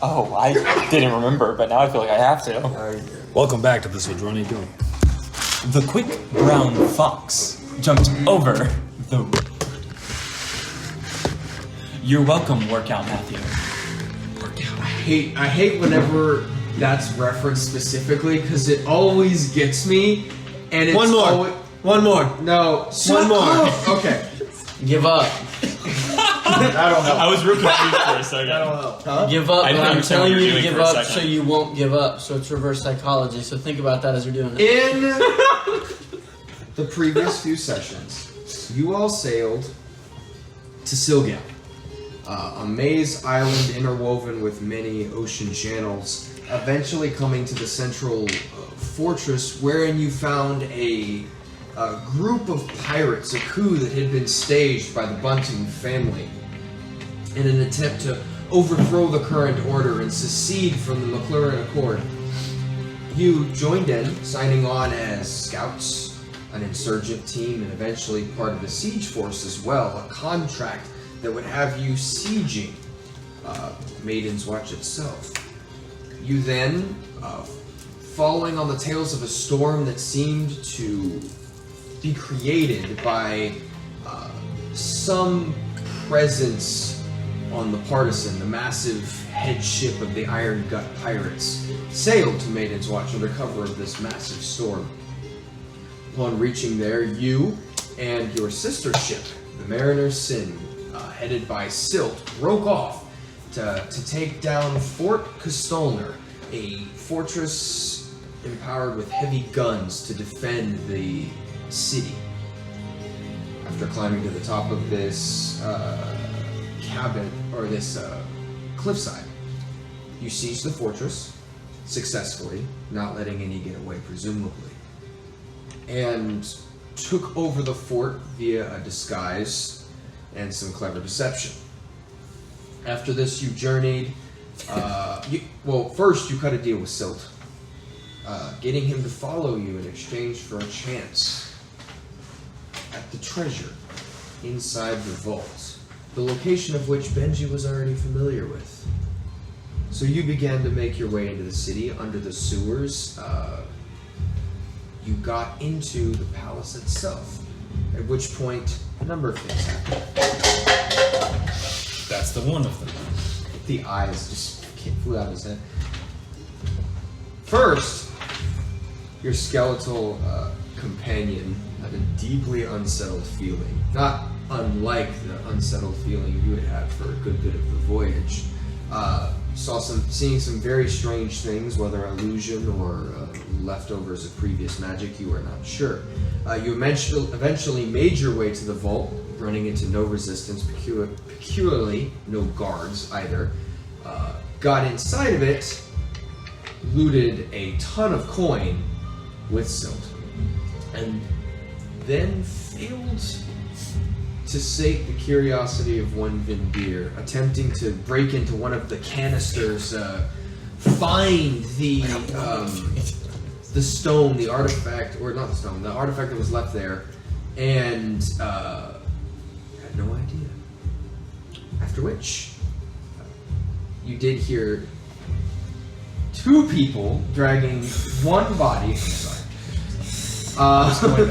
Oh, I didn't remember, but now I feel like I have to. Welcome back to the Sildrani Gulf. The quick brown fox jumped over the... You're welcome, workout Matthew. I hate whenever that's referenced specifically because it always gets me. And it's One more. One more. No. One more. Okay. Give up. That'll help. I was real confused for a second. That'll help. Huh? Give up, I but didn't I'm understand telling what you you were to doing give for a up so second. you won't give up. So it's reverse psychology. So think about that as you're doing it. In the previous few sessions, you all sailed to Silgal, a maze island interwoven with many ocean channels, eventually coming to the central fortress wherein you found a group of pirates, a coup that had been staged by the Bunting family in an attempt to overthrow the current order and secede from the McLaren Accord. You joined in, signing on as scouts, an insurgent team, and eventually part of the siege force as well, a contract that would have you sieging Maiden's Watch itself. You then, following on the tails of a storm that seemed to be created by some presence on the Partisan, the massive headship of the Iron Gut pirates, sailed to Maiden's Watch under cover of this massive storm. Upon reaching there, you and your sister ship, the Mariner's Sin, headed by Silt, broke off to take down Fort Kostolner, a fortress empowered with heavy guns to defend the city. After climbing to the top of this cabin, or this cliffside, you sieged the fortress successfully, not letting any get away, presumably, and took over the fort via a disguise and some clever deception. After this, you journeyed. First you cut a deal with Silt, getting him to follow you in exchange for a chance at the treasure inside the vault, the location of which Benji was already familiar with. So you began to make your way into the city under the sewers. You got into the palace itself, at which point a number of things happened. That's the one of them. The eyes just flew out of his head. First, your skeletal companion had a deeply unsettled feeling, not unlike the unsettled feeling you had had for a good bit of the voyage. Seeing some very strange things, whether illusion or leftovers of previous magic, you are not sure. You eventually made your way to the vault, running into no resistance, peculiarly no guards either. Got inside of it, looted a ton of coin with Silt, and then failed to sate the curiosity of one Vindir, attempting to break into one of the canisters, find the stone, the artifact, or not the stone, the artifact that was left there, and had no idea. After which, you did hear two people dragging one body. I'm sorry.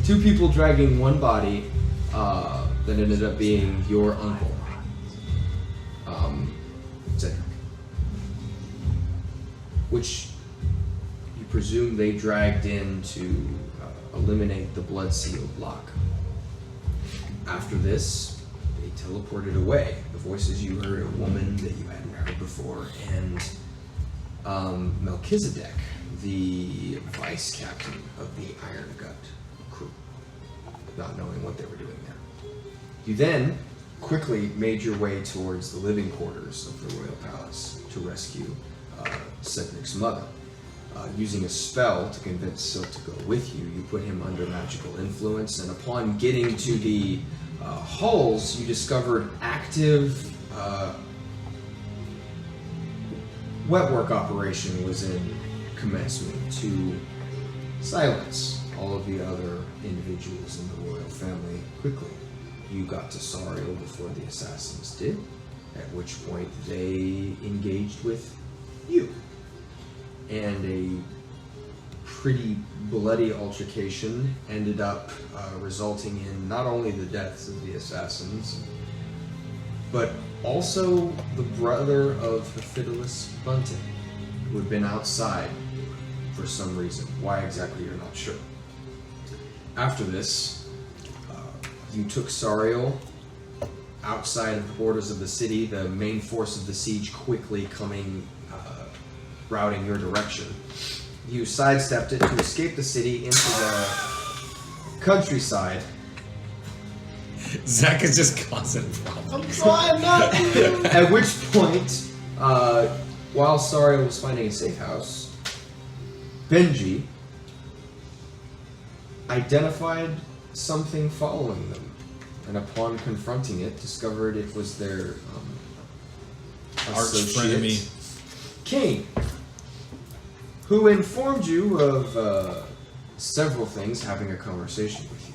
Two people dragging one body that ended up being your uncle, Cedric. Which you presume they dragged in to eliminate the blood seal block. After this, they teleported away. The voices you heard, a woman that you hadn't heard before, and Melchizedek, the vice captain of the Iron Gut crew, not knowing what they were doing there. You then quickly made your way towards the living quarters of the royal palace to rescue Cedric's mother. Using a spell to convince Silt to go with you, you put him under magical influence, and upon getting to the halls, you discovered active wetwork operation was in commencement to silence all of the other individuals in the royal family quickly. You got to Sariel before the assassins did, At which point they engaged with you. And a pretty bloody altercation ended up resulting in not only the deaths of the assassins, but also the brother of Fidelis Bunting, who had been outside for some reason. Why exactly, you're not sure. After this, you took Sariel outside of the borders of the city, the main force of the siege quickly coming, routing your direction. You sidestepped it to escape the city into the countryside. Zach is just causing problems. I'm trying not to. At which point, while Sariel was finding a safe house, Benji identified something following them, and upon confronting it, discovered it was their Arch associate, frenemy. Kane, who informed you of several things, having a conversation with you.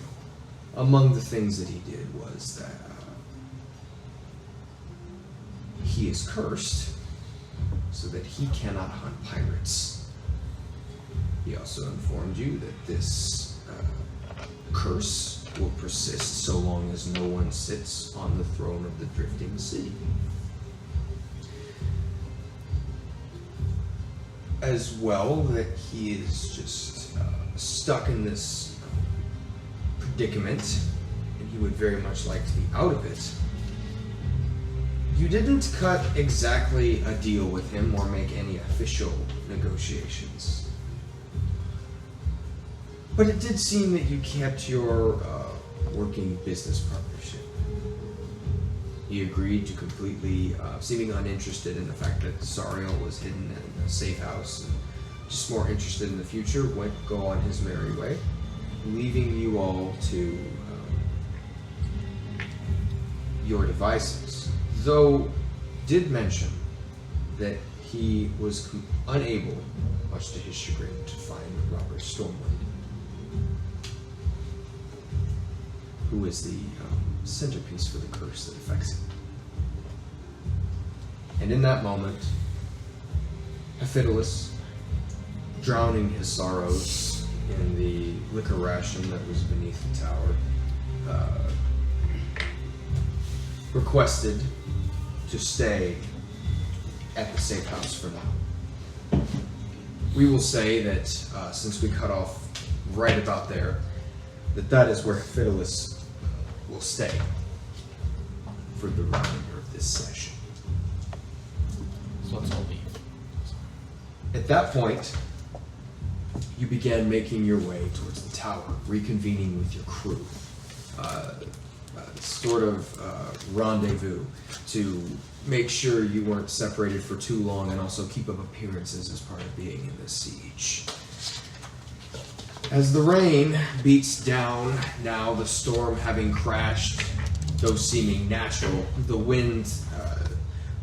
Among the things that he did was that he is cursed, so that he cannot hunt pirates. He also informed you that this curse will persist so long as no one sits on the throne of the drifting city. As well, that he is just stuck in this predicament, and he would very much like to be out of it. You didn't cut exactly a deal with him or make any official negotiations. But it did seem that you kept your working business partnership. He agreed to completely, seeming uninterested in the fact that Sariel was hidden in a safe house, and just more interested in the future, went go on his merry way, leaving you all to your devices. Though, did mention that he was unable, much to his chagrin, to find Robert Stormwind, who is the centerpiece for the curse that affects him. And in that moment, Fidelis, drowning his sorrows in the liquor ration that was beneath the tower, requested to stay at the safe house for now. We will say that since we cut off right about there, that is where Fidelis will stay for the remainder of this session. So let's all leave. At that point, you began making your way towards the tower, reconvening with your crew. Sort of rendezvous to make sure you weren't separated for too long and also keep up appearances as part of being in this siege. As the rain beats down, now the storm having crashed, though seeming natural, the wind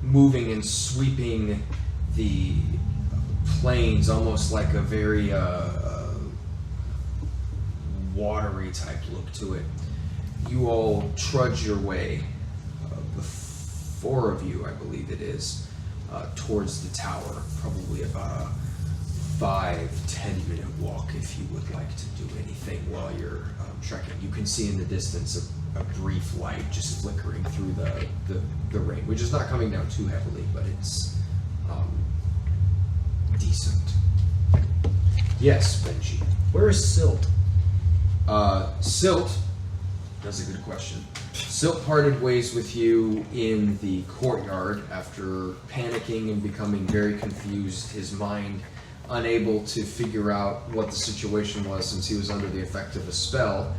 moving and sweeping the plains almost like a very watery type look to it. You all trudge your way, the four of you, I believe it is, towards the tower, probably about a 5-10 minute walk if you would like to do anything while you're trekking. You can see in the distance a brief light just flickering through the rain, which is not coming down too heavily, but it's decent. Yes, Benji. Where is Silt? Silt, that's a good question. Silt parted ways with you in the courtyard after panicking and becoming very confused, his mind unable to figure out what the situation was since he was under the effect of a spell.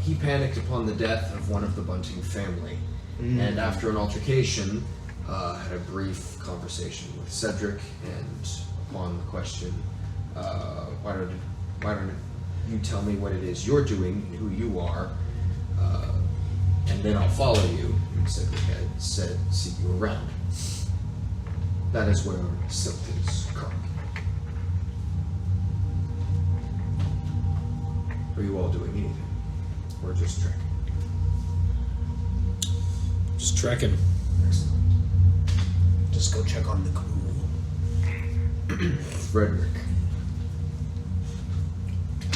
He panicked upon the death of one of the Bunting family, and after an altercation, had a brief conversation with Cedric, and upon the question, why don't you tell me what it is you're doing and who you are, and then I'll follow you, and Cedric had said, see you around. That is where Silk is currently. Are you all doing anything? Or just trekking? Just trekking. Excellent. Just go check on the crew. Frederick.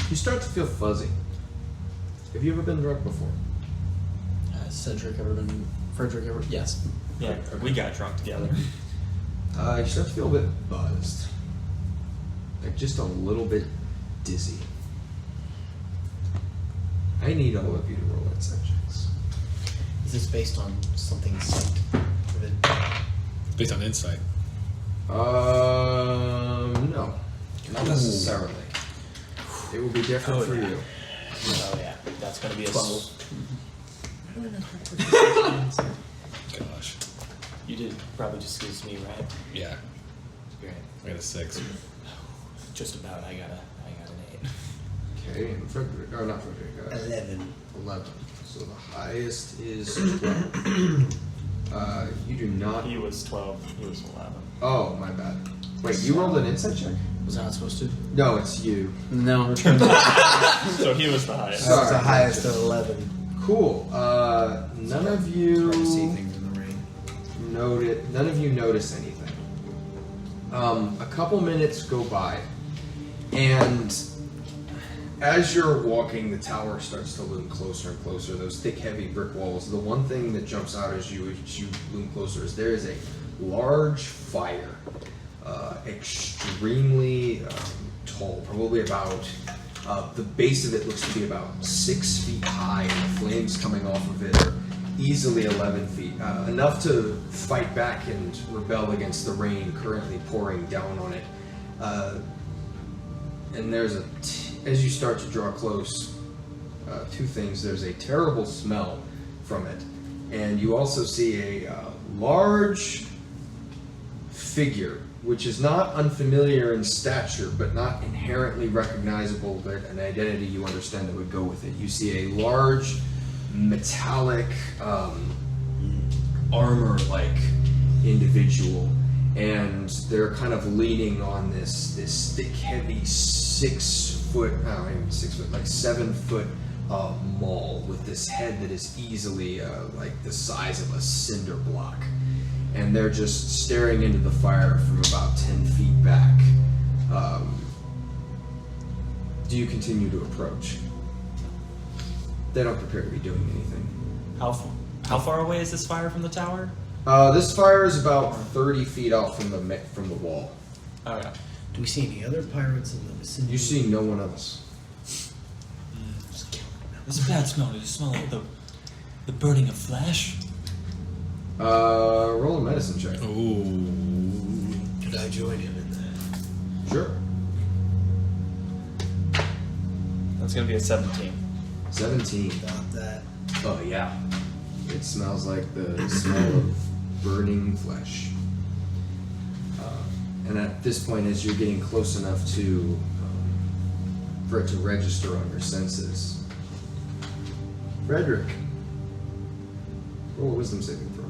You start to feel fuzzy. Have you ever been drunk before? Has Cedric ever been... Frederick ever... Yes. Yeah, we got drunk together. You start to feel a bit buzzed. Like just a little bit dizzy. I need all of you to roll insight checks. Is this based on something psyched? Based on insight. No. Not necessarily. It will be different for you. Oh yeah, that's gonna be a 12. Gosh. You did probably just lose me, right? Yeah. Great. I got a 6. Just about. I got an 8. Okay, and Frederick, or not Frederick, 11. 11. So the highest is 12. You do not. He was 12. He was 11. Oh, my bad. Wait, you rolled an insight check? Was I not supposed to? No, it's you. No. So he was the highest. That was the Sorry. highest of 11. Cool. None of you Trying to see things in the rain. None of you notice anything. A couple minutes go by, and as you're walking, the tower starts to loom closer and closer. Those thick, heavy brick walls. The one thing that jumps out as you loom closer is there is a large fire, extremely tall, probably about. The base of it looks to be about 6 feet high, and the flames coming off of it are easily 11 feet, enough to fight back and rebel against the rain currently pouring down on it. And there's as you start to draw close, two things. There's a terrible smell from it, and you also see a large figure, which is not unfamiliar in stature, but not inherently recognizable, but an identity you understand that would go with it. You see a large, metallic, armor-like individual, and they're kind of leaning on this thick, heavy 7 foot maul with this head that is easily like the size of a cinder block. And they're just staring into the fire from about 10 feet back. Do you continue to approach? They don't appear to be doing anything. How far away is this fire from the tower? This fire is about 30 feet out from the wall. Oh yeah. Do we see any other pirates in the vicinity? You see no one else. Just kill them. There's a bad smell. Does it smell like the burning of flesh? Roll a medicine check. Ooh. Could I join him in that? Sure. That's gonna be a 17. 17. About that. Oh yeah. It smells like the smell of burning flesh. And at this point, as you're getting close enough to for it to register on your senses, Frederick, roll a wisdom saving throw.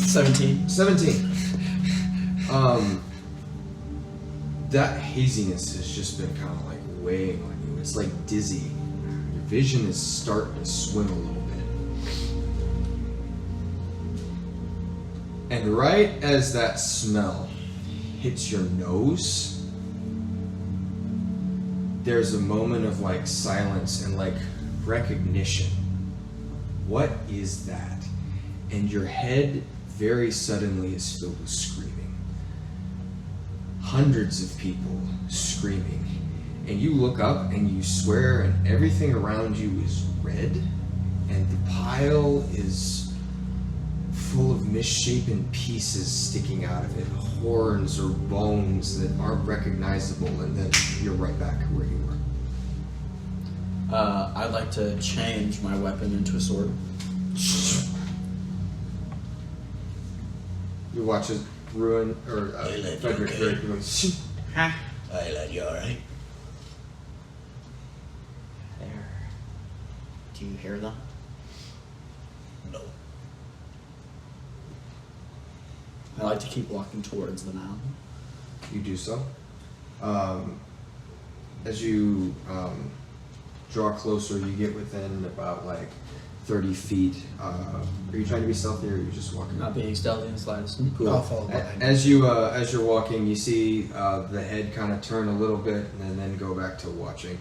17. 17. That haziness has just been kind of like weighing on you. It's like dizzy. Your vision is starting to swim a little bit. And right as that smell hits your nose, there's a moment of like silence and like recognition. What is that? And your head very suddenly is filled with screaming. Hundreds of people screaming. And you look up and you swear and everything around you is red, and the pile is full of misshapen pieces sticking out of it, horns or bones that aren't recognizable, and then you're right back where you were. I'd like to change my weapon into a sword. You watch as Ruin, or Hey, lad, Frederick you very okay? quickly. Hey lad, you alright? There. Do you hear them? No. I like to keep walking towards them now. You do so. As you draw closer. You get within about like 30 feet. Are you trying to be stealthy, or are you just walking? Not being stealthy and slightest. Cool. I'll follow behind. As you're walking, you see the head kind of turn a little bit, and then go back to watching.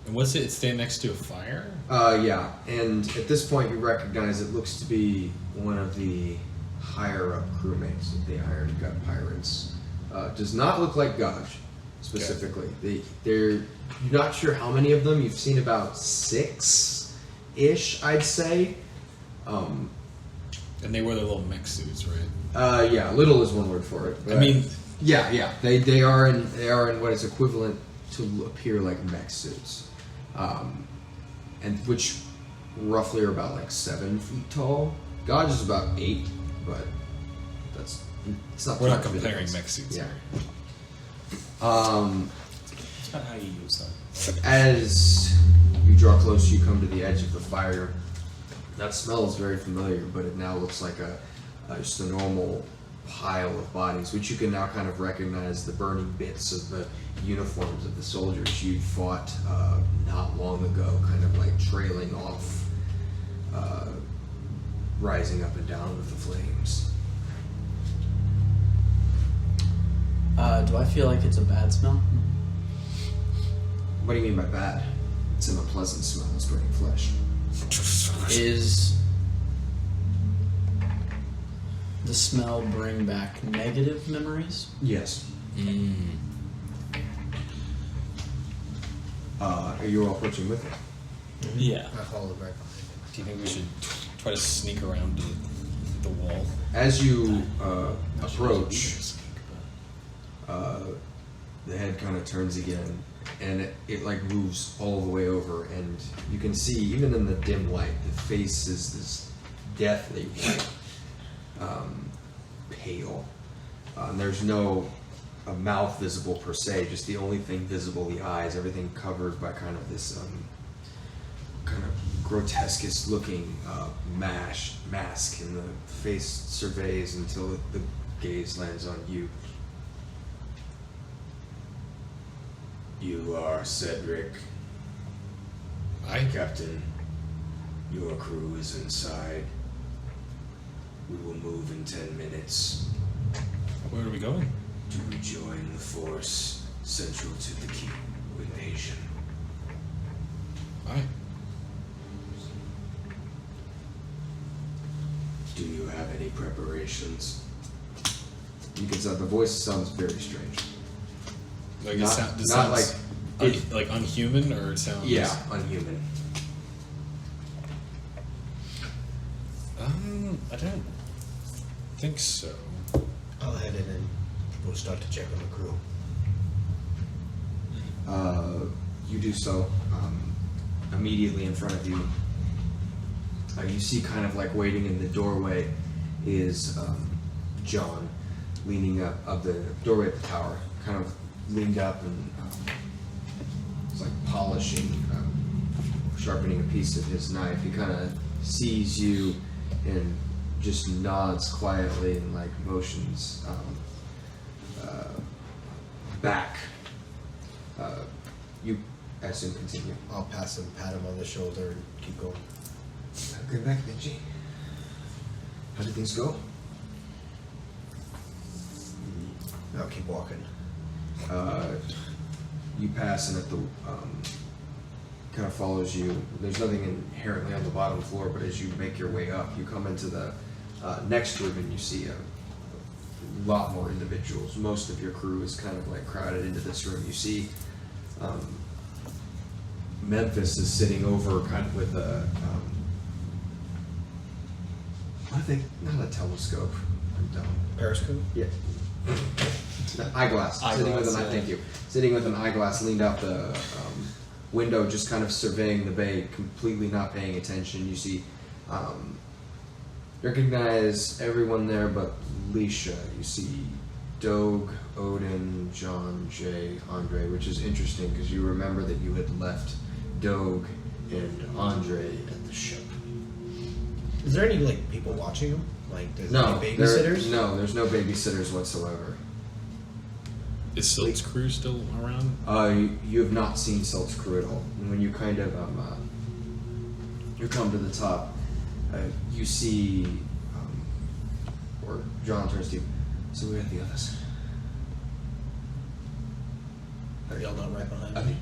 And what's it? It's standing next to a fire? Yeah, and at this point you recognize it looks to be one of the higher up crewmates of the Iron Gut Pirates. Does not look like Gaj, specifically. You're not sure how many of them. You've seen about 6-ish, I'd say. And they wear their little mech suits, right? Yeah, little is one word for it. I mean, yeah. They are in what is equivalent to appear like mech suits, and which roughly are about like 7 feet tall. Gaj is about 8, but it's not. we're too not much of a comparing difference. mech suits Yeah. here. It's about how you use them. As you draw close, you come to the edge of the fire. That smell is very familiar, but it now looks like just a normal pile of bodies, which you can now kind of recognize the burning bits of the uniforms of the soldiers you fought not long ago, kind of like trailing off, rising up and down with the flames. Do I feel like it's a bad smell? What do you mean by bad? It's an unpleasant smell. It's burning flesh. Is the smell bring back negative memories? Yes. Are you all approaching with it? Yeah. I follow right behind him. Do you think we should try to sneak around to the wall? As you approach, the head kind of turns again, and it like moves all the way over, and you can see, even in the dim light, the face is this deathly white, pale. There's no mouth visible per se, just the only thing visible, the eyes, everything covered by kind of this kind of grotesque looking mask, and the face surveys until the gaze lands on you. You are Cedric. Aye. Captain, your crew is inside. We will move in 10 minutes Where are we going? to rejoin the force central to the key invasion. Aye. Do you have any preparations? You can tell the voice sounds very strange. Like Not- it not sounds like unhuman, or it sounds unhuman. I don't think so. I'll head in and we'll start to check on the crew. You do so. Immediately in front of you, you see kind of like waiting in the doorway is John, leaning up of the doorway of the tower, kind of leaned up and it's like polishing, sharpening a piece of his knife. He kind of sees you and just nods quietly and like motions back. You, I assume, continue. I'll pass him, pat him on the shoulder, and keep going. Good back, Benji. How did things go? I'll keep walking. You pass, and at the kind of follows you. There's nothing inherently on the bottom floor, but as you make your way up, you come into the next room, and you see a lot more individuals. Most of your crew is kind of like crowded into this room. You see Memphis is sitting over kind of with a I think not a telescope. I'm dumb. Periscope? Yeah. Eyeglass. Sitting with an thank you. Sitting with an eyeglass, leaned out the window, just kind of surveying the bay, completely not paying attention. You see, recognize everyone there but Leisha. You see Dogue, Odin, John, Jay, Andre, which is interesting because you remember that you had left Dogue and Andre at the ship. Is there any like people watching him? Like, there's No, any babysitters? No, there's no babysitters whatsoever. Is Silt's crew still around? You have not seen Silt's crew at all. And when you kind of you come to the top, you see, or John turns to you. So where are the others? Are y'all not right behind I me?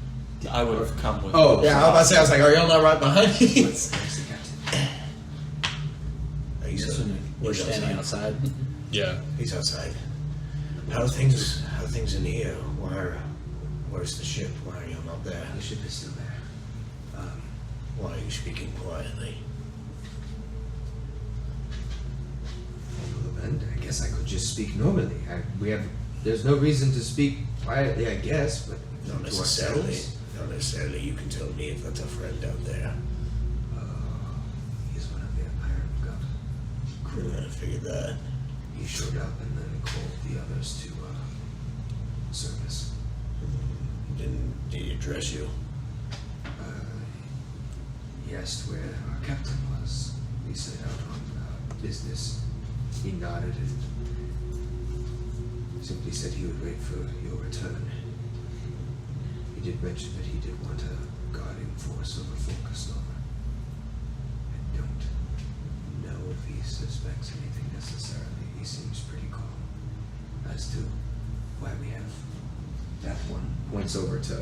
I would have come with. Oh, Yeah, I was about to say, I was like, are y'all not right behind me? Where's the captain? He's We're standing outside. Yeah. He's outside. How are things in here? Where's the ship? Why are y'all not there? The ship is still there. Why are you speaking quietly? Well, then I guess I could just speak normally. There's no reason to speak quietly, I guess, but Not to necessarily. ourselves. Not necessarily. You can tell me if that's a friend out there. He's one of the Iron God. Couldn't have figured that. He showed up and then called the others to service. Did he address you? He asked where our captain was. We set out on business. He nodded and simply said he would wait for your return. He did mention that he did want a guarding force over Fulkerstorm. I don't know if he suspects anything necessarily. He seems pretty calm. As to why we have that one. Points over to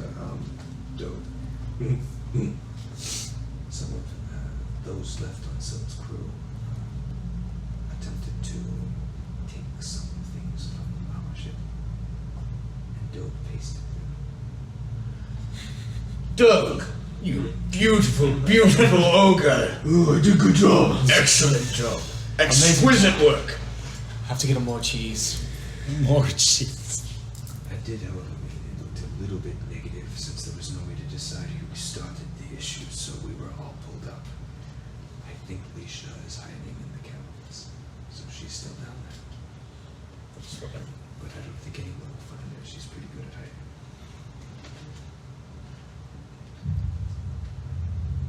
Doe. Some of those left on Silt's crew attempted to take some things from our ship, and Doe pasted them. Doug! You beautiful, beautiful ogre! Oh, I did a good job. Excellent job. Exquisite work. Have to get him more cheese. More cheese. I did, however, mean it looked a little bit negative since there was no way to decide who started the issue, so we were all pulled up. I think Leisha is hiding in the cabins, so she's still down there. But I don't think anyone will find her. She's pretty good at hiding.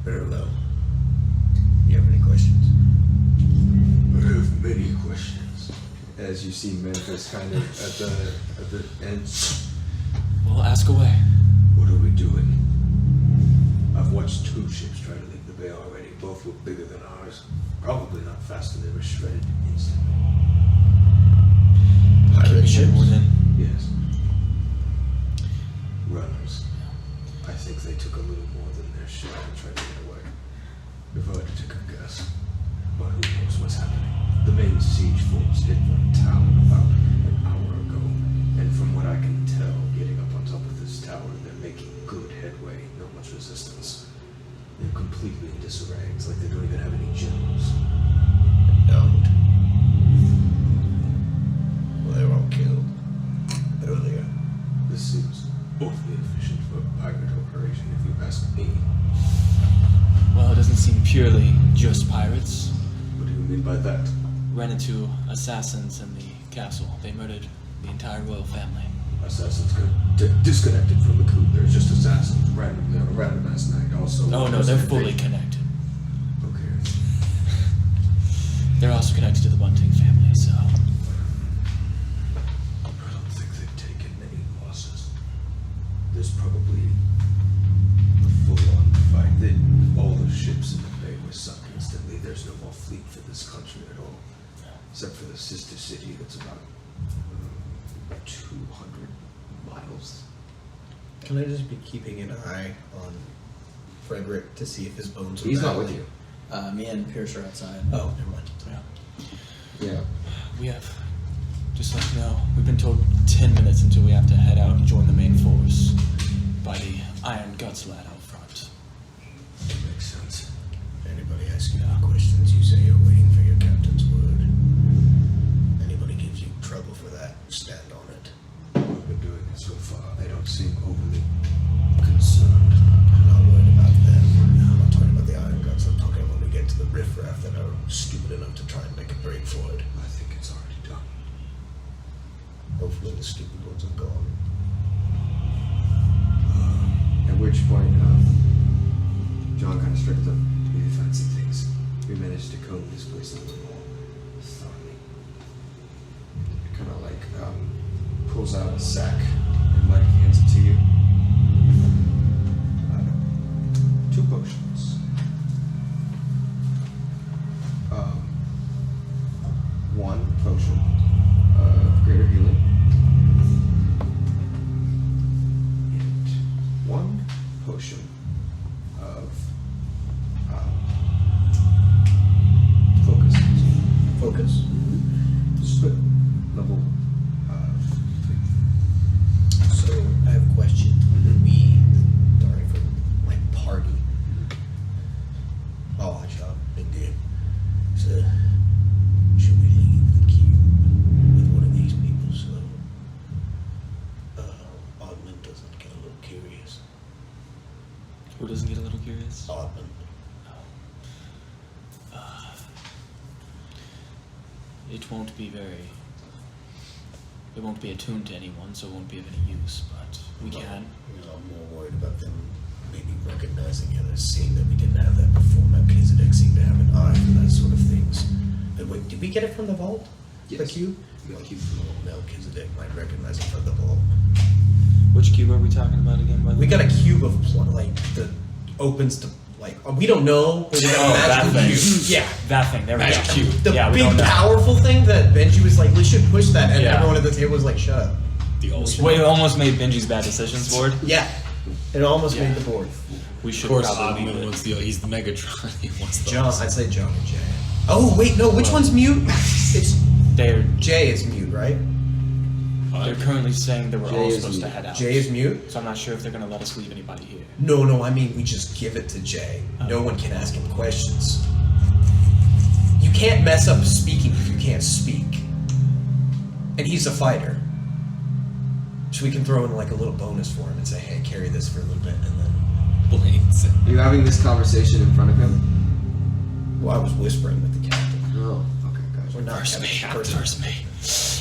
Very well. You have any questions? I have many questions. As you see Memphis kind of at the end. Well, ask away. What are we doing? I've watched 2 ships try to leave the bay already. Both were bigger than ours. Probably not faster. They were shredded instantly. Pirate ships? Yes. Runners. I think they took a little more than their ship and tried to get away. If I had to take a guess. But who knows what's happening? The main siege force hit the town about an hour ago. And from what I can tell, getting up on top of this tower, they're making good headway. Not much resistance. They're completely in disarray. It's like they don't even have any generals. Don't. Well, they were all killed earlier. This seems awfully efficient for a pirate operation, if you ask me. Well, it doesn't seem purely just pirates. What do you mean by that? Ran into assassins in the castle. They murdered the entire royal family. Assassins got disconnected from the coup. They're just assassins. Random last night. Also. Oh no, they're fully connected. Okay. They're also connected to the Bunting family, so. I don't think they've taken many losses. There's probably a full-on fight. All the ships in the bay were sunk instantly. There's no more fleet for this country at all. Except for the sister city that's about 200 miles. Can I just be keeping an eye on Frederick to see if his bones are He's not rattling? with you. Me and Pierce are outside. Oh, never mind. Yeah. Yeah. We have, just let you know, we've been told 10 minutes until we have to head out and join the main force by the Iron Guts lad out front. That makes sense. Anybody asks you any questions, you say you're waiting for your captain's word. Anybody gives you trouble for that, stand on it. We've been doing it so far. They don't seem overly concerned. I'm not worried about them. I'm not talking about the Iron Guts. I'm talking when we get to the riffraff that are stupid enough to try and make a break for it. I think it's already done. Hopefully the stupid ones are gone. At which point, John kind of stripped up the fancy things. We managed to comb this place a little more thoroughly. Kind of like pulls out a sack potion of focus. Focus. Just put level 3. So I have a question. We, sorry for my party. Oh, I shot. Big deal. So, should we leave the cube with one of these people so Oddman doesn't get a little curious? Who doesn't get a little curious? Oddman. It won't be very. It won't be attuned to anyone, so it won't be of any use. But we can. I'm more worried about them maybe recognizing it as seeing that we didn't have that before. Melchizedek seemed to have an eye for that sort of things. But wait, did we get it from the vault? Yes. The cube? You got the cube. Melchizedek might recognize it from the vault. Which cube are we talking about again? By the We way? got a cube of like that opens to like we don't know. But we got a Oh, that magical thing. cube. Yeah. That thing. There we Magic go. cube. The Yeah, we big don't know. powerful thing that Benji was like, we should push that, and Yeah. everyone at the table was like, shut up. The old Wait, it almost made Benji's bad decisions board. Yeah. It almost Yeah. made the board. We Of should course, probably leave Oddman it. wants he's the Megatron. He wants the John, I'd say John and Jay. Oh wait, no, which one's mute? It's They're Jay is mute, right? they're currently saying that we're Jay all is supposed to mute. head out. Jay is mute? So I'm not sure if they're gonna let us leave anybody here. No, I mean we just give it to Jay. No one can ask him questions. You can't mess up speaking if you can't speak. And he's a fighter. So we can throw in like a little bonus for him and say, hey, carry this for a little bit, and then blades. Are you having this conversation in front of him? well, I was whispering with the captain. Oh, okay, gotcha. We're not First me, having- first me.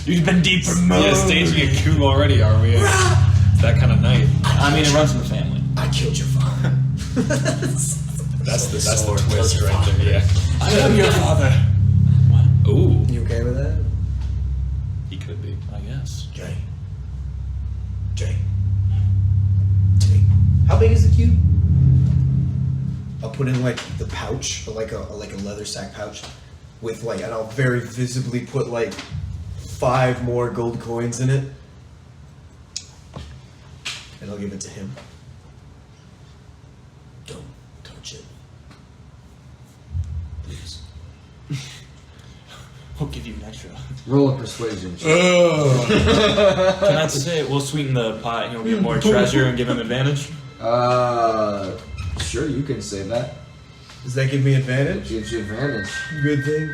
You've been depromoted. Yeah, staging a coup already, are we? It's that kind of night. I mean, it runs in the family. I killed your father. That's the twist right there. Yeah. I am your father. What? Ooh, You okay with that? he could be. I guess. Jay. How big is the cube? I'll put in like the pouch, or like a leather sack pouch, with like, and I'll very visibly put like 5 more gold coins in it, and I'll give it to him. Don't touch it, please. We'll give you an extra. Roll a persuasion check. Can I say we'll sweeten the pot and you'll get more treasure and give him advantage? Sure, you can say that. Does that give me It advantage? gives you advantage. Good thing.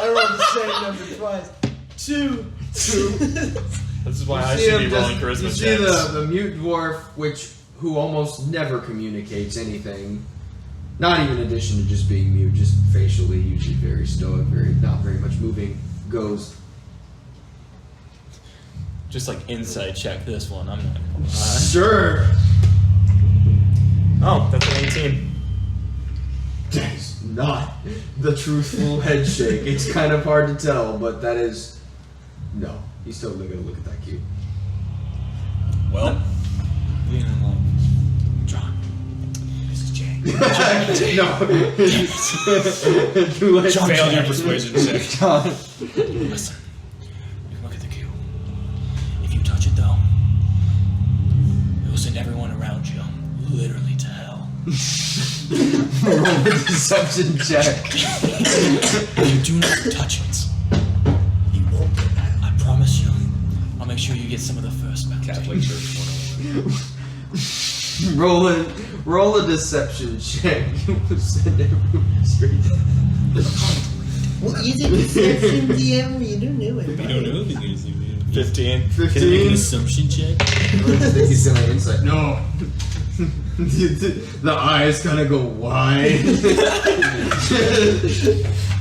I rolled the same number twice. 2. This is why I See should him be rolling just- charisma you see checks. the mute dwarf, who almost never communicates anything. Not even in addition to just being mute, just facially, usually very stoic, not very much moving, goes. Just like inside check this one. I'm not gonna lie. Sure. Oh, that's an 18. That is not the truthful head shake. It's kind of hard to tell, but that is. No, he's totally gonna look at that cube. Well, Leave him alone. John. This is Jay. No. Too late. John, failed your persuasion check. John. Listen. You look at the cube. If you touch it though, it will send everyone around you literally to hell. Roll a deception check. If you do not touch it, You won't get that. I promise you, I'll make sure you get some of the first bounty. Catholic Church 101. Roll a deception check. You will send everyone straight to What is it? Deception DM? You don't know it. You don't know if he's gonna see me. 15. 15. assumption check? I think he's gonna insight. No. The eyes kind of go wide.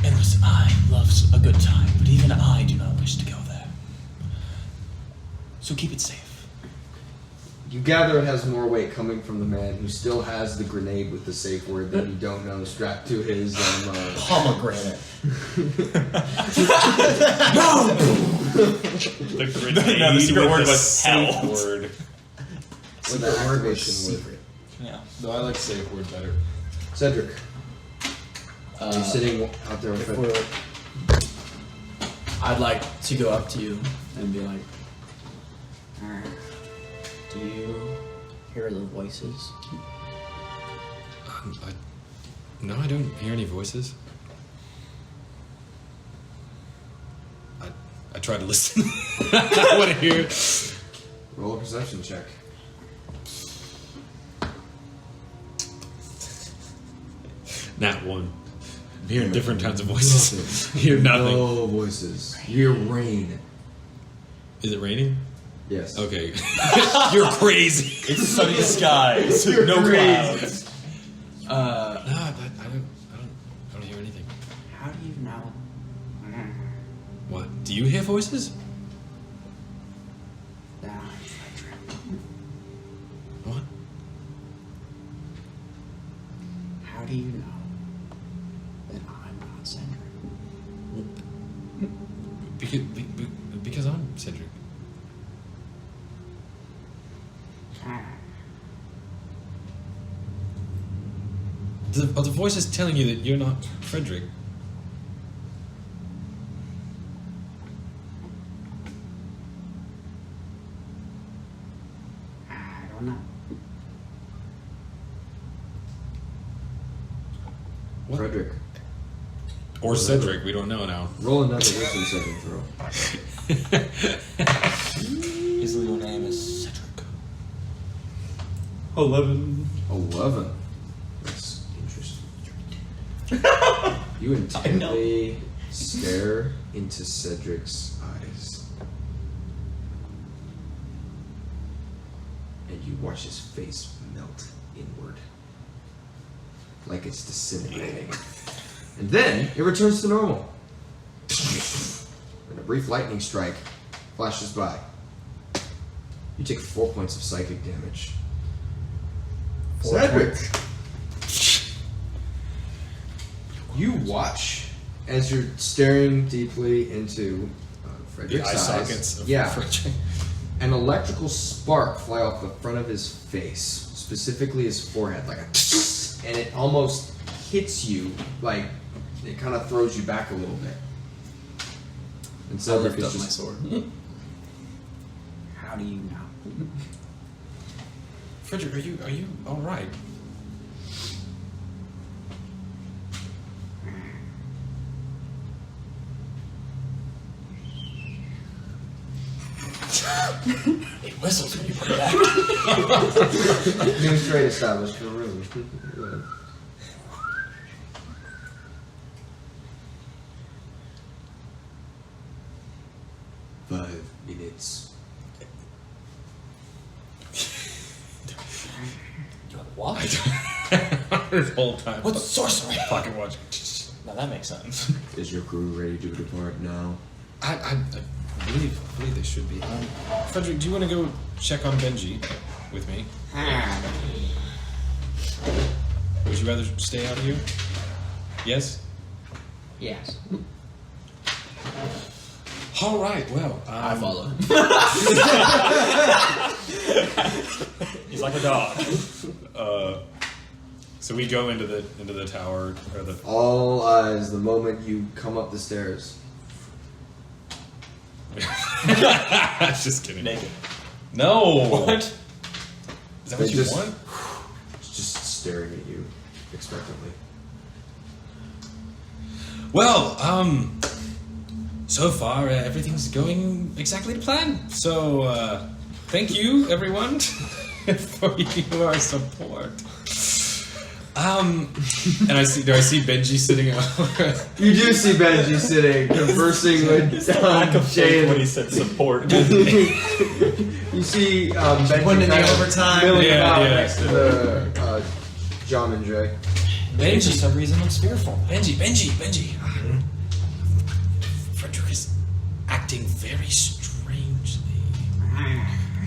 And listen, I love a good time, but even I do not wish to go there. So keep it safe. You gather it has more weight coming from the man who still has the grenade with the safe word that you don't know strapped to his Pomegranate. The grenade No, the secret with word the was safe hell. word. with the activation word. Yeah. No, I like safe word better. Cedric, you're sitting out there with Frederick. I'd like to go up to you and be like, do you hear the voices? No, I don't hear any voices. I try to listen. I want to hear it. Roll a perception check. Nat 1. I'm hearing different kinds of voices. Hear nothing. No voices. You hear rain. Is it raining? Yes. Okay. You're crazy. It's sunny skies. No clouds. No, I don't hear anything. How do you know? What? Do you hear voices? That I'm Frederick. What? How do you know that I'm not Cedric? Because I'm Cedric. Are the voices telling you that you're not Frederick? I don't know. What? Frederick. Or Cedric, we don't know now. Roll another wisdom saving throw. His legal name is Cedric. 11. 11. That's interesting. You intently stare into Cedric's eyes. And you watch his face melt inward. Like it's disintegrating. And then it returns to normal. And a brief lightning strike flashes by. You take 4 points of psychic damage. Cedric! You watch as you're staring deeply into The Frederick's eye eyes. sockets of Yeah. Frederick. An electrical spark fly off the front of his face, specifically his forehead, like a and it almost hits you, like it kind of throws you back a little bit. And I Cedric lift is up my just sword. How do you know? Frederick, are you all right? It whistles when you put it back. new trade established for the room. 5 minutes. What? This whole time. What's sorcery? Pocket watch. Now that makes sense. Is your crew ready to depart now? I believe they should be. Frederick, do you want to go check on Benji with me? Would you rather stay out here? Yes? Yes. All right, well. I follow. He's like a dog. So we go into the tower, or the... All eyes the moment you come up the stairs. Just kidding. Naked. No! What? Is that They what you just- want? Just staring at you expectantly. Well, so far everything's going exactly to plan. So, thank you, everyone, for your support. And do I see Benji sitting over? You do see Benji sitting, conversing with Lack of Jay. faith when he said support. You see Benji Putting in the kind of overtime. milling Yeah, about yeah. next to the John and Jay. Maybe for some reason looks fearful. Benji. Frederick is acting very strangely.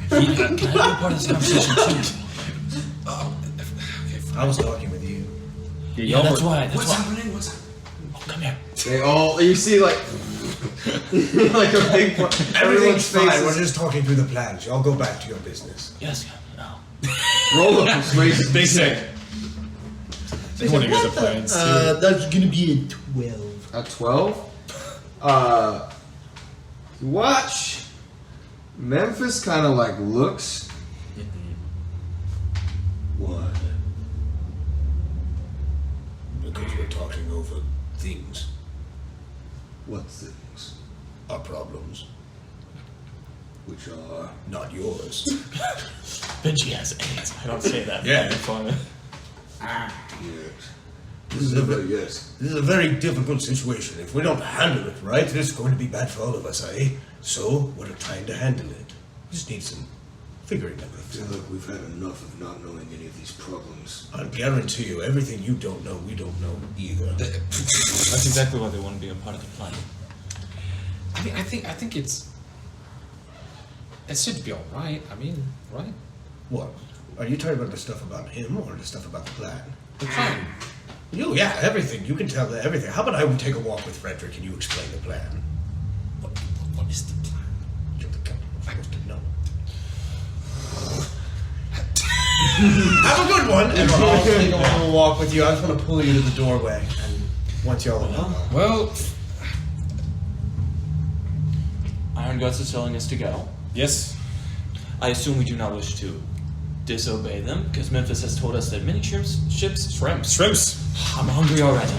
Can I be a part of this conversation too? Oh, okay. I was talking with you. Yeah, that's why. What's happening? What's happening? Oh, come here. They all, you see like like a big everyone's Everything's fine. We're faces. just talking through the plans. Y'all go back to your business. Yes, no. Roll a persuasion. They say they want to hear the plans too. That's gonna be a 12. A 12. You watch. Memphis kind of like looks Why? Because we're talking over things. What things? Our problems. Which are... Not yours. Benji has AIDS. I don't say that. Yeah. Fun. Yes. This is a very difficult situation. If we don't handle it right, it's going to be bad for all of us, eh? So, we're trying to handle it. We just need some figuring out. I feel like we've had enough of not knowing any of these problems. I guarantee you, everything you don't know, we don't know either. That's exactly why they want to be a part of the plan. I mean, I think it should be all right. I mean, right? What? Are you talking about the stuff about him or the stuff about the plan? The plan. You, yeah, everything. You can tell that everything. How about I take a walk with Frederick and you explain the plan? What is the plan? You're the captain. I'm supposed to know. Have a good one, and I'll take a little walk with you. I just want to pull you to the doorway, and once y'all know. Well, Iron Guts is telling us to go. yes. I assume we do not wish to disobey them, because Memphis has told us that many shrimps. I'm hungry already.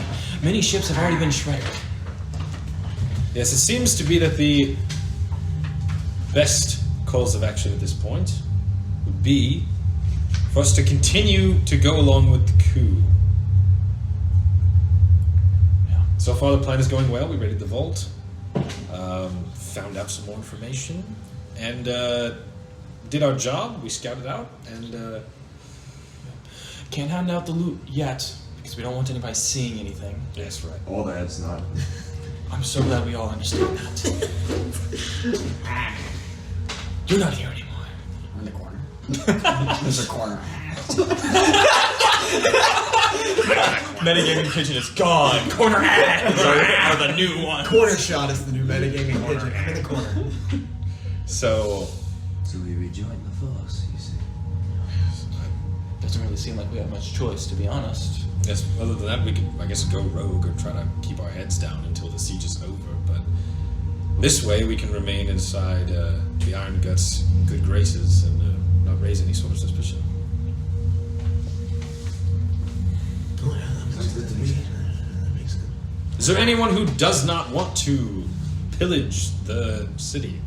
Many ships have already been shredded. Yes, it seems to be that the best course of action at this point would be for us to continue to go along with the coup. Yeah. So far, the plan is going well. We raided the vault, found out some more information, and did our job. We scouted out, and Can't hand out the loot yet, because we don't want anybody seeing anything. yes, right. All that's not. I'm so glad we all understand that. You're not here anymore. I'm in the corner. There's a corner. Metagaming pigeon is gone. Corner ads are the new one. Corner shot is the new metagaming pigeon. I'm in the corner. So, So we rejoin the force, you see. Doesn't really seem like we have much choice, to be honest. yes, other than that, we could, I guess, go rogue or try to keep our heads down until the siege is over. But this way, we can remain inside the Iron Guts' good graces and not raise any sort of suspicion. Oh, yeah, that makes good to me. That makes good. Is there anyone who does not want to pillage the city?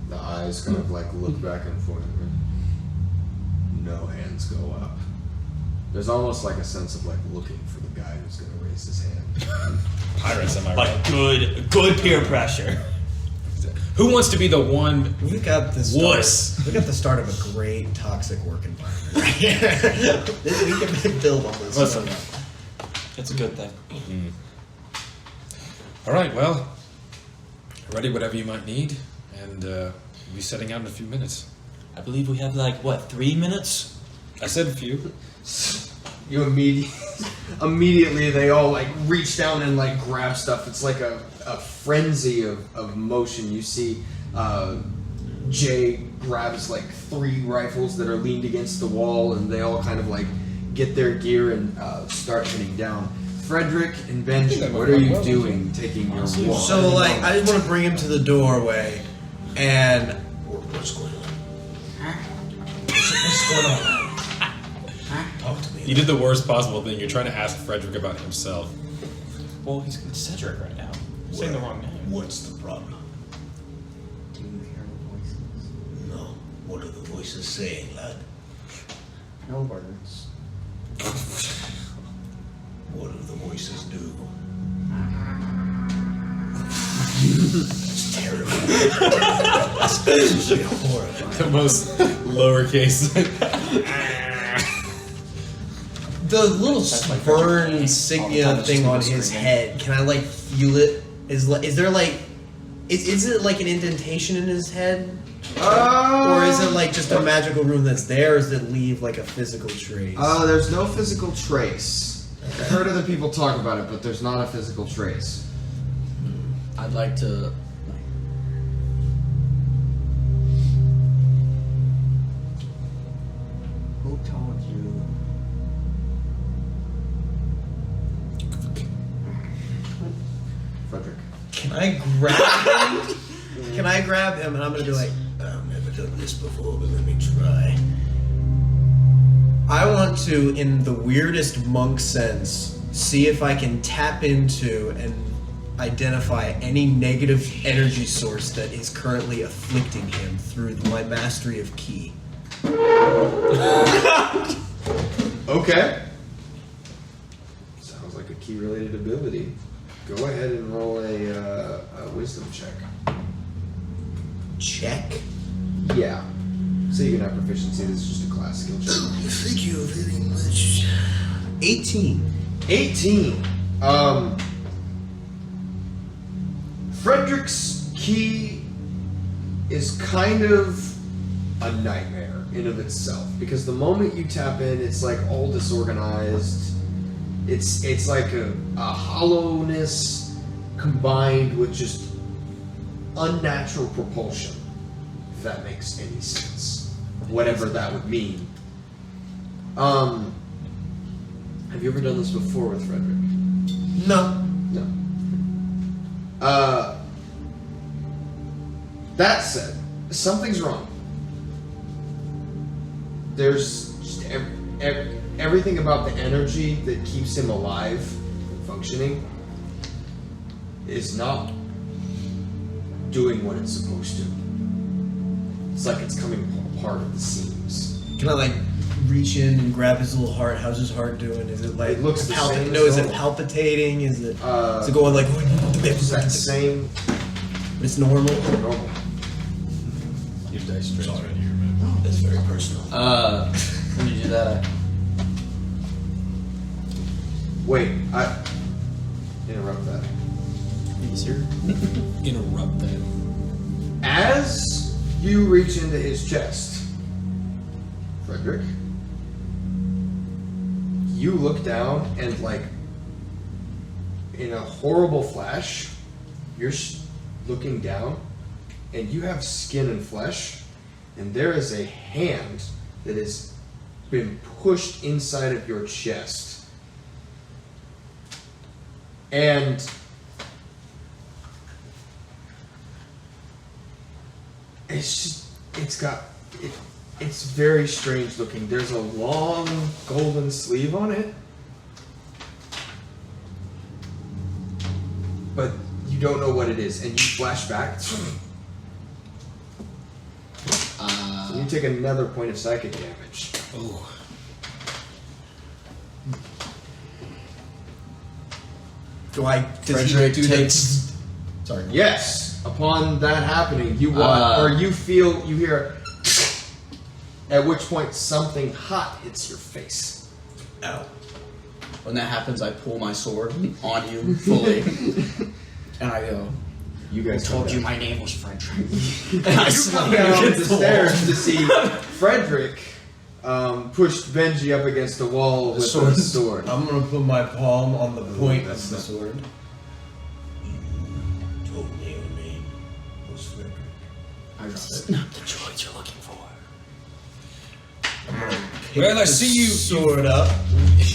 The eyes kind of like look back and forth. No hands go up. There's almost like a sense of like looking for the guy who's going to raise his hand. Pirates, am I But right? good peer pressure. Who wants to be the one? We got the Wuss. start. We got the start of a great toxic work environment right here. We can build on this. Listen. It's a good thing. All right, well, ready whatever you might need, and we'll be setting out in a few minutes. I believe we have 3 minutes? I said a few. You immediately they all like reach down and like grab stuff. It's like a frenzy of motion. You see Jay grabs like 3 rifles that are leaned against the wall, and they all kind of like get their gear and start heading down. Frederick and Benji, what are you doing taking your walk? So, like, I just want to bring him to the doorway, and What's going on? What's going on? Talk to me. You did the worst possible thing. You're trying to ask Frederick about himself. Well, he's Cedric right now. Saying the wrong name. What's the problem? Do you hear the voices? No. What are the voices saying, lad? No words. What do the voices do? It's terrible. It's horrifying. The most lowercase. the little my burn All the insignia time it's thing just on screaming. his head. Can I like feel it? Is there like, is it like an indentation in his head, or is it like just a magical room that's there? Or does it leave like a physical trace? There's no physical trace. I heard other people talk about it, but there's not a physical trace. I'd like to. Who told you? Frederick. Can I grab him? Can I grab him? And I'm gonna be like, I've never done this before, but let me try. I want to, in the weirdest monk sense, see if I can tap into and identify any negative energy source that is currently afflicting him through my mastery of ki. Okay. Sounds like a key-related ability. Go ahead and roll a wisdom check. Check. Yeah. So you can have proficiency. This is just a class skill check. Thank you very much. 18. 18. Frederick's key is kind of a nightmare in of itself, because the moment you tap in, it's like all disorganized. It's like a hollowness combined with just unnatural propulsion, if that makes any sense. Whatever that would mean. Have you ever done this before with Frederick? No. No. That said, something's wrong. There's just everything about the energy that keeps him alive and functioning is not doing what it's supposed to. It's like it's coming apart at the seams. Can I like reach in and grab his little heart? How's his heart doing? Is it like It looks the same as No, is it normal. palpitating? Is it going like? It's that same It's normal. normal. Your dice trays right here, man. That's very personal. When you do that, Wait, I interrupt that. easier. Interrupt that. As you reach into his chest, Frederick, you look down and, like, in a horrible flash, you're looking down and you have skin and flesh, and there is a hand that has been pushed inside of your chest. And it's very strange looking. There's a long golden sleeve on it, but you don't know what it is, and you flash back. So you take another point of psychic damage. Oh. Frederick takes. Sorry. Yes, upon that happening, you hear, at which point something hot hits your face. Ow. When that happens, I pull my sword on you fully, and I go. You guys I told come you down. my name was Frederick. You come down the stairs to see Frederick pushed Benji up against the wall with a sword. I'm gonna put my palm on the point of the sword. Told me your name was Frederick. I drop it. Not the droid you're looking for. Pick Well, I the see you- sword up. You.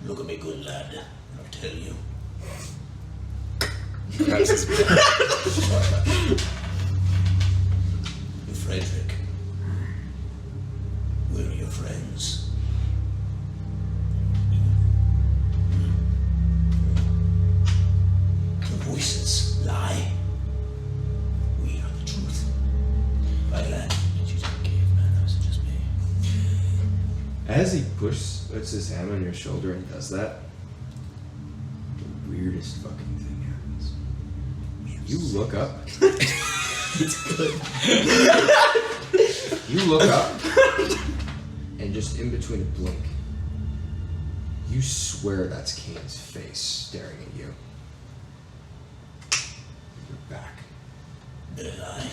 Look at me, good lad. I'll tell you. Frederick, where are your friends? The voices lie. We are the truth. My lad, did you take caveman, or was it just me? As he puts his hand on your shoulder and does that, the weirdest fucking thing happens. You look up. It's good. You look up, and just in between a blink, you swear that's Kane's face staring at you. You're back. They lie.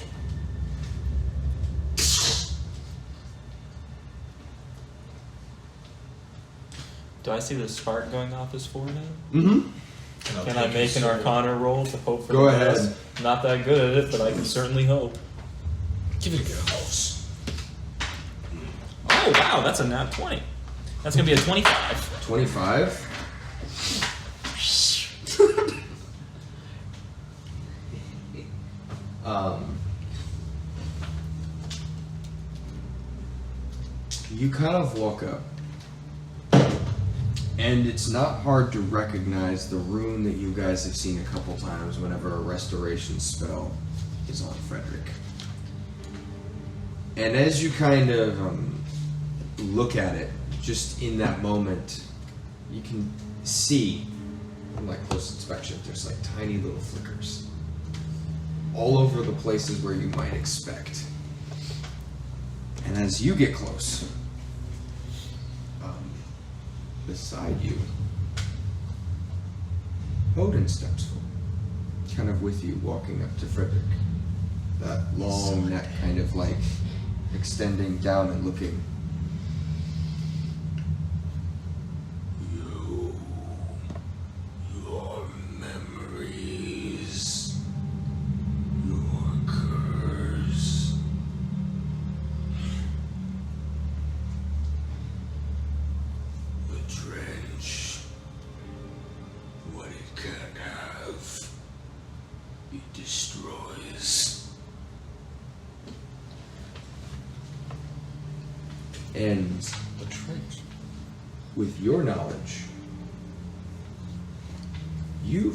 Do I see the spark going off his forehead? Mm-hmm. Can I make an Arcana roll to hope for Go the ahead. best? Not that good at it, but I can certainly hope. Give it a go. Oh wow, that's a nat 20. That's gonna be a 25. 25. kind of walk up, and it's not hard to recognize the rune that you guys have seen a couple times whenever a restoration spell is on Frederick. And as you kind of look at it, just in that moment, you can see, from like close inspection, there's like tiny little flickers all over the places where you might expect. And as you get close, beside you, Odin steps forward, kind of with you, walking up to Frederick. That long neck kind of like extending down and looking. Your memories, your curse. The trench, what it can't have, it destroys. And The trench. with your knowledge, you're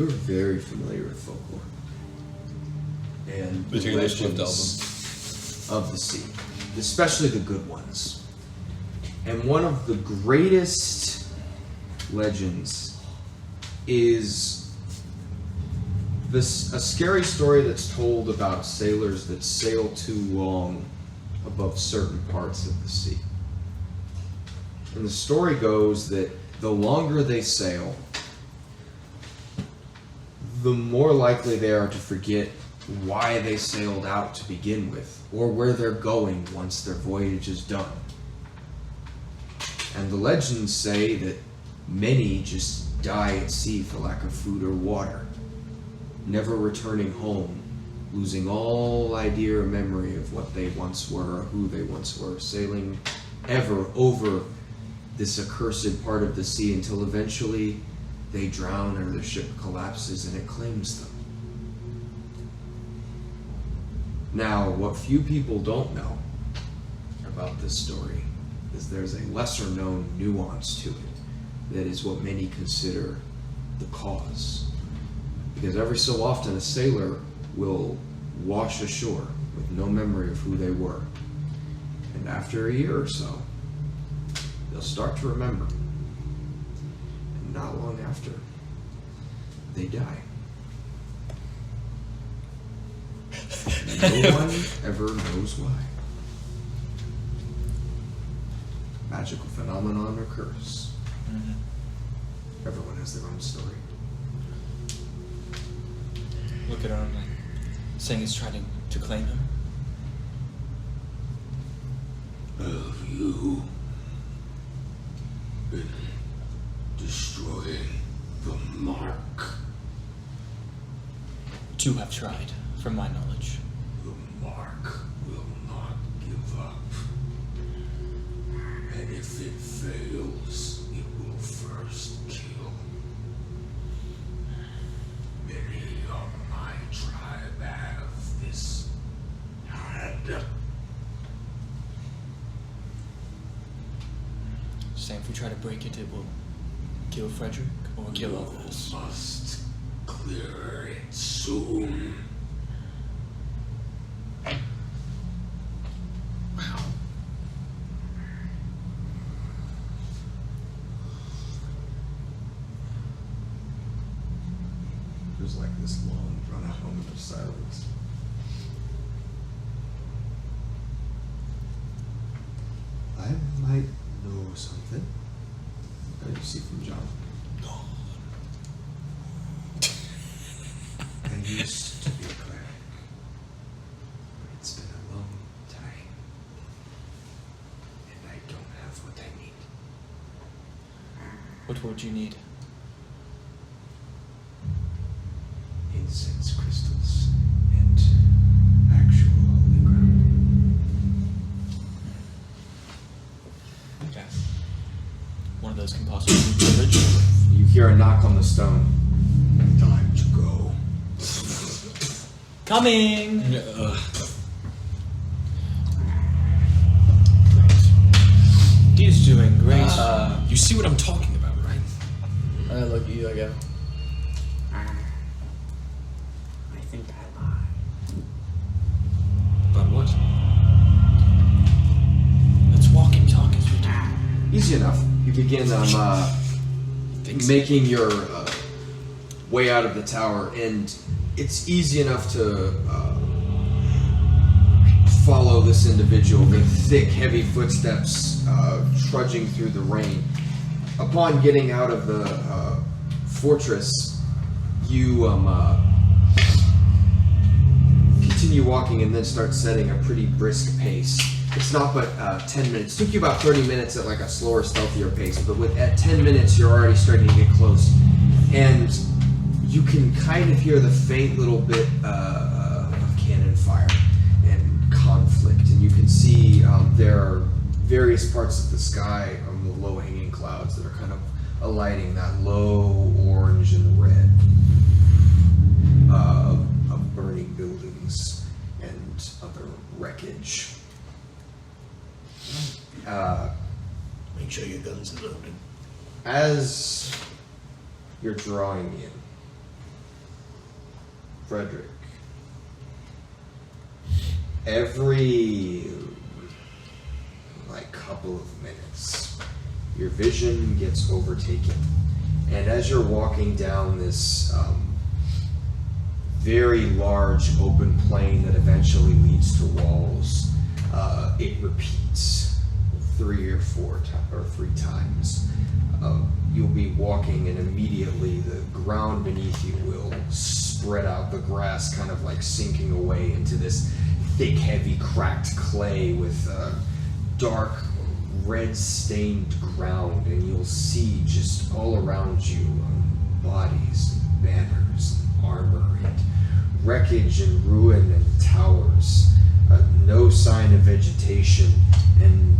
very familiar with folklore and The the Taylor Swift legends of the sea, especially the good ones. And one of the greatest legends is a scary story that's told about sailors that sail too long above certain parts of the sea. And the story goes that the longer they sail, the more likely they are to forget why they sailed out to begin with, or where they're going once their voyage is done. And the legends say that many just die at sea for lack of food or water, never returning home, losing all idea or memory of what they once were or who they once were, sailing ever over this accursed part of the sea until eventually they drown or their ship collapses and it claims them. Now, what few people don't know about this story is there's a lesser known nuance to it that is what many consider the cause. Because every so often a sailor will wash ashore with no memory of who they were. And after a year or so, they'll start to remember. And not long after, they die. No one ever knows why. Magical phenomenon or curse. Everyone has their own story. Look at him, like, saying he's trying to claim him. Have you been destroying the mark? Two have tried, from my knowledge. The mark will not give up. And if it fails, it will first kill. Many of my tribe have this had. Saying if we try to break it, it will kill Frederick or kill all of us. Must clear it soon. There's like this long, drawn-out moment of silence. I might know something. How do you see from John? I used to be a cleric, but it's been a long time, and I don't have what I need. What would you need? Incense crystals and actual holy ground. Okay. One of those can possibly be privilege. You hear a knock on the stone. Time to go. Coming! doing great. You see what I'm talking about, right? I look at you, I go, I think I lied. About what? Let's walk and talk as we do. Easy enough. You begin making your way out of the tower, and it's easy enough to follow this individual with thick, heavy footsteps trudging through the rain. Upon getting out of the fortress, you continue walking and then start setting a pretty brisk pace. It's not but 10 minutes. It took you about 30 minutes at like a slower, stealthier pace, but at 10 minutes you're already starting to get close. And you can kind of hear the faint little bit of cannon fire and conflict. And you can see there are various parts of the sky on the low-hanging clouds that are kind of alighting that low orange and red of burning buildings and other wreckage. Make sure your guns are loaded. As you're drawing in, Frederick, every couple of minutes, your vision gets overtaken, and as you're walking down this very large open plain that eventually leads to walls, it repeats 3 or 4 or 3 times. You'll be walking, and immediately the ground beneath you will spread out, the grass kind of like sinking away into this thick, heavy, cracked clay with dark, red-stained ground, and you'll see just all around you bodies, and banners, and armor, and wreckage and ruin and towers. No sign of vegetation, and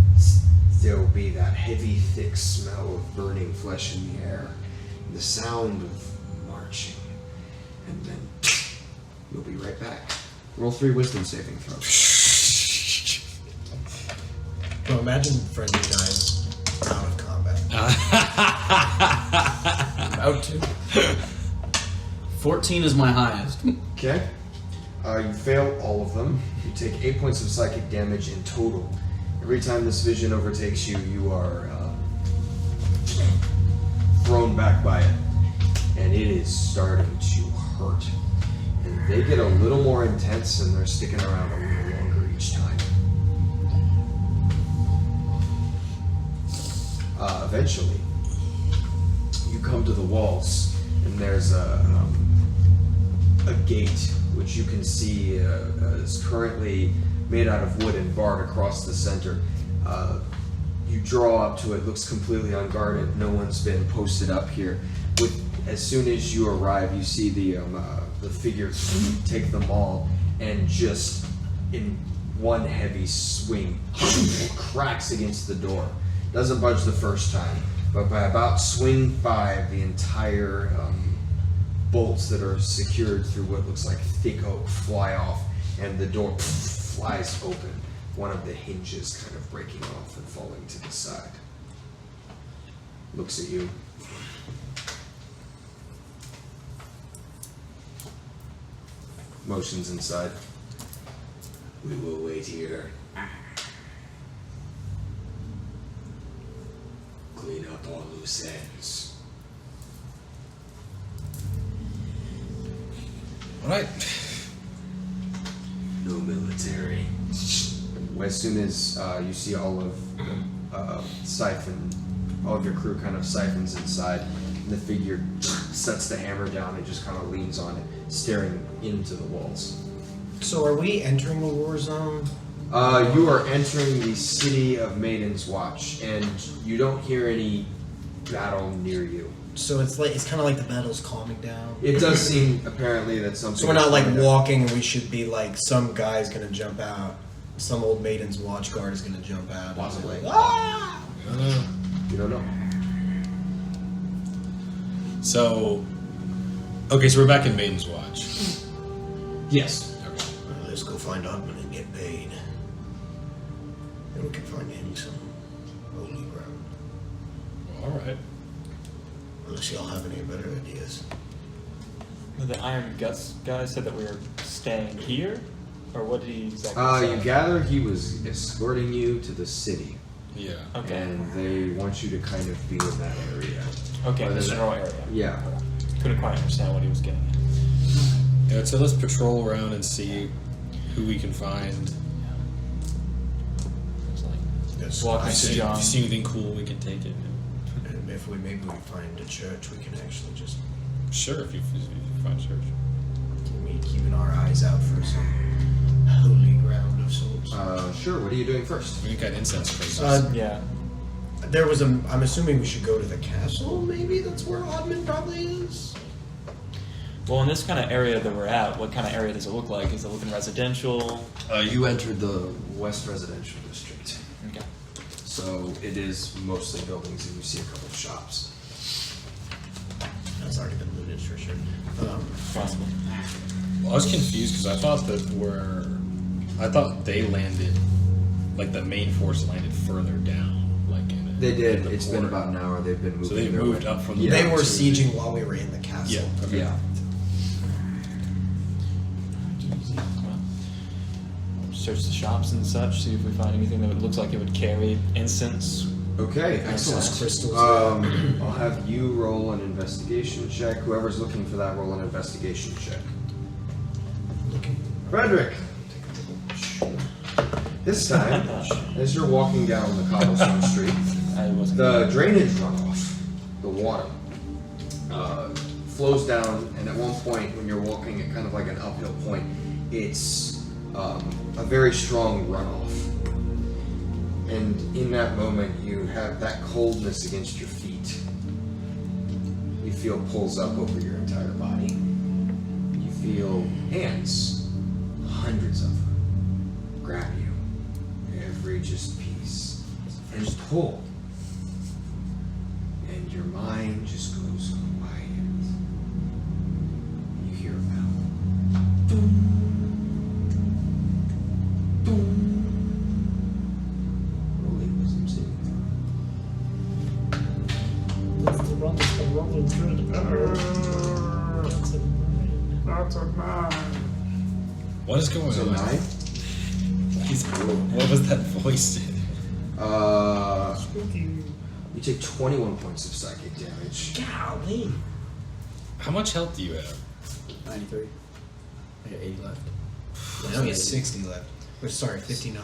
there'll be that heavy, thick smell of burning flesh in the air, and the sound of marching, and then you'll be right back. Roll 3 wisdom saving throws. Well, imagine Frederick dies out of combat. about to. 14 is my highest. Okay. You fail all of them. You take 8 points of psychic damage in total. Every time this vision overtakes you, you are thrown back by it. And it is starting to hurt. And they get a little more intense, and they're sticking around a little longer each time. Eventually, you come to the walls, and there's a gate, which you can see is currently made out of wood and barred across the center. You draw up to it, looks completely unguarded. No one's been posted up here. As soon as you arrive, you see the figures take them all, and just in one heavy swing, cracks against the door. Doesn't budge the first time, but by about swing 5, the entire bolts that are secured through what looks like thick oak fly off, and the door flies open, one of the hinges kind of breaking off and falling to the side. Looks at you. Motions inside. We will wait here. Clean up all loose ends. Alright. No military. As soon as you see all of all of your crew kind of siphons inside, and the figure sets the hammer down and just kind of leans on it, staring into the walls. So are we entering the war zone? You are entering the city of Maiden's Watch, and you don't hear any battle near you. So it's kind of like the battle's calming down. It does seem apparently that something. So we're not like walking, and we should be like some guy's gonna jump out, some old Maiden's Watch guard is gonna jump out. Possibly. And be like, ah! You don't know. So, okay, so we're back in Maiden's Watch. Yes. Okay. Well, let's go find Ogman and get paid. Then we can find him some holy ground. unless y'all have any better ideas. The Iron Guts guy said that we were staying here? Or what did he exactly say? You gather he was escorting you to the city, Yeah. Okay. and they want you to kind of be in that area. Okay, Other the than- general area. Yeah. Couldn't quite understand what he was getting at. Yeah, so let's patrol around and see who we can find. It's like That's walking I to see. If John. you see anything cool, we can take it. And if maybe we find a church, we can actually just Sure, if you find a church. keeping our eyes out for some holy ground of sorts. Sure. What are you doing first? We got incense places. Yeah. There was I'm assuming we should go to the castle. Maybe that's where Oddman probably is. Well, in this kind of area that we're at, what kind of area does it look like? Is it looking residential? You entered the West Residential District, Okay. so it is mostly buildings, and you see a couple of shops. That's already been looted for sure. Possible. Well, I was confused because I thought they landed, like the main force landed further down, like in They did. the It's been border. about an hour. They've been moving. So they've their moved way. up from the Yeah. They were to- sieging while we were in the castle. Yeah. Okay. Yeah. Well, search the shops and such, see if we find anything that looks like it would carry incense. Okay, Those excellent. crystals. I'll have you roll an investigation check. Whoever's looking for that, roll an investigation check. Frederick. This time, as you're walking down the cobblestone street, I wasn't. the drainage runoff, the water, flows down, and at one point, when you're walking at kind of like an uphill point, it's a very strong runoff. And in that moment, you have that coldness against your feet. You feel pulls up over your entire body. You feel hands, hundreds of them, grab you, every just piece, and pull. And your mind just goes quiet. You hear a bell. Boom. Boom. Rolling wisdom saving throw. That's the one that's been rolling through the That's a 9. What is going So on? 9. What was that voice? Spooky. You take 21 points of psychic damage. Golly. How much health do you have? 93. I got 80 left. I only have 60 left. Wait, sorry, 59.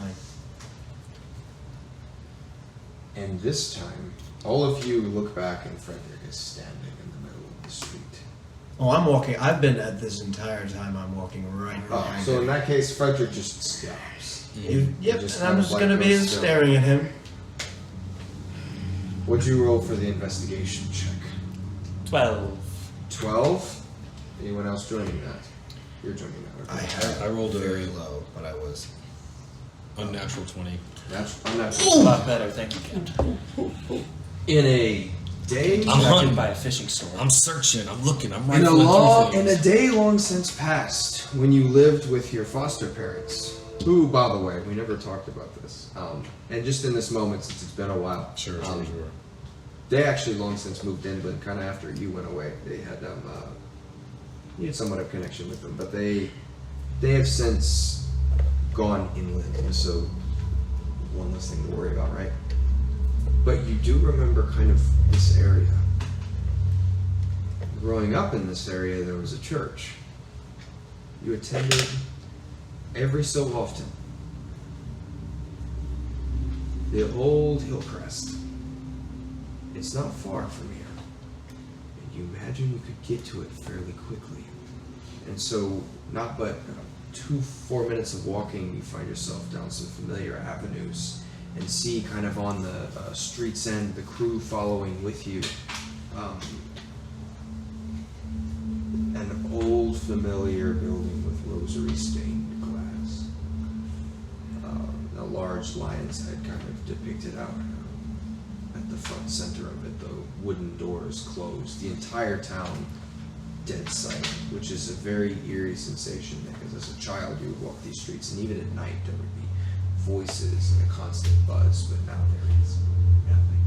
And this time, all of you look back and Frederick is standing in the middle of the street. Oh, I'm walking. I've been at this entire time. I'm walking right behind So in him. that case, Frederick just stops. Yep, just and I'm kind of just like gonna be goes still. staring at him. What'd you roll for the investigation check? 12. 12? Anyone else joining that? You're joining that. I Okay. had I rolled a very low, but I was. unnatural 20. That's A unnatural. lot better, thank you, Captain. In a day, I'm Distracted hunting. by a fishing store. I'm searching. I'm looking. I'm in rifling through a things. day long since past, when you lived with your foster parents, who, by the way, we never talked about this, and just in this moment, since it's been a while, Sure. they actually long since moved in, but kind of after you went away, they had you had somewhat of connection with them, but they have since gone inland, so one less thing to worry about, right? But you do remember kind of this area. Growing up in this area, there was a church. You attended every so often. The old Hillcrest. It's not far from here. And you imagine you could get to it fairly quickly. And so, not but 4 minutes of walking, you find yourself down some familiar avenues and see kind of on the street's end the crew following with you. An old familiar building with rosary stained glass. A large lion's head kind of depicted out at the front center of it, the wooden doors closed. The entire town dead silent, which is a very eerie sensation because as a child you would walk these streets and even at night there would be voices and a constant buzz, but now there is nothing.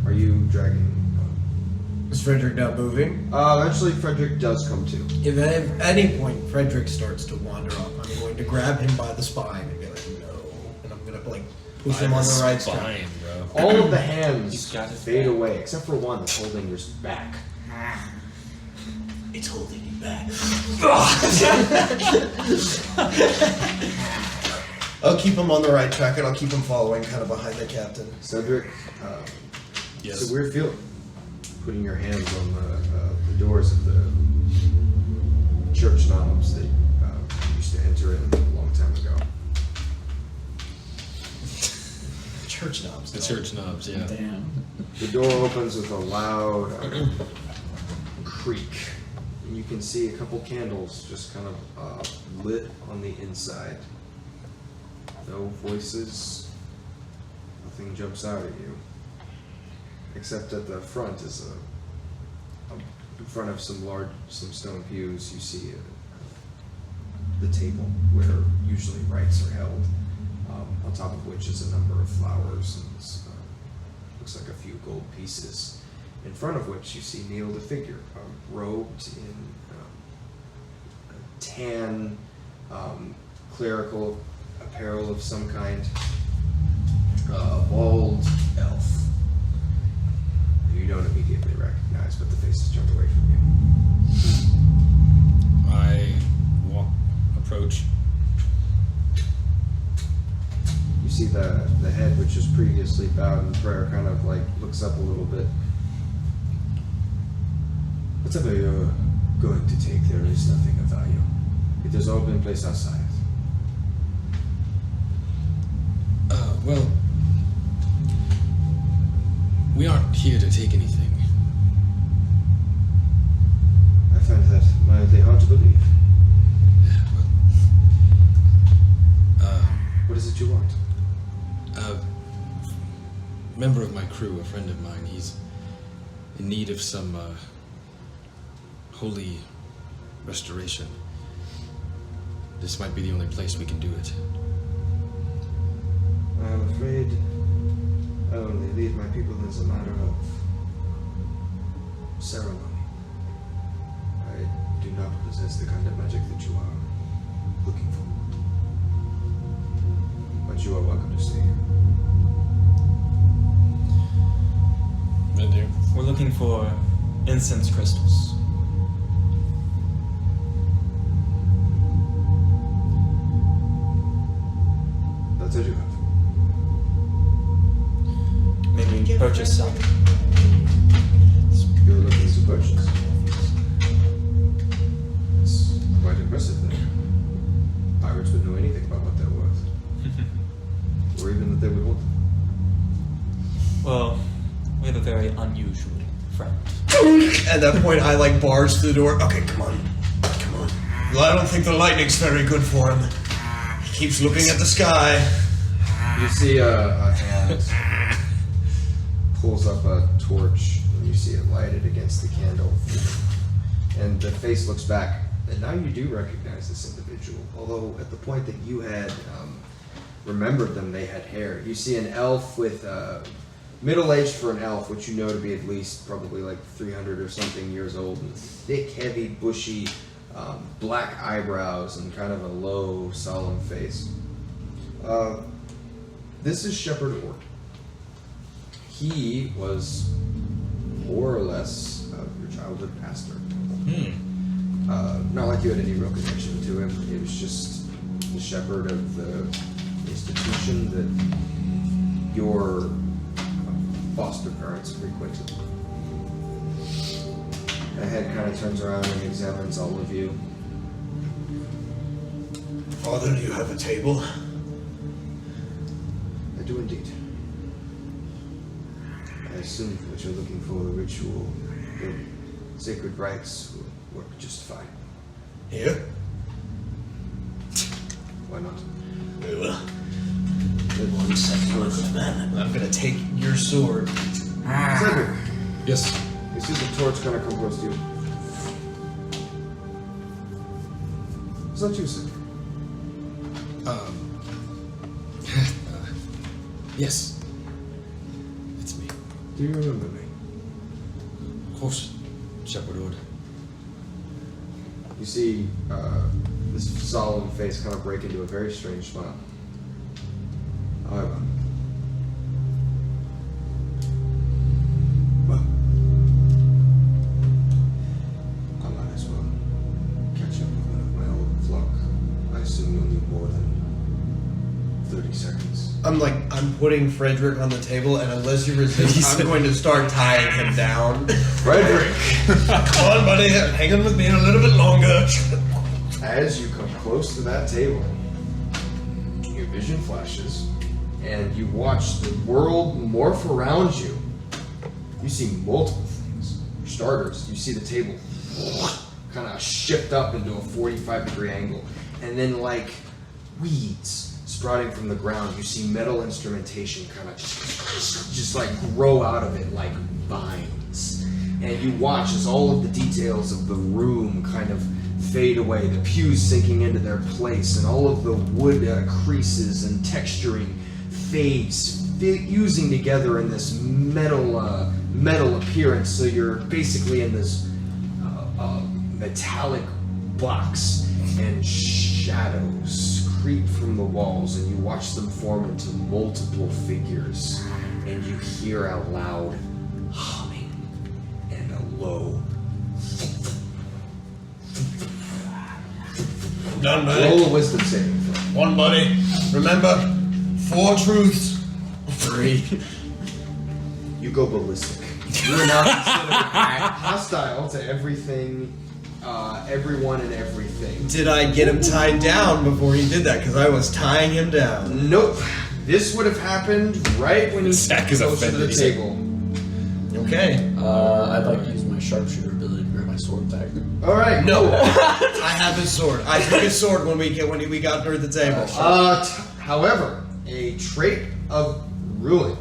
Are you dragging? Is Frederick not moving? Eventually, Frederick does come to. If at any point Frederick starts to wander up, I'm going to grab him by the spine and be like, no. And I'm going to, like, push him on the right side. bro. All of the hands He's got his fade back. away, except for one that's holding your back. It's holding you back. I'll keep him on the right track and I'll keep him following kind of behind the captain. Cedric, Yes. it's a weird feeling. Putting your hands on the doors of the church knobs that you used to enter in a long time ago. Church knobs. The church knobs, yeah. Damn. The door opens with a loud creak, and you can see a couple candles just kind of lit on the inside. No voices, nothing jumps out at you. Except at the front is in front of some stone pews, you see the table where usually rites are held, on top of which is a number of flowers and looks like a few gold pieces, in front of which you see kneeled a figure, robed in tan clerical apparel of some kind, bald elf. You don't immediately recognize, but the face is turned away from you. I approach. You see the head, which was previously bowed in prayer, kind of like looks up a little bit. Whatever you're going to take, there is nothing of value. It has all been placed outside. Well, we aren't here to take anything. I find that mildly hard to believe. What is it you want? A member of my crew, a friend of mine, he's in need of some holy restoration. This might be the only place we can do it. I'm afraid I only lead my people as a matter of ceremony. I do not possess the kind of magic that you are looking for. But you are welcome to stay here. We're looking for incense crystals. That's what you have. Maybe purchase some. You're looking to purchase. It's quite impressive that pirates would know anything about what they're worth. Or even that they would want them. Well, we have a very unusual friend. At that point, I like barge through the door. Okay, come on. Come on. Well, I don't think the lightning's very good for him. He keeps looking at the sky. You see a hand pulls up a torch, and you see it lighted against the candle. And the face looks back, and now you do recognize this individual. Although at the point that you had remembered them, they had hair. You see an elf with middle-aged for an elf, which you know to be at least probably like 300 or something years old, and thick, heavy, bushy, black eyebrows, and kind of a low, solemn face. This is Shepherd Ort. He was more or less your childhood pastor. Not like you had any real connection to him. It was just the shepherd of the institution that your foster parents frequented. The head kind of turns around and examines all of you. Father, do you have a table? I do indeed. I assume what you're looking for, the ritual, the sacred rites, will work just fine. Here? Why not? Very well. Good. 1 second, good man. I'm gonna take your sword. Cedric, Yes. you see the torch kind of come close to you. Is that you, Cedric? Yes. It's me. Do you remember me? Of course, Shepherd Ord. You see this solemn face kind of break into a very strange smile. However, well, I might as well catch up with one of my old flock. I assume you'll need more than 30 seconds. I'm putting Frederick on the table, and unless you resist, I'm going to start tying him down. Frederick! Come on, buddy, hang on with me a little bit longer. As you come close to that table, your vision flashes, and you watch the world morph around you. You see multiple things. For starters, you see the table kind of shift up into a 45-degree angle, and then like weeds sprouting from the ground, you see metal instrumentation kind of just like grow out of it like vines. And you watch as all of the details of the room kind of fade away, the pews sinking into their place, and all of the wood creases and texturing fades, fusing together in this metal appearance. So you're basically in this metallic box, and shadows creep from the walls, and you watch them form into multiple figures, and you hear out loud humming and a low. Done, buddy. Roll a wisdom saving throw. One, buddy. Remember, 4 truths. 3. You go ballistic. You are now considered hostile to everything, everyone, and everything. Did I get him tied down before he did that? Because I was tying him down. Nope. This would have happened right when he Zach is close to offended. the table. Okay. I'd like to use my sharpshooter ability to grab my sword back. All right. No, cool. I have his sword. I took his sword when we got to the table. However, a trait of ruin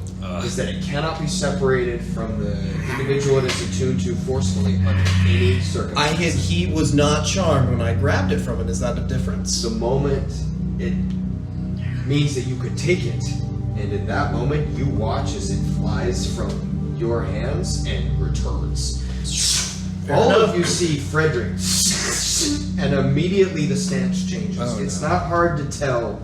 is that it cannot be separated from the individual it is attuned to forcefully under any circumstances. He was not charmed when I grabbed it from it. Is that a difference? The moment it means that you could take it, and in that moment you watch as it flies from your hands and returns. All of you see Frederick, and immediately the stance changes. It's not hard to tell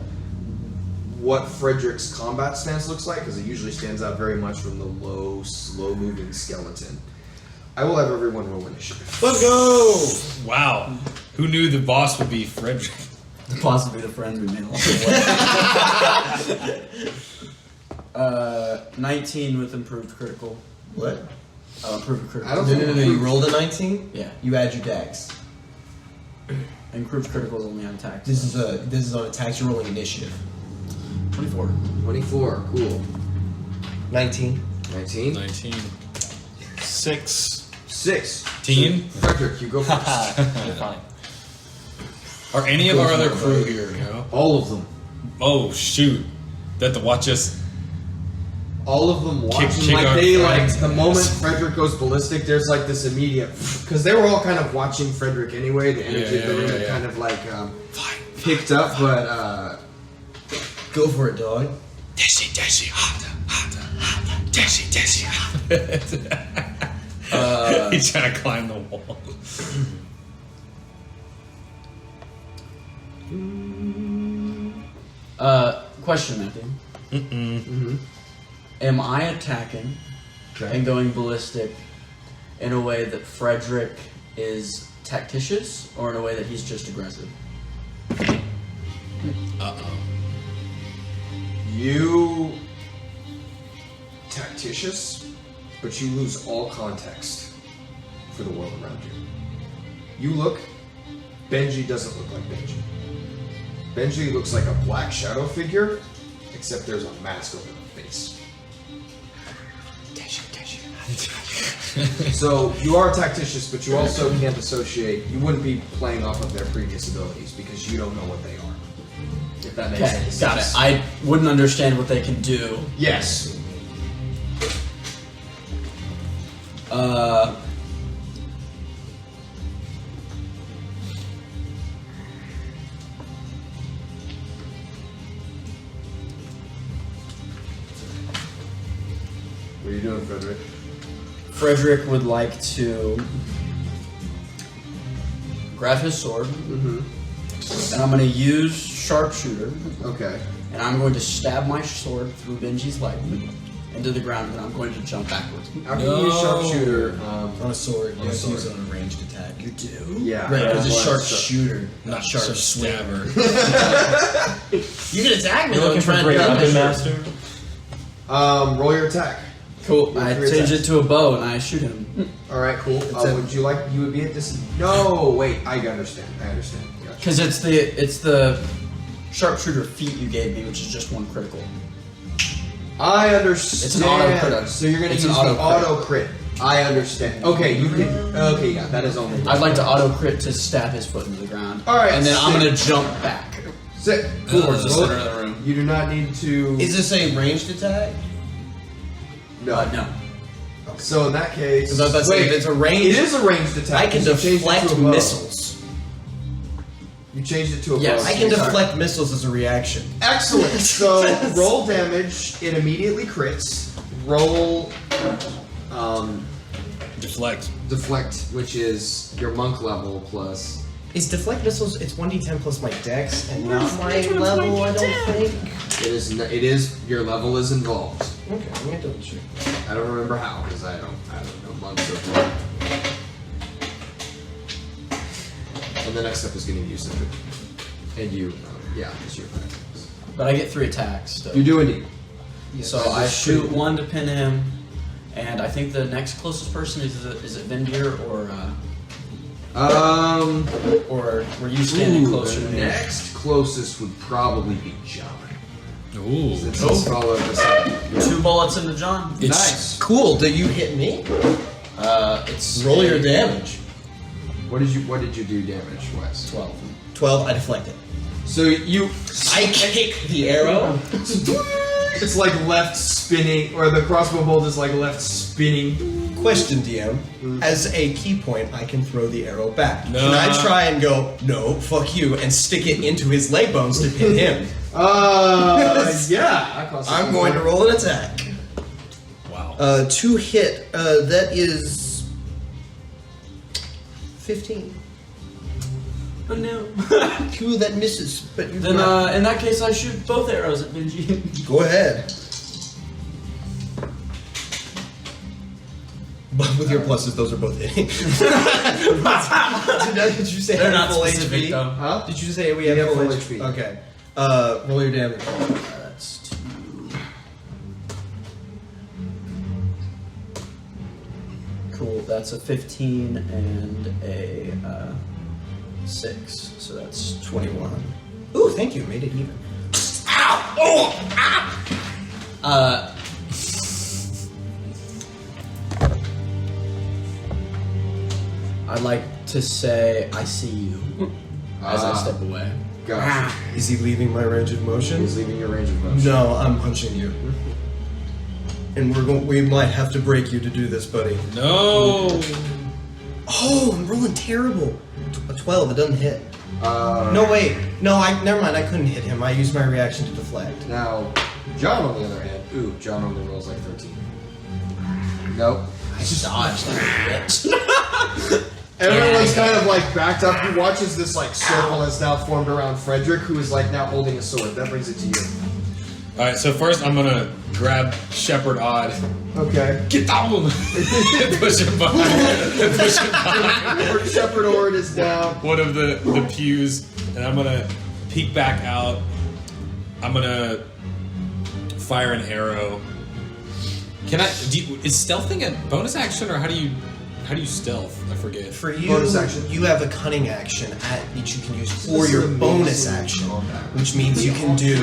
what Frederick's combat stance looks like, because it usually stands out very much from the low, slow-moving skeleton. I will have everyone roll initiative. Let's go! Wow. Who knew the boss would be Frederick? Possibly the friend we made along the way. 19 with improved critical. What? Improved critical. I don't No, think you rolled a 19? Yeah. You add your dex. Improved critical is only on attack. This is on attacks. You're rolling initiative. 24. 24, cool. 19. 19? 19. 6. 6. Teen? So, Frederick, you go first. You're fine. Are any of our other crew here, you know? All of them. Oh, shoot. They have to watch us. All of them watching, kick like our they like friends' the moment ass. Frederick goes ballistic. There's like this immediate, because they were all kind of watching Frederick anyway. The energy of the room had kind of like picked up, but Go for it, dog. Desi, harder. Desi, harder. He's trying to climb the wall. Question, Matthew. mm-hmm. Am I attacking and going ballistic in a way that Frederick is tactitious, or in a way that he's just aggressive? Uh-oh. You tactitious, but you lose all context for the world around you. You look, Benji doesn't look like Benji. Benji looks like a black shadow figure, except there's a mask over the face. So you are tactitious, but you also can't associate. You wouldn't be playing off of their previous abilities because you don't know what they are. If that makes any sense. Got it. I wouldn't understand what they can do. Yes. What are you doing, Frederick? Frederick would like to grab his sword, Mm-hmm. and I'm going to use sharpshooter, Okay. and I'm going to stab my sword through Benji's leg into the ground, and I'm going to jump backwards. After you use sharpshooter, On a sword, you have to sword. use it on a ranged attack. You do? yeah. Right, because it's Well, sharpshooter, not sharp stabber. You can attack me, You though, looking and for try and great grab my weapon sword. master? Roll your attack. Cool. I Three change attacks. it to a bow, and I shoot him. All right, cool. Would you like? You would be at No, wait. I understand. Gotcha. Because it's the sharpshooter feat you gave me, which is just one critical. I understand. It's an auto crit. So you're gonna It's use an the auto auto crit. I understand. Okay, you can. Okay, yeah, that is only. I'd like to auto crit to stab his foot into the ground. All right, and then I'm sick. gonna jump back Sit. towards the Roll- center of the room. You do not need to. Is this a ranged attack? no. No. So in that case, Because I was about to say, if it's a ranged, it is a ranged attack. I can because you changed it to deflect a bow. missiles. You changed it to a Yes, bow. I can Sorry. deflect missiles as a reaction. Excellent. So roll damage. It immediately crits. Roll Deflect. deflect, which is your monk level plus. Is deflect missiles? It's 1d10 plus my dex, and not my level. I don't think. It is your level is involved. Okay, I'm gonna double check. I don't remember how because I don't know monks of war. And the next step is getting used to it. And you, yeah, it's your attack. But I get 3 attacks. Still. You do indeed. So I shoot one to pin him, and I think the next closest person is it Vendir or were you standing closer to the me? next closest would probably be John. Ooh. Since he's followed the side. Yeah. 2 bullets into John. Nice. Cool. Do you hit me? It's Roll your damage. What did you do damage wise? 12. 12. I deflect it. So you I kick the arrow. it's like left spinning, or the crossbow bolt is like left spinning. Question, DM. As a key point, I can throw the arrow back. No. Can I try and go, no, fuck you, and stick it into his leg bones to pin him? Yeah. I'm going to roll an attack. Wow. 2 hit. That is 15. Oh no. 2 that misses, but you Then in that case, I shoot both arrows at Benji. go ahead. But with your pluses, those are both hitting. Did you say They're I have not full specific, HP? though. Huh? Did you say we You have have full full HP? HP. Okay. Roll your damage. That's 2. Cool. That's a 15 and a 6. So that's 21. Ooh, thank you. Made it even. I'd like to say I see you as I step away. Gotcha. Is he leaving my range of motion? He's leaving your range of motion. No, I'm punching you. And we might have to break you to do this, buddy. No. Oh, I'm rolling terrible. A 12, it doesn't hit. No. No, wait. No, never mind. I couldn't hit him. I used my reaction to deflect. Now, John on the other hand. Ooh, John only rolls like 13. Nope. I dodged that bitch. Everyone's kind of like backed up. He watches this like circle has now formed around Frederick, who is like now holding a sword. That brings it to you. All right. So first, I'm gonna grab Shepherd Odd. Okay. Get down. Push him behind. Push him behind Shepherd Ord is down. one of the pews, and I'm gonna peek back out. I'm gonna fire an arrow. Can I? Is stealthing a bonus action, or how do you stealth? I forget. For you, Bonus action. you have a cunning action which you can use for This is your amazing bonus action, which means you can use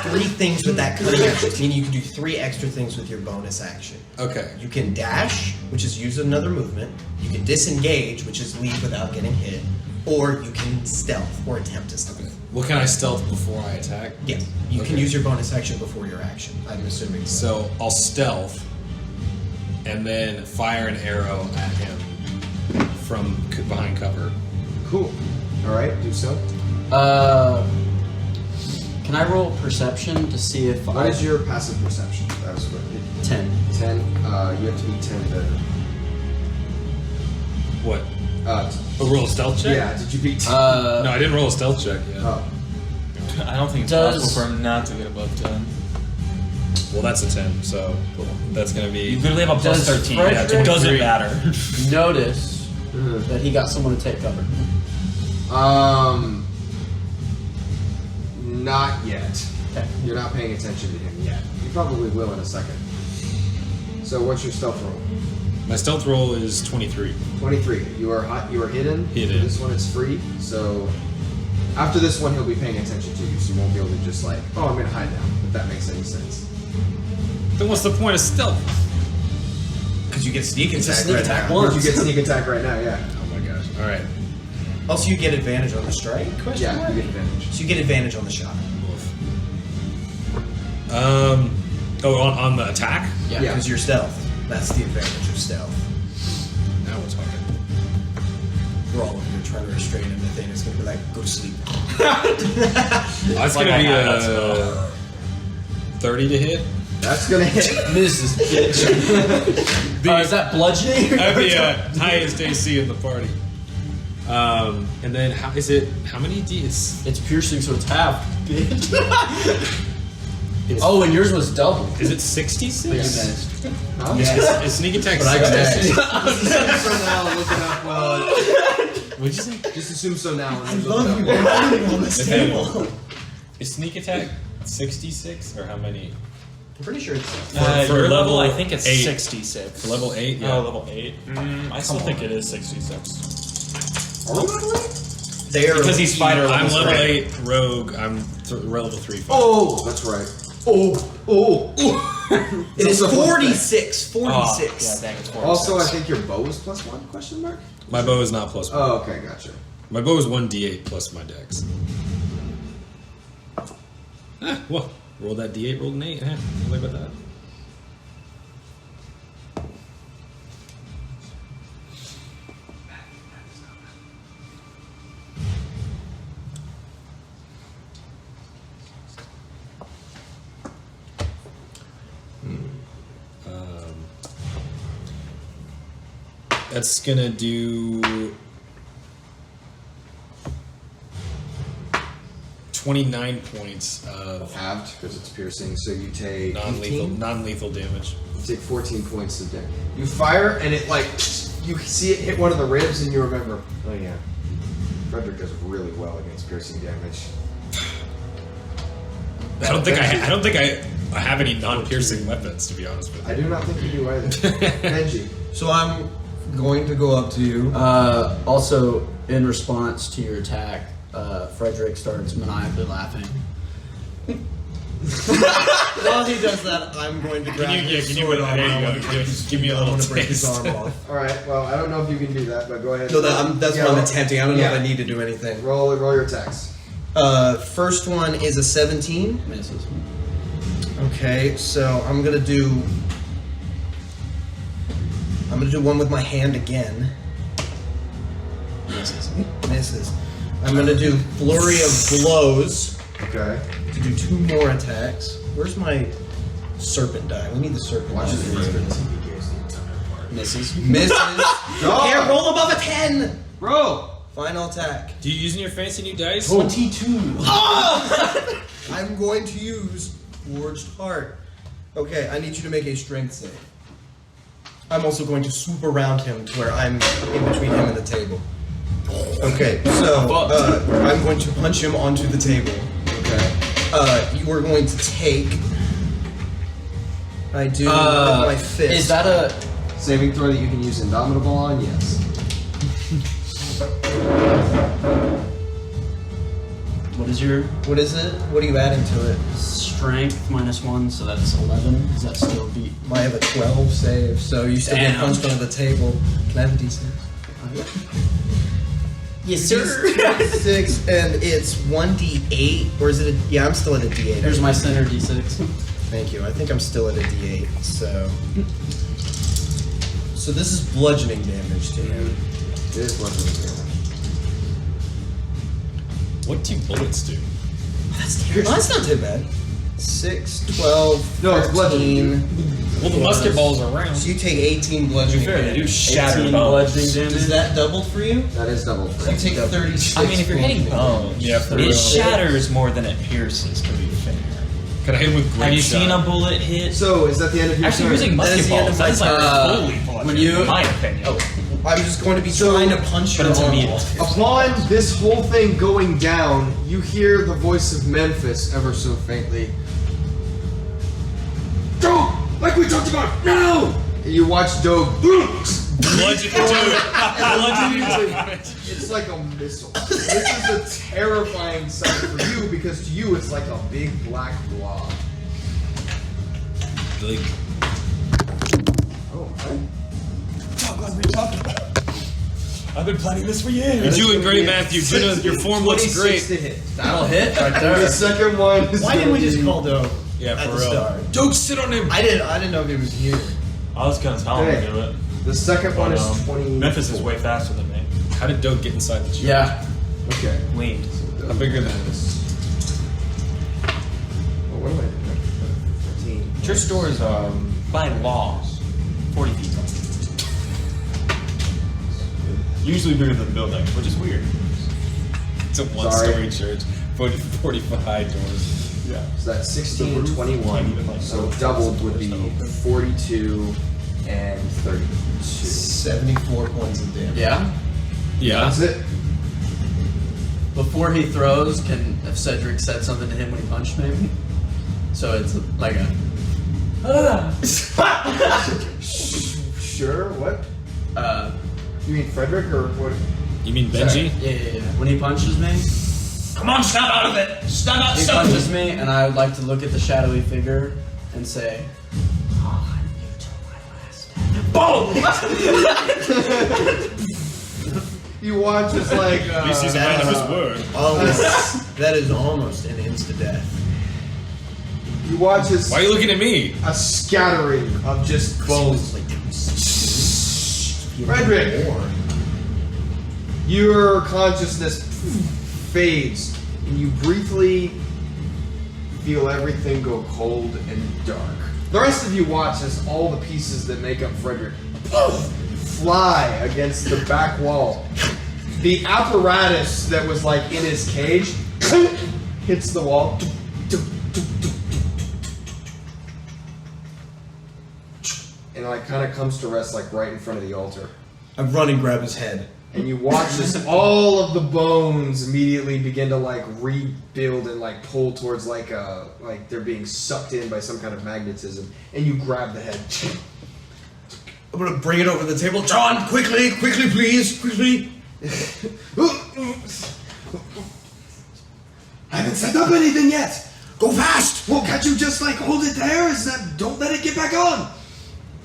3 things with that cunning action. Meaning you can do 3 extra things with your bonus action. Okay. You can dash, which is use another movement. You can disengage, which is leave without getting hit. Or you can stealth, or attempt to stealth. Well, can I stealth before I attack? Yes, you can Okay. use your bonus action before your action, I'm assuming. So I'll stealth, and then fire an arrow at him from behind cover. Cool. All right, do so. Can Can I roll perception to see if What is your passive perception? That was what. 10? 10. You have to be 10 better. What? Uh, A roll a stealth check? yeah. Did you beat? No, I didn't roll a stealth check yet. Oh. I don't think it's Does- possible for him not to get above 10. Well, that's a 10, so that's gonna be. You literally have a plus Does 13. Yeah, Frederick- it doesn't matter. Notice Mhm. that he got someone to take cover. Not yet. Okay. You're not paying attention to him yet. You probably will in a second. So what's your stealth roll? My stealth roll is 23. 23. You are hot. You are hidden. Hidden. For this one, it's free. So after this one, he'll be paying attention to you. So you won't be able to just like, oh, I'm gonna hide now. If that makes any sense. Then what's the point of stealth? Because you get sneak It's a attack sneak right attack now. once. You get sneak attack right now. Yeah. Oh my gosh. Alright. Also, you get advantage on the strike? Question Yeah. mark? You get advantage. So you get advantage on the shot. On the attack? Yeah. Yeah. Because you're stealth. That's the advantage of stealth. Now we're talking. We're all over here trying to restrain him. The thing is going to be like, go to sleep. That's Like gonna I be have that a 30 to hit. That's gonna hit. Misses. Is that bludgeoning? I have the highest AC in the party. And then how is it? How many D? It's piercing, so it's half. Oh, and yours was double. Is it 66? But you missed. Huh? Yes. Is sneak attack But I got 66? So now, look it up. What'd you say? Just assume so now. I love you. We're running on this table. Is sneak attack 66 or how many? I'm pretty sure it's... For Your level level, I think it's 8. 66. For level 8, yeah. Oh, level 8? I still think it is 66. They are Because he's fighter I'm level level 3. 8 rogue. I'm level 3 fighter. Oh, that's right. Oh. It is So plus 46. 46. Yeah, dang, it's 46. Also, I think your bow is +1? Question mark. My bow is not +1. Oh, okay, gotcha. My bow is 1d8 plus my dex. Well, roll that d8, rolled an 8. What about that? That's gonna do 29 points of Halved because it's piercing, so you take non-lethal damage. You take 14 points of damage. You fire, and it like you see it hit one of the ribs, and you remember. Oh yeah, Frederick does really well against piercing damage. I don't think I have any non-piercing weapons, to be honest with you. I do not think you do either. Benji. So I'm going to go up to you. Also, in response to your attack, Frederick starts maniacally laughing. While he does that, I'm going to grab his sword arm. there you I go. want to break his- Give me a I little want to break his taste. arm off. All right. Well, I don't know if you can do that, but go ahead. No, that's Yeah, what I'm roll- attempting. I don't know yeah. if I need to do anything. Roll your attacks. First one is a 17. Misses. Okay, so I'm gonna do one with my hand again. Misses. I'm gonna do flurry of blows Okay. to do 2 more attacks. Where's my serpent die? We need the serpent Watch die. this for the Misses. Misses. Dog. Can't roll above a 10. Roll. Final attack. Do you using your fancy new dice? 22. Oh! I'm going to use Forged Heart. Okay, I need you to make a strength save. I'm also going to swoop around him to where I'm in between him and the table. Okay, so I'm going to punch him onto the table. Okay. You are going to take. I do with my fist. Is that a... Saving throw that you can use Indomitable on? Yes. What is your What is it? What are you adding to it? strength? -1, so that's 11. Does that still beat? I have a 12 save, so you still get Damn. punched onto the table. Can I have a d6? Yes, 6, and it's 1d8, or is it a... Yeah, I'm still at a d8. Here's my center D6. Thank you. I think I'm still at a d8, so... So this is bludgeoning damage to him. It is bludgeoning damage. What do bullets do? that's not too bad. 6, 12, No, it's 13. Well, the musket balls are round. So you take 18 bludgeoning fair, they do damage. shatter 18 bones. bludgeoning damage. Does that double for you? That is double. So you take 36. I mean, if you're hitting bludgeoning bones, Yeah, for it real. shatters more than it pierces, to be fair. Can I hit him with great Have you shot? seen a bullet hit? So, is that the end of your Actually, turn? using That is musket the end balls, of my that's like turn. fully bludgeoning, When you- in my opinion. I'm just going to be trying to punch But your it's arm immediate. off. Upon this whole thing going down, you hear the voice of Memphis ever so faintly. Go! Like we talked about, now! And you watch Doug. Bludgeon It's like a missile. This is a terrifying sight for you because to you it's like a big black blob. Like, Oh, right. I've been planning this for years. you're doing great, Matthew. Your form looks 26 great. to hit. That'll hit right The there. second one is Why didn't we just call Doe? Yeah, at for the real. start? Doug, sit on him. I didn't know if he was here. I was gonna tell him Okay. to do it. The second one is 20. Memphis is way faster than me. How did Doug get inside the chair? Yeah. Okay. Leaned. How big are those? Well, what am I doing? 15. Church door is, by law, 40 feet tall. Usually bigger than the building, which is weird. It's a one-story church. 45 doors. Yeah. So that's 16 and The roof 21. can't even, like, So go doubled would be open. 42 and 32. 74 points of damage. Yeah. Yeah. That's it. Before he throws, if Cedric said something to him when he punched me? So it's like a. Sure. What? You mean Frederick or what? You mean Benji? Yeah. When he punches me, Come on, snap out of it! Snap out, he snap! punches me, and I would like to look at the shadowy figure and say, "Oh, I'm new to my last." You watch as like. At least he's a man of his word. That is almost an insta-death. You watch as Why are you looking at me? a scattering of just bones. Frederick, your consciousness fades, and you briefly feel everything go cold and dark. The rest of you watch as all the pieces that make up Frederick fly against the back wall. The apparatus that was like in his cage hits the wall. And like kind of comes to rest like right in front of the altar. I run and grab his head. And you watch as all of the bones immediately begin to like rebuild and like pull towards like they're being sucked in by some kind of magnetism. And you grab the head. I'm gonna bring it over the table. John, quickly, please, quickly. I haven't set up anything yet. Go fast. Well, can't you just like hold it there? Is that don't let it get back on?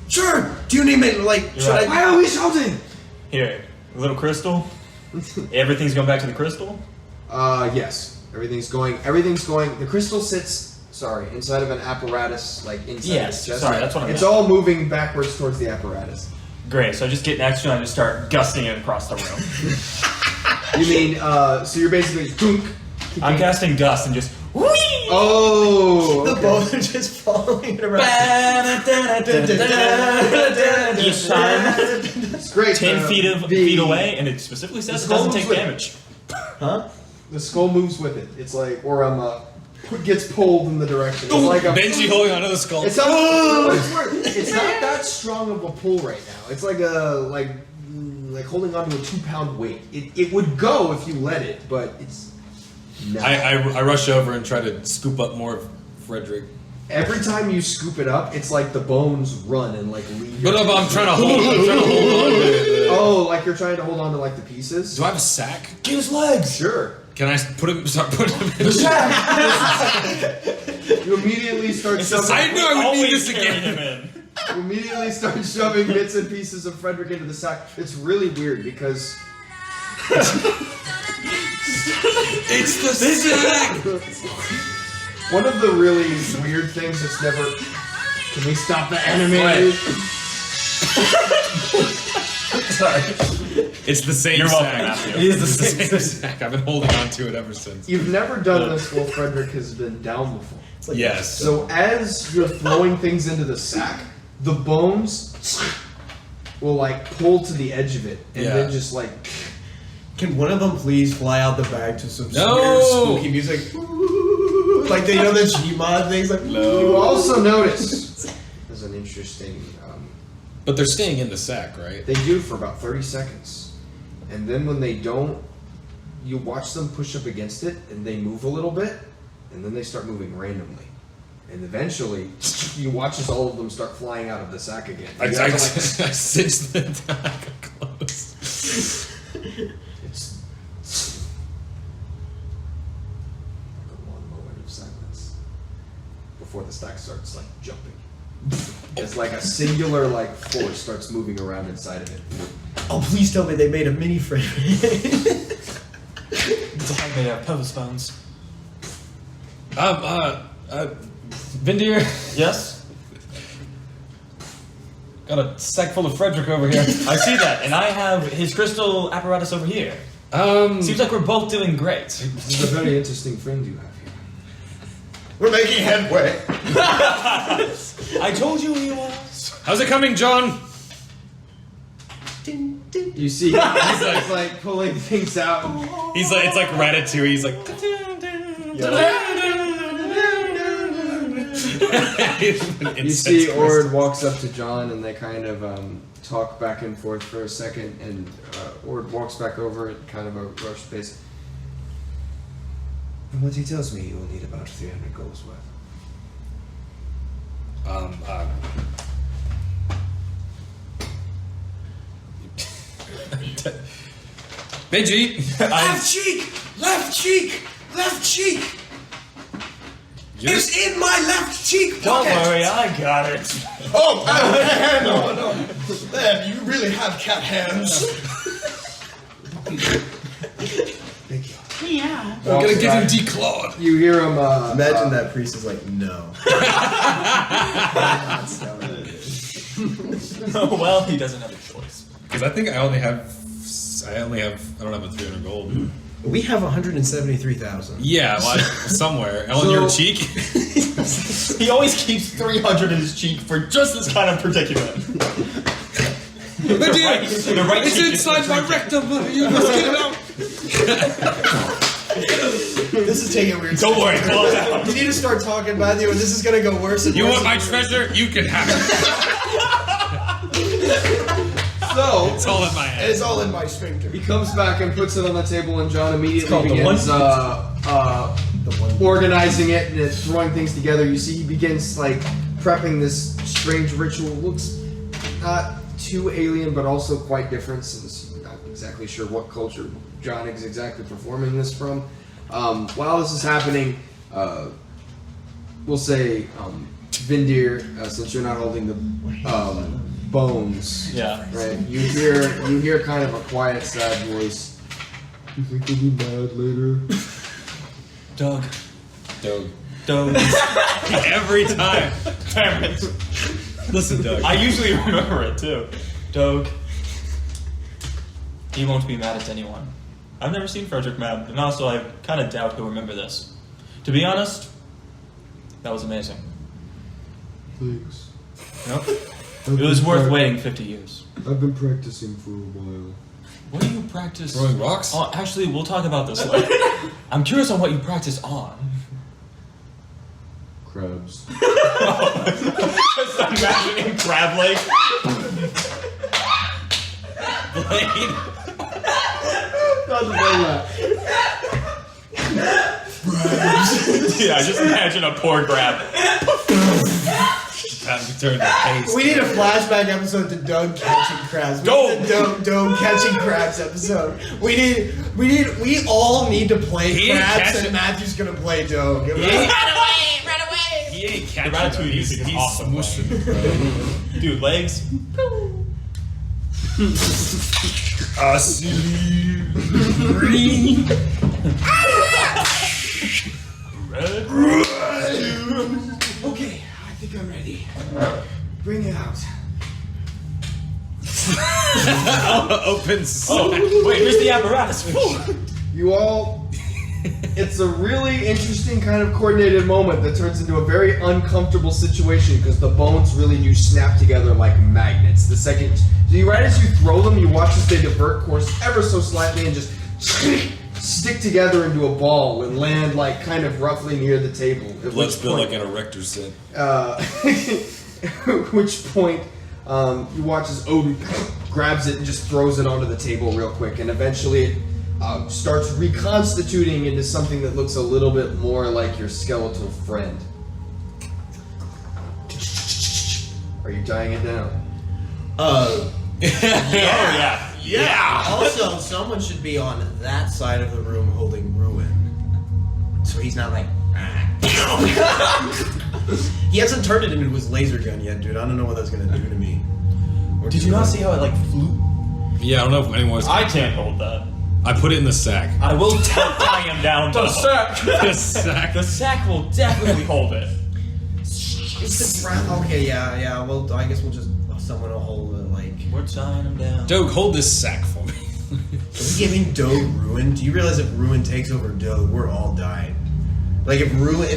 Sure. Do you need me should right. Why are we shouting? Here, a little crystal. Everything's going back to the crystal? Yes. Everything's going. The crystal sits. Sorry, inside of an apparatus, like inside Yes, his chest. sorry, that's what I It's meant. all moving backwards towards the apparatus. Great, so I just get next to it and I just start gusting it across the room. You mean, so you're basically dunk. I'm casting gust and just whee! Oh, The okay. bones are just falling around. Each time, It's great. 10 feet away, and it specifically says it doesn't take skull damage. Huh? The skull moves with it. It's like, or gets pulled in the direction. It's like a Benji holding onto the skull. It's not that strong of a pull right now. It's like like holding onto a 2-pound weight. It would go if you let it, but it's not. I rush over and try to scoop up more of Frederick. Every time you scoop it up, it's like the bones run and like leave. But I'm trying to hold on to it. Oh, like you're trying to hold on to like the pieces? Do I have a sack? Give his legs. Sure. Can I start putting him in? You immediately start shoving. I knew I would need Always this carry again. him in. You immediately start shoving bits and pieces of Frederick into the sack. It's really weird because It's the sack. one of the really weird things that's never. Can we stop the animated? Sorry. It's the same You're welcome, sack. Matthew. It is the same sack. I've been holding on to it ever since. You've never done this while Frederick has been down before. Yes. So as you're throwing things into the sack, the bones will like pull to the edge of it, and then just like. Can one of them please fly out the bag to some No! weird spooky music? Like they know the Gmod things. Like You also notice there's an interesting. But they're staying in the sack, right? They do for about 30 seconds, and then when they don't, you watch them push up against it, and they move a little bit, and then they start moving randomly, and eventually you watch as all of them start flying out of the sack again. I You have to, cinch the sack close. It's like a long moment of silence before the stack starts like jumping. It's like a singular like force starts moving around inside of it. oh, please tell me they made a mini frame. It's like they have pelvis bones. Vindir, Yes? got a sack full of Frederick over here. I see that, and I have his crystal apparatus over here. Seems like we're both doing great. This is a very interesting friend you have here. We're making headway. I told you he was. How's it coming, John? You see, he's like pulling things out. He's like, it's like Ratatouille. He's like, You see, Ord walks up to John, and they kind of talk back and forth for a second, and Ord walks back over at kind of a rushed pace. And what he tells me, you will need about 300 goals worth. Benji, Left cheek, left cheek, left cheek. It's in my left cheek Don't pocket. worry, I got it. Oh, no. Man, you really have cat hands. Yeah. I'm gonna get him declawed. You hear him. Imagine that priest is like, no. Oh, well, he doesn't have a choice. Because I think I don't have a 300 gold. We have 173,000. Yeah, like somewhere on your cheek. He always keeps 300 in his cheek for just this kind of predicament. It's inside my rectum. You must get it out. This is taking a weird. Don't worry, close out. You need to start talking, Matthew, and this is gonna go worse and You worse. want my treasure? You can have it. So It's all in my head. It's all in my sphincter. he comes back and puts it on the table, and John immediately called the begins one- organizing it and throwing things together. You see, he begins like prepping this strange ritual. Looks not too alien, but also quite different, since you're not exactly sure what culture John is exactly performing this from. While this is happening, we'll say Vindir, since you're not holding the bones, Yeah. right? You hear kind of a quiet, sad voice. You think you'll be mad later? Doug. Doug. Every time. Damn it. Listen, Doug. I usually remember it too. Doug. He won't be mad at anyone. I've never seen Frederick mad, and also I kind of doubt he'll remember this. To be honest, that was amazing. Thanks. Nope. It was worth waiting 50 years. I've been practicing for a while. What do you practice? Throwing rocks? Oh, actually, we'll talk about this later. I'm curious on what you practice on. Crabs. Just imagining crab leg. Blade. Yeah, just imagine a poor crab. Time to turn the paste. We need a flashback episode to Doug catching crabs. We Go! need a Doug catching crabs episode. We all need to play He ain't crabs, catching- and Matthew's gonna play Doug. He ain't catching The Ratatouille them. music is He's awesome. smushing them, bro. Dude, legs. I see green. Red. Okay, I think I'm ready. Bring it out. Opens. Oh, wait, here's the apparatus. You all. It's a really interesting kind of coordinated moment that turns into a very uncomfortable situation because the bones really do snap together like magnets. The second, right as you throw them, you watch as they divert course ever so slightly and just stick together into a ball and land like kind of roughly near the table. Blood spill like an erector set. At which point, you watch as Odin grabs it and just throws it onto the table real quick, and eventually it starts reconstituting into something that looks a little bit more like your skeletal friend. Are you tying it down? Yeah. Also, someone should be on that side of the room holding Ruin, so he's not like. He hasn't turned it into his laser gun yet, dude. I don't know what that's gonna do to me. Did you not see how it like flew? Yeah, I don't know if anyone was. I can't hold that. I put it in the sack. I will tie him down. The sack. The sack. The sack will definitely hold it. It's the brown. Okay, yeah. Well, I guess we'll just someone will hold it. Like We're tying him down. Doug, hold this sack for me. are we giving Doe Ruin? Do you realize if Ruin takes over Doe, we're all dying? Like if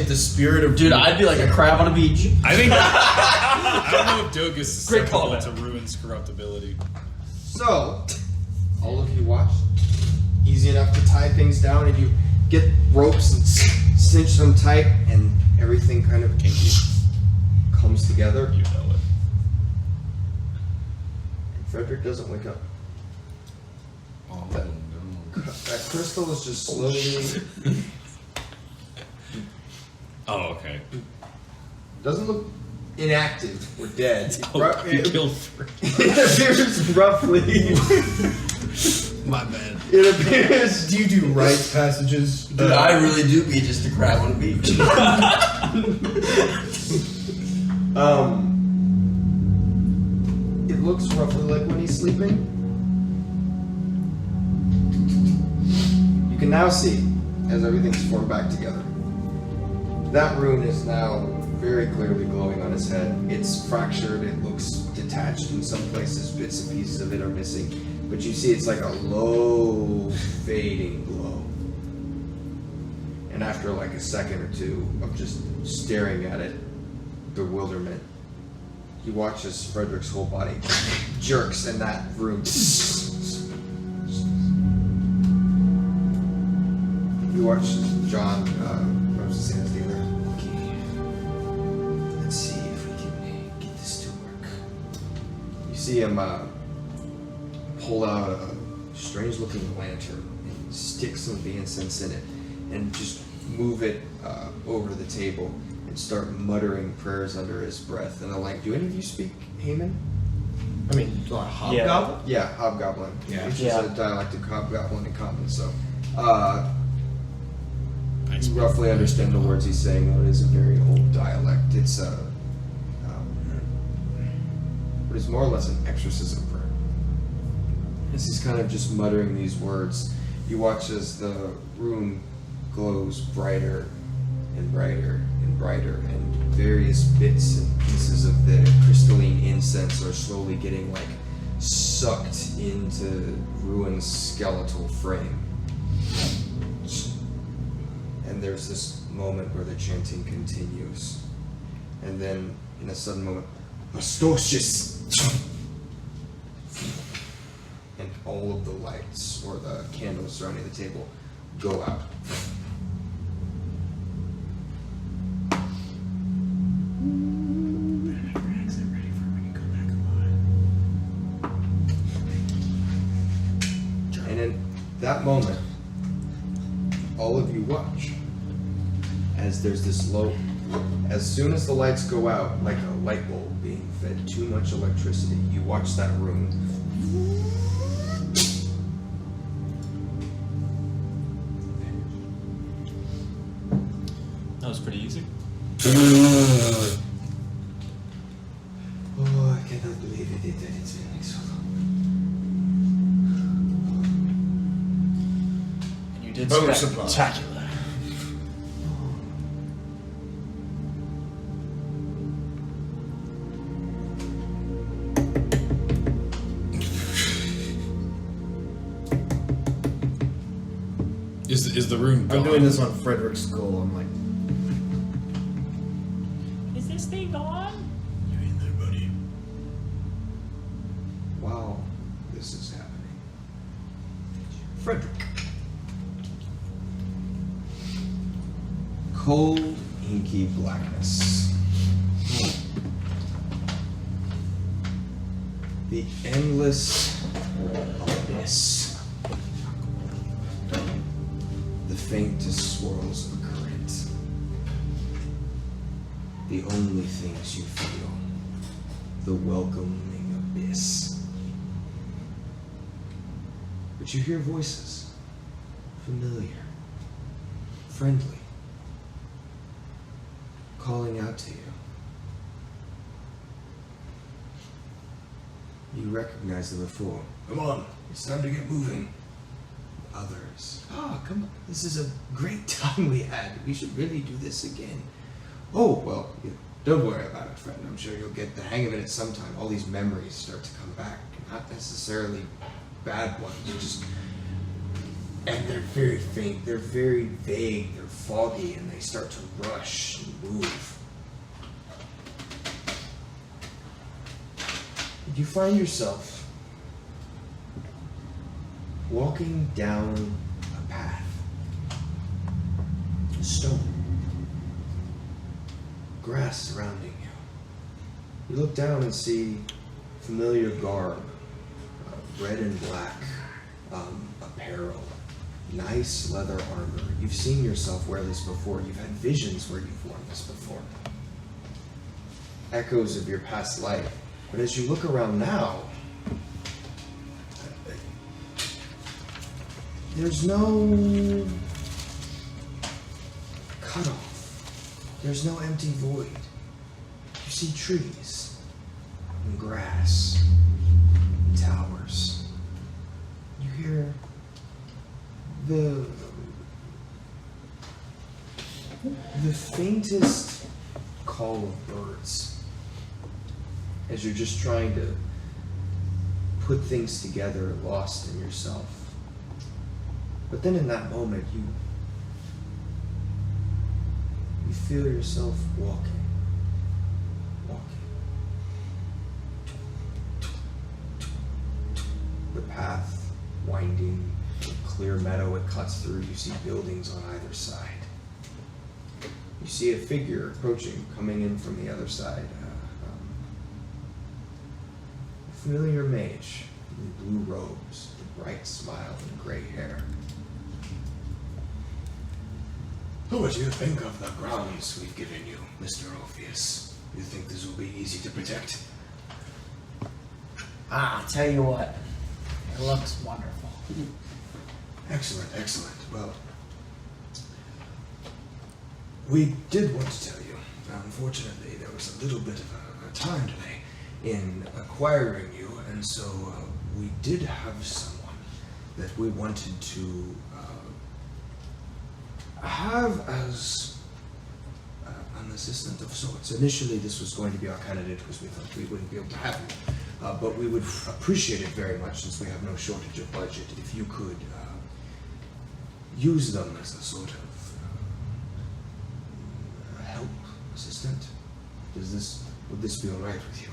the spirit of Dude, I'd be like a crab on a beach. I think. I don't know if Doug is Great call, susceptible to Ruin's corruptibility. So, all of you watch. Easy enough to tie things down, and you get ropes and cinch them tight, and everything kind of comes together. You know it. And Frederick doesn't wake up. Oh, That- no. That crystal is just slowly. Oh, okay. Doesn't look inactive or dead. Oh, you It killed Fred. appears roughly. My bad. It appears. Do you do rites passages? Dude, I really do be just a crab on a beach. It looks roughly like when he's sleeping. You can now see as everything's formed back together. That rune is now very clearly glowing on his head. It's fractured, it looks detached in some places, bits and pieces of it are missing. But you see it's like a low fading glow. And after like a second or two of just staring at it, bewilderment, you watch as Frederick's whole body jerks and that rune. You watch as John, what was I saying as the other? Okay. Let's see if we can get this to work. You see him pull out a strange looking lantern and stick some of the incense in it and just move it over the table and start muttering prayers under his breath. And I'm like, do any of you speak Heyman? I mean, hobgoblin. Yeah, hobgoblin. Yeah. Which Yeah. is a dialect of hobgoblin in common. So, I you roughly understand the words he's saying. Though it is a very old dialect. It's but it's more or less an exorcism prayer. As he's kind of just muttering these words, you watch as the room glows brighter and brighter and brighter, and various bits and pieces of the crystalline incense are slowly getting like sucked into Ruin's skeletal frame. And there's this moment where the chanting continues, and then in a sudden moment, Astosius! And all of the lights or the candles surrounding the table go out. And in that moment, all of you watch as there's this low. As soon as the lights go out, like a light bulb being fed too much electricity, you watch that room. That was pretty easy. Oh, I cannot believe it. It's been like so long. And you did Bone supply. spectacular. Is the rune gone? I'm doing this on Frederick's skull. I'm like, Is this thing gone? You in there, buddy? wow, this is happening. Frederick. Cold, inky blackness. The endless abyss. The faintest swirls of a current. The only things you feel. The welcoming abyss. But you hear voices. Familiar. Friendly. Calling out to you. You recognize them before. Come on, it's time to get moving. Others. Ah, come on. This is a great time we had. We should really do this again. Oh, well, don't worry about it, friend. I'm sure you'll get the hang of it at some time. All these memories start to come back. Not necessarily bad ones, just... And they're very faint, they're very vague, they're foggy, and they start to rush and move. You find yourself walking down a path. Stone. Grass surrounding you. You look down and see familiar garb, red and black apparel, nice leather armor. You've seen yourself wear this before. You've had visions where you've worn this before. Echoes of your past life. But as you look around now, there's no cutoff. There's no empty void. You see trees and grass and towers. You hear the faintest call of birds as you're just trying to put things together, lost in yourself. But then in that moment, you feel yourself walking. The path winding, the clear meadow it cuts through. You see buildings on either side. You see a figure approaching, coming in from the other side. A familiar mage in blue robes, a bright smile, and gray hair. What do you think of the grounds we've given you, Mr. Alphues? You think this will be easy to protect? I'll tell you what, it looks wonderful. Excellent, excellent. Well, we did want to tell you. Unfortunately, there was a little bit of a time delay in acquiring you, and so we did have someone that we wanted to have as an assistant of sorts. Initially, this was going to be our candidate because we thought we wouldn't be able to have you, but we would appreciate it very much since we have no shortage of budget if you could use them as a sort of help assistant. Would this be all right with you?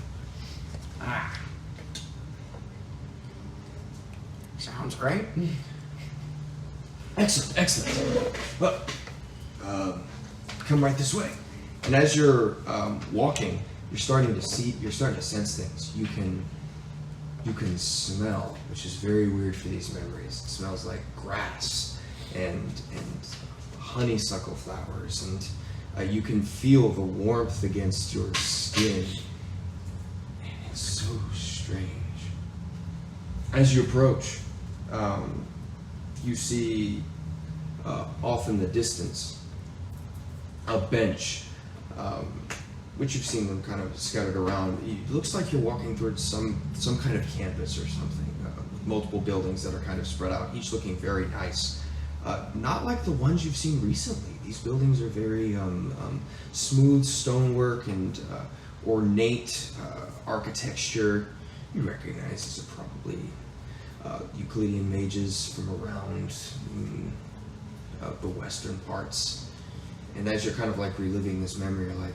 Sounds great. Excellent, excellent. Well, come right this way. And as you're walking, you're starting to sense things. You can smell, which is very weird for these memories. It smells like grass and honeysuckle flowers, and you can feel the warmth against your skin. And it's so strange. As you approach, you see off in the distance a bench, which you've seen them kind of scattered around. It looks like you're walking towards some kind of campus or something, with multiple buildings that are kind of spread out, each looking very nice. Not like the ones you've seen recently. These buildings are very smooth stonework and ornate architecture. You recognize these are probably Euclidean mages from around of the western parts. And as you're kind of like reliving this memory, you're like,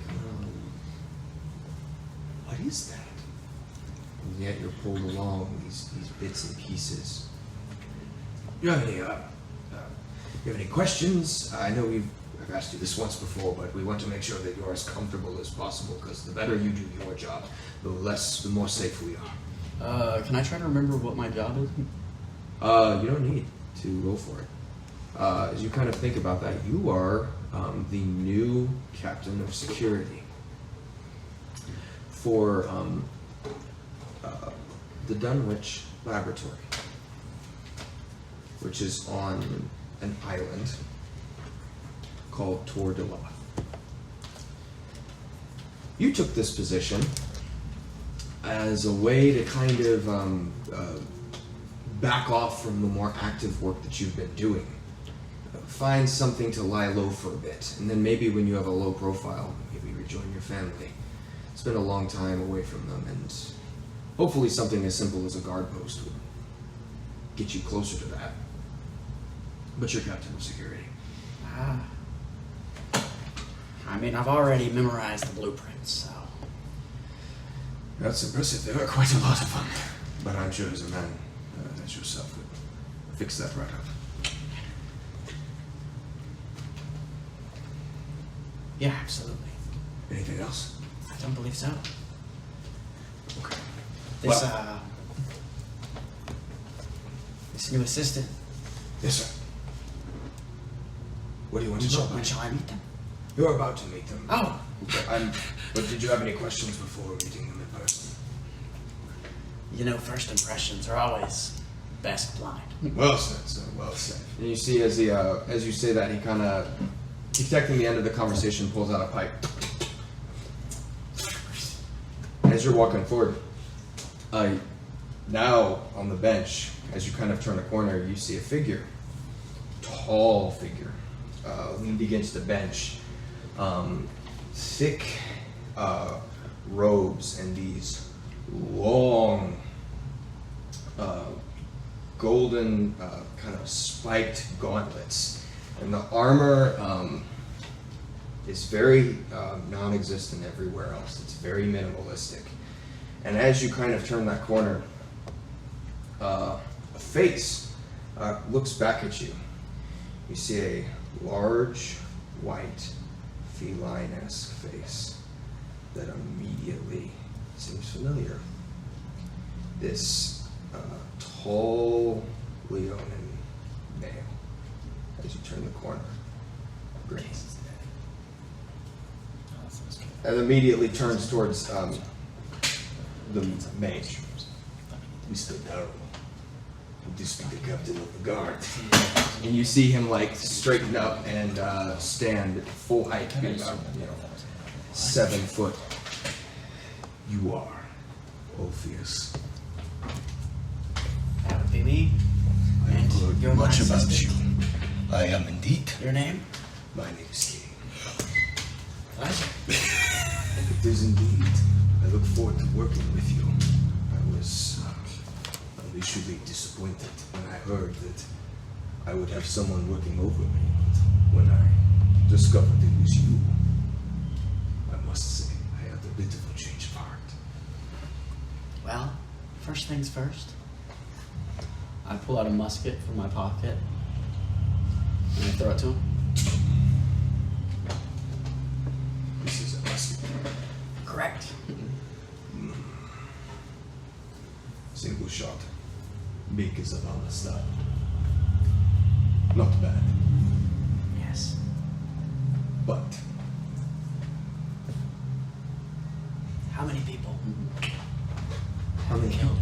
what is that? And yet you're pulled along these bits and pieces. You have any questions? I know I've asked you this once before, but we want to make sure that you're as comfortable as possible, because the better you do your job, the more safe we are. Can I try to remember what my job is? You don't need to roll for it. As you kind of think about that, you are the new captain of security for the Dunwich Laboratory, which is on an island called Tor de Loth. You took this position as a way to kind of back off from the more active work that you've been doing. Find something to lie low for a bit, and then maybe when you have a low profile, maybe rejoin your family. Spend a long time away from them, and hopefully something as simple as a guard post would get you closer to that. But you're captain of security. I mean, I've already memorized the blueprints, so. That's impressive. They are quite a lot of them. But I'm sure as a man, as yourself, would fix that right up. Yeah, absolutely. Anything else? I don't believe so. Okay. This new assistant. Yes, sir. What do you want to know? When shall I meet them? You're about to meet them. Oh. Okay, but did you have any questions before meeting them in person? You know, first impressions are always best blind. Well said, sir. Well said. And you see, as you say that, he kind of, detecting the end of the conversation, pulls out a pipe. As you're walking forward, now on the bench, as you kind of turn a corner, you see a figure, tall figure, leaned against the bench, thick robes and these long, golden, kind of spiked gauntlets, and the armor is very non-existent everywhere else. It's very minimalistic. And as you kind of turn that corner, a face looks back at you. You see a large, white, feline-esque face that immediately seems familiar. This tall Leonin male, as you turn the corner, grins. And immediately turns towards the mage. Mr. Darrow, would this be the captain of the guard? And you see him like straighten up and stand at full height, being about 7 foot. You are Alphues. That would be me. I have heard you're much my about assistant. you. I am indeed. Your name? My name is King. Pleasure. It is indeed. I look forward to working with you. I was initially disappointed when I heard that I would have someone working over me, but when I discovered it was you, I must say I had a bit of a change of heart. Well, first things first. I pull out a musket from my pocket and I throw it to him. This is a musket. Correct. Single shot. Big as a Valna style. Not bad, Yes. but How many people? How many Killed.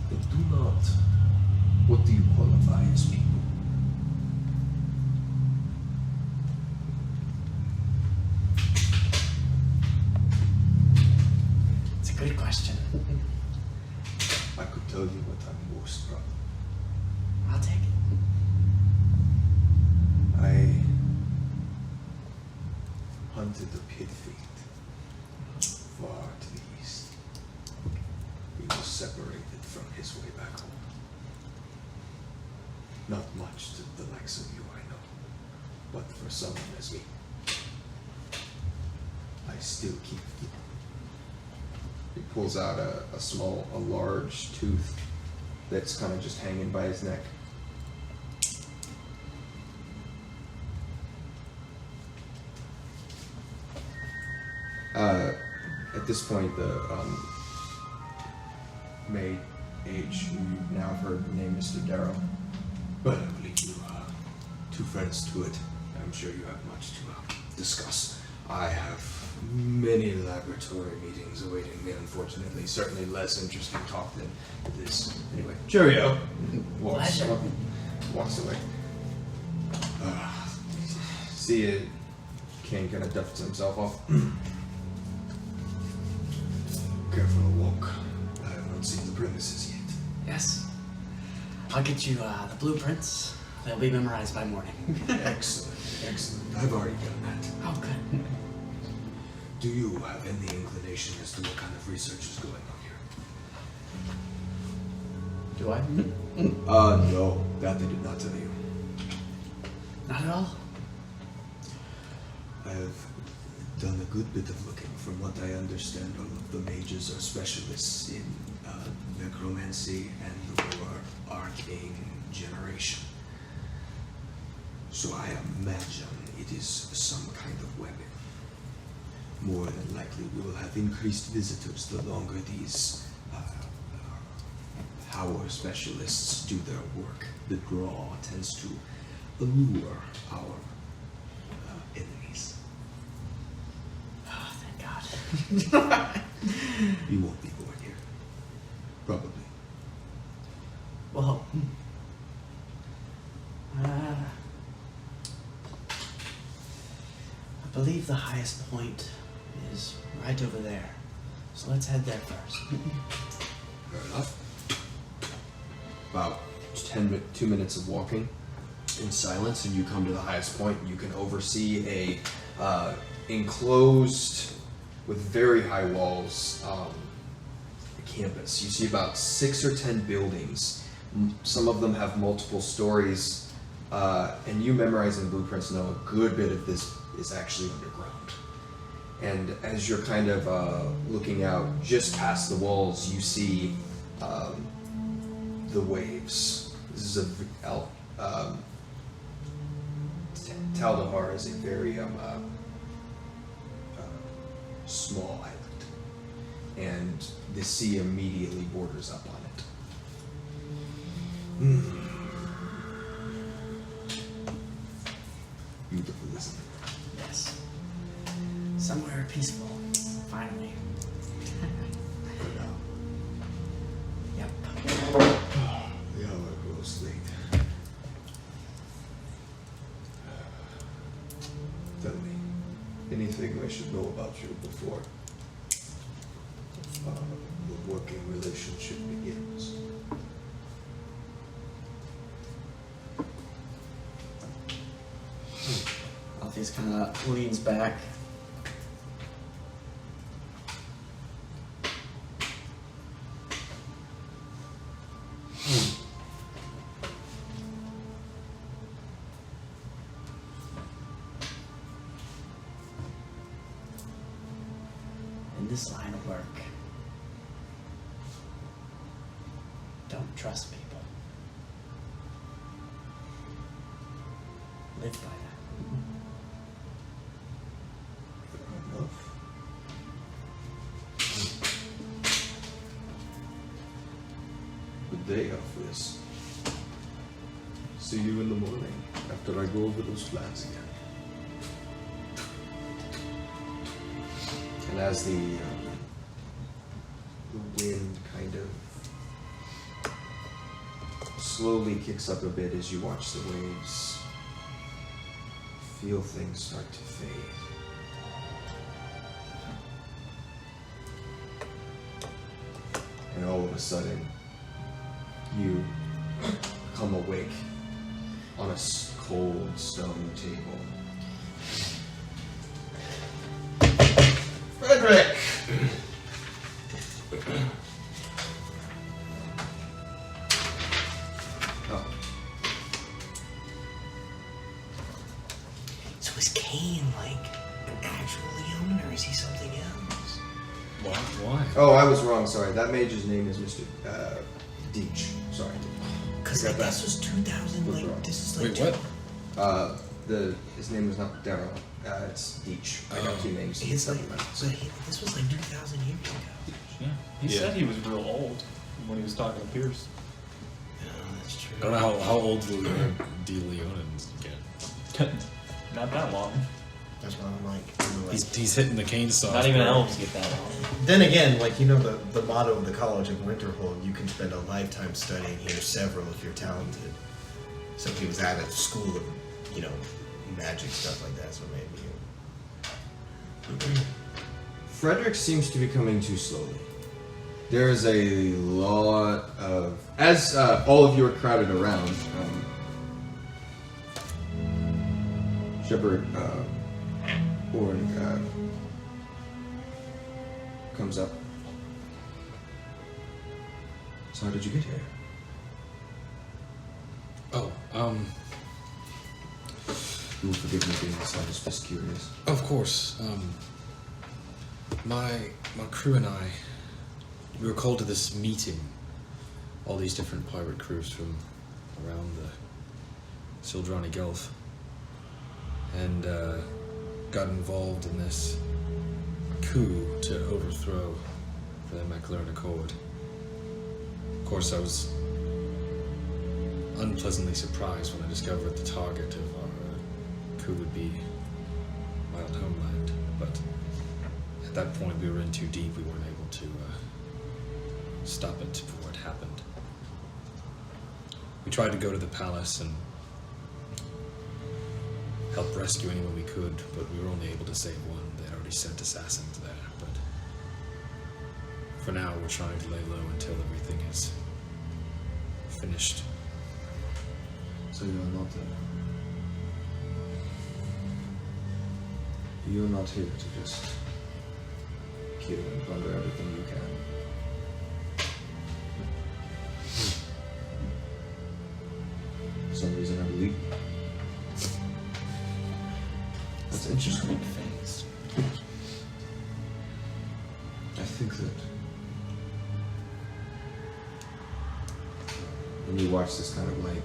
they do not. What do you qualify as people? It's a good question. I could tell you what I'm most proud of. I'll take it. I hunted a pit fiend far to the east. He was separated from his way back home. Not much to the likes of you, I know. But for someone as me, I still keep it. He pulls out a large tooth that's kind of just hanging by his neck. At this point, the maid age, who you now have heard named Mr. Darrow. But I believe you are two friends to it. I'm sure you have much to discuss. I have many laboratory meetings awaiting me, unfortunately. Certainly less interesting talk than this. Anyway, cheerio. Walks away. See it. Kane kind of dusts himself off. Careful, awoke. I have not seen the premises yet. Yes. I'll get you the blueprints. They'll be memorized by morning. Excellent, excellent. I've already done that. Oh, good. Do you have any inclination as to what kind of research is going on here? Do I? No. That they did not tell you. Not at all. I have done a good bit of looking. From what I understand, all of the mages are specialists in necromancy and or arcane generation. So I imagine it is some kind of weapon. More than likely, we will have increased visitors the longer these power specialists do their work. The draw tends to allure our enemies. Oh, thank God. You won't be bored here. Probably. Well, I believe the highest point is right over there. So let's head there first. Fair enough. About 2 minutes of walking in silence, and you come to the highest point. You can oversee a enclosed with very high walls campus. You see about 6 or 10 buildings. Some of them have multiple stories, and you memorizing blueprints know a good bit of this is actually underground. And as you're kind of looking out just past the walls, you see the waves. This is Taldahar is a very small island, and the sea immediately borders up on it. Beautiful, isn't it? Yes. Somewhere peaceful. Finally. For now. Yep. The hour grows late. Tell me, anything I should know about you before the working relationship begins? Alphues kind of leans back. In this line of work, don't trust people. Live by that. Fair enough. Good day, Alphues. See you in the morning after I go over those plans again. And as the wind kind of slowly kicks up a bit as you watch the waves, feel things start to fade. And all of a sudden, you come awake on a cold stone table. Frederick! Oh. So is Kane like an actual Leon, or is he something else? Why? Oh, I was wrong. Sorry. That mage's name is Mr. Deech. Sorry. Because Got like that. this was 2000. Was Like wrong. this is like. Wait, what? His name was not Daryl. It's Deech. I got two names. It's like, Never mind. but this was like 2,000 years ago. Yeah. He Yeah. said he was real old when he was talking to Pierce. No, that's true. I don't know how old the Leonans get. Not that long. That's why I'm like. He's hitting the cane saw. Not even elves get that long. Then again, like you know the motto of the College of Winterhold, you can spend a lifetime studying here, several if you're talented. So he was at a school of, magic stuff like that. So maybe. Frederick seems to be coming too slowly. There is a lot of... As all of you are crowded around, Shepherd Oren comes up. So how did you get here? Oh, You will forgive me being the slightest just curious. of course. My crew and I, we were called to this meeting. All these different pirate crews from around the Sildrani Gulf, and got involved in this coup to overthrow the MacLaren Accord. Of course, I was unpleasantly surprised when I discovered the target of our coup would be my old homeland, but at that point we were in too deep. We weren't able to stop it before it happened. We tried to go to the palace and help rescue anyone we could, but we were only able to save one. They had already sent assassins there, but for now we're trying to lay low until everything is finished. So you're not here to just kill and plunder everything you can. For some reason, I believe. That's interesting. I think that when you watch this kind of like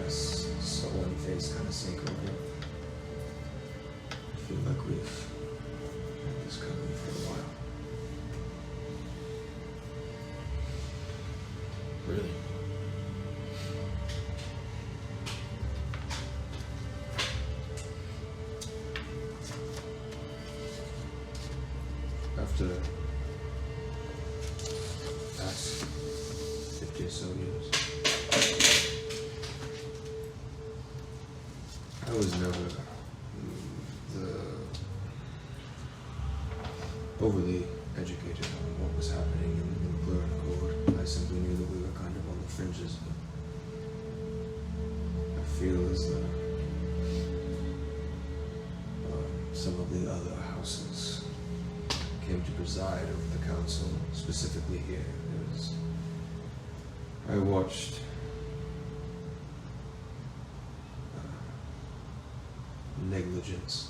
sullen face kind of sink over, I feel like we've had this company for a while. Really? After the past 50 or so years, I was never overly educated on what was happening in the MacLaren Accord. I simply knew that we were kind of on the fringes, but I feel as though some of the other houses came to preside over the council, specifically here. I watched negligence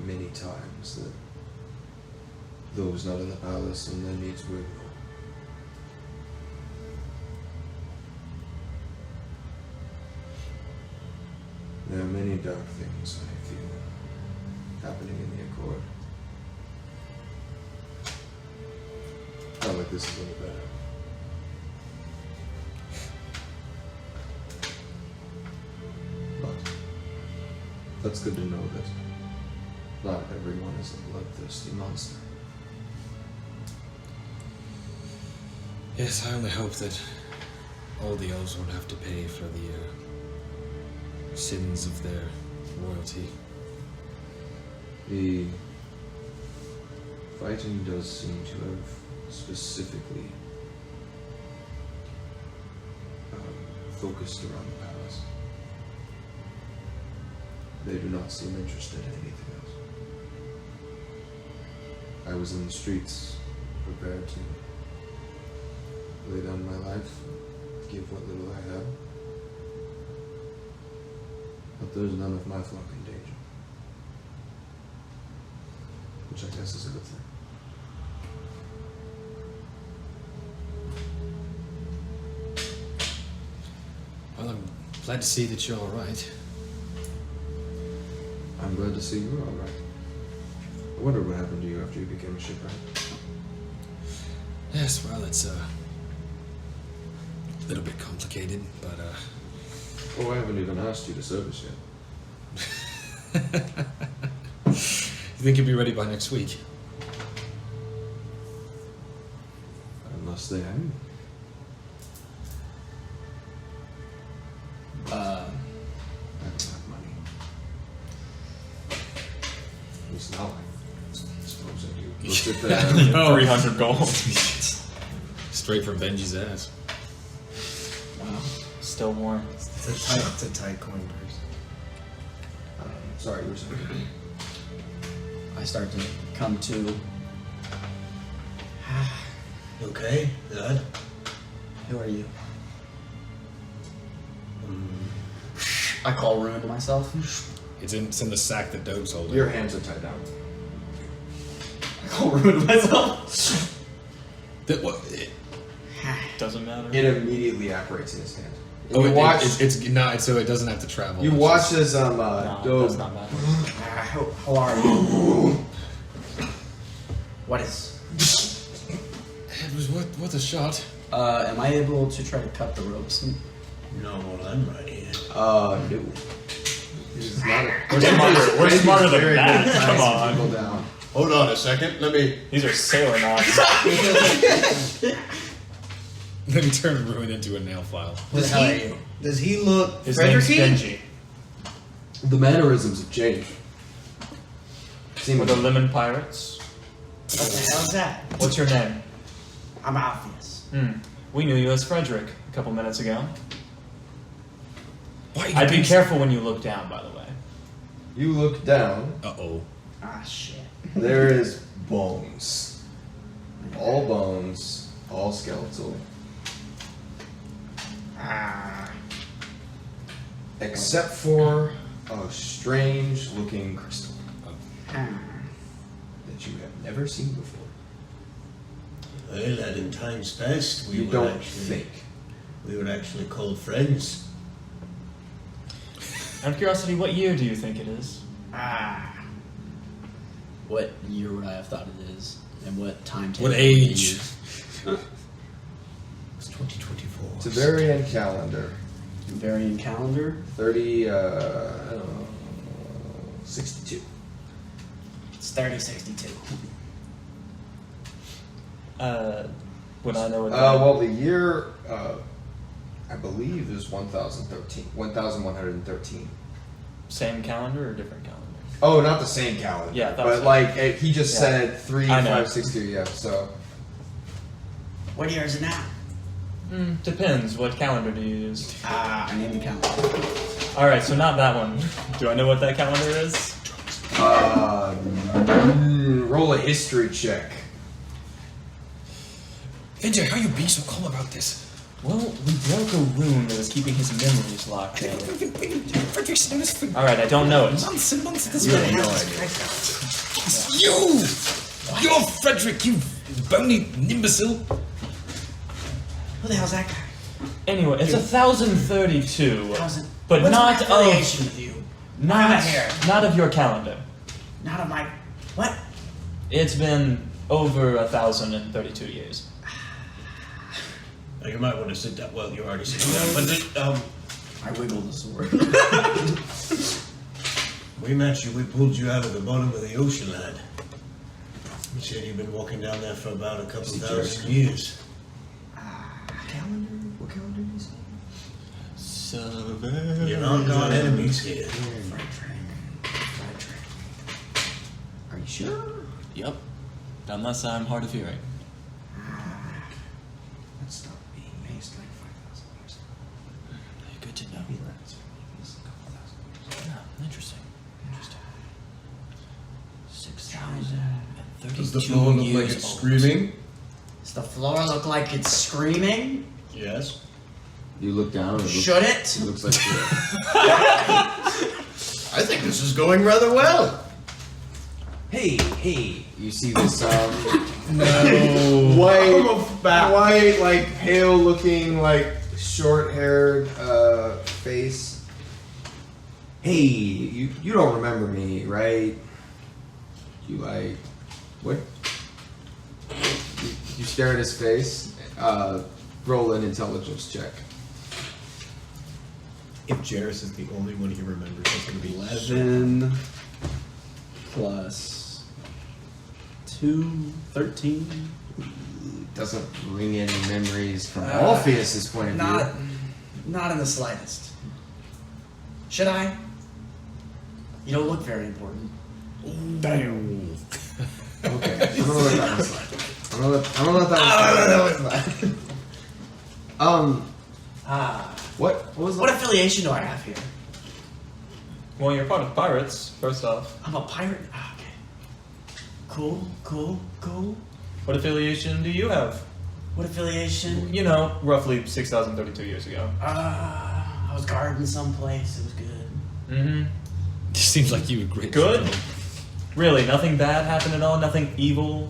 many times that those not in the palace and their needs were ignored. There are many dark things I feel happening in the Accord. Not like this is any better. But that's good to know that not everyone is a bloodthirsty monster. Yes, I only hope that all the elves won't have to pay for the sins of their royalty. The fighting does seem to have specifically focused around the palace. They do not seem interested in anything else. I was in the streets, prepared to lay down my life, give what little I have. But there's none of my flock in danger. Which I guess is a good thing. Well, I'm glad to see that you're alright. I'm glad to see you're alright. I wonder what happened to you after you became a shipwright. Yes, well, it's a little bit complicated, but Oh, I haven't even asked you to service yet. you think you'll be ready by next week? Unless they have you. I don't have money. At least now I suppose I do. Go sit there. No. 300 gold. Straight from Benji's ass. Wow. Still warm. It's a tight coin purse. Sorry, you were saying. I start to come to. You okay, lad? Who are you? I call ruin to myself. It's in the sack that Dope's holding. Your hands are tied down. I call ruin to myself. That what? Doesn't matter. It immediately apparates in his hand. And Oh, you watch. it's not so it doesn't have to travel. You It's watch just- as No, Dope. does not matter. How are you? What is? It was worth a shot. Am I able to try to cut the ropes? No, well, I'm right here. No. This is not a. We're smarter than Very that. good at Come tying on. people down. Hold on a second. Let me. These are sailor knots. Let me turn Ruin into a nail file. Does he look? His name's Benji. The mannerisms have changed. We're the Lemon Pirates. What the hell's that? What's your name? I'm Alphues. We knew you as Frederick a couple minutes ago. Why? I'd be careful when you look down, by the way. You look down. Uh-oh. Ah, shit. There is bones. All bones. All skeletal. Except for a strange looking crystal that you have never seen before. Well, lad, in times past, You were don't actually, think. we were actually called friends. Out of curiosity, what year do you think it is? What year would I have thought it is? And what time table? What would they age? use? It's 2024. It's a variant calendar. Variant calendar? 62. It's 3062. Would I know what Well, the year, I believe, is 1013. 1113. same calendar or different calendar? Oh, not the same calendar. Yeah, I thought but so. like he just Yeah. said 3, I know. 5, 6, 2. Yeah. So What year is it now? Depends. What calendar do you use? I named the calendar. Alright, so not that one. Do I know what that calendar is? roll a history check. Vijay, how you being so calm about this? Well, we broke a rune that was keeping his memories locked in. Frederick's noticed for Alright, I don't know it. months and months at this You point. have no this idea. crystal. You! You're Frederick, you bony imbecile! Who the hell's that guy? Anyway, it's 1032. But What's not my affiliation of with you? not, here. not of your calendar. Not of my. What? It's been over 1032 years. Now, you might want to sit down. Well, you already sitting down. But I wiggled the sword. we met you. We pulled you out of the bottom of the ocean, lad. You said you've been walking down there for about a couple thousand years. Calendar? What calendar is it? You're not got enemies here. Frederick. Are you sure? Yep. Unless I'm hard of hearing. Let's stop being amazed like 5,000 years ago. Good to know. Maybe that's a couple thousand years. Yeah, interesting. Interesting. 6,037. Does Does the floor look like it's screaming? Does the floor look like it's screaming? Yes. You look down. Should it? It looks like I think this is going rather well. hey. You see this No. white, like pale looking, like short-haired face. Hey, you don't remember me, right? You like what? You stare at his face. Roll an intelligence check. If Jairus is the only one he remembers, it's going to be 11 plus 2, 13. Doesn't bring any memories from Alpheus' point of view. Not in the slightest. Should I? You don't look very important. Damn. Okay, I'm gonna let that one slide. I'm gonna let that one slide. What was that? What affiliation do I have here? Well, you're part of pirates, first off. I'm a pirate? Ah, okay. Cool. What affiliation do you have? What affiliation? You know, roughly 6,032 years ago. I was guarding someplace. It was good. Mm-hmm. Seems like you were great. Good? Really, nothing bad happened at all? Nothing evil?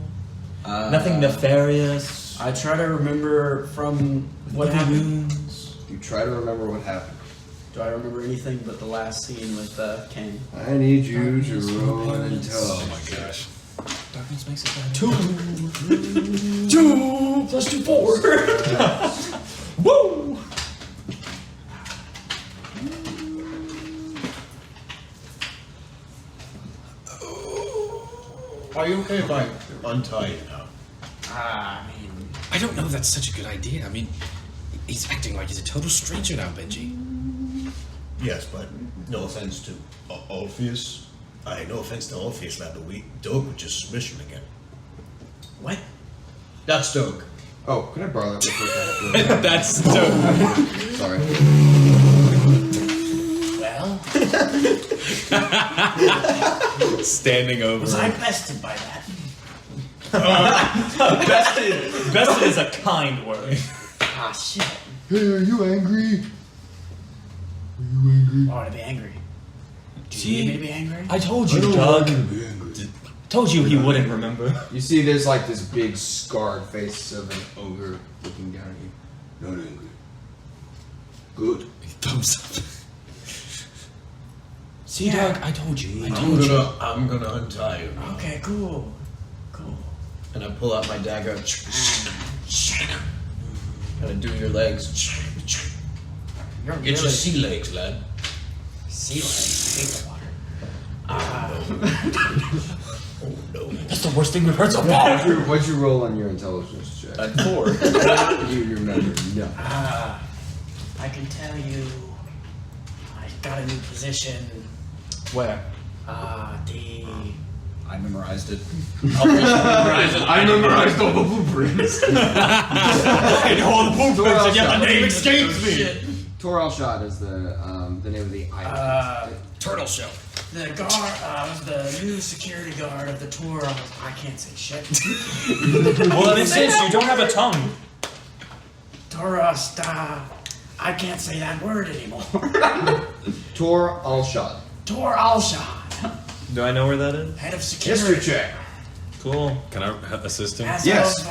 Nothing nefarious? I try to remember from what happened. You try to remember what happened. Do I remember anything but the last scene with King? I need you to roll an intelligence. Oh my gosh. Darkness makes it better. 2 plus 2, 4. Woo! Are you okay if I untie you now? I mean, I don't know if that's such a good idea. I mean, he's acting like he's a total stranger now, Benji. Yes, but no offense to Alpheus. No offense to Alpheus, lad, but Doug was just submission again. what? That's Doug. Oh, can I borrow that real quick? That's dope. Sorry. Well, Standing over. was I bested by that? Bested is a kind word. Ah, shit. Hey, are you angry? Why would I be angry? Do you need me to be angry? I told you, Doug. Told you he wouldn't remember. You see, there's like this big scarred face of an ogre looking down at you. Not angry. Good. Thumbs up. See, Doug, I told you. I'm gonna untie you. Okay, cool. And I pull out my dagger. Gotta do your legs. You're Get your sea legs, lad. sea legs. I hate the water. Oh no. That's the worst thing we've heard so far. What'd you roll on your intelligence check? 4. You remember nothing. I can tell you, I got a new position. Where? I memorized it. I memorized all the blueprints. I know all the blueprints, and yet the name escapes me. Tor Alshad is the name of the island. Turtle shell. The guard, the new security guard of the tour. I can't say shit. Well, then since you don't have a tongue. Torasta. I can't say that word anymore. Tor Alshad. Tor Alshad, Do I know where that is? head of security. History check. Cool. Can I assist him? As Yes. of,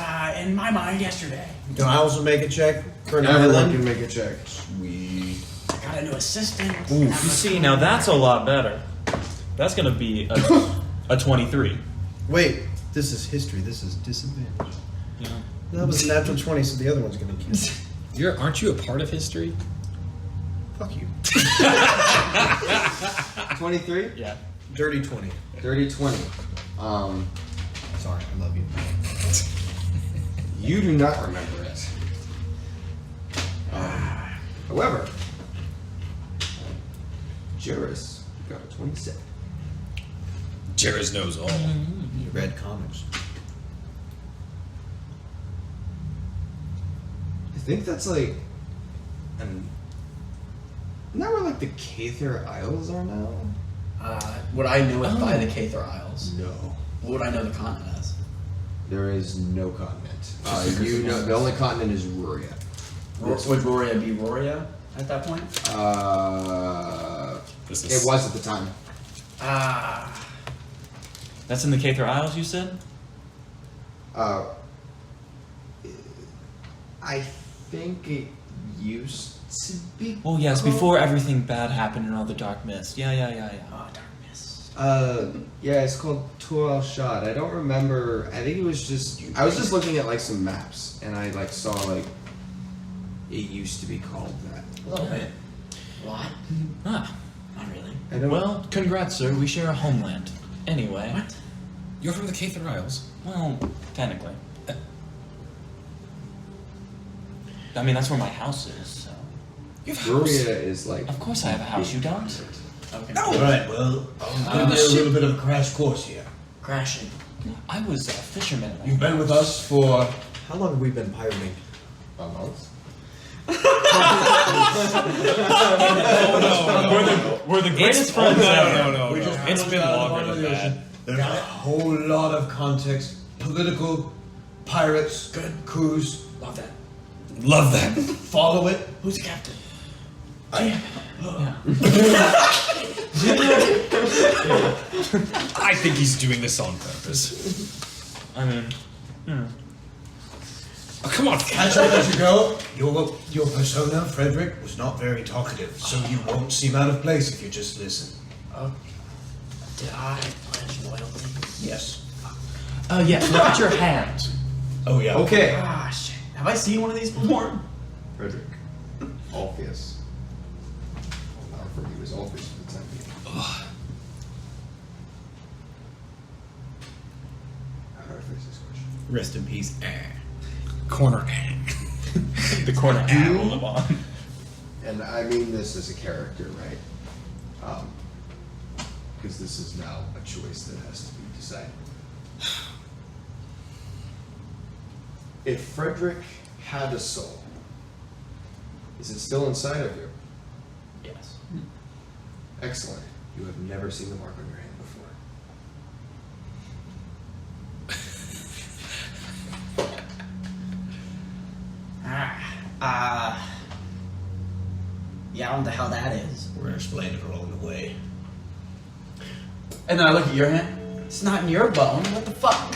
in my mind yesterday. Can I also make a check for an Everyone island? can make a check. Sweet. I got a new assistant. You see, now that's a lot better. That's gonna be a 23. Wait, this is history. This is disadvantage. Yeah. That was a natural 20, so the other one's gonna kill. Aren't you a part of history? Fuck you. 23? Yeah. Dirty 20. Dirty 20. Sorry, I love you. You do not remember it. However, Jairus got a 27. Jairus knows all. You read comics. I think that's like isn't that where like the Cather Isles are now? Would I know it by the Cather Isles? No. What would I know the continent as? There is no continent. You know, the only continent is Ruria. Would Roria be Roria at that point? It was at the time. That's in the Cathar Isles, you said? I think it used to be. Well, yes, before everything bad happened and all the dark mist. Yeah. Oh, dark mist. Yeah, it's called Tur Al Shad. I don't remember. I think it was just. I was just looking at like some maps, and I like saw like it used to be called that. A little bit. What? Ah, Not really. I don't. well, congrats, sir. We share a homeland. Anyway. What? You're from the Cathar Isles. Well, technically. I mean, that's where my house is, so. You have a house. Ruria is like. Of course I have a house, you don't? Okay. No! Alright, well, I'm gonna do a little bit of a crash course here. Crashing. I was a fisherman. You've been with us for... How long have we been pirating? A month. We're the greatest friends ever. No. We just It's been longer than that. There's a whole lot of context. Political, pirates, good crews. Love that. Love that. Follow it. Who's the captain? I think he's doing this on purpose. I mean, Oh, come on, Catch up as you go. Your persona, Frederick, was not very talkative, so you won't seem out of place if you just listen. Did I pledge loyalty? Yes. yes, look at your hand. Oh yeah. Okay. Ah, shit. Have I seen one of these before? Frederick. Alpheus. Well, not for you, was Alpheus for the time being. How do I fix this question? Rest in peace. Corner. The corner ad will live on. And I mean this as a character, right? Because this is now a choice that has to be decided. If Frederick had a soul, is it still inside of you? Yes. Excellent. You have never seen the mark on your hand before. Yeah, I don't know what the hell that is. We're gonna explain it along the way. And then I look at your hand. It's not in your bone. What the fuck?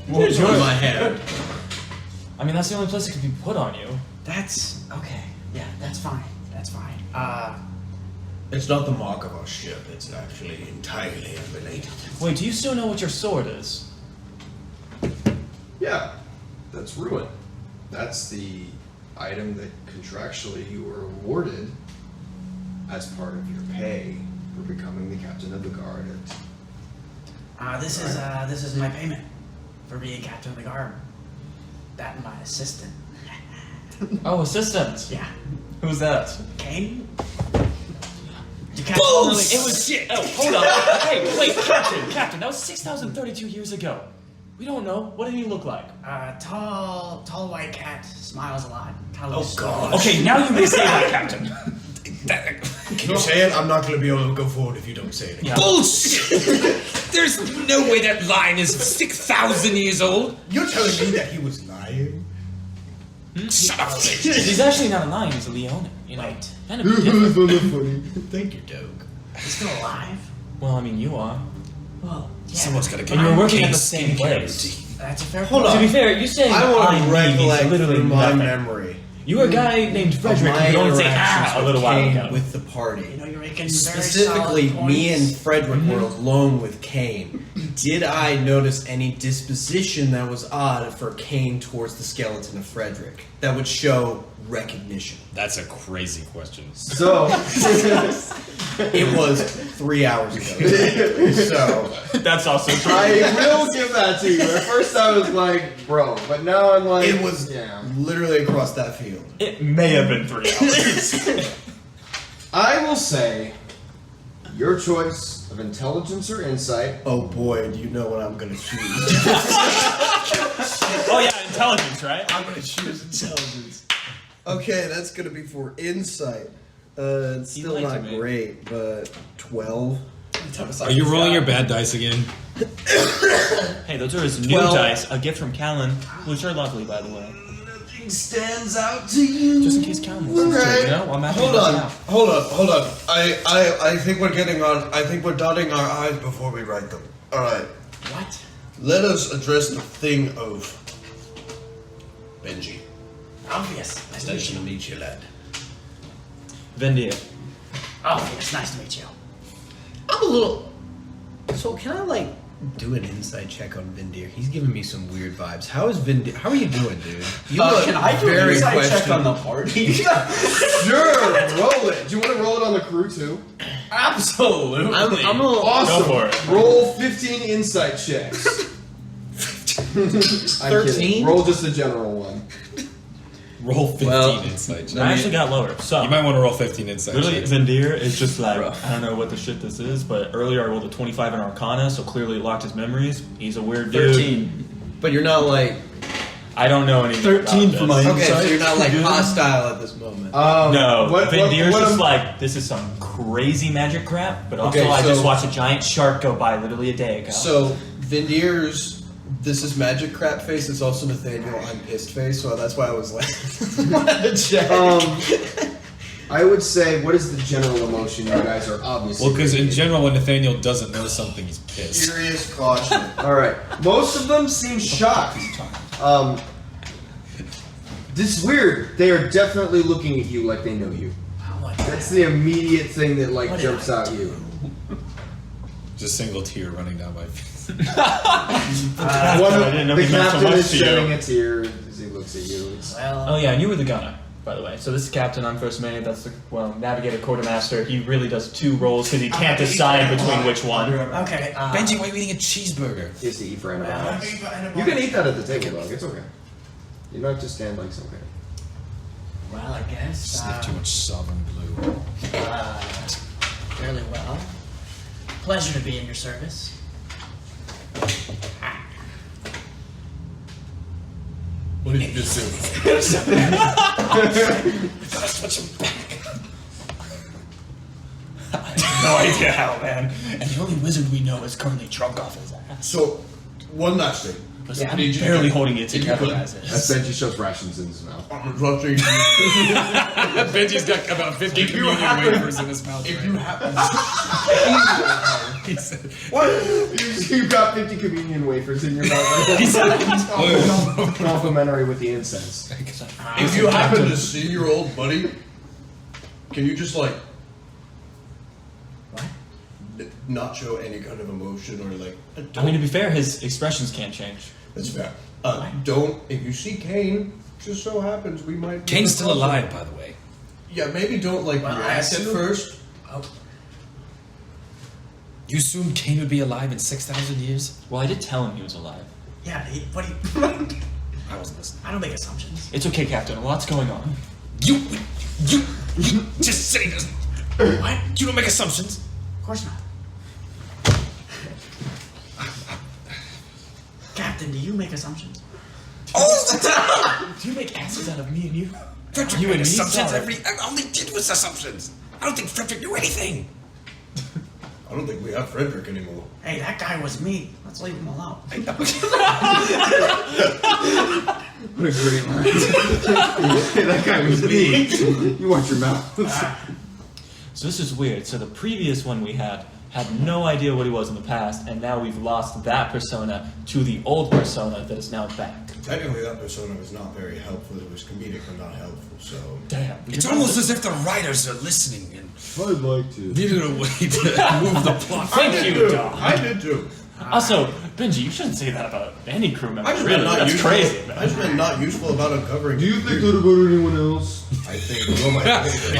What's on my hand? I mean, that's the only place it could be put on you. That's okay. Yeah, that's fine. That's fine. It's not the mark of our ship. It's actually entirely unrelated. Wait, do you still know what your sword is? Yeah, that's ruin. That's the item that contractually you were awarded as part of your pay for becoming the captain of the guard at this is my payment for being captain of the guard. That and my assistant. Oh, assistant. Yeah. Who's that? Kane? Bullshit! It was shit. Oh, hold on. Hey, wait, Captain, that was 6,032 years ago. We don't know. What did he look like? Tall white cat, smiles a lot. Oh God. Okay, now you may say that, Captain. Can you say it? I'm not going to be able to go forward if you don't say it. Yeah. Bullshit! There's no way that line is 6,000 years old. You're telling me that he was lying? Shut up. He's actually not a lion, he's a Leonin. You know, Right. kind of different. Thank you, Doug. He's still alive? Well, I mean, you are. Well, yeah. Someone's got to get And you're working at Kane's the same skincare place. routine. That's a fair Hold point. on. To be fair, you saying I want to means recollect literally through my nothing. memory. You were a guy named Frederick Of who my could only say interactions a little while Kane ago. with the party. You know, you're making very Specifically, solid me points. and Frederick were alone with Kane. Did I notice any disposition that was odd for Kane towards the skeleton of Frederick that would show recognition? That's a crazy question. So, It was 3 hours ago. So, That's also true. I will give that to you. At first I was like, bro, but now I'm like, it was yeah. literally across that field. It may have been 3 hours. I will say, your choice of intelligence or insight. Oh boy, do you know what I'm gonna choose? Oh yeah, intelligence, right? I'm gonna choose intelligence. Okay, that's gonna be for insight. It's You still lied to not me. great, but 12. Are you rolling your bad dice again? Hey, those are his new 12. dice. A gift from Callan, which are lovely, by the way. Nothing stands out to you. Just in case Callan listens to it, you know? I'm happy to Hold help on, out. hold on. I think we're getting on. I think we're dotting our I's before we write them. All right. What? Let us address the thing of Benji. Obvious. Nice to meet you. meet you, lad. Vendir. Obvious. Nice to meet you. I'm a little. So can I do an inside check on Vindir? He's giving me some weird vibes. How is Vindir? How are you doing, dude? You look Can I do an very inside check questionable. on the party? Sure, roll it. Do you want to roll it on the crew too? Absolutely. I'm a little. Awesome. Go for it. Roll 15 insight checks. 13? Roll just a general one. Roll 15 Well, insight. I actually got lower. So, You might want to roll 15 insight. literally, checks. Vendir is just like, Rough. I don't know what the shit this is, but earlier I rolled a 25 in Arcana, so clearly it locked his memories. He's a weird dude. 13. But you're not I don't know anything 13 about for this. my okay. So insight. you're not hostile at this moment. No, What Vendir's just am- like, this is some crazy magic crap, but also Okay, I just so- watched a giant shark go by literally a day ago. So Vindir's this is magic crap face. It's also Nathaniel I'm pissed face. So that's why I was like, check. I would say, what is the general emotion you guys are obviously? Well, because in radiating? general, when Nathaniel doesn't know something, he's pissed. Serious caution. All right. Most of them seem shocked. This is weird. They are definitely looking at you like they know you. That's the immediate thing that jumps out at you. Just single tear running down my face. One I didn't know the he meant so captain much is to you. shedding a tear as he looks at you. It's, Oh yeah, and you were the gunner, by the way. So this is Captain, I'm First Mate, that's the, Navigator, Quartermaster. He really does 2 roles because he can't decide between which one. Okay. Benji, why are you eating a cheeseburger? he has to eat for antibiotics. You can eat that at the table, dog. It's okay. You don't have to stand like some guy. Well, I guess. Sniff too much sovereign glue. Fairly well. Pleasure to be in your service. What did you just do? No idea how, man. And the only wizard we know is currently drunk off his ass. So, one last thing. Listen, Yeah. I'm barely holding it If you together could- as As is. Benji shoves rations in his mouth. Roughly, Benji's got about 50 communion wafers in his mouth. if you happen He said, What? You got 50 communion wafers in your mouth. Complimentary with the incense. if you happen to see your old buddy, can you just What? not show any kind of emotion or I mean, to be fair, his expressions can't change. that's fair. Don't if you see Kane, just so happens we might. Kane's still alive, by the way. Yeah, maybe don't Well, I react at assume- first. Oh, You assumed Kane would be alive in 6,000 years? Well, I did tell him he was alive. yeah. What do you? I wasn't listening. I don't make assumptions. It's okay, Captain. A lot's going on. You just say this. What? You don't make assumptions. Of course not. Captain, do you make assumptions? All the time. Do you make asses out of me and you? Frederick You made and me? assumptions Sorry. all he did was assumptions. I don't think Frederick knew anything. I don't think we have Frederick anymore. Hey, that guy was me. Let's leave him alone. What a great line. Hey, that guy was me. You watch your mouth. So this is weird. So the previous one we had no idea what he was in the past, and now we've lost that persona to the old persona that is now back. Technically, that persona was not very helpful. It was comedic, but not helpful. So Damn. It's almost as if the writers are listening and I'd like to. needed a way to move the plot. Thank you, Dom. I did too. Also, Benji, you shouldn't say that about any crew member. I just Really, meant not that's useful. crazy, I man. just meant not useful about uncovering. Do you think that about anyone else? I think. Well, my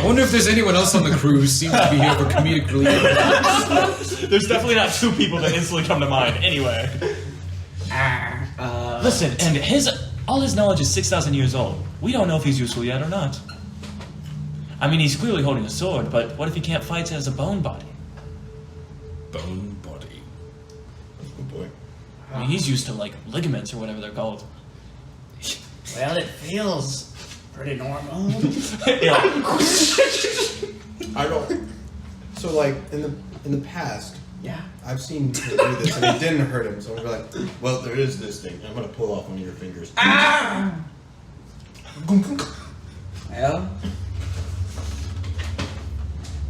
I wonder if there's anyone else on the crew who seems to be here for comedic relief. There's definitely not 2 people that instantly come to mind. Anyway. Listen, and all his knowledge is 6,000 years old. We don't know if he's useful yet or not. I mean, he's clearly holding a sword, but what if he can't fight as a bone body? Bone body. Good boy. I mean, he's used to, ligaments or whatever they're called. Well, it feels pretty normal. Yeah. I don't. So in the past, Yeah. I've seen him do this, and it didn't hurt him. So I'm like, well, there is this thing. I'm gonna pull off one of your fingers. Ah! Well,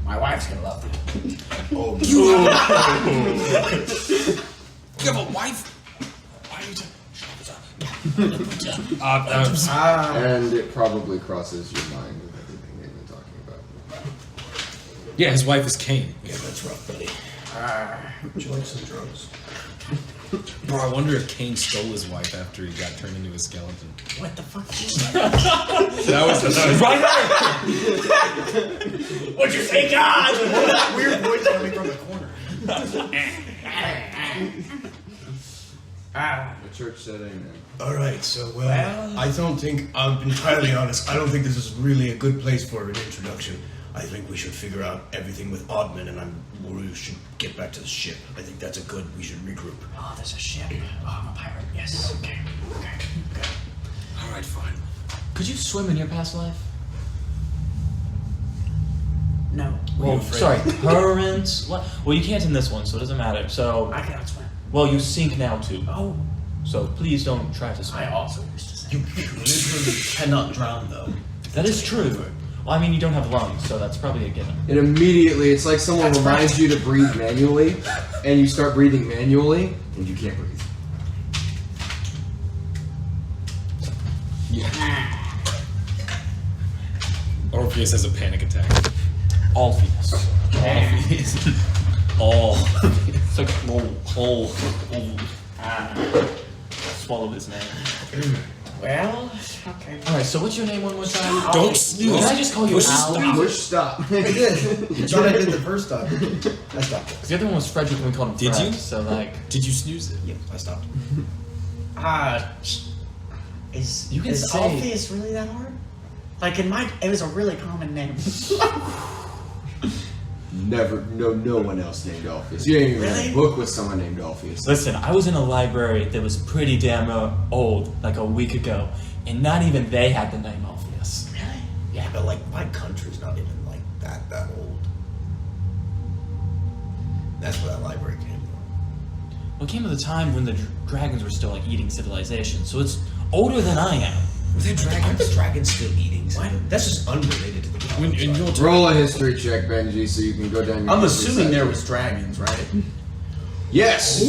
my wife's gonna love you. Oh, You have a wife? Why are you And it probably crosses your mind with everything they've been talking about. Yeah, his wife is Kane. yeah, that's rough, buddy. Would you like some drugs? Bro, I wonder if Kane stole his wife after he got turned into a skeleton. What the fuck? That was Right What'd you say, God? Weird voice coming from the corner. The church said amen. All right, so I don't think I'm entirely honest. I don't think this is really a good place for an introduction. I think we should figure out everything with Oddman, and we should get back to the ship. I think that's a good. We should regroup. Oh, there's a ship. Oh, I'm a pirate. Yes. Okay. Good. All right, fine. Could you swim in your past life? No. Well, sorry, current. What? Well, you can't in this one, so it doesn't matter. So, I cannot swim. well, you sink now too. Oh. So please don't try to swim. I also used to say. You literally cannot drown, though. That is true. Well, I mean, you don't have lungs, so that's probably a given. And immediately, it's like someone reminds you to breathe manually, and you start breathing manually, and you can't breathe. Orpheus has a panic attack. Alphues. All. It's like swallow his name. Well, okay. All right. So what's your name one more time? Don't snooze. Can I just call you Al? Push stop. You thought I did the first time. I stopped it. The other one was Frederick, and we called him Did Fred, you? So like, Did you snooze it? Yeah, I stopped. Is You can say- Alphues really that hard? Like it was a really common name. No one else named Alpheus. You didn't even read Really? a book with someone named Alpheus. listen, I was in a library that was pretty damn old, like a week ago, and not even they had the name Alpheus. Really? Yeah, but like my country's not even like that old. That's where that library came from. Well, it came at the time when the dragons were still like eating civilization, so it's older than I am. Were there dragons? Aren't the dragons still eating? That's just unrelated to the problem. In your Roll a history check, Benji, so you can go down your I'm history assuming there section. was dragons, right? Yes!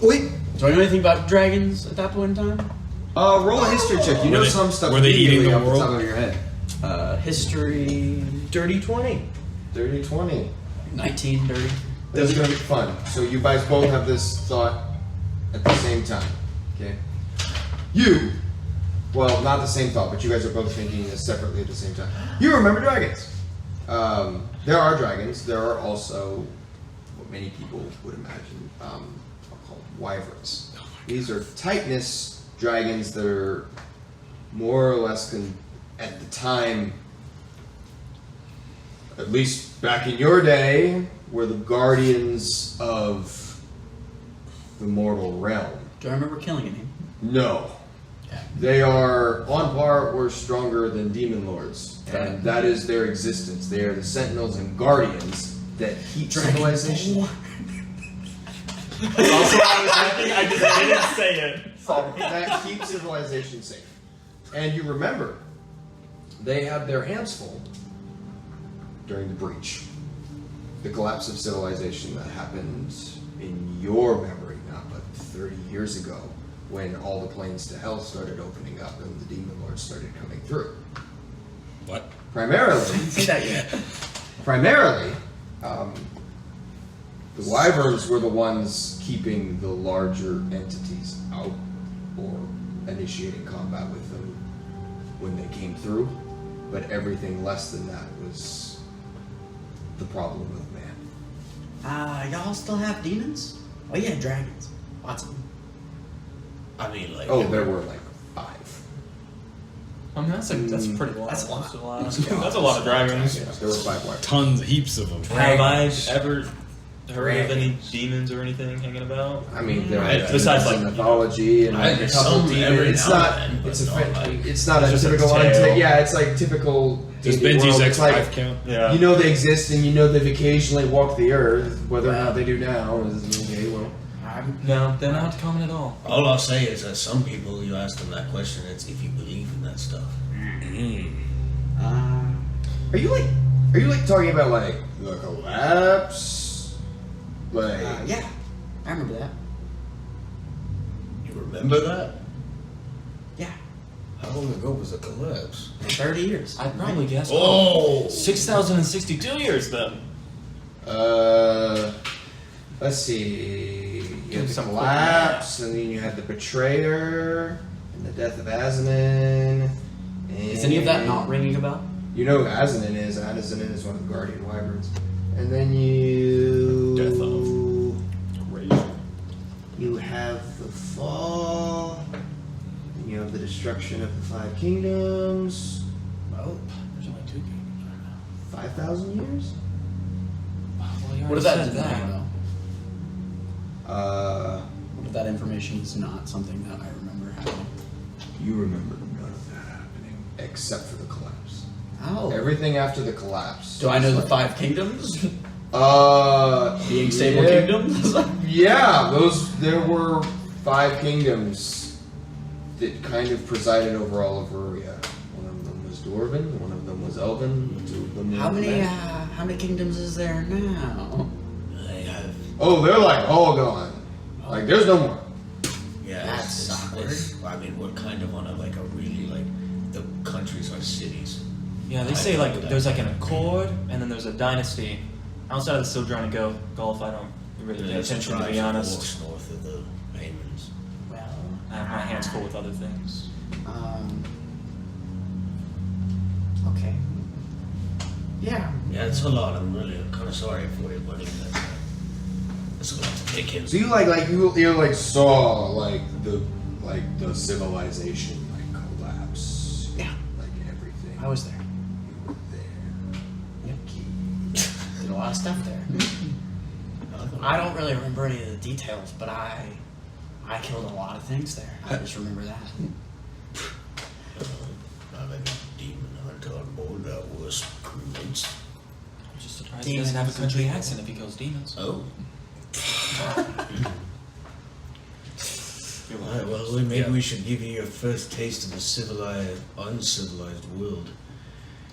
Wait. Do I know anything about dragons at that point in time? Roll a history check. You Were know they- some stuff were they eating immediately the off the world? top of your head. History. Dirty 20. 30-20. 19 dirty. This is going to be fun. So you guys both have this thought at the same time. Okay? Well, not the same thought, but you guys are both thinking this separately at the same time. You remember dragons. There are dragons. There are also what many people would imagine are called wyverns. These are Titanus dragons that are more or less at the time, at least back in your day, were the guardians of the mortal realm. Do I remember killing any? No. They are on par or stronger than demon lords. And that is their existence. They are the sentinels and guardians that keep civilization. That's also what I was thinking. I just didn't say it. That keeps civilization safe. And you remember, they had their hands full during the breach. The collapse of civilization that happened in your memory, not but 30 years ago, when all the planes to hell started opening up and the demon lords started coming through. What? Primarily, Say that yet. The wyverns were the ones keeping the larger entities out or initiating combat with them when they came through, but everything less than that was the problem with man. Y'all still have demons? Oh yeah, dragons. Lots of them. I mean, like. Oh, there were like 5. I mean, that's pretty long. That's a lot. That's a lot of dragons. Yeah, there were 5 wyverns. Tons, heaps of them. Have I ever heard of any demons or anything hanging about? I mean, there Right, are besides, like, mythology and there's a couple some demons. every It's now not. and then, but It's a. not like- It's not a It's just a typical one. tale. Yeah, it's like typical Does indie Benji's world. It's like, ex-wife count? Yeah. you know they exist, and you know they've occasionally walked the earth. Whether or not they do now is okay. Well, No, they're not common at all. All I'll say is that some people, you ask them that question, it's if you believe in that stuff. are you like talking about like the collapse? Like Yeah, I remember that. You remember that? Yeah, How long ago was the collapse? 30 years. I'd probably guess. Oh! 6,062 years then. let's see. You had the Some collapse, and then you had the betrayer, and the death of Azanin. Is any of that not ringing a bell? You know who Azanin is. Azanin is one of the guardian wyverns. And then you... Death of. You have the fall. And you have the destruction of the 5 kingdoms. Oh, there's only 2 kingdoms right now. 5,000 years? Well, you What does already that said deny, though? What if that information is not something that I remember happening? You remember none of that happening. Except for the collapse. Oh. Everything after the collapse. Do I know was the 5 kingdoms? Being stable kingdoms? Yeah, there were 5 kingdoms that kind of presided over all of Ruria. One of them was Dwarven, one of them was Elven, 2 of them were How many men. how many kingdoms is there now? They have. Oh, they're like all gone. Like there's no more. Yeah, That's awkward. I mean, we're kind of on a really the countries are cities. Yeah, they I say know like that. there's like an accord, and then there's a dynasty. Outside of the Sildrani Gulf, I don't really pay There's attention, to tribes be of honest. orcs north of the Haymans. Well, I have my hands full with other things. Okay. Yeah. Yeah, it's a lot. I'm kind of sorry for you, buddy. It's a lot to take in. So you you saw the civilization collapse. Yeah. Like everything. I was there. You were there. Did a lot of stuff there. I don't really remember any of the details, but I killed a lot of things there. I just remember that. Having a demon hunter on board, that was cruel. I'm just surprised he doesn't have a country accent if he kills demons. Oh. Alright, well, maybe we should give you your first taste of the civilized, uncivilized world.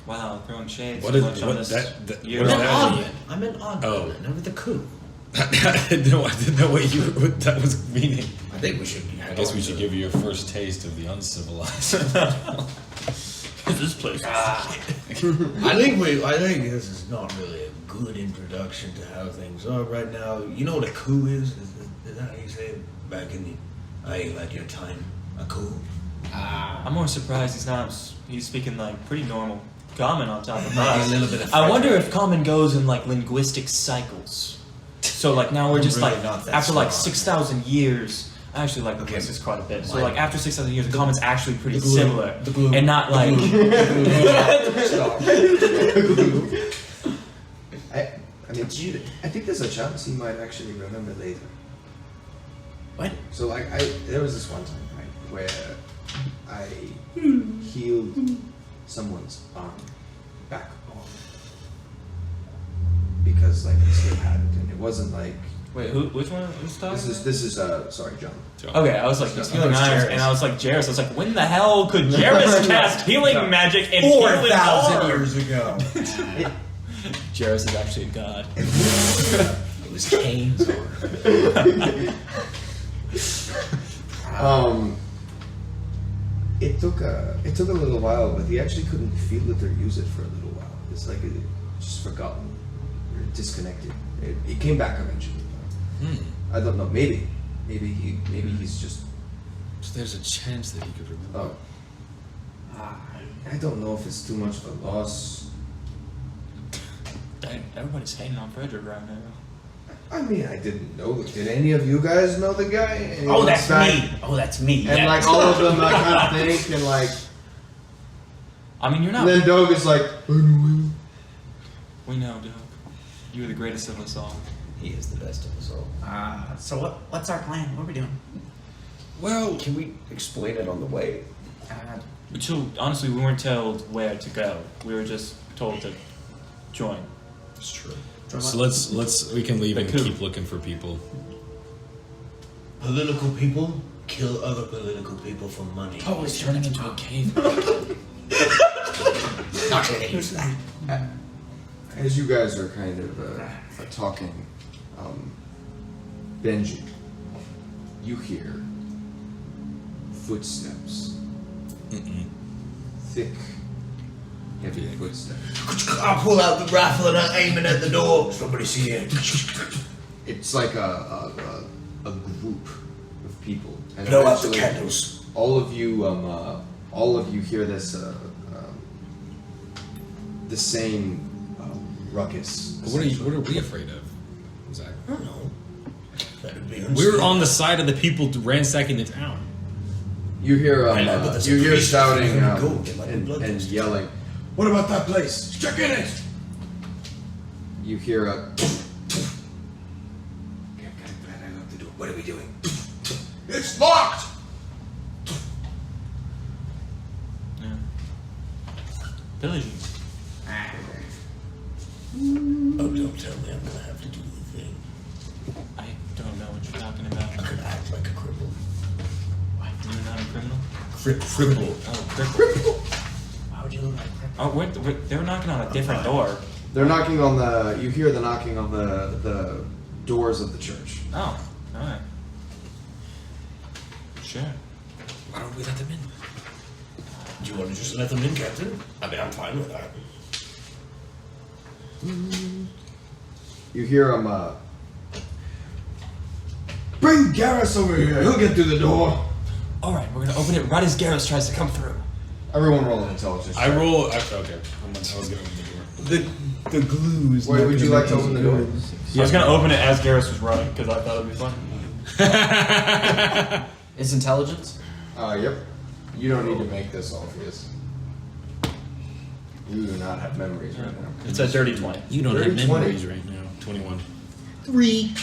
Wow, throwing shades. What so is much on what this that? year. What is I'm an that? oddman. I'm an oddman. Oh. Never the coup. I didn't know what that was meaning. I think we should. I guess we should give you your first taste of the uncivilized. This place. I think this is not really a good introduction to how things are right now. You know what a coup is? Is that how you say it? Back in like your time, a coup. I'm more surprised he's speaking like pretty normal common on top of Might be us. a little bit of I wonder if common goes in like linguistic cycles. So like now we're I'm just really like not that after like smart. 6,000 years. I actually like Okay. linguistics quite a bit. So Like- like after 6,000 years, the common's actually pretty the glue- similar, the glue- and not like. I think there's a chance he might actually remember later. What? So there was this one time, right, where I healed someone's arm, back arm, because I still had it, and it wasn't like Wait, which one? Who's talking? this is sorry, John. Okay, I was like, he's healing irons, Jairus. and I was like, Jairus. I was like, when the hell could Jairus cast healing magic and heal an 4,000 arm? years ago. Jairus is actually a god. It was Cain's arm. It took a little while, but he actually couldn't feel it or use it for a little while. It's like it just forgotten or disconnected. It came back eventually. I don't know. Maybe he's just. So there's a chance that he could remember. I don't know if it's too much of a loss. Dang, everybody's hating on Frederick right now. I mean, I didn't know. Did any of you guys know the guy? And he Oh, looks that's back, me. Oh, that's me. And Yeah. like all of them, I kind of think, and like, I mean, you're not. and then Doug is like, I know. We know, Doug. You're the greatest of us all. He is the best of us all. So what's our plan? What are we doing? Well, Can we explain it on the way? So honestly, we weren't told where to go. We were just told to join. It's true. So we can leave and keep looking for people. Political people kill other political people for money. Oh, it's turning into a cave. Not gonna use that. As you guys are kind of talking, Benji, you hear footsteps. Thick, heavy footsteps. I pull out the rifle and I aim it at the door. Somebody see it. It's like a group of people. And Blow out the eventually, candles. all of you hear this the same ruckus. What are we afraid of? Exactly. I don't know. That'd be We're on the side of the people ransacking the town. You hear I know, but there's a you hear priest shouting who's gonna go get my and blood test. yelling. What about that place? Check in it. You hear a. I locked the door. What are we doing? It's locked. Yeah. Pillaging. Oh, don't tell me I'm gonna have to do the thing. I don't know what you're talking about. I could act like a cripple. What? You're not a criminal? Cripple. Oh, cripple. Why would you look like a cripple? Oh, they were knocking on a different door. They're knocking on the. You hear the knocking on the doors of the church. Oh, alright. Sure. Why don't we let them in? Do you want to just let them in, Captain? I mean, I'm fine with that. You hear him. Bring Garrus over here. He'll get through the door. Alright, we're gonna open it right as Garrus tries to come through. Everyone roll an intelligence. I roll. Okay. I was gonna open the door. The glue is. Wait, would you like to open the door? I was gonna open it as Garrus was running because I thought it'd be fun. Is intelligence? Yep. You don't need to make this, Alphues. You do not have memories right now. It's a dirty 20. You don't Dirty have 20. memories right now. 21. 3.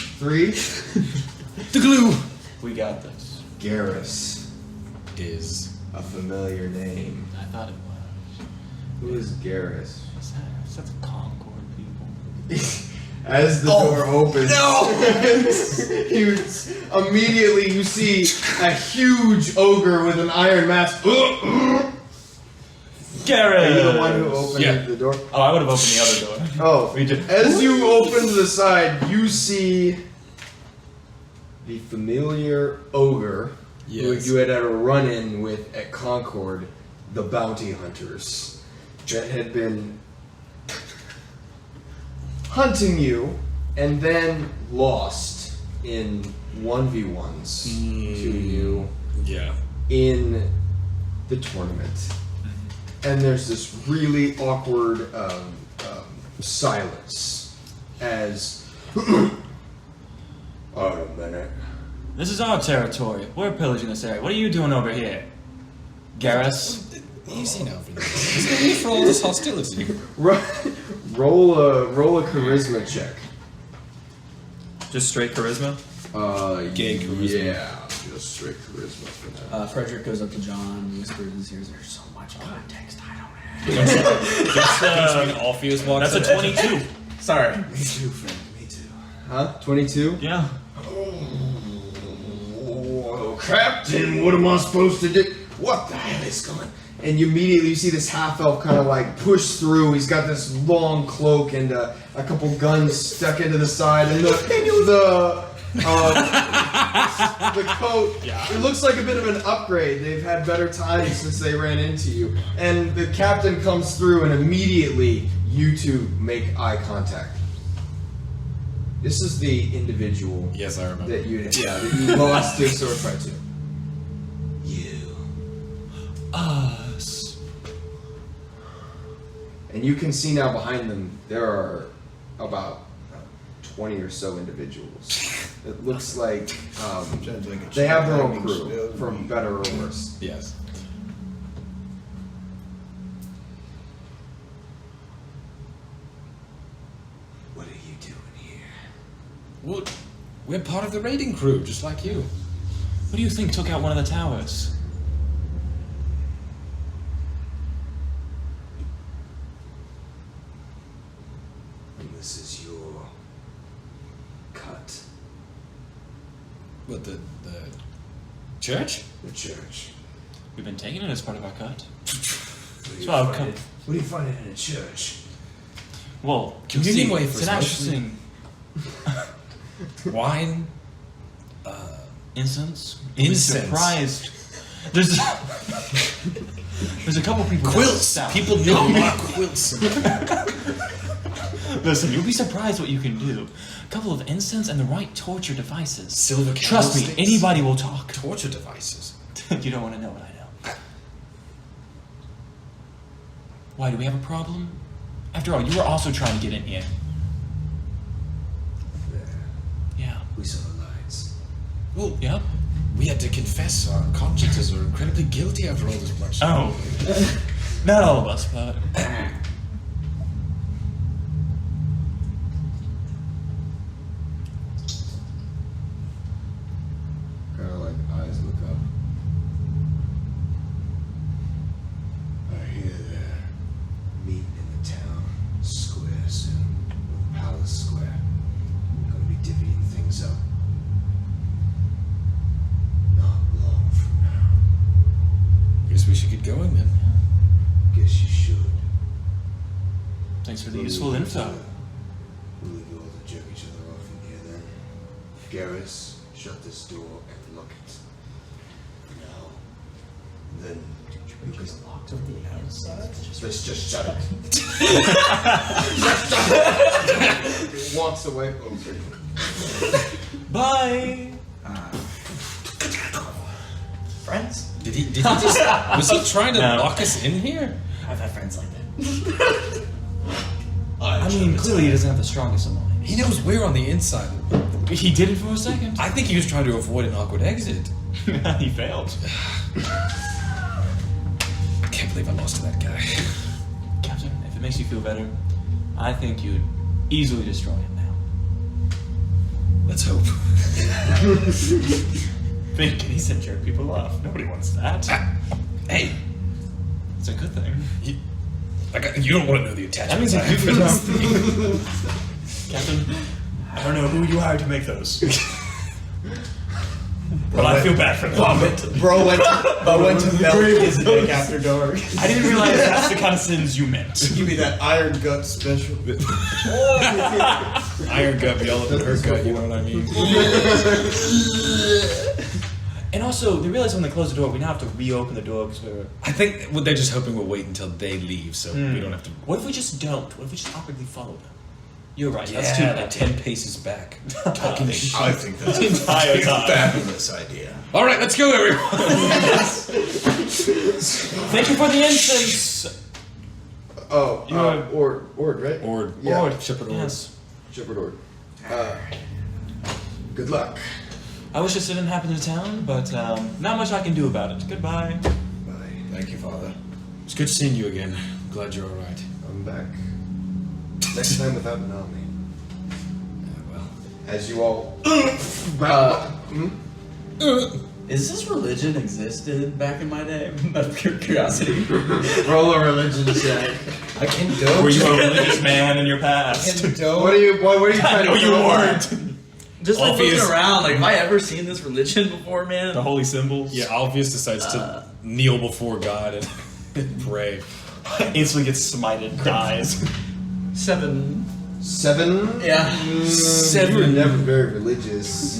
The glue We got this. Garrus. is. A familiar name. I thought it was. Who is Garrus? What's that? That's the Concord people. As the door opens, immediately you see a huge ogre with an iron mask. Garrus! Are you the one who opened Yeah. the door? Oh, I would have opened the other door. Oh, We did. as you open the side, you see the familiar ogre who Yes. you had a run-in with at Concord, the bounty hunters, that had been hunting you and then lost in 1v1s to you Yeah. in the tournament. And there's this really awkward silence as hold a minute. This is our territory. We're pillaging this area. What are you doing over here? Garrus? Easy now for you. There's no need for all this hostility. Roll a charisma check. Just straight charisma? Gay charisma. Yeah, just straight charisma for that. Frederick goes up to John and whispers in his ears, "There's so much context I don't have." That's Alphues walks a in. 22. Sorry. Me too, friend. Me too. Huh? 22? Yeah. Oh, Captain, what am I supposed to do? What the hell is going on? And you immediately see this half-elf kind of like push through. He's got this long cloak and a couple guns stuck into the side, and the coat. Yeah. It looks like a bit of an upgrade. They've had better times since they ran into you. And the captain comes through, and immediately you two make eye contact. This is the individual Yes, I remember. that you lost to sword fight to. Us. And you can see now behind them there are about 20 or so individuals. It looks like Sounds like a they have their own cheap crew, spell. from better or worse. Yes. What are you doing here? Well, we're part of the raiding crew, just like you. What do you think took out one of the towers? the church? The church. We've been taking it as part of our cut. What do So I'll come. What do you find in a church? Well, Communion see, wafers, it's an mostly. interesting Wine. incense. You'll be Incense. surprised. There's a couple people. Quilts. down People south. know about quilts. Listen, you'll be surprised what you can do. A couple of incense and the right torture devices. Silver Trust me, candlesticks. anybody will talk. Torture devices. You don't want to know what I know. Why, do we have a problem? After all, you were also trying to get in here. There. Yeah. We saw the lights. Well, Yep. we had to confess our consciences are incredibly guilty after all this bloodshed. Oh. Not all of us, but... Kind of like eyes look up. I hear they're meeting in the town square soon, or Palace Square. We're gonna be divvying things up. Not long from now. Guess we should get going then. Guess you should. Thanks for the useful info. We'll leave you all to jerk each other off in here then. Garrus, shut this door and lock it. Now, then you can Locked on the outside. Let's just shut it. Walks away. Bye! Friends? Did he just... Was he trying to No. lock us in here? I've had friends like that. I mean, clearly he doesn't have the strongest of minds. He knows we're on the inside. He did it for a second. I think he was trying to avoid an awkward exit. He failed. I can't believe I lost to that guy. Captain, if it makes you feel better, I think you'd easily destroy him now. Let's hope. Thinking he said jerk people off. Nobody wants that. Hey, It's a good thing. you don't want to know the That attachments means I have for this. Captain, I don't know who you hired to make those. But I feel bad for them. Bro went to milk his dick after dark. I didn't realize that's the kind of sins you meant. Give me that iron gut special. Iron gut be all up in her gut, you know what I mean? And also, they realize when they close the door, we now have to reopen the door because we're... I think they're just hoping we'll wait until they leave so we don't have to... What if we just don't? What if we just awkwardly follow them? You're right, Yeah, that's too like bad. 10 paces back. Talking shit. I think that's The entire a time. fabulous idea. All right, let's go, everyone. Thank you for the incense! Oh, You are- Ord, right? Ord. Yeah. Ord. Shepherd Ord. Yes. Shepherd Ord. Good luck. I wish this didn't happen in town, but not much I can do about it. Goodbye. Bye. Thank you, Father. It's good seeing you again. I'm glad you're all right. I'm back. Next time without an army. Well, As you all. Is this religion existed back in my day? Out of pure curiosity. Roll a religion check. I can doge. Were you a religious man in your past? can doge. What are you I trying know to you throw weren't. Just like Alphues. looking around, like, have I ever seen this religion before, man? The holy symbols? yeah, Alphues decides to kneel before God and pray. Instantly gets smited, dies. 7. 7? Yeah. You were never very religious.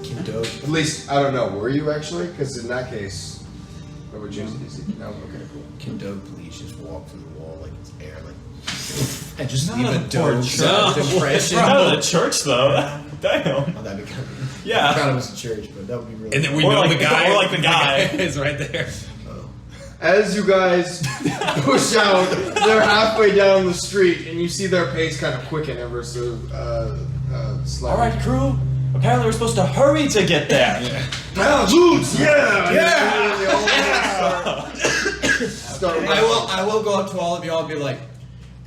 Can doge. At least, I don't know. Were you actually? Because in that case, I would choose it. No? Okay, cool. Can doge please just walk through the wall like it's air, like and just Not leave a a poor doge church. depression. Not the church, though. Damn. Oh, that'd be kind of, Yeah. I forgot it was a church, but that would be really. And then we Or know like- the guy. or like the guy. is right there. As you guys push out, they're halfway down the street, and you see their pace kind of quicken ever so slightly. Alright, crew. Apparently we're supposed to hurry to get there. Boots! Yeah! I will go up to all of y'all and be like,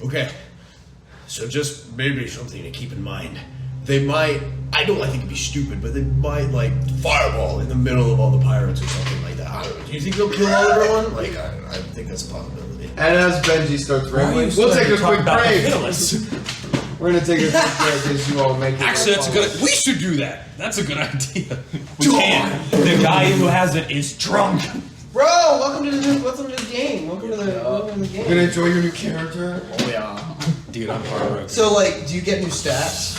okay, so just maybe something to keep in mind. They might, I think it'd be stupid, but they might like fireball in the middle of all the pirates or something like that. I don't know. Do you think they'll kill all everyone? Like, I think that's a possibility. And as Benji starts Why are you rambling, we'll take starting a to talk quick about the break. Phyllis? We're gonna take a quick break as you all make it. Actually, that's a good. We should do that. That's a good idea. We can't. The guy who has it is drunk. Bro, welcome to the game. Welcome to the game. You're gonna enjoy your new character. Oh yeah. Dude, I'm heartbroken. So, like, do you get new stats?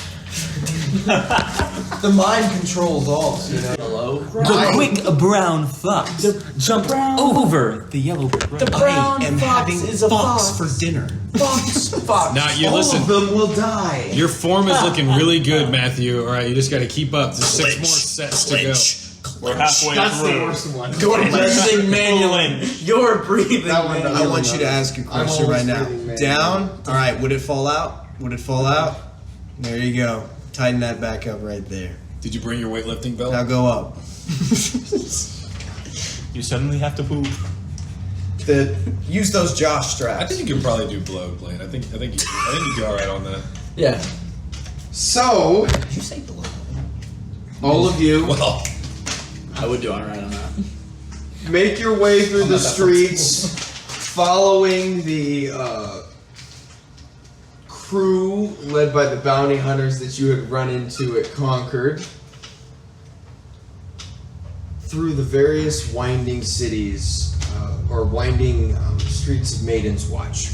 The mind controls all, you know. Hello. The quick brown fox jumped over the yellow brick road. I am having fox for dinner. Fox. Now you All listen. of them will die. Your form is looking really good, Matthew. All right, you just got to keep up. There's 6 more sets to go. We're halfway That's the through. worst one. Breathing manually. You're breathing. That one manually. I want you to ask a question right now. Down. All right. Would it fall out? Would it fall out? There you go. Tighten that back up right there. Did you bring your weightlifting belt? Now go up. You suddenly have to poop. Use those Josh I straps. think you can probably do blow, Blaine. I think you do all right on that. Yeah. So, Did you say below? all of you Well, I would do alright on that. make your way through the streets, following the crew led by the bounty hunters that you had run into at Concord, through the various winding cities or winding streets of Maiden's Watch,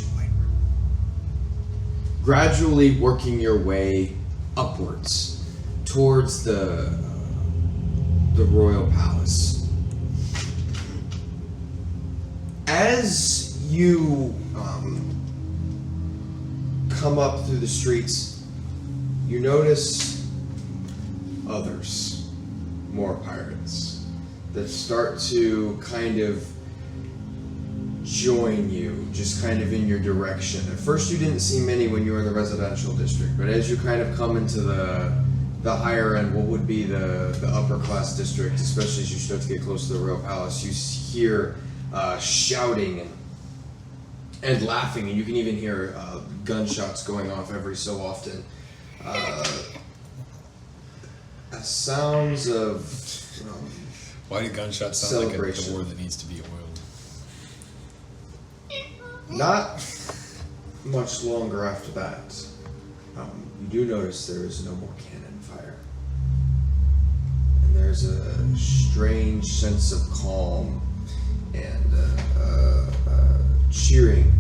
gradually working your way upwards towards the royal palace. As you come up through the streets, you notice others, more pirates, that start to kind of join you, just kind of in your direction. At first you didn't see many when you were in the residential district, but as you kind of come into the higher end, what would be the upper class district, especially as you start to get close to the royal palace, you hear shouting and laughing, and you can even hear gunshots going off every so often. Sounds of why do gunshots sound like a celebration. door that needs to be oiled? Not much longer after that. You do notice there is no more cannon fire. And there's a strange sense of calm and cheering.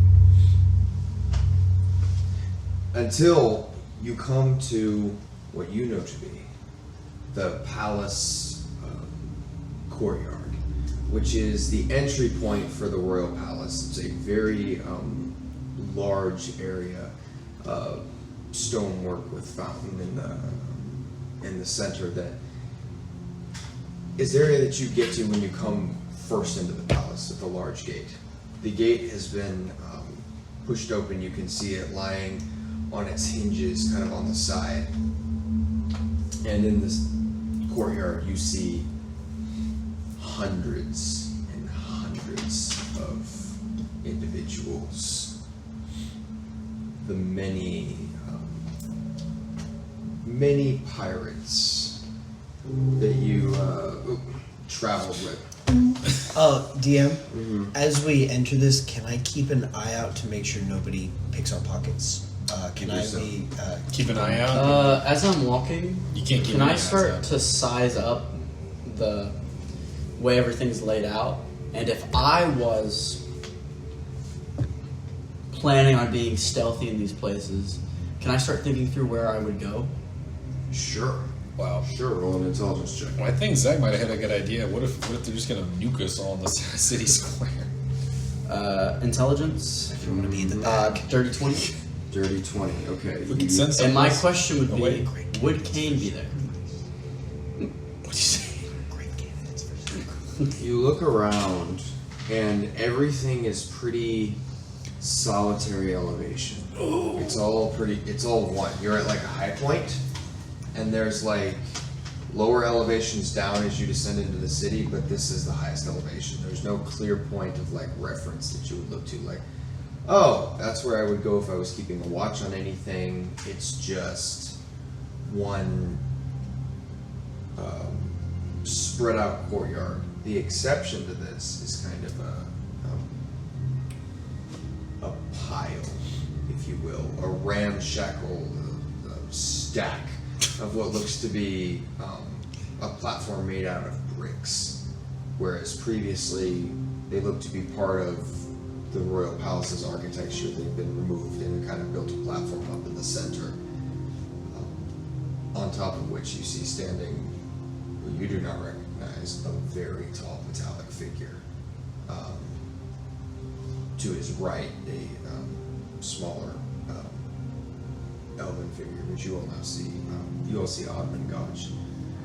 Until you come to what you know to be the palace courtyard, which is the entry point for the royal palace. It's a very large area, stonework with fountain in the center. That is the area that you get to when you come first into the palace at the large gate. The gate has been pushed open. You can see it lying on its hinges, kind of on the side. And in this courtyard, you see hundreds and hundreds of individuals. The many pirates that you traveled with. DM, as we enter this, can I keep an eye out to make sure nobody picks our pockets? Can I be... Keep an eye out. As I'm walking, You can't keep can an I eye start out. to size up the way everything's laid out? And if I was planning on being stealthy in these places, can I start thinking through where I would go? Sure. Wow. Sure, roll an intelligence check. Well, I think Zach might have had a good idea. What if they're just gonna nuke us all in the city square? Intelligence? If you want to be in the back. Dirty 20. Dirty 20, okay. We can send And my someone. question would Oh, be, wait. would Kane be there? What'd you say? Great candidates for You look around, and everything is pretty solitary elevation. It's all one. You're at like a high point, and there's like lower elevations down as you descend into the city, but this is the highest elevation. There's no clear point of like reference that you would look to, like, oh, that's where I would go if I was keeping a watch on anything. It's just one spread out courtyard. The exception to this is kind of a pile, if you will, a ramshackle stack of what looks to be a platform made out of bricks, whereas previously they looked to be part of the royal palace's architecture. They've been removed and kind of built a platform up in the center, on top of which you see standing, who you do not recognize, a very tall metallic figure. To his right, a smaller elven figure, which you all now see. You all see Oddman Gotch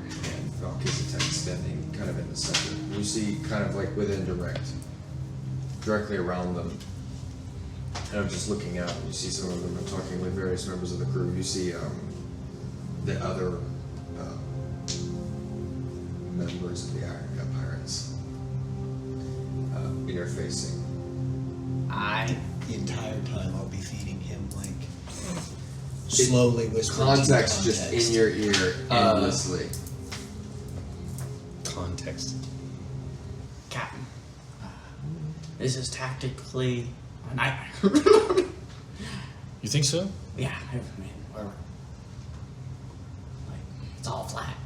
and Valkizatech standing kind of in the center. You see kind of like within directly around them. And I'm just looking out, and you see some of them are talking with various members of the crew. You see the other members of the Iron Gut Pirates interfacing. The entire time I'll be feeding him, like, slowly whispering Context just in your ear endlessly. Context. Captain, this is tactically a nightmare. You think so? Yeah, I mean, we're like, it's all flat.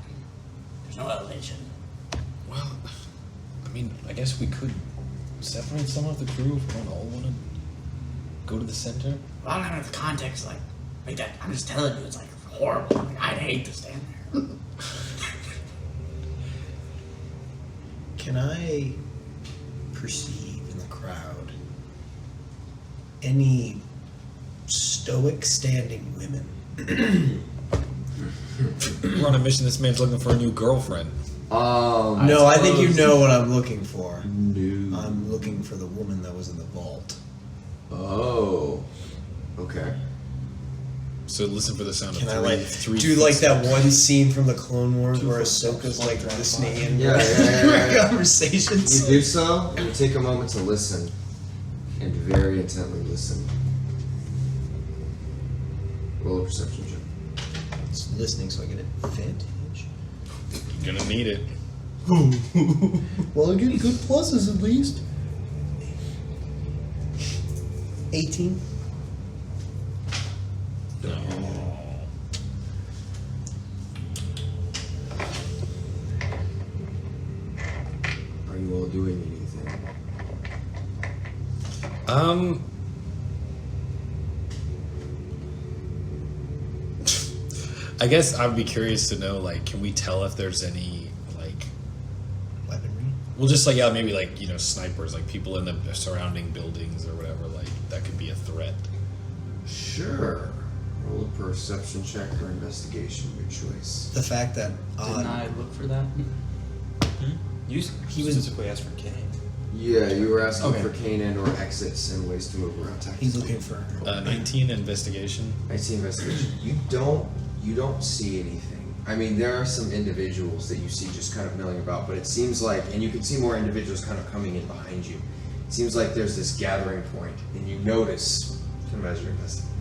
There's no elevation. Well, I mean, I guess we could separate some of the crew if we don't all want to go to the center. Well, I don't have the context like that. I'm just telling you, it's like horrible. Like, I'd hate to stand there. Can I perceive in the crowd any stoic standing women? We're on a mission. This man's looking for a new girlfriend. No, I think you know what I'm looking for. No. I'm looking for the woman that was in the vault. Oh. Okay. So listen for the sound Can of I like three do like that footsteps. one scene from the Clone Wars where Ahsoka's like listening in Yeah. conversations? You do so, and you take a moment to listen, and very intently listen. Roll a perception check. It's listening so I get advantage. You're gonna need it. Well, I get good pluses at least. 18. Are you all doing anything? I guess I'd be curious to know, like, can we tell if there's any, like, Weaponry? well, just like, yeah, maybe like, you know, snipers, like people in the surrounding buildings or whatever, like, that could be a threat. Sure. Roll a perception check or investigation, your choice. The fact that Didn't I look for that? You specifically asked for Kane. Yeah, you were asking Okay. for Kanan or exits and ways to move around tactically. he's looking for 19 investigation. I see investigation. You don't see anything. I mean, there are some individuals that you see just kind of milling about, but it seems like, and you can see more individuals kind of coming in behind you. It seems like there's this gathering point, and you notice, kind of as you're investigating,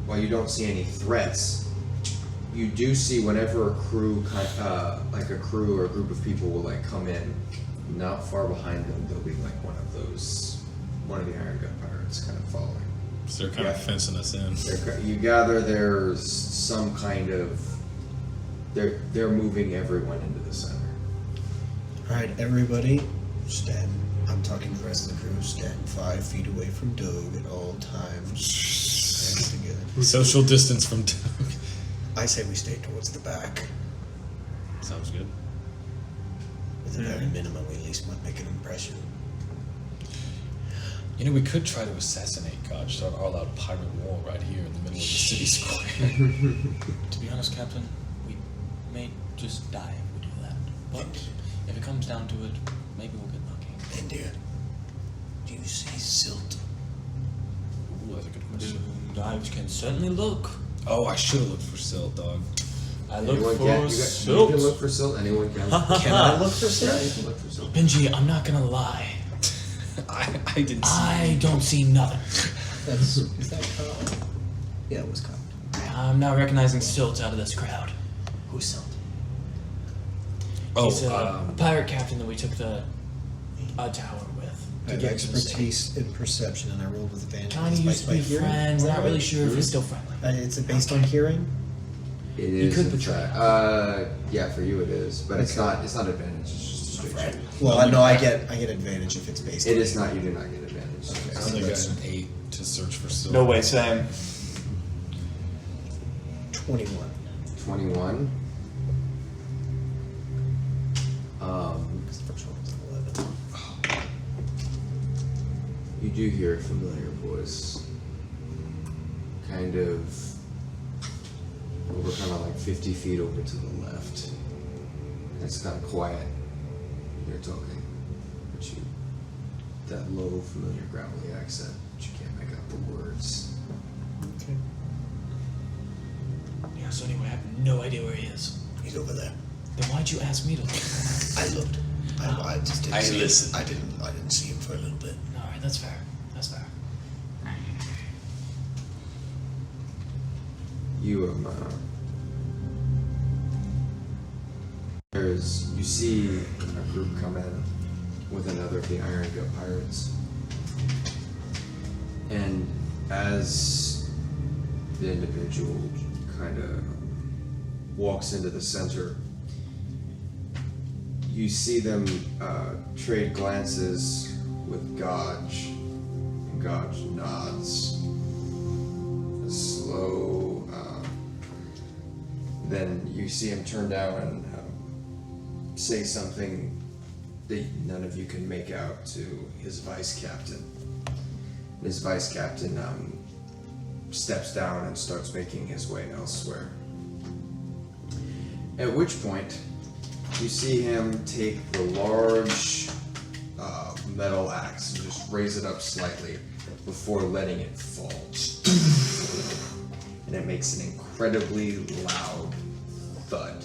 while you don't see any threats, you do see whenever a crew, like a crew or a group of people will like come in, not far behind them, there'll be like one of the Iron Gut Pirates kind of following. So they're kind of fencing us in. You gather there's some kind of they're moving everyone into the center. Alright, everybody, stand. I'm talking to the rest of the crew. Stand 5 feet away from Doug at all times. Hands together. Social distance from Doug. I say we stay towards the back. Sounds good. At the very minimum, we at least might make an impression. You know, we could try to assassinate God, start all out pirate war right here in the middle of the city square. To be honest, Captain, we may just die if we do that. But if it comes down to it, maybe we'll get lucky. India, do you see silt? Ooh, that's a good question. I can certainly look. Oh, I should have looked for silt, dog. I look Anyone for can. You silt. can look for silt. Anyone can. Can I look for Yeah, you silt? can look for silt. Benji, I'm not gonna lie. I didn't see I don't see nothing. That's is that Kyle? Yeah, it was Kyle. I'm not recognizing silt out of this crowd. Who's silt? Oh, He's a pirate captain that we took the a tower with I to have get to the city. expertise in perception, and I rolled with advantage. Tiny Despite used to my be hearing. friends. Not really sure if he's still friendly. It's based on hearing. It is. could in betray fact- yeah, for you it is, but it's Okay. not. It's not advantage. It's just a straight check. Well, I know I get advantage if it's based. It on is not. You do not get advantage. Okay. I So only got that's an 8 to search for silver. No way, Sam. 21. 21. Because the first one was an 11. You do hear a familiar voice, kind of like 50 feet over to the left. And it's kind of quiet. You're talking, but that low, familiar, gravelly accent, but you can't make out the words. Okay. Yeah. So anyway, I have no idea where he is. He's over there. Then why'd you ask me to look? I looked. I just didn't I see listened. him. I didn't see him for a little bit. All right, that's fair. That's fair. You you see a group come in with another of the Iron Gut pirates, and as the individual kind of walks into the center, you see them trade glances with Gaj, and Gaj nods. A slow. Then you see him turn down and say something that none of you can make out to his vice captain. His vice captain steps down and starts making his way elsewhere. At which point, you see him take the large metal axe and just raise it up slightly before letting it fall. And it makes an incredibly loud thud.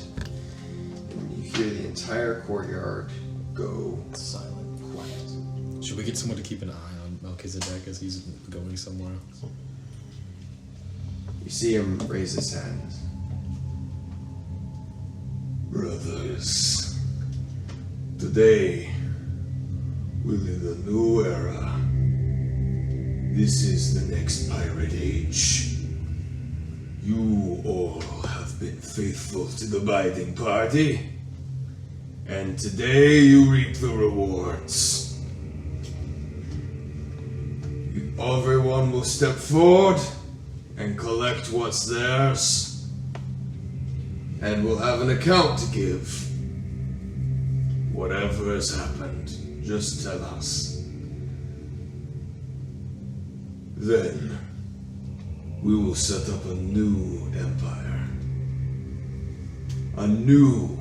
And you hear the entire courtyard go silent, quiet. Should we get someone to keep an eye on Melchizedek as he's going somewhere else? You see him raise his hand. Brothers, today we live a new era. This is the next pirate age. You all have been faithful to the Biding Party, and today you reap the rewards. Everyone will step forward and collect what's theirs, and we'll have an account to give. Whatever has happened, just tell us. Then, we will set up a new empire. A new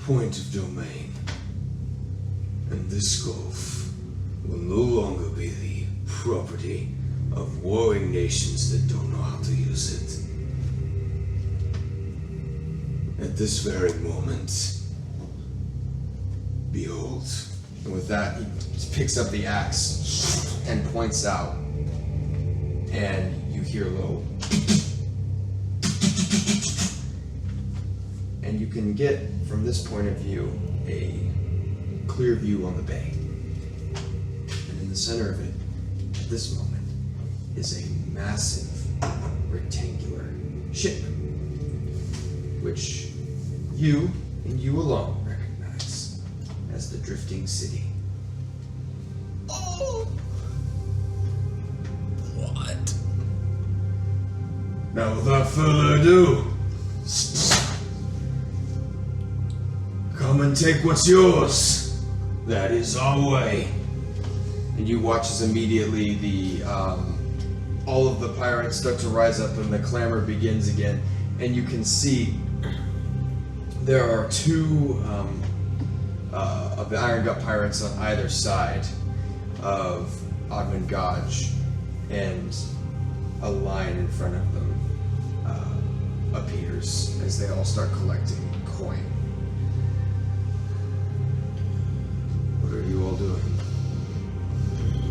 point of domain. And this Gulf will no longer be the property of warring nations that don't know how to use it. At this very moment, behold. And with that, he just picks up the axe and points out. And you hear a little. And you can get, from this point of view, a clear view on the bay. And in the center of it, at this moment, is a massive rectangular ship, which you, and you alone, recognize as the Drifting City. Oh! What? Now, without further ado, come and take what's yours. That is our way. And you watch as immediately the all of the pirates start to rise up and the clamor begins again. And you can see there are two of the Iron Gut pirates on either side of Ogden Gaj, and a line in front of them appears as they all start collecting coin. What are you all doing?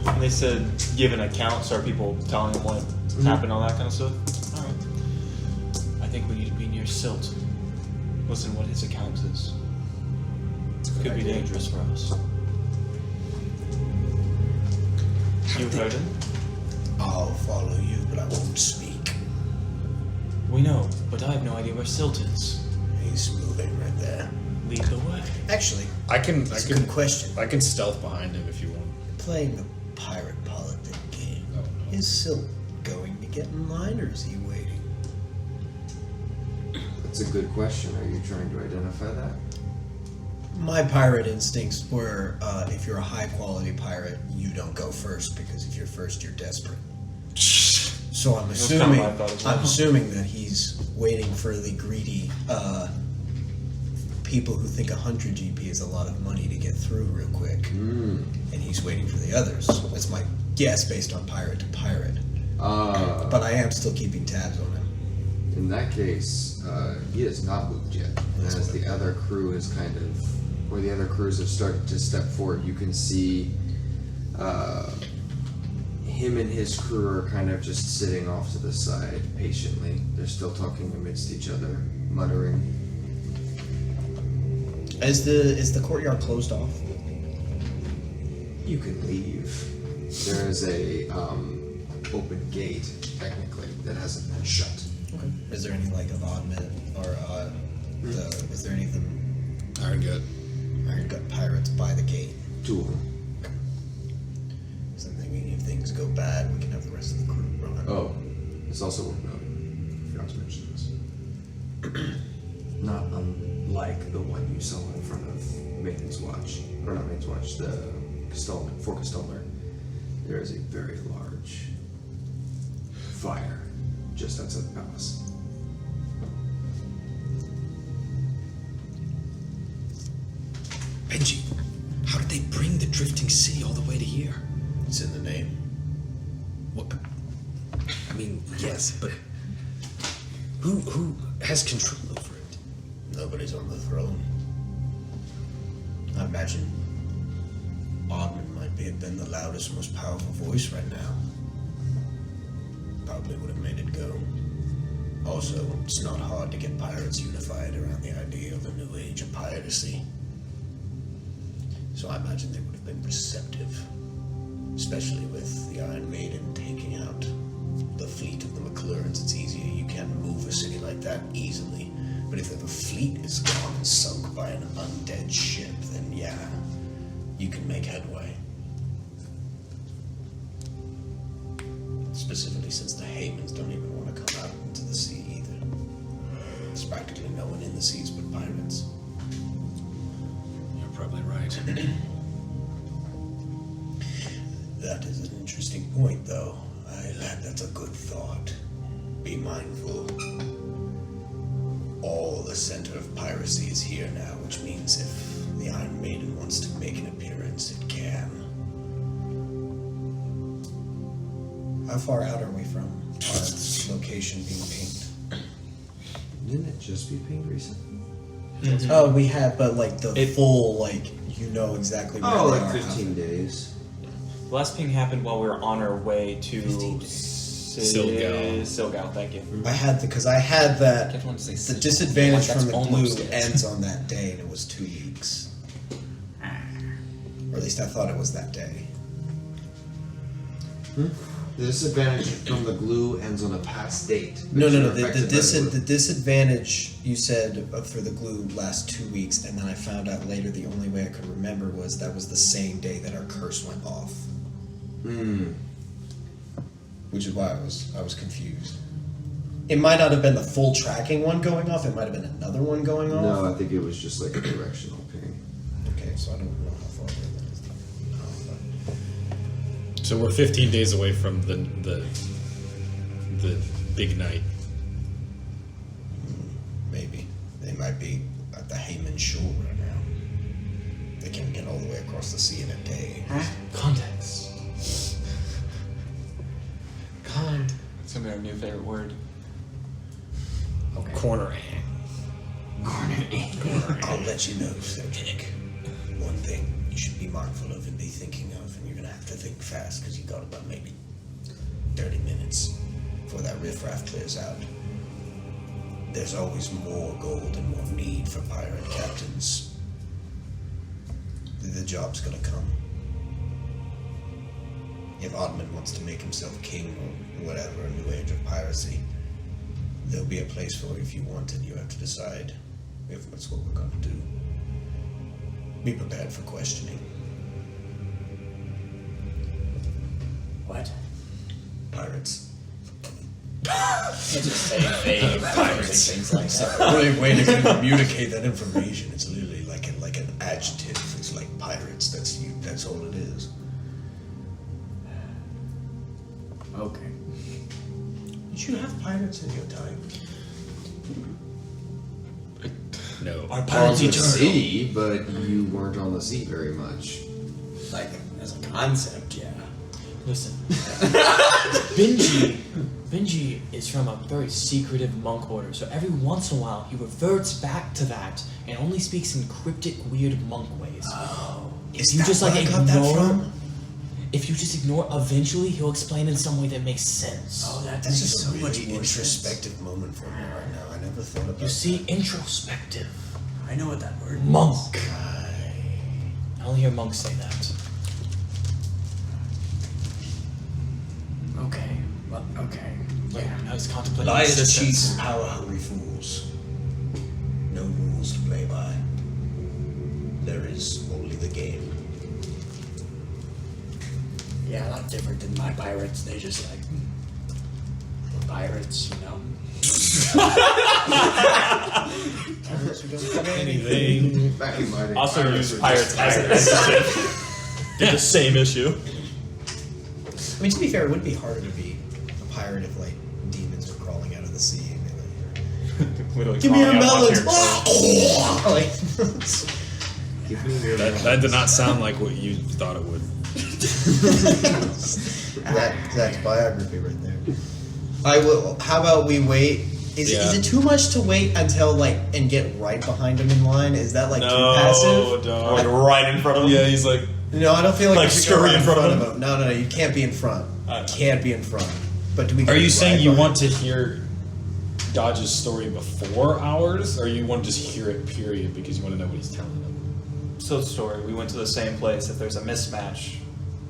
And they said give an account, so are people telling them what happened, all that kind of stuff? All right. I think we need to be near Silt. Listen, what his account is. good Could be idea. dangerous for us. You heard him? I'll follow you, but I won't speak. We know, but I have no idea where Silt is. He's moving right there. Lead the way. Actually, I can that's a good question. I can stealth behind him if you want. Playing the pirate politic game. Oh, no. Is Silt going to get in line, or is he waiting? That's a good question. Are you trying to identify that? My pirate instincts were, if you're a high quality pirate, you don't go first, because if you're first, you're desperate. So I'm That's kinda assuming what I thought as well. I'm assuming that he's waiting for the greedy people who think 100 GP is a lot of money to get through real quick, and he's waiting for the others. That's my guess based on pirate to pirate. But I am still keeping tabs on him. In that case, he has not moved yet. That's As what the other crew is kind of, or the other crews have started to step forward, you can see him and his crew are kind of just sitting off to the side patiently. They're still talking amidst each other, muttering. Is the courtyard closed off? You can leave. There is a open gate, technically, that hasn't been shut. Okay. Is there any like allotment or is there anything Iron Gut. Iron Gut pirates by the gate? Two of them. So I'm thinking if things go bad, we can have the rest of the crew run it. Oh, it's also worth noting. Forgot to mention this. Not unlike the one you saw in front of Maiden's Watch, or not Maiden's Watch, the Fort Castellar. There is a very large fire just outside the palace. Benji, how did they bring the drifting city all the way to here? It's in the name. What? I mean, yes, but who has control over it? Nobody's on the throne. I imagine Oddman might have been the loudest, most powerful voice right now. Probably would have made it go. Also, it's not hard to get pirates unified around the idea of a new age of piracy. So I imagine they would have been receptive. Especially with the Iron Maiden taking out the fleet of the McClurins. It's easier. You can't move a city like that easily. But if the fleet is gone and sunk by an undead ship, then yeah, you can make headway. Specifically since the Haymans don't even want to come out into the sea either. There's practically no one in the seas but pirates. You're probably right. That is an interesting point, though. That's a good thought. Be mindful. All the center of piracy is here now, which means if the Iron Maiden wants to make an appearance, it can. How far out are we from our location being pinged? Didn't it just be pinged recently? Oh, we have, but like the full, like, you know exactly where Oh, they like are. 15 days. The last ping happened while we were on our way to Silgal. Silgal, thank you. I had because I had that. Kept wanting to say The Sigil. disadvantage Like, from that's the blue almost it. ends on that day, and it was 2 weeks. Or at least I thought it was that day. The disadvantage from the glue ends on a past date. No. but you're The affected by the glue. disadvantage you said for the glue lasts 2 weeks, and then I found out later the only way I could remember was that was the same day that our curse went off. Which is why I was confused. It might not have been the full tracking one going off. It might have been another one going off. No, I think it was just like a directional ping. Okay, so I don't know how far away that is. So we're 15 days away from the big night. Maybe. They might be at the Hayman shore right now. They can't get all the way across the sea in a day. Context. It's gonna be our new favorite word. Corner. I'll let you know, Cedric. One thing you should be mindful of and be thinking of, and you're gonna have to think fast because you got about maybe 30 minutes before that riffraff clears out. There's always more gold and more need for pirate captains. the job's gonna come. If Oddman wants to make himself king or whatever, a new age of piracy, there'll be a place for it if you want it. You have to decide if that's what we're gonna do. Be prepared for questioning. What? Pirates. Can't just say vague pirates and things like that. The only way to communicate that information is literally like an adjective. It's like pirates. That's all it is. Okay. Did you have pirates in your time? No. Our On pirates the eternal. sea, but you weren't on the sea very much. Like, as a concept, yeah. Listen, Benji is from a very secretive monk order, so every once in a while he reverts back to that and only speaks in cryptic, weird monk ways. Oh. If you just like ignore, if you just ignore, eventually he'll explain in some way that makes sense. Oh, that That's makes just so a much really more sense. introspective moment for me right now. I never thought about You see, introspective. I know what that word means. Monk. I only hear monks say that. Okay. Well, okay. Yeah. Now he's contemplating Liars, existence. cheats, and power-hungry fools. No rules to play by. There is only the game. Yeah, a lot different than my pirates. They just like we're pirates, you know. Pirates who don't do anything. Back in my day, Also pirates use were pirates just as an adjective. Get the same issue. I mean, to be fair, it would be harder to be a pirate if, like, demons were crawling out of the sea. And Literally give me your crawling out melons! onto your- Like, Give me your That did not sound like what you thought it would. Zach's biography right there. I will. How about we wait? Is it too much to wait until like and get right behind him in line? Is that like too passive? No, like right in front of him. Yeah, he's like, No, I don't feel like Like we should go scurry right in front of him? No, you can't be in front. I know. Can't be in front. But do we? Are go you saying right you behind want to hear Dodge's story before ours, or you want to just hear it, period, because you want to know what he's telling them? so the story. We went to the same place. If there's a mismatch,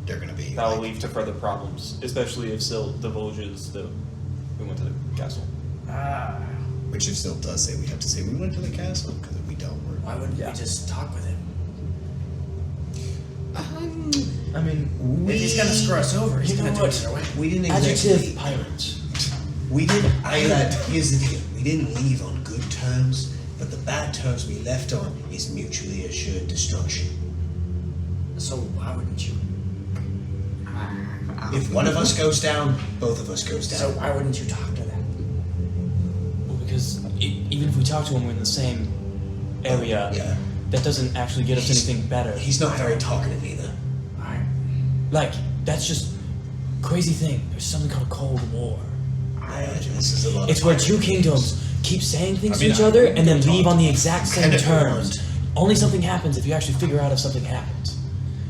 They're gonna be. that will like- lead to further problems, especially if Sil divulges that we went to the castle. Which if still does say we have to say we went to the castle because if we don't, we're. Why wouldn't we just talk with him? I mean, If he's gonna screw us over, he's You gonna know do what? it their way. We didn't Adjective exactly. pirate. We didn't. Here's the deal. We didn't leave on good terms, but the bad terms we left on is mutually assured destruction. So why wouldn't you? If one of us goes down, both of us goes So down. why wouldn't you talk to them? Well, because even if we talk to him, we're in the same area. Yeah. That doesn't actually get us anything better. He's not very talkative either. Alright. Like, that's just crazy thing. There's something called Cold War. This is a lot. It's of where pirate two things. kingdoms keep saying things I mean, to each other and then don't leave talk on the to exact same Kind of terms. want. Only something happens if you actually figure out if something happened.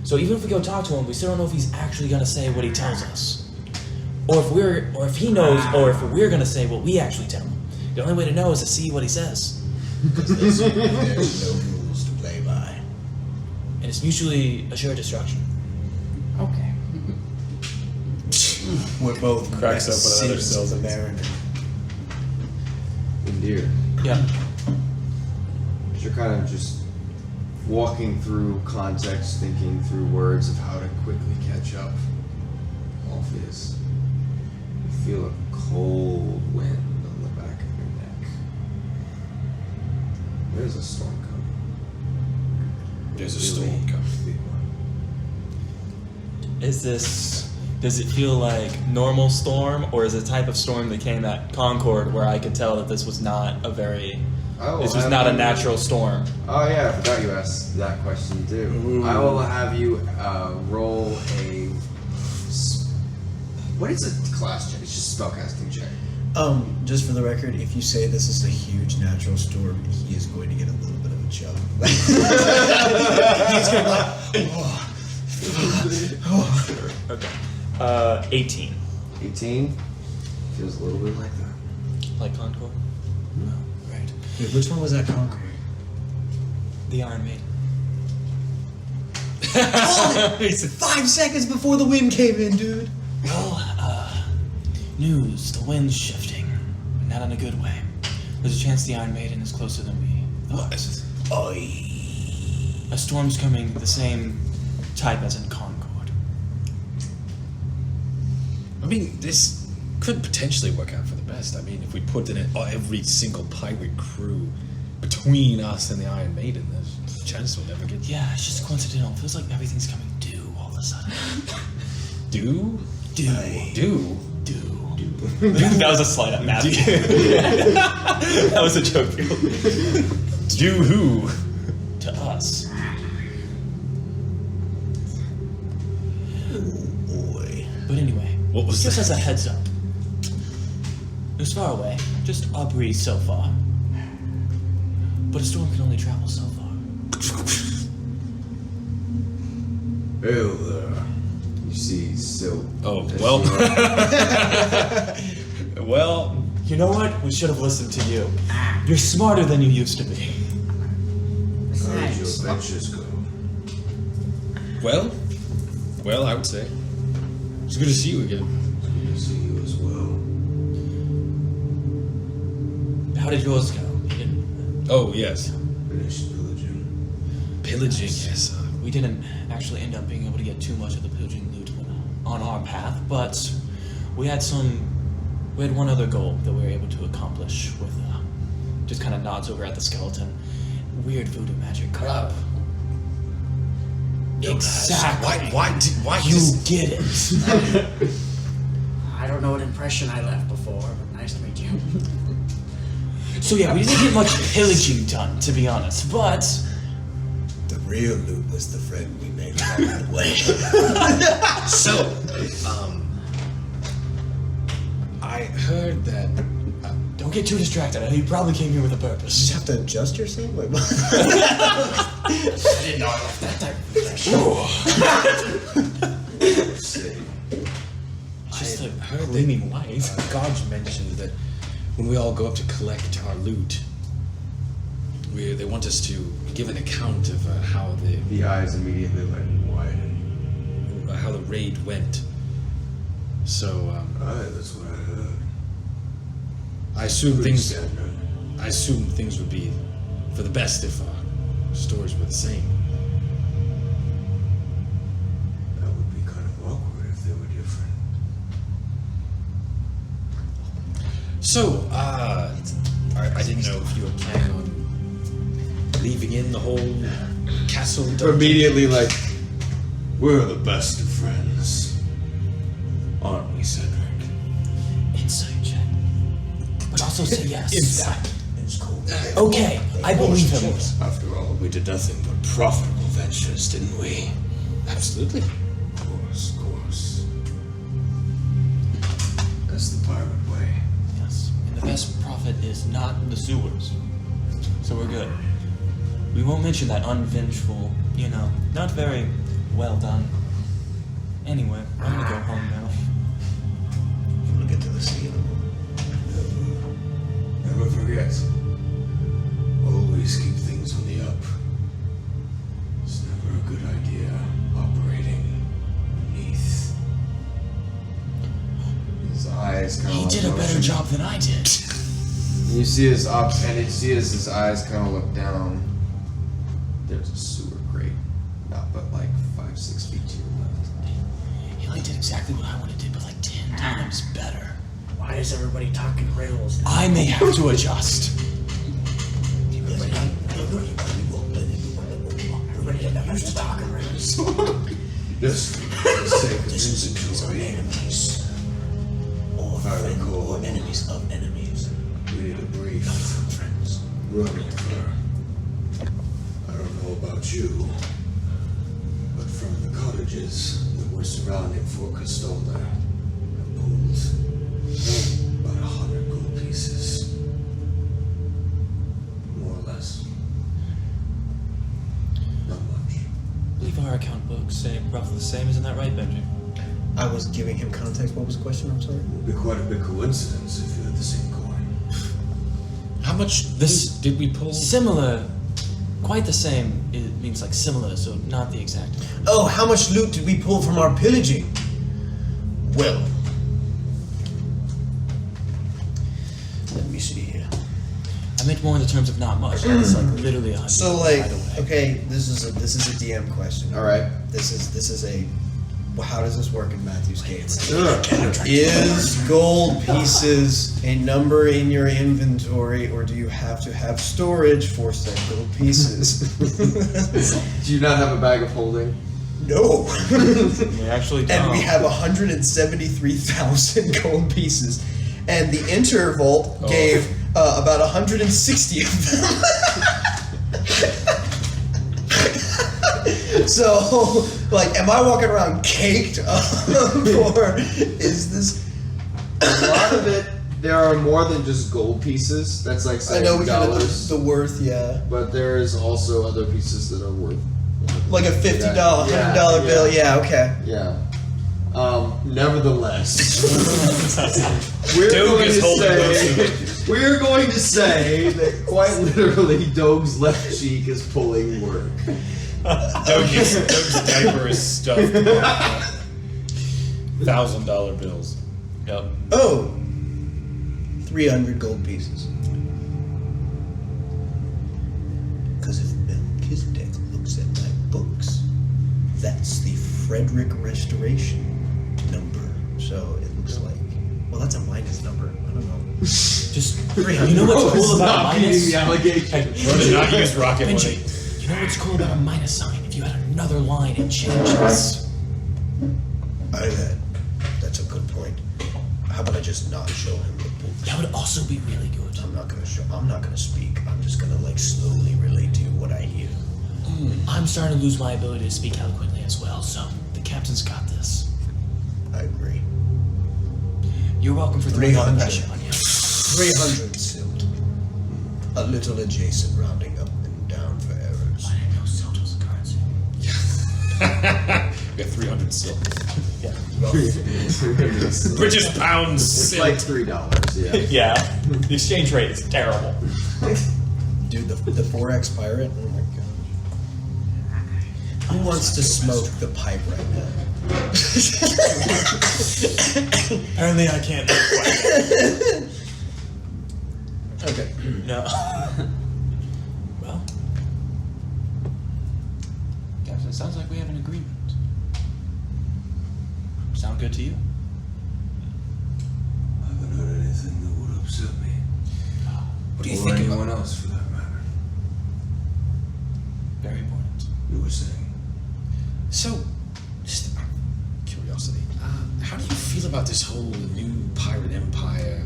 So even if we go talk to him, we still don't know if he's actually gonna say what he tells us, or if he knows, or if we're gonna say what we actually tell him. The only way to know is to see what he says, There's no rules to play by. and it's mutually assured destruction. Okay. We're both Cracks up with another citizens citizen. of America. Indeed. Yeah. You're kind of just walking through context, thinking through words of how to quickly catch up. Alphues. You feel a cold wind on the back of your neck. There's a storm coming. There's a Really storm coming. big one. Does it feel like normal storm, or is it a type of storm that came at Concord where I could tell that this was not this was not a natural storm? Oh yeah, I forgot you asked that question too. I will have you roll a. What is a class check? It's just spellcasting check. Just for the record, if you say this is a huge natural storm, he is going to get a little bit of a chub. He's going to be like, Okay. 18. 18 feels a little bit like that. Like Concord? No. Right. Wait, which one was that Concord? The Iron Maiden. Called it 5 seconds before the wind came in, dude. Well, news. The wind's shifting. Not in a good way. There's a chance the Iron Maiden is closer than we thought. A storm's coming the same type as in Concord. I mean, this could potentially work out for the best. I mean, if we put in every single pirate crew between us and the Iron Maiden, there's a chance we'll never get. Yeah, it's just coincidental. It feels like everything's coming due all of a sudden. Do? That was a slight at Matthew. That was a joke. Do who? To us. Boy. But anyway, What was just that? as a heads up. It was far away, just a breeze so far. But a storm can only travel so far. Hail there. You see Sil. Oh, well. Well, You know what? We should have listened to you. You're smarter than you used to be. How did your adventures go? well, I would say. It's good to see you again. Good to see you as well. How did yours go? You didn't. Oh, yes. Finished pillaging. Pillaging, yes. We didn't actually end up being able to get too much of the pillaging loot on our path, but we had one other goal that we were able to accomplish with just kind of nods over at the skeleton. Weird voodoo magic crap. Exactly. Why You get it. I don't know what impression I left before, but nice to meet you. So yeah, we didn't get much pillaging done, to be honest, but The real loot was the friend we made along the way. So, I heard that. don't get too distracted. I know you probably came here with a You purpose. just have to adjust yourself? Like, what? I didn't know I left that type of impression. Say, Just a heard gleaming light. Godge mentioned that when we all go up to collect our loot, they want us to give an account of how The eyes immediately widen. how the raid went. So aye, that's what I heard. I assume Pretty things. standard. I assume things would be for the best if stores were the same. That would be kind of awkward if they were different. So, I didn't know if you were planning on leaving in the whole castle. Immediately We're the best of friends. Aren't we, Cedric? Insight check. But also say yes. It's cool. Okay, I believe him. After all, we did nothing but profitable ventures, didn't we? Absolutely. Of course. That's the pirate way. Yes. And the best profit is not the sewers. So we're good. We won't mention that unvengeful, not very well done. Anyway, I'm gonna go home now. We'll get to the sea in a moment. Never forget. Always keep things on the up. It's never a good idea operating beneath. his eyes kind He of did a better job than I did. You see his his eyes kind of look down. There's a sewer grate, not but 5-6 feet to your left. He did exactly what I wanted to do, but 10 times better. Why is everybody talking riddles? I may have to adjust. Everybody get used to talking riddles. Just for the sake of inventory. Enemies. Or If I friends, recall. or enemies of enemies. We need a brief Not from friends. run over. I don't know about you, but from the cottages that were surrounding Fort Castolda, I pulled about 100 gold pieces. More or less. Not much. I believe our account books say roughly the same. Isn't that right, Benji? I was giving him context. What was the question? I'm sorry. It would be quite a big coincidence if you had the same coin. How much This- did we pull? Similar quite the same. It means like similar, so not the exact. Oh, how much loot did we pull from our pillaging? Well, let me see here. I meant more in the terms of not much. It's like literally 100. So, like, either way. okay, this is a DM question. All right. This is a. Well, how does this work in Matthew's game? Sure. Is gold pieces a number in your inventory, or do you have to have storage for said gold pieces? Do you not have a bag of holding? No. We actually don't. And we have 173,000 gold pieces, and the intervault gave about 160 of them. So, like, am I walking around caked up, or is this? A lot of it, there are more than just gold pieces. That's like I know we kind of $70. the worth, yeah. But there is also other pieces that are worth Like a $50, $100 Yeah, bill, yeah, okay. Yeah. Nevertheless, we're Doug going is to holding most say of we're going to say that quite literally, Doug's left cheek is pulling work. Doug's diaper is stuffed with $1,000 bills. Yep. Oh, 300 gold pieces. Because if Melchizedek looks at my books, that's the Frederick Restoration number. So it looks like, well, that's a minus number. I don't know. Just you know what's cool about a minus? the allegation. Or to not use rocket Benji, money. you know what's cool about a minus sign? If you had another line, it changes. That's a good point. How about I just not show him the books? That would also be really good. I'm not gonna speak. I'm just gonna like slowly relate to you what I hear. I'm starting to lose my ability to speak eloquently as well, so the captain's got this. I agree. You're welcome for throwing all the 300. pressure on you. 300 silt. A little adjacent, rounding up and down for errors. I didn't know silt was a currency. We got 300 silk. Yeah. British pounds It's silk. like $3. Yeah. Yeah. The exchange rate is terrible. Dude, the 4X pirate? Oh my god. Who wants to smoke the pipe right now? Apparently I can't. Okay. No. Well, Captain, it sounds like we have an agreement. Sound good to you? I haven't heard anything that would upset me. What do you or think anyone about... else, for that matter. Very important. You were saying? So, just out of curiosity, how do you feel about this whole new pirate empire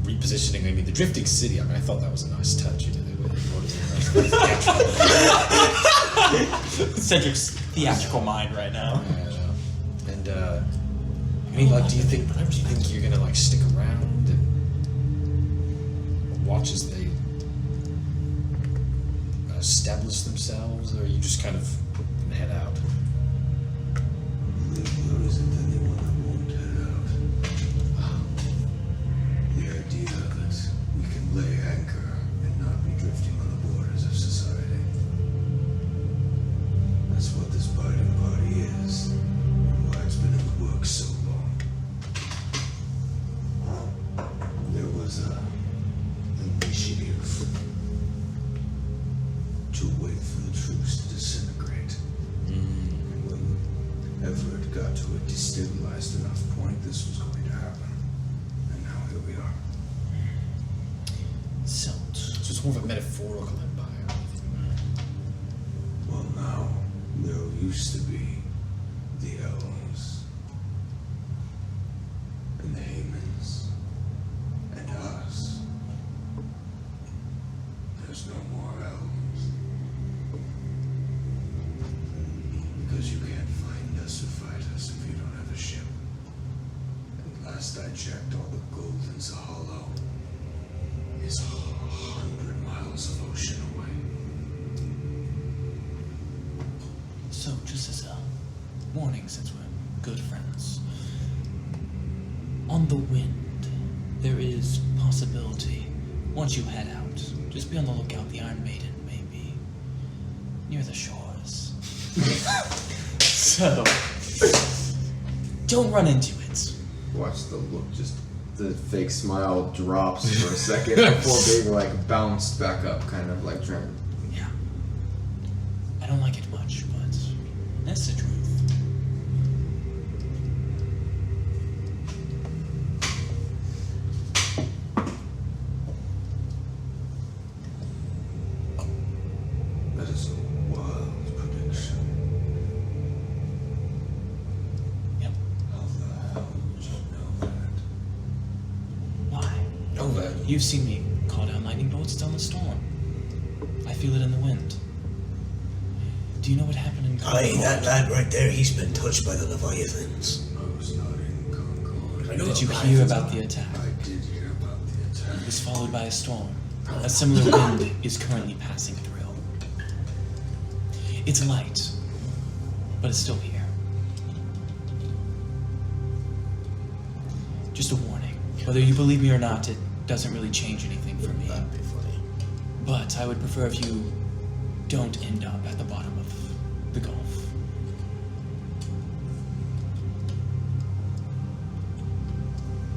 repositioning? I mean, the drifting city, I mean, I thought that was a nice touch. You did it with it. Cedric's theatrical mind right now. And, I mean, like, do you think you're gonna, like, stick around and watch as they establish themselves, or are you just kind of gonna head out? There isn't anyone that won't head out. The idea that we can lay anchor and not be drifting on the borders of society. That's what this biding party is, and why it's been in the works so long. There was an initiative to wait for the troops to disintegrate. And when Everett got to a destabilized enough point, this was going to happen. And now here we are. Silt. So it's more of a metaphorical empire. Well, now, there used to be the elves, and the Haymans, and us. There's no more elves. Because you can't find us or fight us if you don't have a ship. And last I checked, all the gold in Hollow is 100 miles of ocean away. So, just as a warning, since we're good friends, on the wind, there is possibility, once you head out, just be on the lookout, the Iron Maiden may be near the shores. So, don't run into it. Watch the look, just the fake smile drops for a second before being like bounced back up, kind of like trying. Yeah. I don't like it much, but that's the truth. That is a wild prediction. Yep. How the hell did you know that? Why? Know that. You've seen me call down lightning bolts down the storm. I feel it in the wind. Do you know what happened in Concord? Aye, that lad right there, he's been touched by the Leviathans. I was not in Concord. I know Did you the hear Leviathans about are- the attack? I did hear about the attack. It was followed by a storm. A similar wind is currently passing through. It's light, but it's still here. Just a warning. Whether you believe me or not, it doesn't really change anything for me. That'd be funny. But I would prefer if you don't end up at the bottom of the Gulf.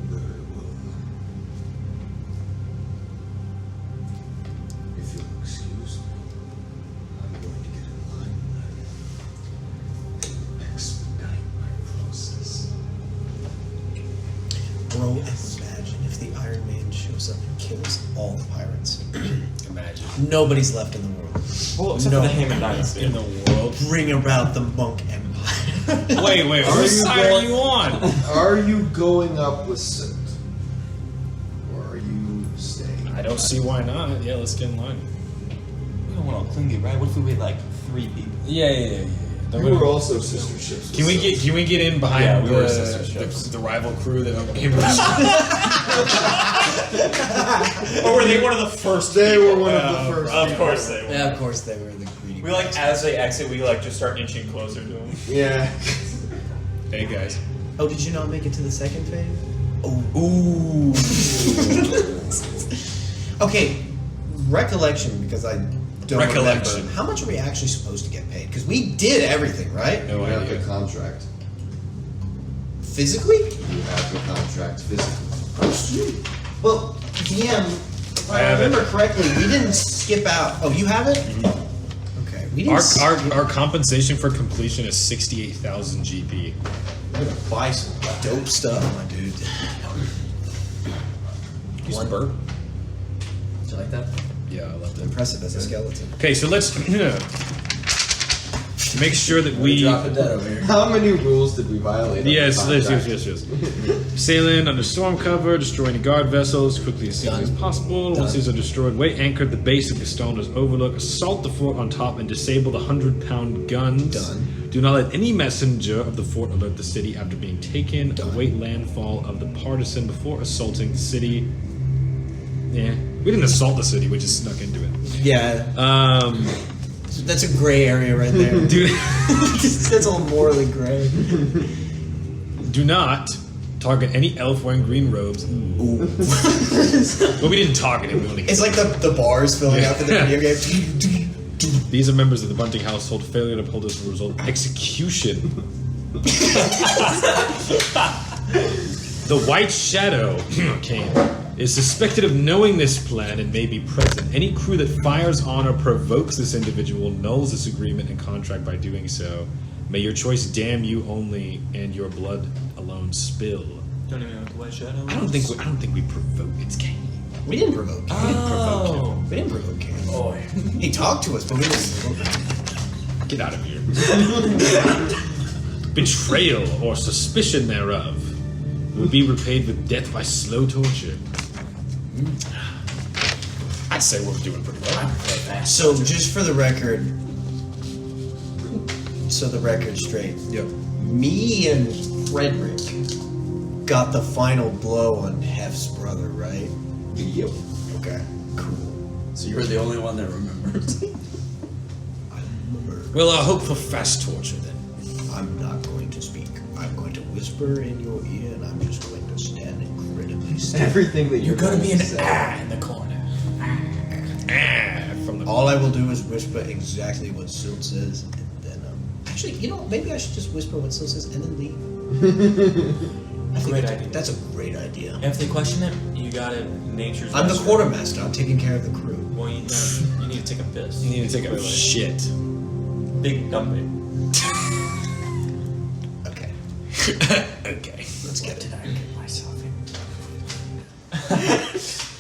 Very well. If you'll excuse me, I'm going to get in line then. Expedite my process. Bro, imagine if the Iron Man shows up and kills all the pirates. Imagine. Nobody's left in the world. Well, except for the Heyman dynasty. In the world. Bring about the monk empire. Wait, whose side are you on? Are you going up with Sid? Or are you staying? I don't see why not. Yeah, let's get in line. We don't want all clingy, right? What if we wait like 3 people? Yeah. We were also sister ships. Can we get in behind Yeah, we were the, sister ships. the rival crew that Or were they one of the first? They people? were one of the first. Of course they were. Yeah, of course they were the greedy. We like as they exit, we like just start inching closer to them. Yeah. Hey guys. Oh, did you not make it to the second phase? Ooh. Okay, recollection, because I don't Recollection. remember. How much are we actually supposed to get paid? Because we did everything, right? No You have idea. the contract. Physically? You have the contract physically. Oh, sweet. Well, DM, if I I have it. remember correctly, we didn't skip out. Oh, you have it? Okay, we didn't Our compensation for completion is 68,000 GP. I'm gonna buy some dope stuff, my dude. Use the burp. Did you like that? Yeah, I love that. Impressive as a skeleton. Okay, so let's make sure that we. Drop it dead over here. How many rules did we violate? on the Yes. contract? Sail in under storm cover, destroy any guard vessels quickly as soon as possible. Once these are destroyed, weigh anchor at the base of Gastonda's Overlook, assault the fort on top, and disable the 100-pound guns. Done. Do not let any messenger of the fort alert the city after being taken. Done. Await landfall of the partisan before assaulting the city. Yeah, we didn't assault the city; we just snuck into it. Yeah, Um, that's a gray area right there. do That's all morally gray. do not target any elf wearing green robes. But we didn't target him. We only It's like the bars filling up in the video game. These are members of the Bunting household. Failure to uphold this will result in execution. The White Shadow Kane is suspected of knowing this plan and may be present. Any crew that fires on or provokes this individual nulls this agreement and contract by doing so. May your choice damn you only, and your blood alone spill. Don't even know what the White Shadow I don't think we provoke. It's Kane. We didn't provoke Kane. Oh. We didn't provoke Kane. He talked to us, but we didn't provoke him. Get out of here. Betrayal or suspicion thereof will be repaid with death by slow torture. I'd say we're doing pretty well. So, just for the record, so the record's straight. Yep. Me and Frederick got the final blow on Hef's brother, right? Yep. Okay, cool. So you're the only one that remembers. I remember. Well, I hope for fast torture then. I'm not going to speak. I'm going to whisper in your ear, and I'm just going to stand incredibly still. Everything that You're gonna be an say. ah in the corner. From the All I will do is whisper exactly what Silt says, and then actually, maybe I should just whisper what Silt says and then leave. Great idea. That's a great idea. If they question it, you got it. Nature's. I'm the best quartermaster. I'm taking care of the crew. friend. Well, you need to take a piss. You need to take a shit. Big dumpy. Okay. Okay. Let's get it. I get myself in?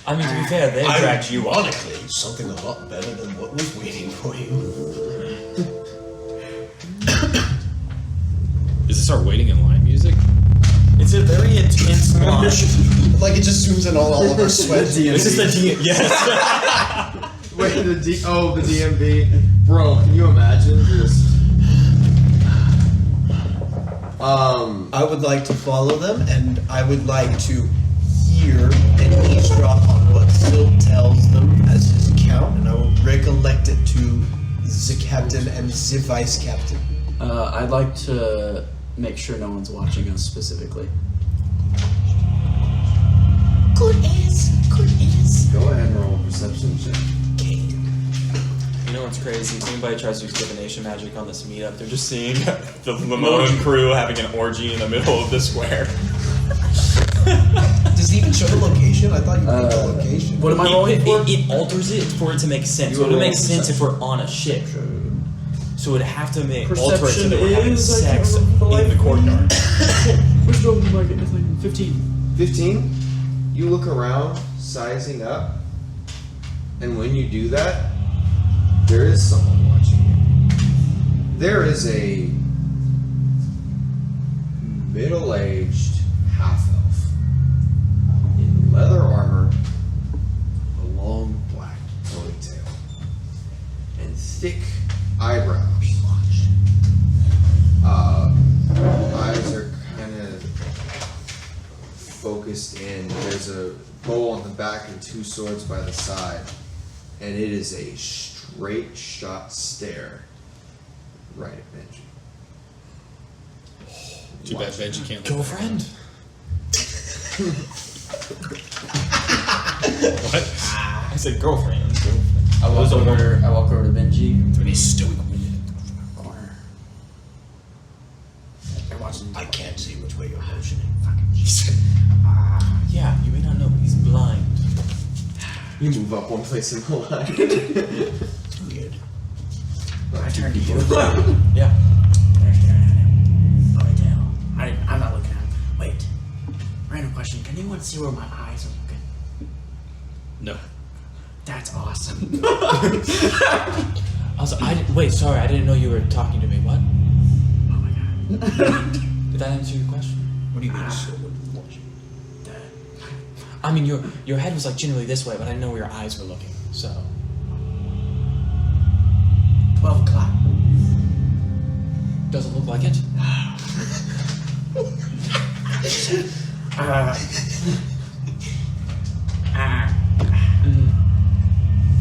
I mean, to be fair, they dragged you up. Ironically, something a lot better than what was waiting for you. Is this our waiting in line music? It's a very intense launch. Like it just zooms in all of our sweat. This is the yes. Wait, the DMV. Bro, can you imagine this? I would like to follow them, and I would like to hear and eavesdrop on what Silt tells them as his account, and I will recollect it to the captain and the vice captain. I'd like to make sure no one's watching us specifically. Good answer. Go ahead and roll a perception check. You know what's crazy? If anybody tries to use divination magic on this meetup, they're just seeing the Lamone crew having an orgy in the middle of the square. Does it even show the location? I thought you put the location. What am I rolling for? It alters it for it to make sense. So it would make sense if we're on a ship. So it would have to alter it so Perception that we're having is, I sex can't remember in the courtyard. Which one am I getting? It's like 15. 15? You look around, sizing up, and when you do that, there is someone watching you. There is a middle-aged half-elf in leather armor, a long black ponytail, and thick eyebrows. Eyes are kind of focused in. There's a bow on the back and two swords by the side, and it is a straight shot stare right at Benji. Too bad Benji can't. Girlfriend? What? I said girlfriend. I walk over to Benji. Pretty stoic. Corner. I can't see which way you're motioning. Yeah, you may not know, but he's blind. You move up one place in the line. Weird. I turn to you. Yeah. They're staring at him. Ponytail. I'm not looking at him. Wait. Random question. Can anyone see where my eyes are looking? No. That's awesome. Wait, sorry, I didn't know you were talking to me. What? Oh my god. Did that answer your question? What do you mean? So watching? I mean, your head was like generally this way, but I didn't know where your eyes were looking. So 12 o'clock. does it look like it?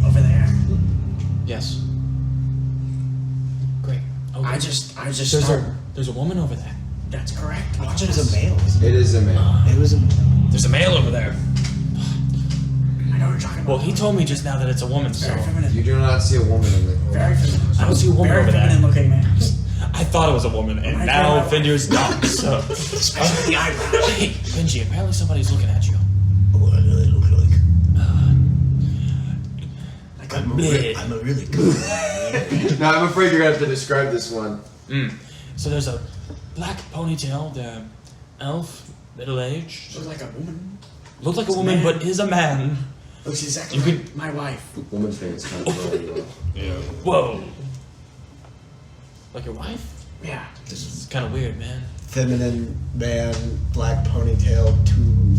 Over there. Yes. Great. Okay. I just There's a woman over there. That's correct. I Watch thought it was this. a male. Isn't It is a man. it? It was a male. There's a male over there. I know what you're talking about. Well, he told me just now that it's a woman, so Very feminine. You do not see a woman in the. Very feminine. I don't see a woman Very over feminine there. looking man. I thought it was a woman, and I now know. Finder's not. So, Especially the eyebrows. hey, Benji, apparently somebody's looking at you. What do they look like? Like I'm a bleh. really good. Now I'm afraid you're gonna have to describe this one. So there's a black ponytail, the elf, middle-aged. looks like a woman. Looks like a It's a woman, man. but is a man. Looks exactly You like my wife. Woman's face kind of really well. Yeah. Whoa. Like your wife? Yeah. This is kind of weird, man. Feminine man, black ponytail, two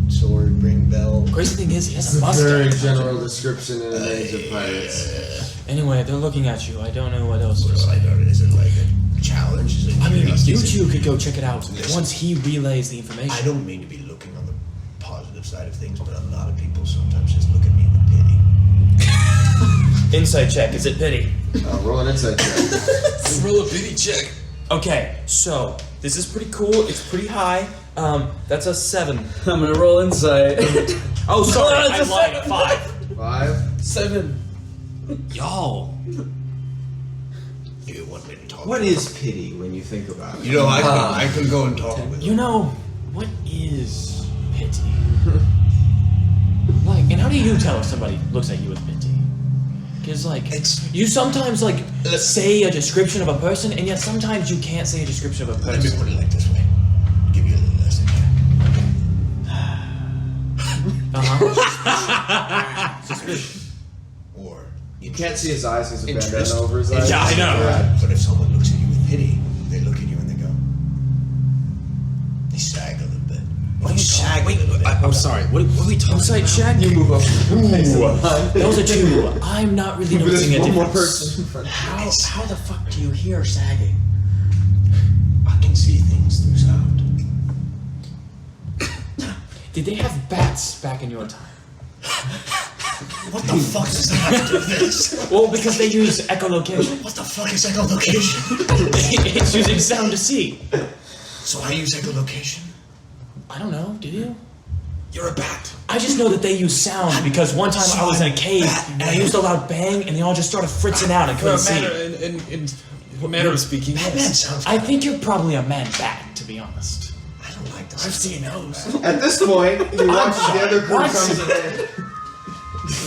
sword, ring bell. Crazy thing is, he has It's a a very mustache. general description in the names of pirates. Anyway, they're looking at you. I don't know what else to Is say. it like a challenge? Is it I mean, curiosity? you two could go check it out Listen. once he relays the information. I don't mean to be looking on the positive side of things, but a lot of people sometimes just look at me with pity. Insight check. Is it pity? Roll an insight check. Roll a pity check. Okay, so this is pretty cool. It's pretty high. That's a 7. I'm gonna roll insight. Oh, sorry, I It's a lied. 5. 5. 7. Y'all. You want me to talk? What is pity when you think about it? You know, I can go and talk with You him. know, what is pity? Like, and how do you tell if somebody looks at you with pity? Because, like, you sometimes, like, say a description of a person, and yet sometimes you can't say a description of a Let me person. put it like this way. Give you a little lesson here. Suspicion. Or You can't see his eyes because of Interest. bandana over his eyes. Yeah, I know. But if someone looks at you with pity, they look at you and they go, they sag a little bit. What do you sag a little bit? I'm sorry. What are we talking Inside about? check. You move up. That was a 2. I'm not really But noticing a there's one more difference. person in front of How the fuck do you hear sagging? I can see things through sound. Did they have bats back in your time? What the fuck does that have to do with this? Well, because they use echolocation. What the fuck is echolocation? It's using sound to see. So I use echolocation? I don't know, do you? You're a bat. I just know that they use sound because one time I was in a cave and I used a loud bang and they all just started fritzing out and For a couldn't see. manner of speaking, That yes. sounds I think you're probably a man bat, to be honest. I don't like this. I've seen those. At this point, you watch the other crew What? comes in.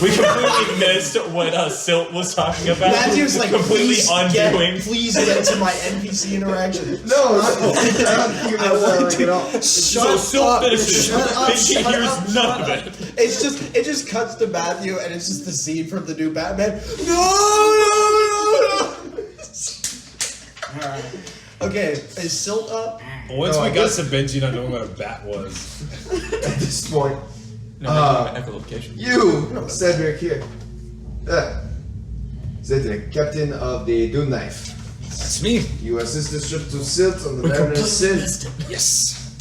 We completely missed what Silt was talking about. Matthew's like, completely please undoing. please get to my NPC interaction. No, I don't think about that at all. So Silt finishes. Shut up, Pinky shut hears up, none of shut it. It just cuts to Matthew and it's just the scene from the new Batman. No. Alright. Okay, is Silt up? Once No, we I got guess- to Benji not knowing what a bat was. At this point, No, echolocation. you, Cedric, here. Cedric, captain of the Doom Knife. That's me. You assist the ship to Silt on the Mariners Sin. Yes.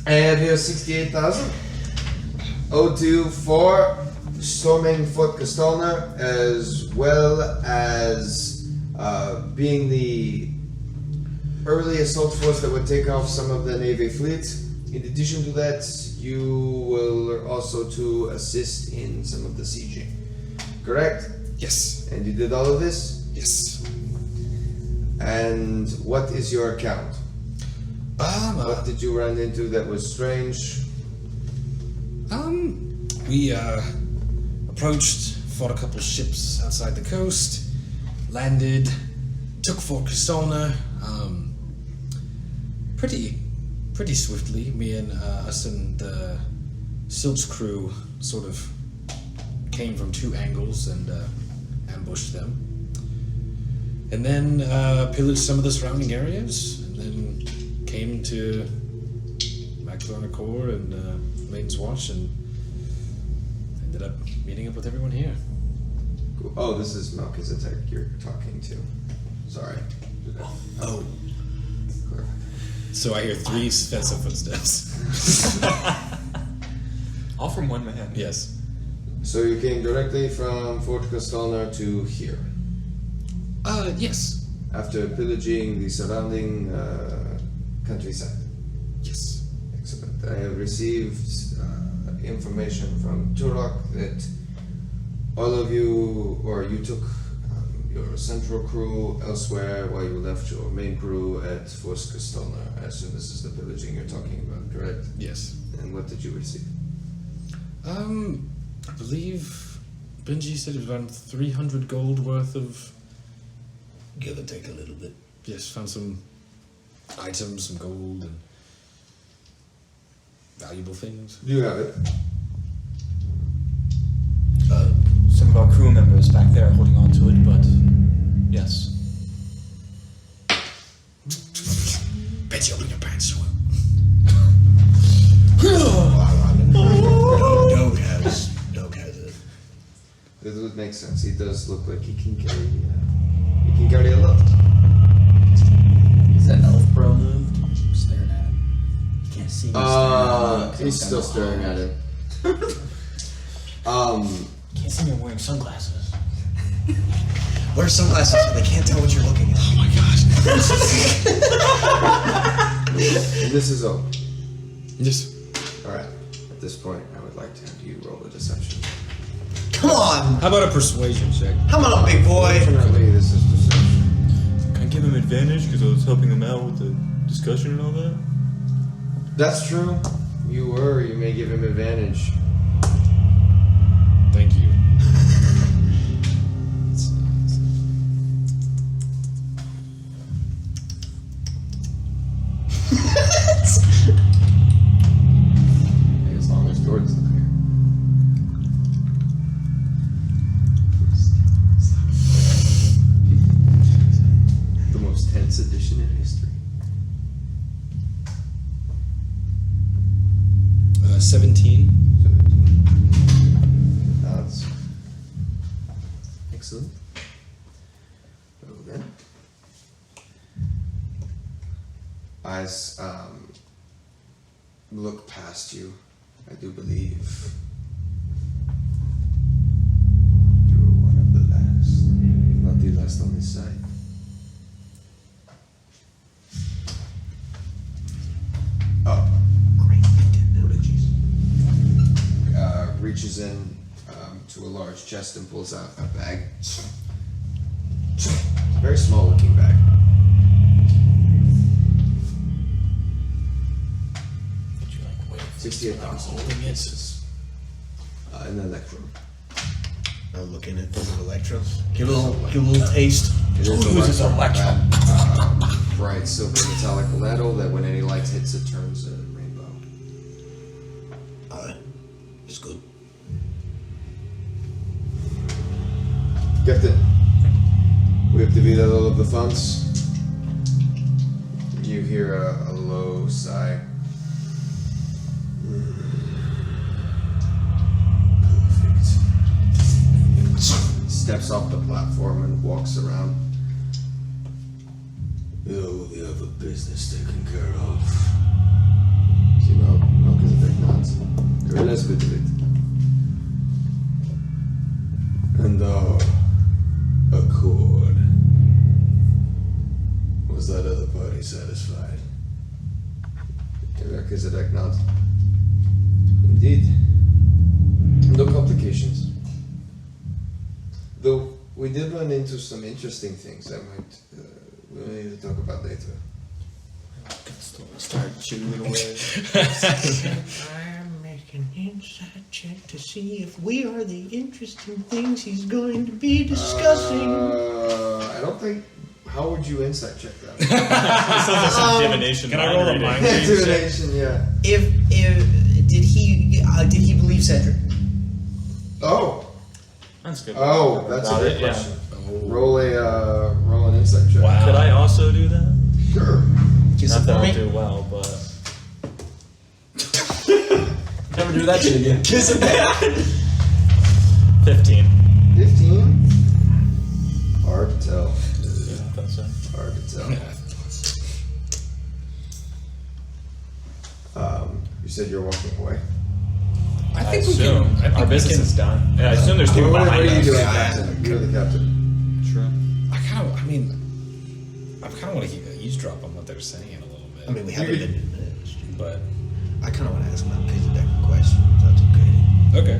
I have here 68,000. O2 for storming Fort Castalna, as well as being the early assault force that would take off some of the Navy fleet. In addition to that, you will also to assist in some of the sieging. Correct? Yes. And you did all of this? Yes. And what is your account? What did you run into that was strange? We approached, fought a couple ships outside the coast, landed, took Fort Castalna, pretty swiftly. Me and us and the Silt's crew sort of came from 2 angles and ambushed them. And then pillaged some of the surrounding areas, and then came to Magdalena Core and Maiden's Watch, and ended up meeting up with everyone here. Cool. Oh, this is Melchizedek you're talking to. Sorry. Oh. So I hear 3 expensive footsteps. All from one man. Yes. So you came directly from Fort Castalna to here, Yes. after pillaging the surrounding countryside. Yes. Excellent. I have received information from Turok that all of you, or you took your central crew elsewhere while you left your main crew at Fort Castalna. I assume this is the pillaging you're talking about, correct? Yes. And what did you receive? I believe Benji said it was around 300 gold worth of. Give or take a little bit. Yes, found some items, some gold, and valuable things. You have it. Some of our crew members back there are holding on to it, but yes. Benji, open your pants. Doug has it. This would make sense. He does look like he can carry a load. Is that elf bro moved? I'm staring at him. You can't see me staring at He's still staring at him. Can't see me wearing sunglasses. Wear sunglasses so they can't tell what you're looking at. Oh my gosh. And this is all. Yes. Alright. At this point, I would like to have you roll a deception. Come on! How about a persuasion check? Come on, big boy! Fortunately, this is deception. Can I give him advantage because I was helping him out with the discussion and all that? That's true. You may give him advantage. Thank you. As long as Jordan's not here. The most tense edition in history. 17. 17. That's excellent. Well then. Eyes look past you. I do believe you were one of the last, if not the last on this side. Oh, great. Apologies. Reaches in to a large chest and pulls out a bag. It's a very small looking bag. Would you like wait? 68,000 Holding it. pieces. An electrum. I'll look in it. Does it electros? Give it a little taste. It is Who uses electrum. Bright silver metallic metal that when any light hits it turns a rainbow. It's good. Captain, we have divided all of the funds. You hear a low sigh. Perfect. Steps off the platform and walks around. We have a business taken care of. See, no, because of that nods. Let's do it. And accord. Was that other party satisfied? Melchizedek nods. Indeed. No complications. Though we did run into some interesting things that we'll need to talk about later. Start chewing away. I'm making an inside check to see if we are the interesting things he's going to be discussing. I don't think. How would you insight check that? This sounds like some divination. Can I roll a reading. mind read check? Intimidation, yeah. If did he believe Cedric? Oh, That's good. oh, that's a About great it, yeah. question. Roll an insight check. Could I also do that? Sure. Not that I'll do well, but Never do that shit again. Kiss him back. 15. 15. Hard to tell. Yeah, I thought so. Hard to tell. You said you're walking away. I I think we assume can. I think our we business can, is done. Yeah, I assume there's people What behind are you us. doing, Captain? You're the captain. True. I kind of want to eavesdrop on what they're saying a little bit. I mean, we haven't been. but I kind of want to ask Melchizedek a question. If that's okay. okay.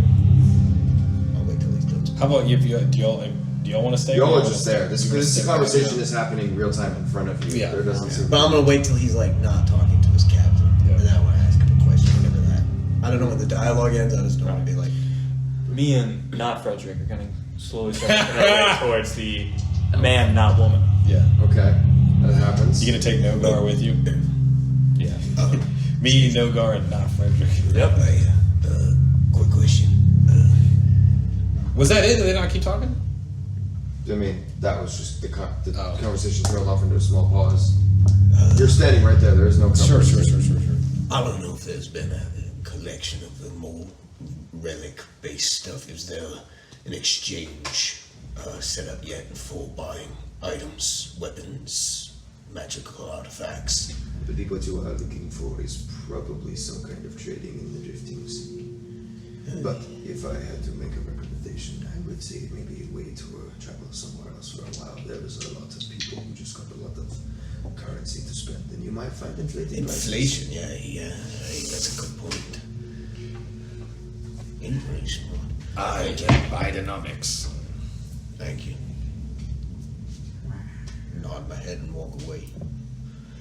I'll wait till he's done. How about you? Do y'all want to stay? Y'all or are just there. This conversation is happening real time in front of you. Yeah. There doesn't seem. But I'm gonna wait till he's like not talking to his captain, Yeah. and then I want to ask him a question. Whatever that. I don't know when the dialogue ends. I just don't want to be like. Me and not Frederick are going to slowly start making our way towards the man, not woman. Yeah. Okay, that happens. You gonna take Nogar with you? Yeah. Me, Nogar, and not Frederick. Yep. Quick question. Was that it? Did they not keep talking? I mean, that was just the Oh. conversation trailed off into a small pause. You're standing right there. There is no Sure. conversation. I don't know if there's been a collection of the more relic-based stuff. Is there an exchange set up yet for buying items, weapons, magical artifacts? I believe what you are looking for is probably some kind of trading in the Drifting Sea. But if I had to make a recommendation, I would say maybe wait or travel somewhere else for a while. There is a lot of people who just got a lot of currency to spend, and you might find inflated prices. Inflation, yeah, that's a good point. very smart. I get Bidenomics. Thank you. Nod my head and walk away.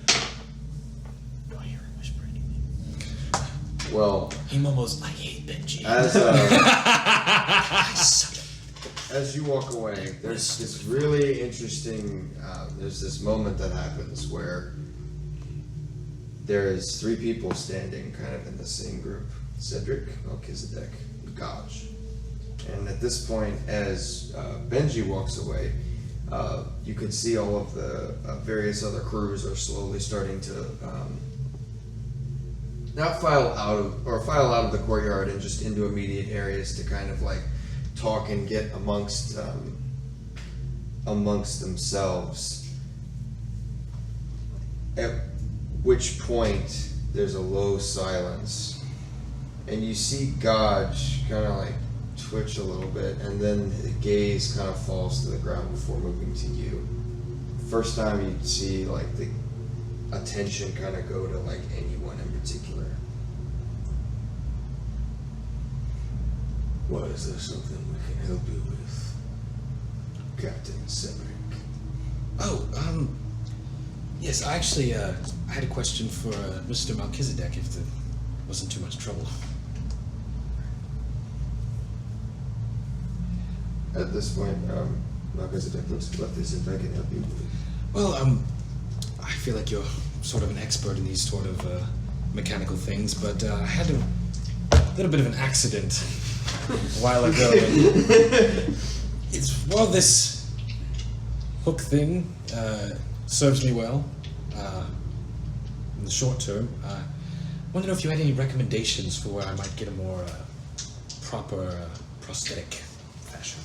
Do I hear him whispering? Well, He mumbles, I hate Benji. As you walk away, there's this really interesting. There's this moment that happens where there's three people standing, kind of in the same group: Cedric, Melchizedek, and Gaj. And at this point, as Benji walks away, you can see all of the various other crews are slowly starting to not file out of the courtyard and just into immediate areas to kind of like talk and get amongst themselves. At which point there's a low silence, and you see Gaj kind of like twitch a little bit, and then the gaze kind of falls to the ground before moving to you. First time you see like the attention kind of go to like anyone in particular. Why is there something we can help you with, Captain Cedric? Oh, yes, I actually, I had a question for Mr. Melchizedek, if there wasn't too much trouble. At this point, Melchizedek looks what this if I can help you with. Well, I feel like you're sort of an expert in these sort of mechanical things, but I had a little bit of an accident a while ago. This hook thing serves me well in the short term. I want to know if you had any recommendations for where I might get a more proper prosthetic fashion.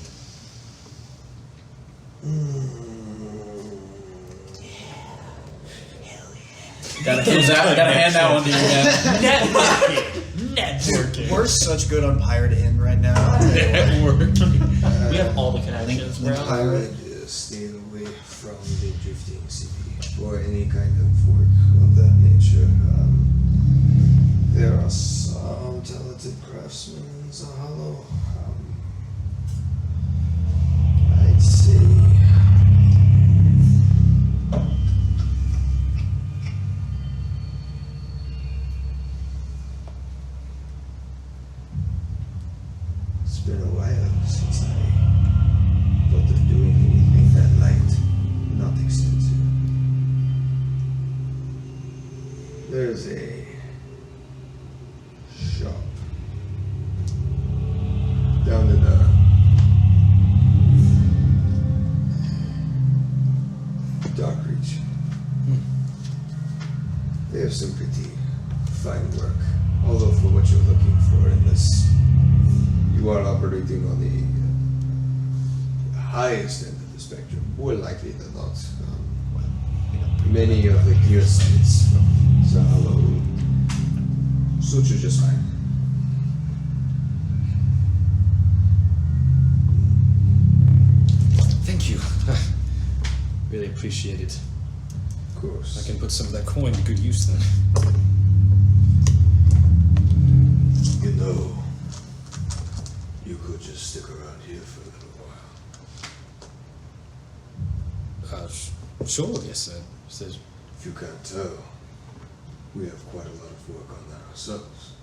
Gotta hand that one to you again. Dude, we're such good on Pirate Inn right now. We have all the connections, bro. I would stay away from the drifting city for any kind of work of that nature. There are some talented craftsmen in Zahalo. I'd say it's been a while since I thought of doing anything that light, not extensive. There's a shop down in Dark Reach. They have some pretty fine work. Although for what you're looking for in this, you are operating on the highest end of the spectrum, more likely than not. Many of the gear sites from Zahalo suit you just fine. Thank you. Really appreciate it. Of course. I can put some of that coin to good use then. You know, you could just stick around here for a little while. Sure, yes, sir. If you can't tell, we have quite a lot of work on that ourselves.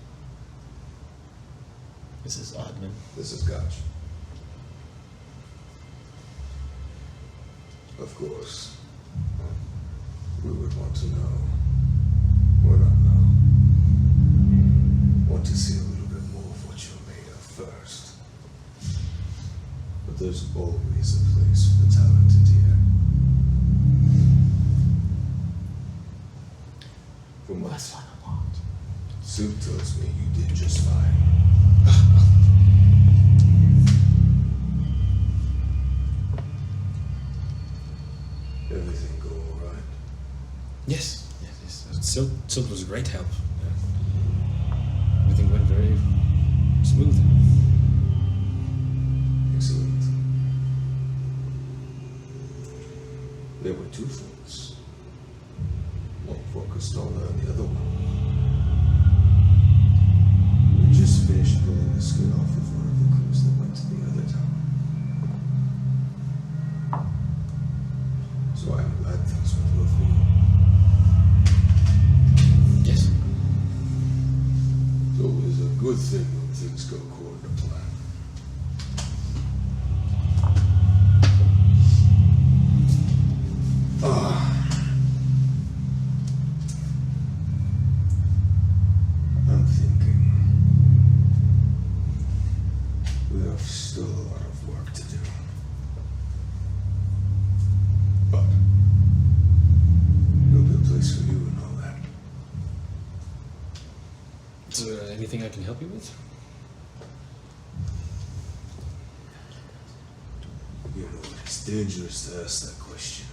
This is Oddman. This is Gotch. Of course, we would want to know, or not know, want to see a little bit more of what you're made of first. But there's always a place for the talented here. From what Soup tells me, you did just fine. Everything go all right? Yes. Silt was a great help. Everything went very smooth. Excellent. There were two things. One focused on the other one. We just finished pulling the skin off Is there anything I can help you with? You know, it's dangerous to ask that question.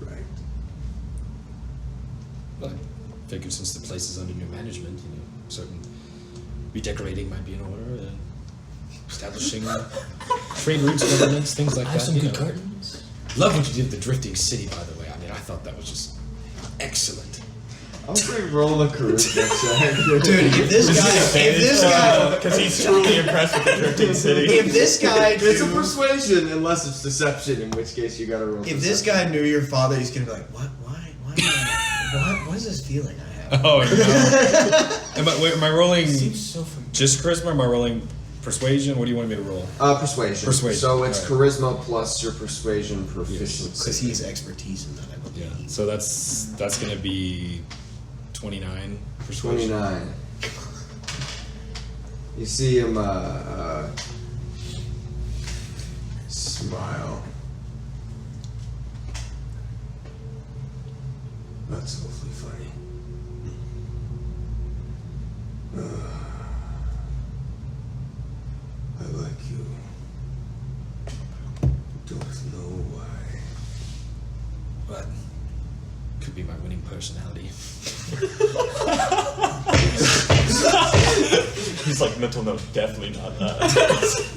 Right. Well, I figured since the place is under new management, you know, certain redecorating might be in order. Establishing trade routes, governments, things like I that. have some you good know. curtains. Love what you did with the drifting city, by the way. I mean, I thought that was just excellent. I'll say roll a charisma check. Dude, if this guy, because he's truly impressed with the drifting city. if this guy, It's a knew, persuasion, unless it's deception, in which case you gotta roll. if this guy knew your father, he's gonna be like, what? Why? What is this feeling I have? Oh, no. Am I rolling Seems so familiar. just charisma or am I rolling persuasion? What do you want me to roll? Persuasion. Persuasion, So it's alright. charisma plus your persuasion proficiency. Because he's expertise in that, I believe. Yeah. So that's going to be 29 persuasion. 29. You see him smile. That's awfully funny. I like you. Don't know why. But could be my winning personality. He's like, mental note, definitely not that.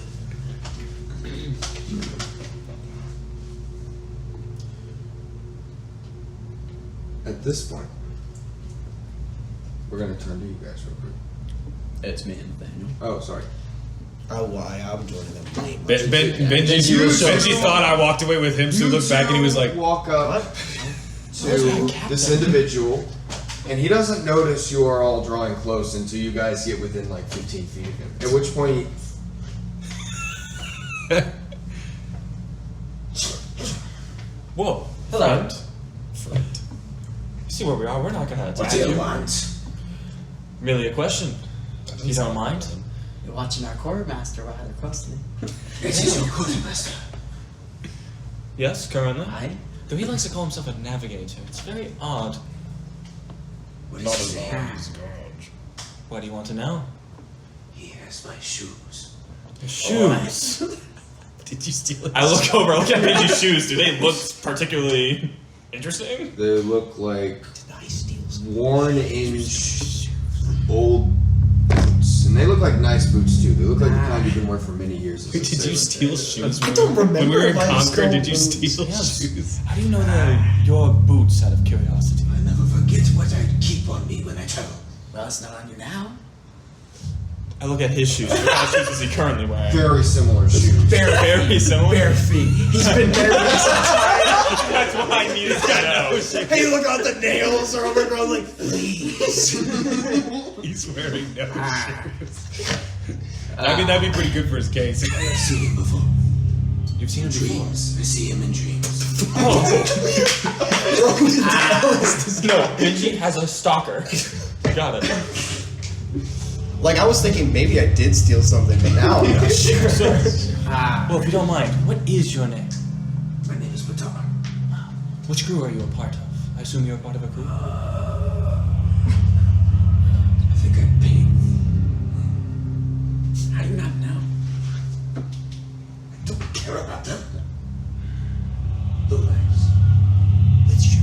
At this point, we're gonna turn to you guys real quick. It's me and Nathaniel. Oh, sorry. I'm joining them. Benji thought I walked away with him, so he looked back and he was like, walk up to this individual, and he doesn't notice you are all drawing close until you guys get within like 15 feet of him. At which point, Whoa. Hello. Friend. You see where we are? We're not gonna attack What do you you. want? Merely a question. If you don't mind. You're watching our quartermaster rather closely. This is your quartermaster. Yes, currently. Aye. Though he likes to call himself a navigator. It's very odd. What not is as his long name? as Gorge. Why do you want to know? He has my shoes. Your shoes. Did you steal it? I look over, I look at Benji's shoes. Do they look particularly interesting? they look like I steal some. worn-inch old boots, and they look like nice boots too. They look like the kind you can wear for many years. As a Did you sailor. steal shoes? I don't remember When we were in if I Concord, stole did you boots. steal Yes. shoes? How do you know they're your boots out of curiosity? I never forget what I keep on me when I travel. Well, it's not on you now. I look at his shoes. What kind of shoes is he currently wearing? Very similar shoes. Very similar. Bare feet. He's been bare this entire. That's why I needed to know. Hey, look out, the nails are overgrown. Like, please. He's wearing no shoes. I mean, that'd be pretty good for his case. I have seen him before. You've seen him before. Dreams. I see him in dreams. No, Benji has a stalker. Got it. Like, I was thinking maybe I did steal something, but now I'm not sure. Well, if you don't mind, what is your name? My name is Batar. Which crew are you a part of? I assume you're a part of a crew? I think I'm paid. How do you not know? I don't care about them. The legs. It's you.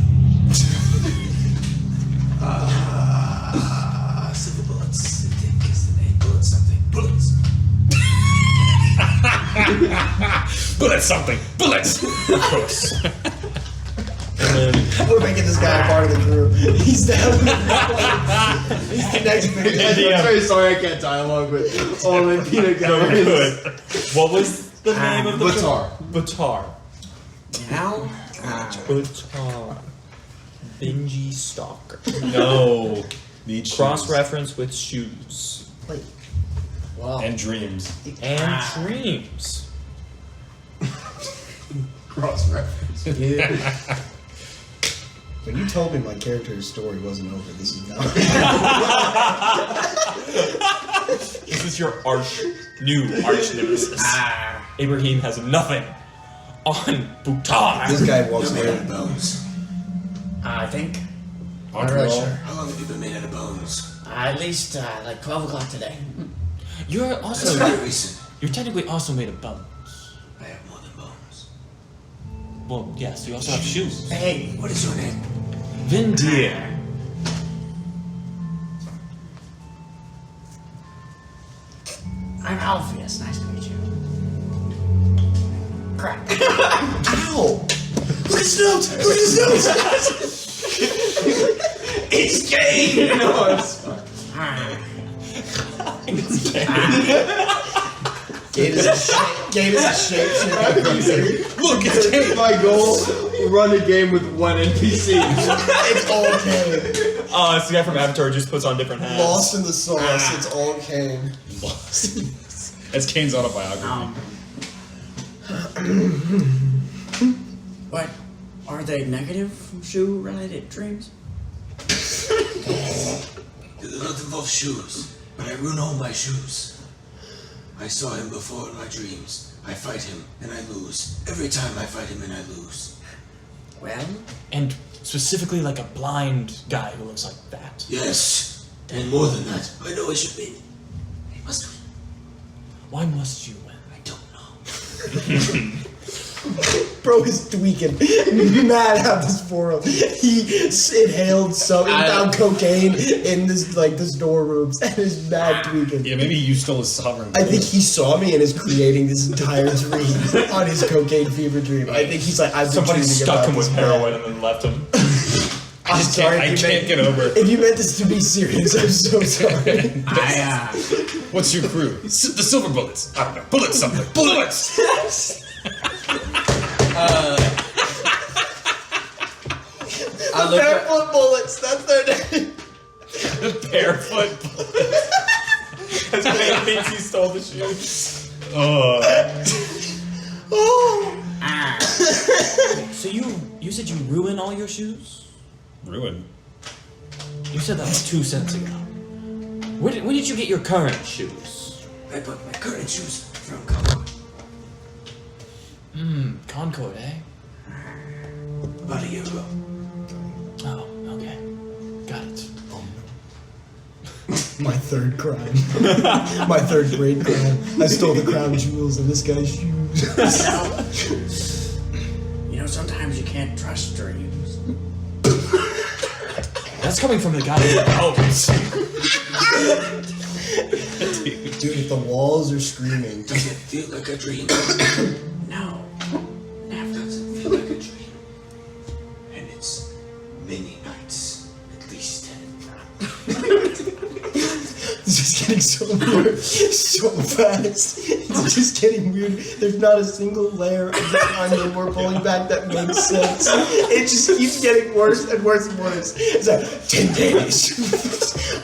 Silver bullets. I think is the name. Bullets something. Bullets. Bullets something. Bullets. Of course. We're making this guy a part of the crew. He's the He's the next man. I'm very sorry I can't dialogue with Olympian guys. No, you're good. What was the name of the Batar. Batar. Now? Batar. Benji Stalker. No. Need shoes. Cross-reference with shoes. Well, And dreams. And dreams. Cross reference. When you told me my character's story wasn't over, this is not. This is your new arch nemesis. Ibrahim has nothing on Batar. This guy walks You're made away. of bones. I think. Hard Not really roll. sure. How long have you been made out of bones? At least like 12 o'clock today. You're That's also very recent. you're technically also made of bones. I have more than bones. Well, yes, you also have shoes. Hey, what is your name? Vindir. I'm Alphues. Nice to meet you. Crap. Ow! Look at Snout! Look at Snout! It's gay! No, it's fine. Gate is a shapeshifter. Look, it's my goal. Run a game with one NPC. It's all Kane. Oh, it's the guy from Avatar who just puts on different hats. Lost in the sauce. It's all Kane. That's Kane's autobiography. What? Are they negative shoe-related dreams? It does not involve shoes, but I ruin all my shoes. I saw him before in my dreams. I fight him and I lose. Every time I fight him and I lose. Well, And specifically like a blind guy who looks like that. Yes, and more than that, I know I should win. I must win. Why must you win? I don't know. Bro is tweaking. Mad at this forum. He inhaled some. He found cocaine in the storerooms and is mad tweaking. Yeah, maybe you stole his sovereign. I think he saw me and is creating this entire dream on his cocaine fever dream. I think he's like, I've been Somebody dreaming stuck about him with this heroin man. and then left him. I'm sorry. I can't get over it. If you meant this to be serious, I'm so sorry. What's your crew? The Silver Bullets. I don't know. Bullets something. Bullets! I look at, Barefoot Bullets, that's their name. The barefoot bullets. That's what it means he stole the shoes. Oh. So you said you ruin all your shoes? Ruin. You said that like 2 cents ago. Where did you get your current shoes? I bought my current shoes from Concord Concord, eh? about a year ago. Oh, okay. Got it. My third crime. My third great crime. I stole the crown jewels of this guy's shoes. You know, sometimes you can't trust dreams. That's coming from the guy who knows. Dude, if the walls are screaming. Does it feel like a dream? No. Never. Does it feel like a dream? And it's many nights, at least 10. It's just getting so weird so fast. It's just getting weird. There's not a single layer of the onion we're pulling back that makes sense. It just keeps getting worse and worse and worse. It's like, 10 days.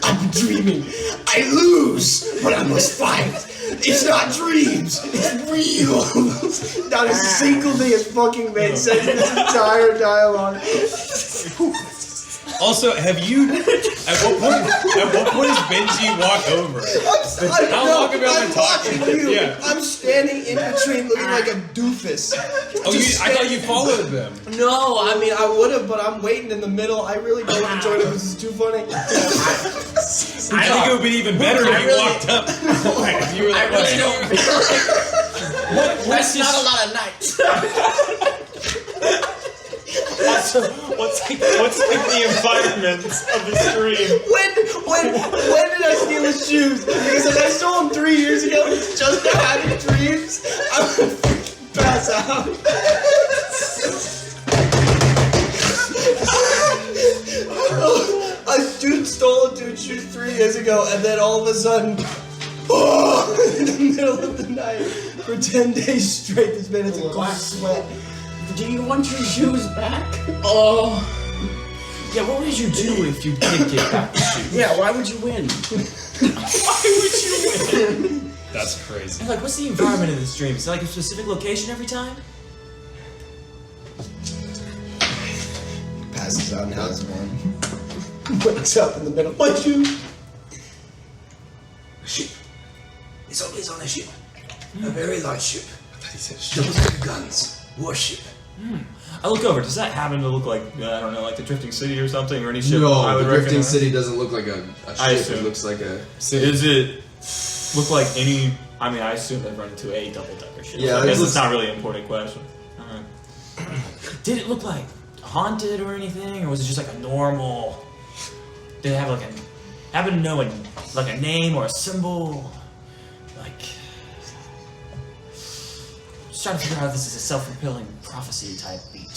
I'm dreaming. I lose, but I must fight. It's not dreams. It's real. Not a single thing has fucking made sense in this entire dialogue. Also, have you? At what point does Benji walk over? How long have you been talking? Watching you. Yeah. I'm standing in between looking like a doofus. Oh, I thought you followed them. No, I mean, I would have, but I'm waiting in the middle. I really don't enjoy it because it's too funny. I think it would be even better if you walked up. If you were like, I really don't feel like that's not a lot of nights. What's like the environment of the stream? When did I steal his shoes? Because if I stole them 3 years ago, it's just now having dreams. I would freaking pass out. A dude stole a dude's shoes 3 years ago, and then all of a sudden, in the middle of the night, for 10 days straight, this man has a cold sweat. Do you want your shoes back? Oh. Yeah, what would you do if you did get back the shoes? Yeah, why would you win? That's crazy. And like, what's the environment of this dream? Is it like a specific location every time? Passes out and has one. Wakes up in the middle. What you? A ship. It's always on a ship. A very large ship. Double-decker guns. Warship. I look over. Does that happen to look like I don't know, like the Drifting City or something, or any ship? I No, would the Drifting recognize? City doesn't look like a I ship. assume. It looks like a. Does it look like any? I mean, I assume they've run into a double-decker ship. Yeah, so I it guess looks- it's not really an important question. All right. Did it look like haunted or anything, or was it just like a normal? Did it have like a? Happen to know like a name or a symbol? Like, just trying to figure out if this is a self-fulfilling prophecy type beat.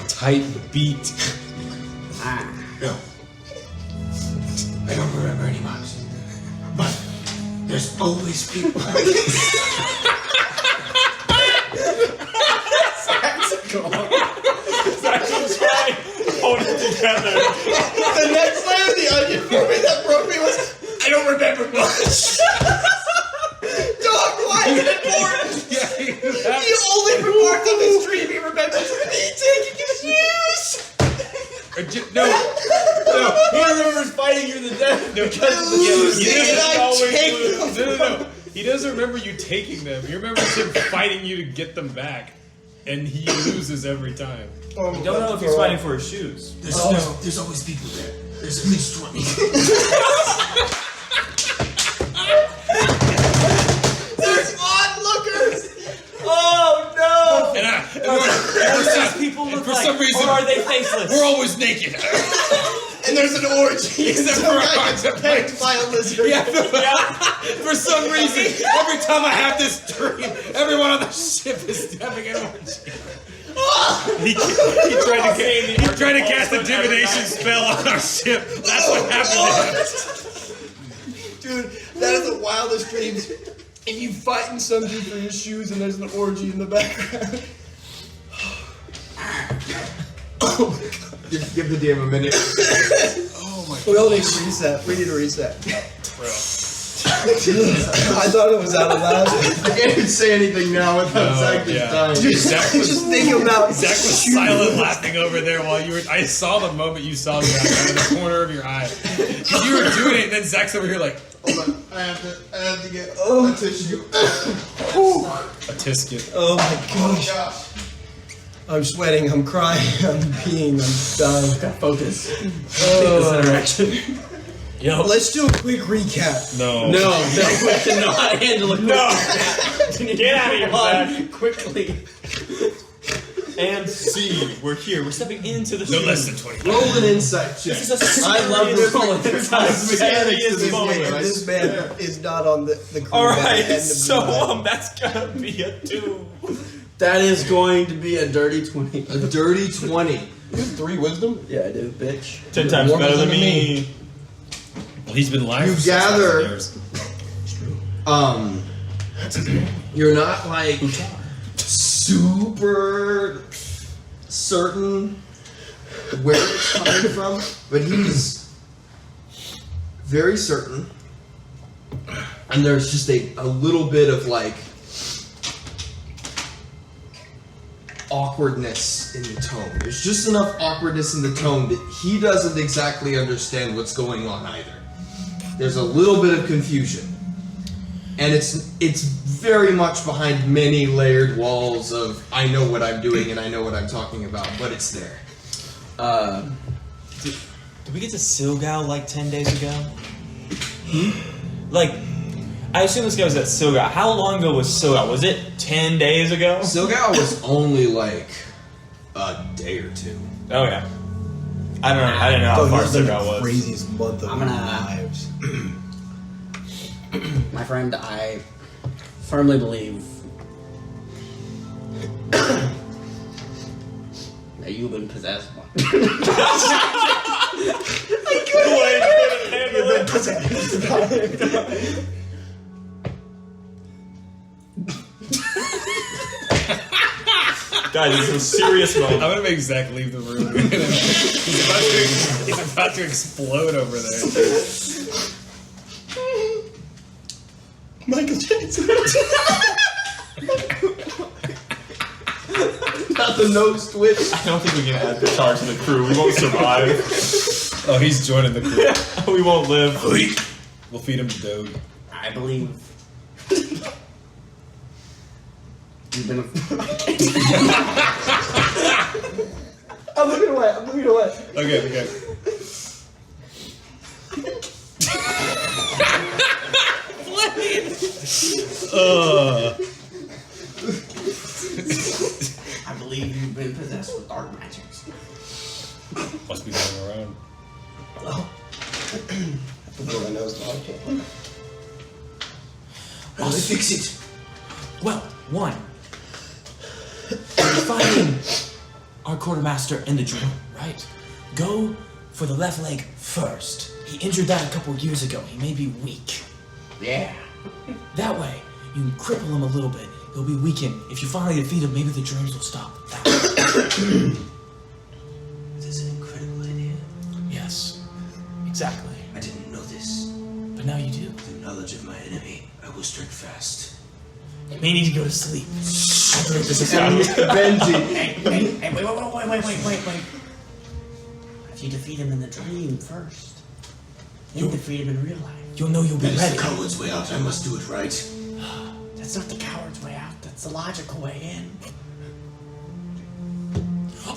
Tight beat. No. I don't remember any much. But there's always people. Hold it together. The next layer of the onion for me that broke me was I don't remember much. Dog, why is it important? The only part of his dream he remembers is me taking his shoes. No, He remembers fighting you to the death because of the shoes. No. He doesn't remember you taking them. He remembers him fighting you to get them back, and he loses every time. We don't know if he's fighting for his shoes. There's always people there. There's at least 20. There's onlookers. Oh no! And What do these people look for like? some reason, or are they faceless? we're always naked. And there's an orgy. Except for Some our guy hearts gets are pegged by a lizard. For some reason, every time I have this dream, everyone on the ship is having an orgy. He tried to cast a divination spell on our ship. That's what happened to him. Dude, that is the wildest dreams. And you fighting some dude for your shoes and there's an orgy in the background. Give the DM a minute. We all need to reset. We need to reset. I thought it was out of loud. I can't even say anything now without Zach just yeah. dying. Just think about Zach was silent laughing over there while you were. I saw the moment you saw me out of the corner of your eye. Because you were doing it, and then Zach's over here like, Hold on. I have to get a tissue. a tisket. Oh my gosh. I'm sweating, I'm crying, I'm peeing, I'm dying. Focus. Oh. Interaction. Yo. Let's do a quick recap. No. No, we cannot handle a quick Get out of here, Zach. quickly. And C, we're here. We're stepping into the No shoes. less than 20. Roll an insight check. This is a I love this moment. Mechanics to this moment. game. I This swear. man is not on the crew. All by the end right, of so the night. that's gonna be a 2. That is going to be a dirty 20. A dirty 20. You have 3 wisdom? Yeah, I do, bitch. 10 times More better than than me. Well, he's been lying You for 6,000 gather- years. You're not like super certain where it's coming from, but he's very certain. And there's just a little bit of like awkwardness in the tone. There's just enough awkwardness in the tone that he doesn't exactly understand what's going on either. There's a little bit of confusion. And it's very much behind many layered walls of I know what I'm doing and I know what I'm talking about, but it's there. Did we get to Silgal like 10 days ago? Like, I assume this guy was at Silgal. How long ago was Silgal? Was it 10 days ago? Silgal was only like a day or two. Oh, yeah. I don't know. I didn't know how far This has been Silgal the was. craziest month of I'm our gonna- lives. My friend, I firmly believe that you've been possessed by. Guys, this is a serious I'm moment. gonna make Zach leave the room. he's about to explode over there. Michael Jackson. Not the nose twitch. I don't think we can add the charge to the crew. We won't survive. Oh, he's joining the crew. We won't live. We'll feed him to Doge. I believe You've been. I'm looking away. Okay. I believe you've been possessed with dark magics. Must be going around. The boy knows the hard part. How do I fix it? Well, one, you're fighting our quartermaster in the drill, right? Go for the left leg first. He injured that a couple of years ago. He may be weak. Yeah. That way, you can cripple him a little bit. He'll be weakened. If you finally defeat him, maybe the dreams will stop. That way. This is an incredible idea. Yes, exactly. I didn't know this. But now you do. The knowledge of my enemy, I will strike fast. You may need to go to sleep. After this is Benji. Hey, wait. If you defeat him in the dream first, you defeat him in real life. You'll know you'll be That is ready. the coward's way out. I must do it right. That's not the coward's way out. That's the logical way in.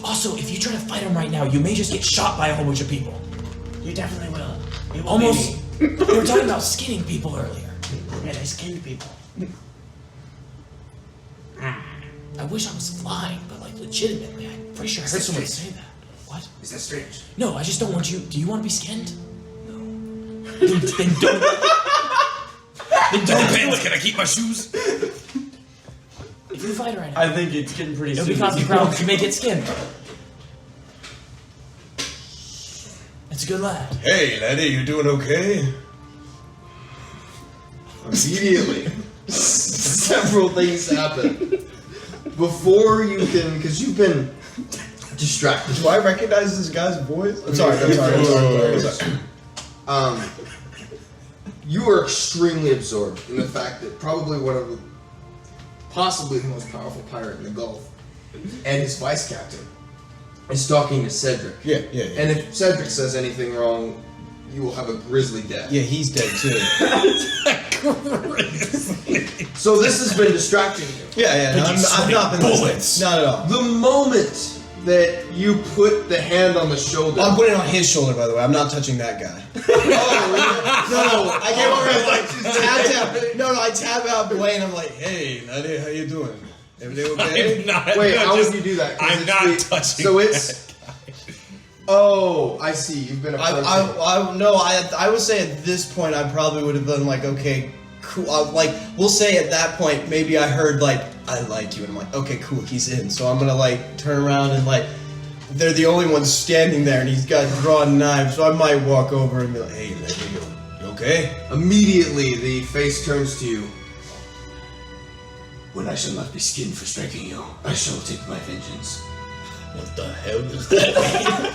Also, if you try to fight him right now, you may just get shot by a whole bunch of people. You definitely will. It will Almost. be We were talking about skinning people earlier. me. Yeah, they skinned people. I wish I was flying, but like legitimately, I'm pretty sure I heard someone say that. What? Is that strange? No, I just don't want you. Do you want to be skinned? No. Then don't. Then don't do it. Can I keep my shoes? If you fight right now, I think it's getting pretty it'll soon. be causing problems. You may get skinned. That's a good lad. Hey, laddie, you doing okay? Immediately, several things happen before you can, because you've been distracted. Do I recognize this guy's voice? I'm sorry. You are extremely absorbed in the fact that probably possibly the most powerful pirate in the Gulf, and his vice captain is talking to Cedric. Yeah. And if Cedric says anything wrong, you will have a grisly death. Yeah, he's dead too. So this has been distracting you. Yeah. No, I've not been bullets. listening. Not at all. The moment that you put the hand on the shoulder. I'm putting it on his shoulder, by the way. I'm not touching that guy. No, I can't remember. No, I tap out Blaine. I'm like, hey, laddie, how you doing? Everything okay? I'm not. Wait, how just- would you do that? 'Cause I'm it's not the- touching. So it's. Oh, I see. You've been approaching. I would say at this point I probably would have been like, okay, cool. Like, we'll say at that point maybe I heard like, I like you, and I'm like, okay, cool, he's in. So I'm gonna like turn around and like, they're the only ones standing there, and he's got drawn knives. So I might walk over and be like, hey, you okay? Immediately, the face turns to you. When I shall not be skinned for striking you, I shall take my vengeance. What the hell does that mean?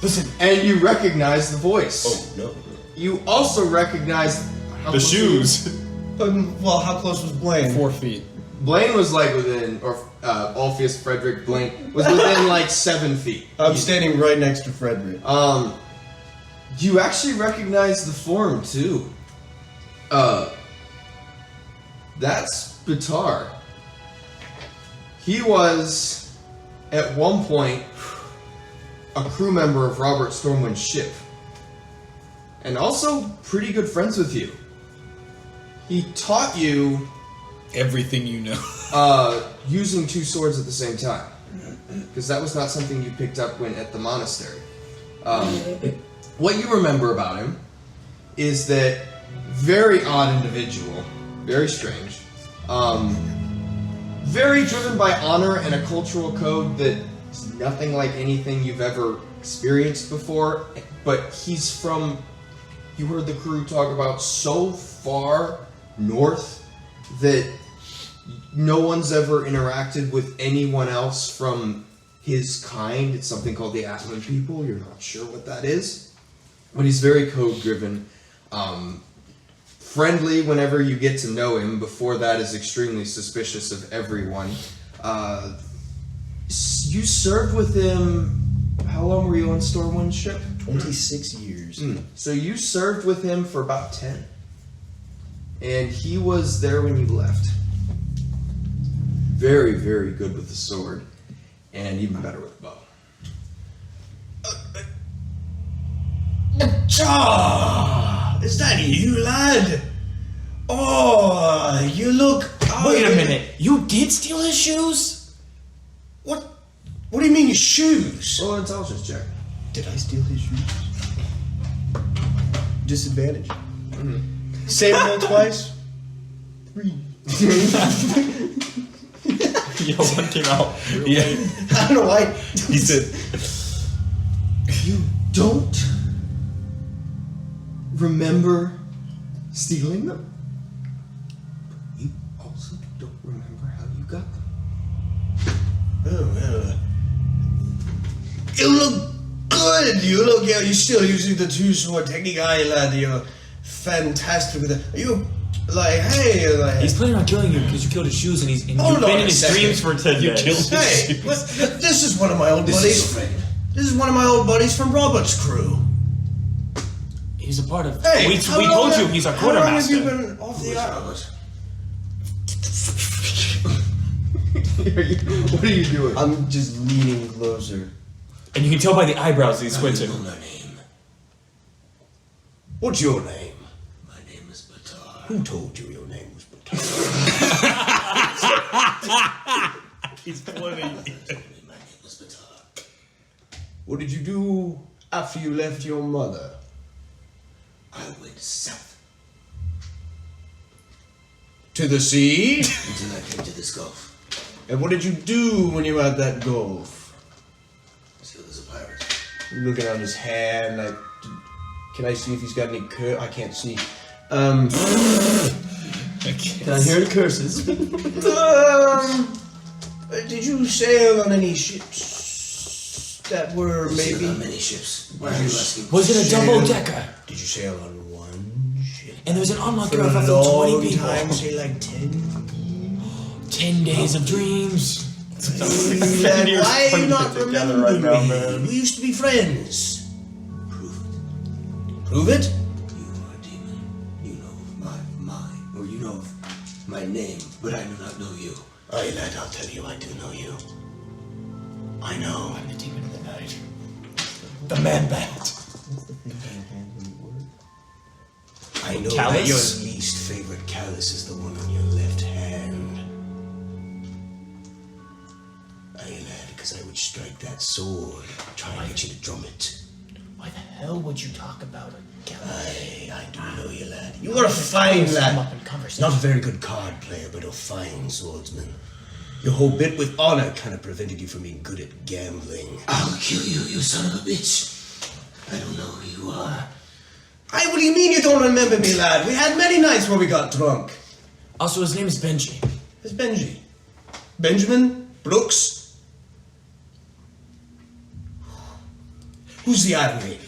Listen, and you recognize the voice. Oh no. You also recognize how The close shoes. Well, how close was Blaine? 4 feet. Blaine was like within, or Alphues, Frederick, Blaine was within like 7 feet. I'm standing right next to Frederick. You actually recognize the form too. That's Bitar. He was, at one point, a crew member of Robert Stormwind's ship. And also pretty good friends with you. He taught you Everything you know. using two swords at the same time. Because that was not something you picked up when at the monastery. What you remember about him is that very odd individual, very strange, very driven by honor and a cultural code that is nothing like anything you've ever experienced before, but he's from, you heard the crew talk about, so far north that no one's ever interacted with anyone else from his kind. It's something called the Atman people. You're not sure what that is. But he's very code-driven. Friendly whenever you get to know him. Before that is extremely suspicious of everyone. You served with him... How long were you on Stormwind's ship? 26 years. So you served with him for about 10. And he was there when you left. very, very good with the sword, and even better with the bow. Is that you, lad? Oh, you look... Wait a minute. You did steal his shoes? What do you mean, your shoes? Roll an intelligence check. Did I steal his shoes? Disadvantage. Same roll twice? 3. Yo, one came out. Yeah. I don't know why. He said, You don't remember stealing them? But you also don't remember how you got them. Oh, well. You look good. You're still using the two-sword technique. Lad, you're fantastic with it. Are you, like, hey, like... He's planning on killing you because you killed his shoes and you've Hold on been a in his second. dreams for 10 You days. killed his Hey, shoes. this is one of my old buddies. This is one of my old buddies from Robert's crew. He's a part of... Hey, we how told long you have- he's our How long have quartermaster. you been off the island? What are you doing? I'm just leaning closer. And you can tell by the eyebrows he's squinting. know my name. What's your name? My name is Batar. Who told you your name was Batar? He's funny. My name is Batar. What did you do after you left your mother? I went south To the sea? until I came to this gulf. And what did you do when you were at that gulf? Still as a pirate. Looking on his hand, like, can I see if he's got any I can't see. Can I hear the curses? Did you sail on any ships that were Sailed maybe... on many ships. Why are you asking? Was it a double-decker? Did you sail on one ship? And there was an unlock For of a up to long 20 people. time, say like 10? 10 days of dreams. Why are you not remembering me? We used to be friends. Prove it. Prove it? You are a demon. You know of you know of my name, but I do not know you. Aye, lad, I'll tell you, I do know you. I know. I'm the demon of the night. The man bat. I know that Callus? your least favorite callus is the one on your left hand. Aye, lad, because I would strike that sword, try and get you to drum it. Why the hell would you talk about a gallon? Aye, I do know you, lad. You are a fine Come lad. up in conversation. Not a very good card player, but a fine swordsman. Your whole bit with honor kind of prevented you from being good at gambling. I'll kill you, you son of a bitch. I don't know who you are. Aye, what do you mean you don't remember me, lad? We had many nights where we got drunk. Also, his name is Benji. It's Benji. Benjamin? Brooks? Who's the Iron Lady?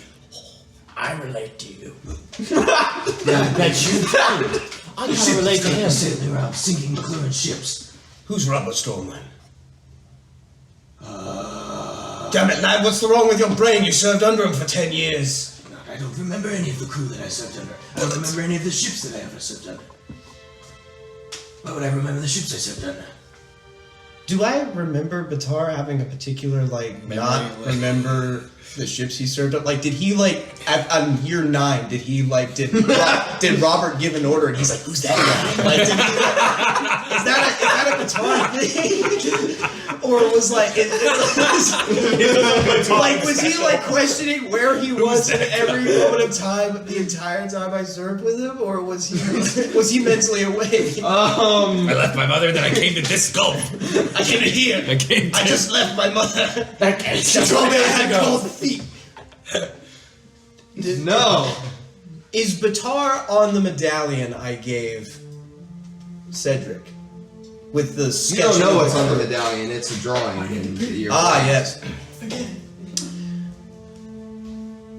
I relate to you. Yeah, I bet you don't. I gotta relate to him. Sailing around, sinking McLaren ships. Who's Robert Stallman? Damn it, lad, what's the wrong with your brain? You served under him for 10 years. I don't remember any of the crew that I served under. I don't remember any of the ships that I ever served under. Why would I remember the ships I served under? Do I remember Batar having a particular, not remember the ships he served up? Like, did he, on year 9, did Robert give an order and he's like, who's that guy? Like, is that a Batar thing? Or was was he questioning where he was at every moment of time, the entire time I served with him? Or was he mentally awake? I left my mother, then I came to this gulf. I came to here. I came to... I just left my mother. She told me I had cold feet. No. Is Batar on the medallion I gave Cedric? With the You sketch. don't know of what's on the Batar? medallion. It's a drawing. And you're Yes.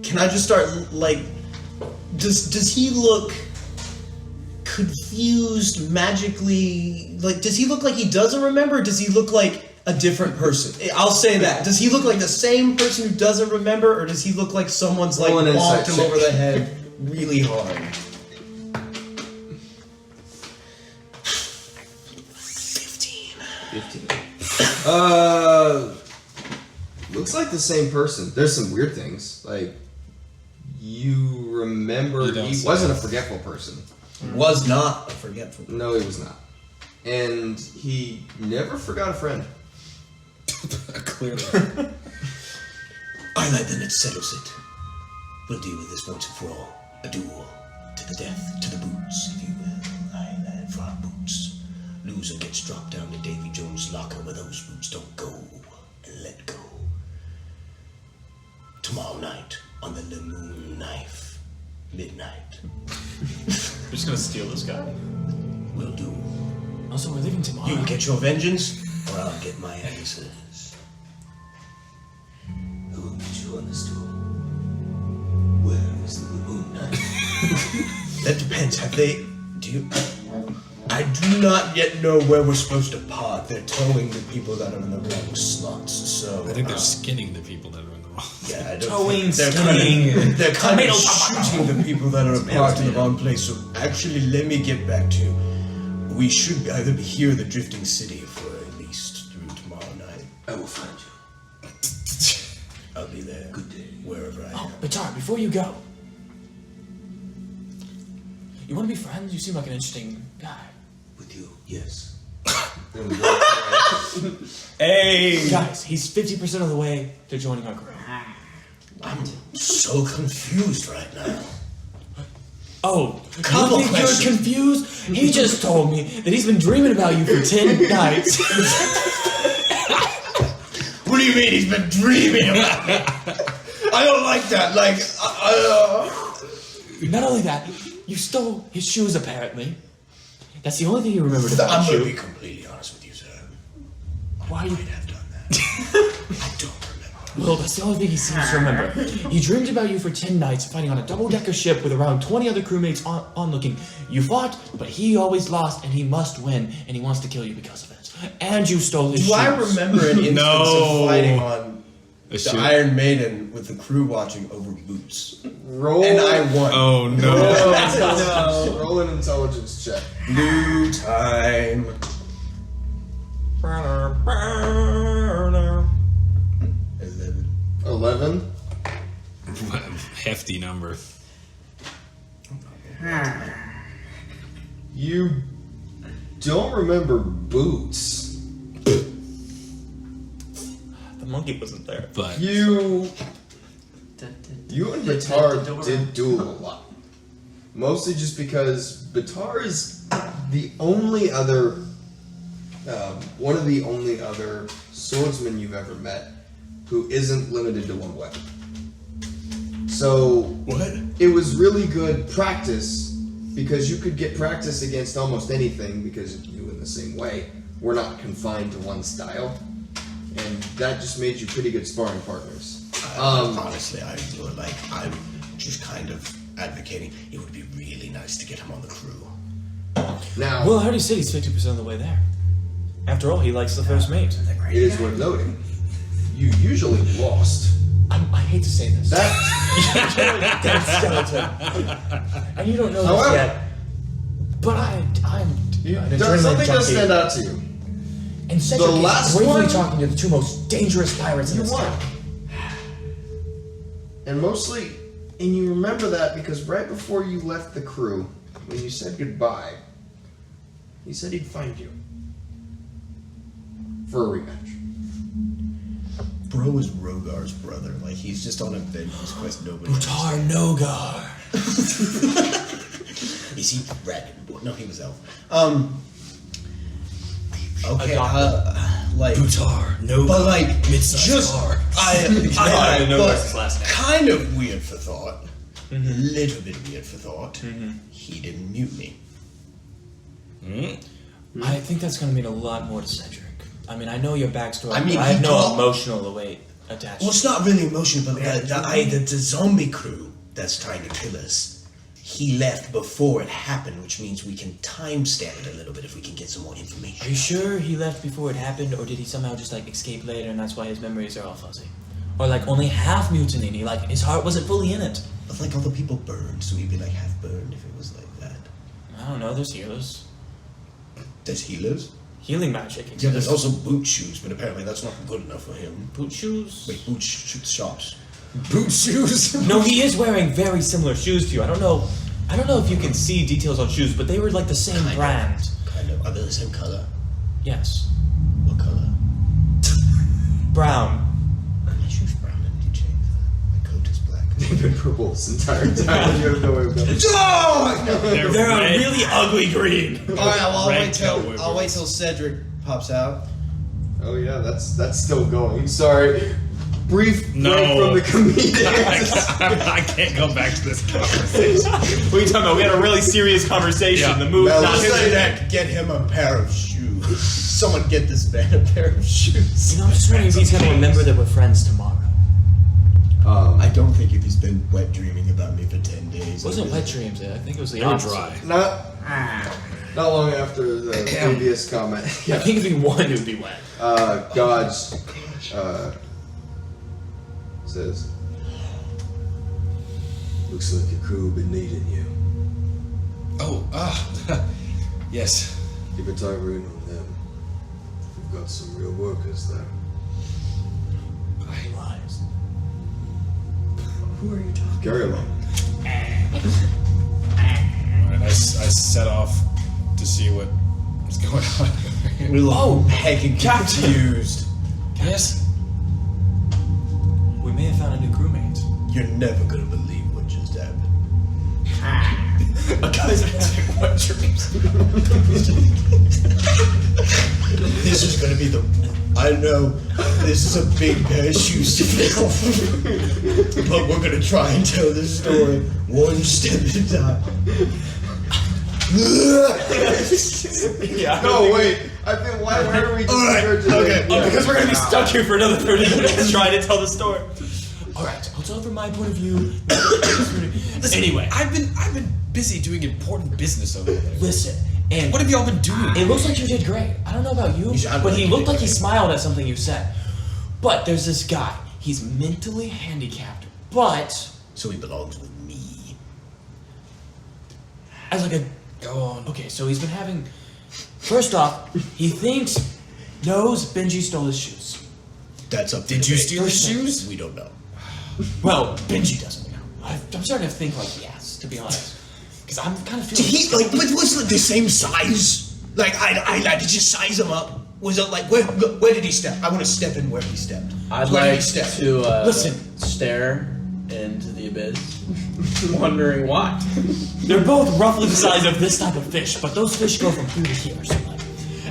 Can I just start, does he look confused, magically, does he look like he doesn't remember, or does he look like a different person? I'll say that. Does he look like the same person who doesn't remember, or does he look like someone's, Roll an insight bonked him check. over the head really hard? 15. Looks like the same person. There's some weird things. Like, you remember You don't he say wasn't a that. forgetful person. Was not a forgetful. No, he was not. And he never forgot a friend. Clearly. I then it settles it. We'll deal with this once and for all. A duel. To the death. To the boots, if you will. I lad for our boots. Loser gets dropped down to Davy Jones' locker where those boots don't go. And let go. Tomorrow night on the Lemoon Knife. Midnight. We're just gonna steal this guy. We'll do. Also, we're leaving tomorrow. You get your vengeance, or I'll get my answers. Who will put you on the stool? Where is the Lemoon Knife? That depends. Have they... Do you... I do not yet know where we're supposed to part. They're towing the people that are in the wrong slots, so... I think they're skinning the people that are in the wrong. Yeah, I don't Towing, think they're skinning, they're kind of tomato, shooting the people that are parked in the wrong place. So actually, let me get back to you. We should either be here or the Drifting City for at least through tomorrow night. I will find you. I'll be there. Good day. Wherever I Oh, am. Batar, before you go, you want to be friends? You seem like an interesting guy. With you, yes. Then we walked away. Hey! Guys, he's 50% of the way to joining our crew. I'm so confused right now. Oh, Couple you think questions. you're confused? He just told me that he's been dreaming about you for 10 nights. What do you mean he's been dreaming about me? I don't like that. Like, Not only that, you stole his shoes apparently. That's the only thing you remembered about I'm going to you. be completely honest with you, sir. Why I you? might have done that. I don't remember. Well, that's the only thing he seems to remember. He dreamed about you for 10 nights, fighting on a double-decker ship with around 20 other crewmates onlooking. You fought, but he always lost, and he must win, and he wants to kill you because of it. And you stole his shoes. Do I remember an instance No. of fighting on A the shoe? Iron Maiden with the crew watching over boots? Roll. And I won. Oh no. no. Roll an intelligence check. Blue time. 11. Hefty number. You don't remember boots. The monkey wasn't there. But You and Batar did duel a lot. Mostly just because Batar is the only other, one of the only other swordsmen you've ever met who isn't limited to one weapon. So What? it was really good practice because you could get practice against almost anything because you, in the same way, were not confined to one style, and that just made you pretty good sparring partners. Honestly, I'm just kind of advocating. It would be really nice to get him on the crew. Now, Well, I already said he's 50% of the way there. After all, he likes the first mate. it is worth noting, you usually lost. I hate to say this. That, Dead skeleton. And you don't know this However- yet. But I'm an does, adrenaline something does junkie. stand out to you. And Cedric is last bravely one- talking to the two most dangerous pirates in You this won. town. And mostly, and you remember that because right before you left the crew, when you said goodbye, he said he'd find you for a rematch. Bro is Rogar's brother. Like, he's just on a vengeance quest. Nobody Utar Nogar. Is he dragonborn? No, he was elf. Okay, like Utar, no. but like Mitzvah just Scar. I didn't know but that's his last name. kind of weird for thought. Little bit weird for thought. He didn't mutiny. I think that's going to mean a lot more to Cedric. I mean, I know your backstory, I mean, but I have he no told- emotional weight attached. Well, it's not really emotional, but the zombie crew that's trying to kill us. He left before it happened, which means we can timestamp it a little bit if we can get some more information. Are you sure he left before it happened, or did he somehow just like escape later, and that's why his memories are all fuzzy? Or like only half mutiny, and he like his heart wasn't fully in it. But like all the people burned, so he'd be like half burned if it was like that. I don't know. There's healers. There's healers? healing magic. Yeah, there's also boot shoes, but apparently that's not good enough for him. boot shoes. Wait, boot shops. Boot shoes. No, he is wearing very similar shoes to you. I don't know if you can see details on shoes, but they were like the same brand. Kind of. Are they the same color? Yes. What color? Brown. My shoes brown and you change that. My coat is black. They've been purple this entire time. You have no way of knowing. They're a really ugly green. Alright, well, Red I'll wait till Cedric pops out. Oh yeah, that's still going. Sorry. Brief break No. from the comedians. I can't go back to this conversation. What are you talking about? We had a really serious conversation. Yeah. The move Mel- not Cedric, get him a pair of shoes. Someone get this man a pair of shoes. I'm just wondering if he's gonna remember that we're friends tomorrow. I don't think if he's been wet dreaming about me for 10 days. It wasn't wet dreams. I think it was the They were opposite. dry. Not long after the previous comment. I think if he won, it would be wet. God's says, looks like your crew been needing you. Oh, yes. Keep a tight rein on them. We've got some real workers there. Lies. Who are you talking? Carry along. Alright, I set off to see what's going on. We look heckin' confused. Yes. We may have found a new crewmate. You're never gonna believe what just happened. A guy's having wet dreams. This is gonna be the. I know this is a big pair of shoes to fill, but we're gonna try and tell this story one step at a time. Yeah. No, wait. I think why are we just Alright, okay. Oh, because we're gonna be stuck here for another 30 minutes trying to tell the story. Alright, I'll tell it from my point of view. Anyway, I've been busy doing important business over there. listen. And What have y'all been doing? it looks like you did great. I don't know about you, but he looked like he smiled at something you said. But there's this guy. He's mentally handicapped, but So he belongs with me. as like a Go on. okay. So he's been having. First off, he knows Benji stole his shoes. That's up. to Did you debate. steal his shoes? We don't know. Well, Benji doesn't know. I'm starting to think like yes, to be honest, because I'm kind of Did feeling. he like? But was it the same size? Like I did you size him up? Was it like where did he step? I want to step in where he stepped. I'd Where did he like step? to Listen. stare into the abyss, wondering why. They're both roughly the size of this type of fish, but those fish go from here to here or something.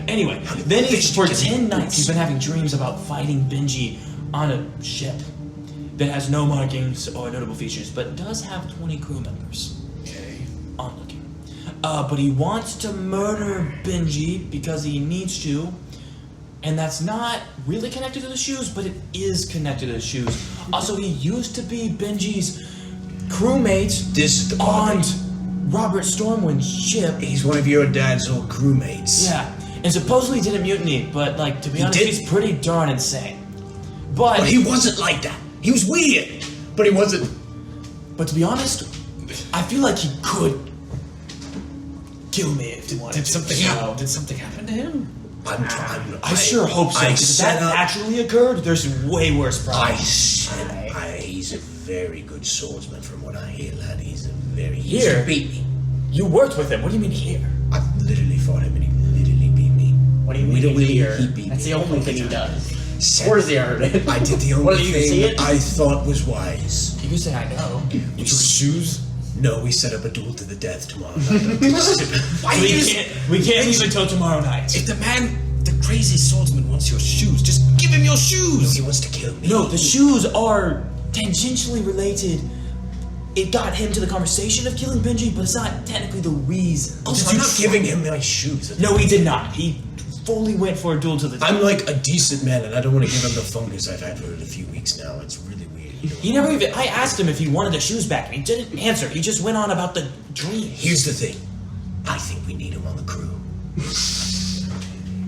Anyway, then for 10 nights he's been having dreams about fighting Benji on a ship that has no markings or notable features, but does have 20 crew members. Okay. Onlooking. But he wants to murder Benji because he needs to, and that's not really connected to the shoes, but it is connected to the shoes. Also, he used to be Benji's crewmate This is the on part. Robert Stormwind's ship. He's one of your dad's old crewmates. Yeah, and supposedly didn't mutiny, but like to be honest, did? he's pretty darn insane. But But he wasn't like that. He was weird, but he wasn't. to be honest, I feel like he could kill me if he wanted Did to. something so- happen? Did something happen to him? I sure hope so. I Because if set that up. actually occurred, there's way worse I problems. said, he's a very good swordsman from what I hear, lad. He's a very. He Here? used to beat me. You worked with him. What do you mean here? I literally fought him and he literally beat me. What do you We mean don't really here? he beat That's me. the only thing he does. Said- Where's the art? I did the What, only you see thing it? I thought was wise. You can say I know. We Shoes? No, we set up a duel to the death tomorrow night. Why We can't leave until tomorrow night. If the crazy swordsman wants your shoes, just give him your shoes. He wants to kill me. No, the shoes are tangentially related. It got him to the conversation of killing Benji, but it's not technically the reason. Also, I'm not giving him my shoes. No, he did not. He fully went for a duel to the. I'm like a decent man, and I don't want to give him the fungus I've had for a few weeks now. It's really weird. He never even. I asked him if he wanted the shoes back, and he didn't answer. He just went on about the dream. Here's the thing. I think we need him on the crew.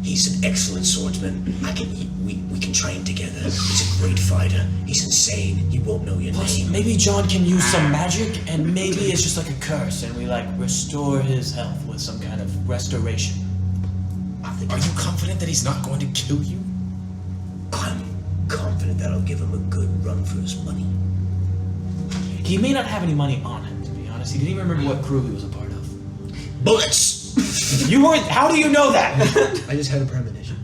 He's an excellent swordsman. We can train together. He's a great fighter. He's insane. He won't know your Plus, name. maybe John can use some magic, and maybe it's just like a curse, and we like restore his health with some kind of restoration. Are you confident that he's not going to kill you? I'm confident that I'll give him a good run for his money. He may not have any money on him, to be honest. He didn't even remember what crew he was a part of. Bullets! You weren't. How do you know that? I just had a premonition.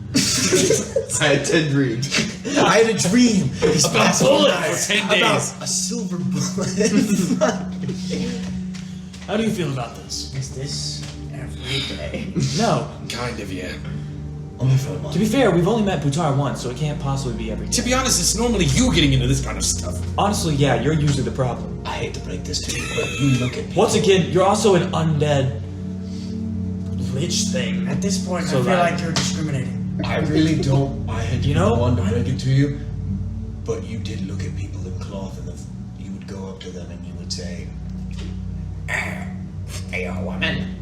I had 10 dreams. I had a dream About bullets for 10 days. about a silver bullet. How do you feel about this? Is this every day? No. Kind of, yeah. Only for a month. To be fair, we've only met Putar once, so it can't possibly be every To day. be honest, it's normally you getting into this kind of stuff. Honestly, yeah, you're usually the problem. I hate to break this to you, but you look at people. Once again, you're also an undead lich thing. At this point, So I feel that- like you're discriminating. I really don't. I had You know? one to break it to you, but you did look at people in cloth, and you would go up to them and you would say, "Hey, woman."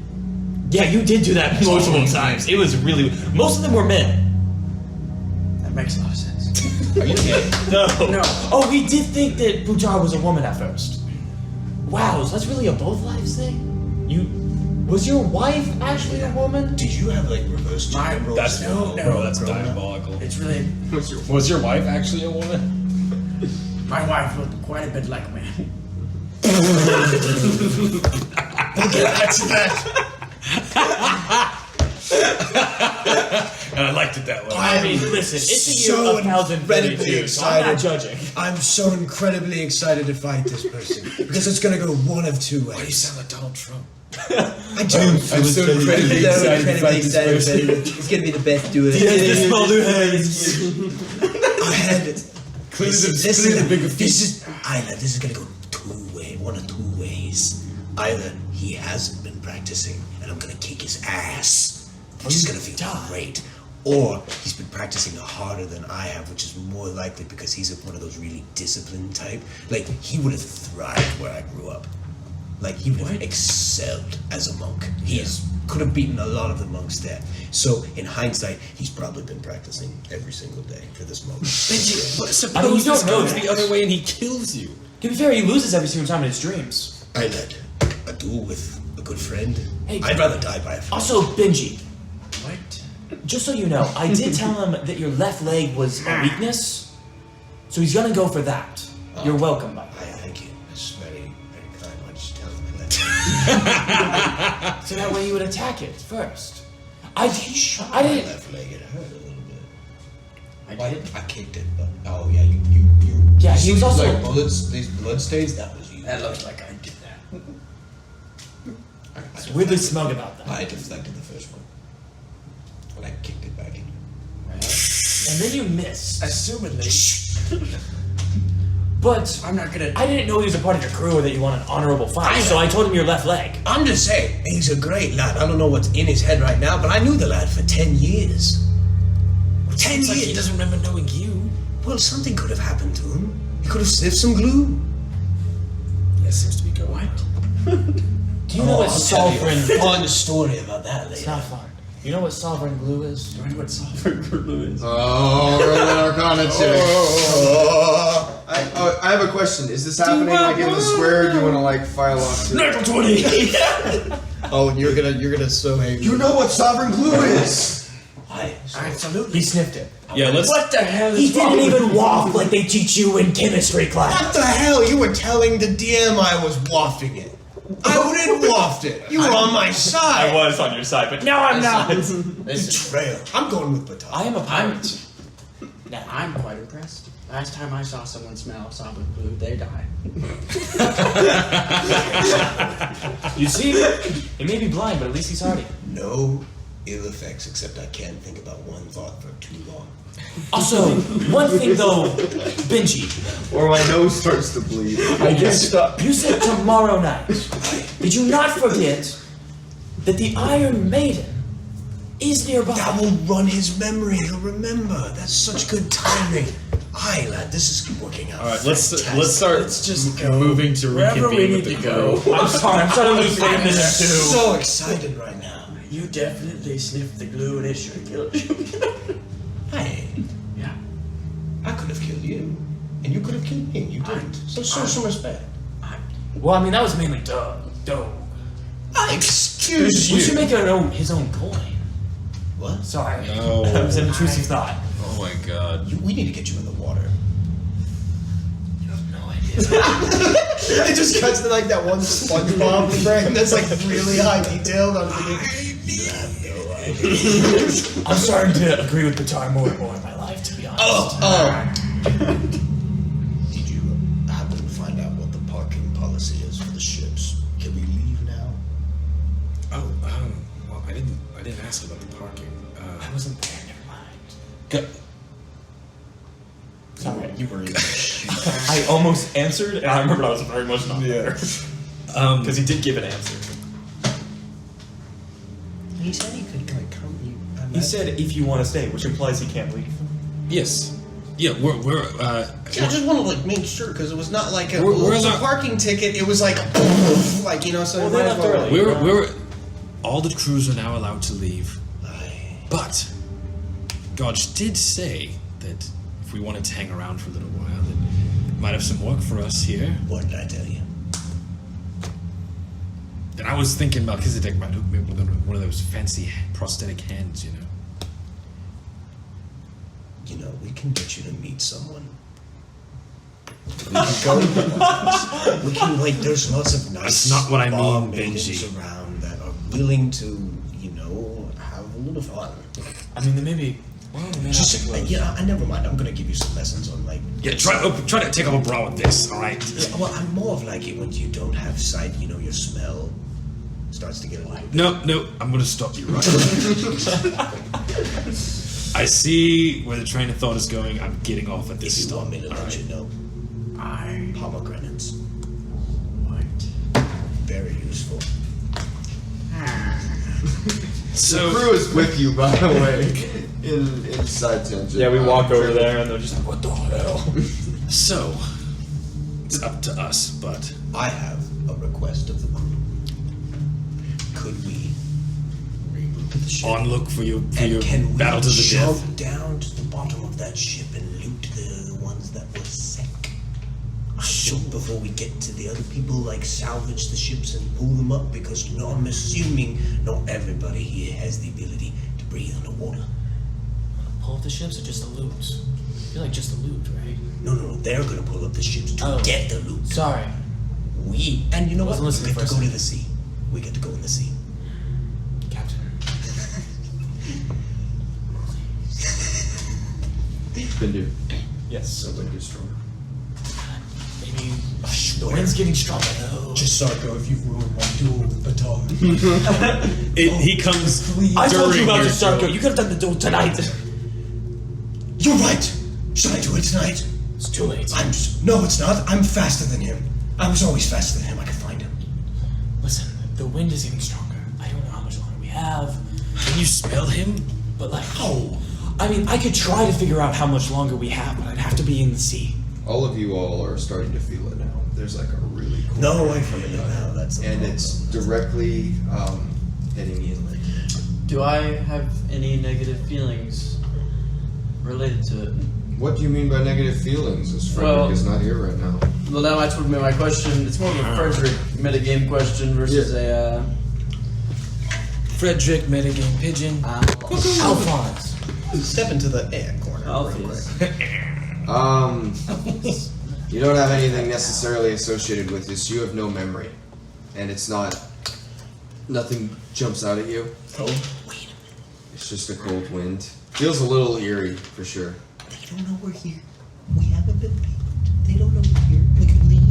Yeah, you did do that multiple times. It was really. Most of them were men. That makes a lot of sense. Are you gay? No. No. Oh, we did think that Putar was a woman at first. Wow, so that's really a both lives thing? Was your wife actually a woman? Did you have like reverse gender roles? That's No, bro, that's growing up? diabolical. It's really. Was your wife actually a woman? My wife looked quite a bit like a man. That's that. And I liked it that way. I mean, listen, it's a year so of 1032, incredibly so I'm not excited. judging. I'm so incredibly excited to fight this person because it's gonna go one of two Why do you ways. sound like Donald Trump? I do. I'm so incredibly excited to fight this person. It's gonna be the best duel. He has the small new hands. I had it. Clearly This the bigger this is gonna go one of two ways. Either he hasn't been practicing and I'm gonna kick his ass, which is gonna feel great, or he's been practicing harder than I have, which is more likely because he's one of those really disciplined type. Like he would have thrived where I grew up. Like he would have excelled as a monk. Could have beaten a lot of the monks there. So in hindsight, he's probably been practicing every single day for this moment. Suppose I mean, you this don't know goes that. the other way and he kills you. To be fair, he loses every single time in his dreams. I led a duel with a good friend. Hey, I'd rather die by a friend. Also, Benji, What? just so you know, I did tell him that your left leg was a weakness, so he's gonna go for that. You're welcome, by the way. Thank you. That's very, very kind. Why did you tell me that? So that way you would attack it first. My I didn't. left leg, it hurt a little bit. I Why- did. I kicked it, but oh yeah, you. Yeah, he was also. like bullets. These blood stains. That was you. That looks like I did that. It's weirdly smug about that. I deflected the first one when I kicked it back in. And then you missed. Assumedly. But I'm not gonna. I didn't know he was a part of your crew or that you won an honorable fight, so I told him your left leg. I'm just saying, he's a great lad. I don't know what's in his head right now, but I knew the lad for 10 years. 10 It's like years. he doesn't remember knowing you. Well, something could have happened to him. He could have sniffed some glue. Yeah, seems to be going. What? Do you know what sovereign? fun story about that It's later. not fun. You know what sovereign glue is? Do I know what sovereign glue is? Oh, roll an Arcana check. I have a question. Is this happening like in the square? Or do you want to like file off to it? Natural 20. Oh, and you're gonna so hate me. You know what sovereign glue is? Absolutely. He sniffed it. Yeah, let's. What the hell He is wrong didn't with even waft like they teach you in chemistry class. What the hell? You were telling the DM I was wafting it. I didn't waft it. You were on my side. I was on your side, but now I'm not. Betrayal. I'm going with Baton. I am a pirate. Now, I'm quite impressed. Last time I saw someone smell sovereign glue, they died. you see, he may be blind, but at least he's hardy. No ill effects, except I can't think about one thought for too long. Also, one thing though, Benji, Or my nose starts to bleed. you said tomorrow night. Did you not forget that the Iron Maiden is nearby? That will run his memory. He'll remember. That's such good timing. Aye, lad, this is working out. All right, let's fantastic. start. Let's just go. moving to Wherever we reconvene with need the to crew. go. I'm sorry, I'm trying to lose weight in this too. So excited right now. You definitely sniffed the glue and it should have killed you. Hey, Yeah. I could have killed you, and you could have killed me, and you didn't. So show some respect. Well, I mean, that was mainly Doug. Excuse We should make his own coin. What? Sorry. No. That was an intrusive thought. Oh my god. We need to get you in the water. You have no idea. It just cuts to like that one SpongeBob frame that's like really high detailed. I'm thinking, you have no idea. I'm starting to agree with Batar more and more in my life, to be honest. Did you happen to find out what the parking policy is for the ships? Can we leave now? Oh, well, I didn't ask about the parking. I wasn't there, never mind. Go- Sorry. You were in the ship. I almost answered, and I remembered I was very much not there. Because he did give an answer. He said he could like come. He said if you want to stay, which implies he can't leave. Yes. Yeah, we're I just want to like make sure because it was not like a, We're it was a allowed- parking ticket. It was like, like so. Well, might they as left well- early. we're all the crews are now allowed to leave. But Godge did say that if we wanted to hang around for a little while, that he might have some work for us here. What did I tell you? And I was thinking Melchizedek might hook me up with one of those fancy prosthetic hands, you know. You know, we can get you to meet someone. We can go to the office. We can like. There's lots of nice. That's not what I bar mean, maidens Benji. around that are willing to, you know, have a little fun. I mean, maybe. Well, maybe Just, I never mind. I'm gonna give you some lessons on like. Yeah, try to take off a bra with this, alright? Yeah, well, I'm more of like it when you don't have sight. You know, your smell starts to get a little. No, I'm gonna stop you right I see where the train of thought is going. I'm getting off at this If you stop. want me to let Alright. you know, pomegranates. What? Very useful. So The crew is with you, by the way, in side tangent. Yeah, we walk over there, and they're just like, what the hell? So it's up to us, but I have a request of the crew. Could we reroute the ship? on look for your And can we battle to the jump death. down to the bottom of that ship and loot the ones that were sick? So before we get to the other people, like salvage the ships and pull them up, because I'm assuming not everybody here has the ability to breathe underwater. Pull up the ships or just the loot? I feel like just the loot, right? No, they're gonna pull up the ships to get the loot. Sorry. And you know what? Wasn't We listening get to for go a to the sea. We get to go in the sea. Captain. Bindu. Yes. So like you're stronger. Maybe the wind's getting stronger though. Just Sarko, if you've ruined my duel with Batar. He comes I told you during about your your Sarko. You could have done the duel tonight. You're right. Should I do it tonight? It's too late. No, it's not. I'm faster than him. I was always faster than him. I can find him. Listen, the wind is getting stronger. I don't know how much longer we have, Can you smell him? but like, I mean, I could try to figure out how much longer we have, but I'd have to be in the sea. All of you all are starting to feel it now. There's like a really cool No, I feel it now. That's the and problem. it's directly heading inland. Do I have any negative feelings related to it? What do you mean by negative feelings? As Frederick Well- is not here right now. Well, that might be my question. It's more of a Frederick metagame question versus Frederick, metagame pigeon. Alphonse. Step into the corner. Alphues. You don't have anything necessarily associated with this. You have no memory, and it's not. Nothing jumps out at you. Oh, It's just a cold wind. Feels a little eerie for sure. they don't know we're here. We haven't been paid. They don't know we're here. We could leave.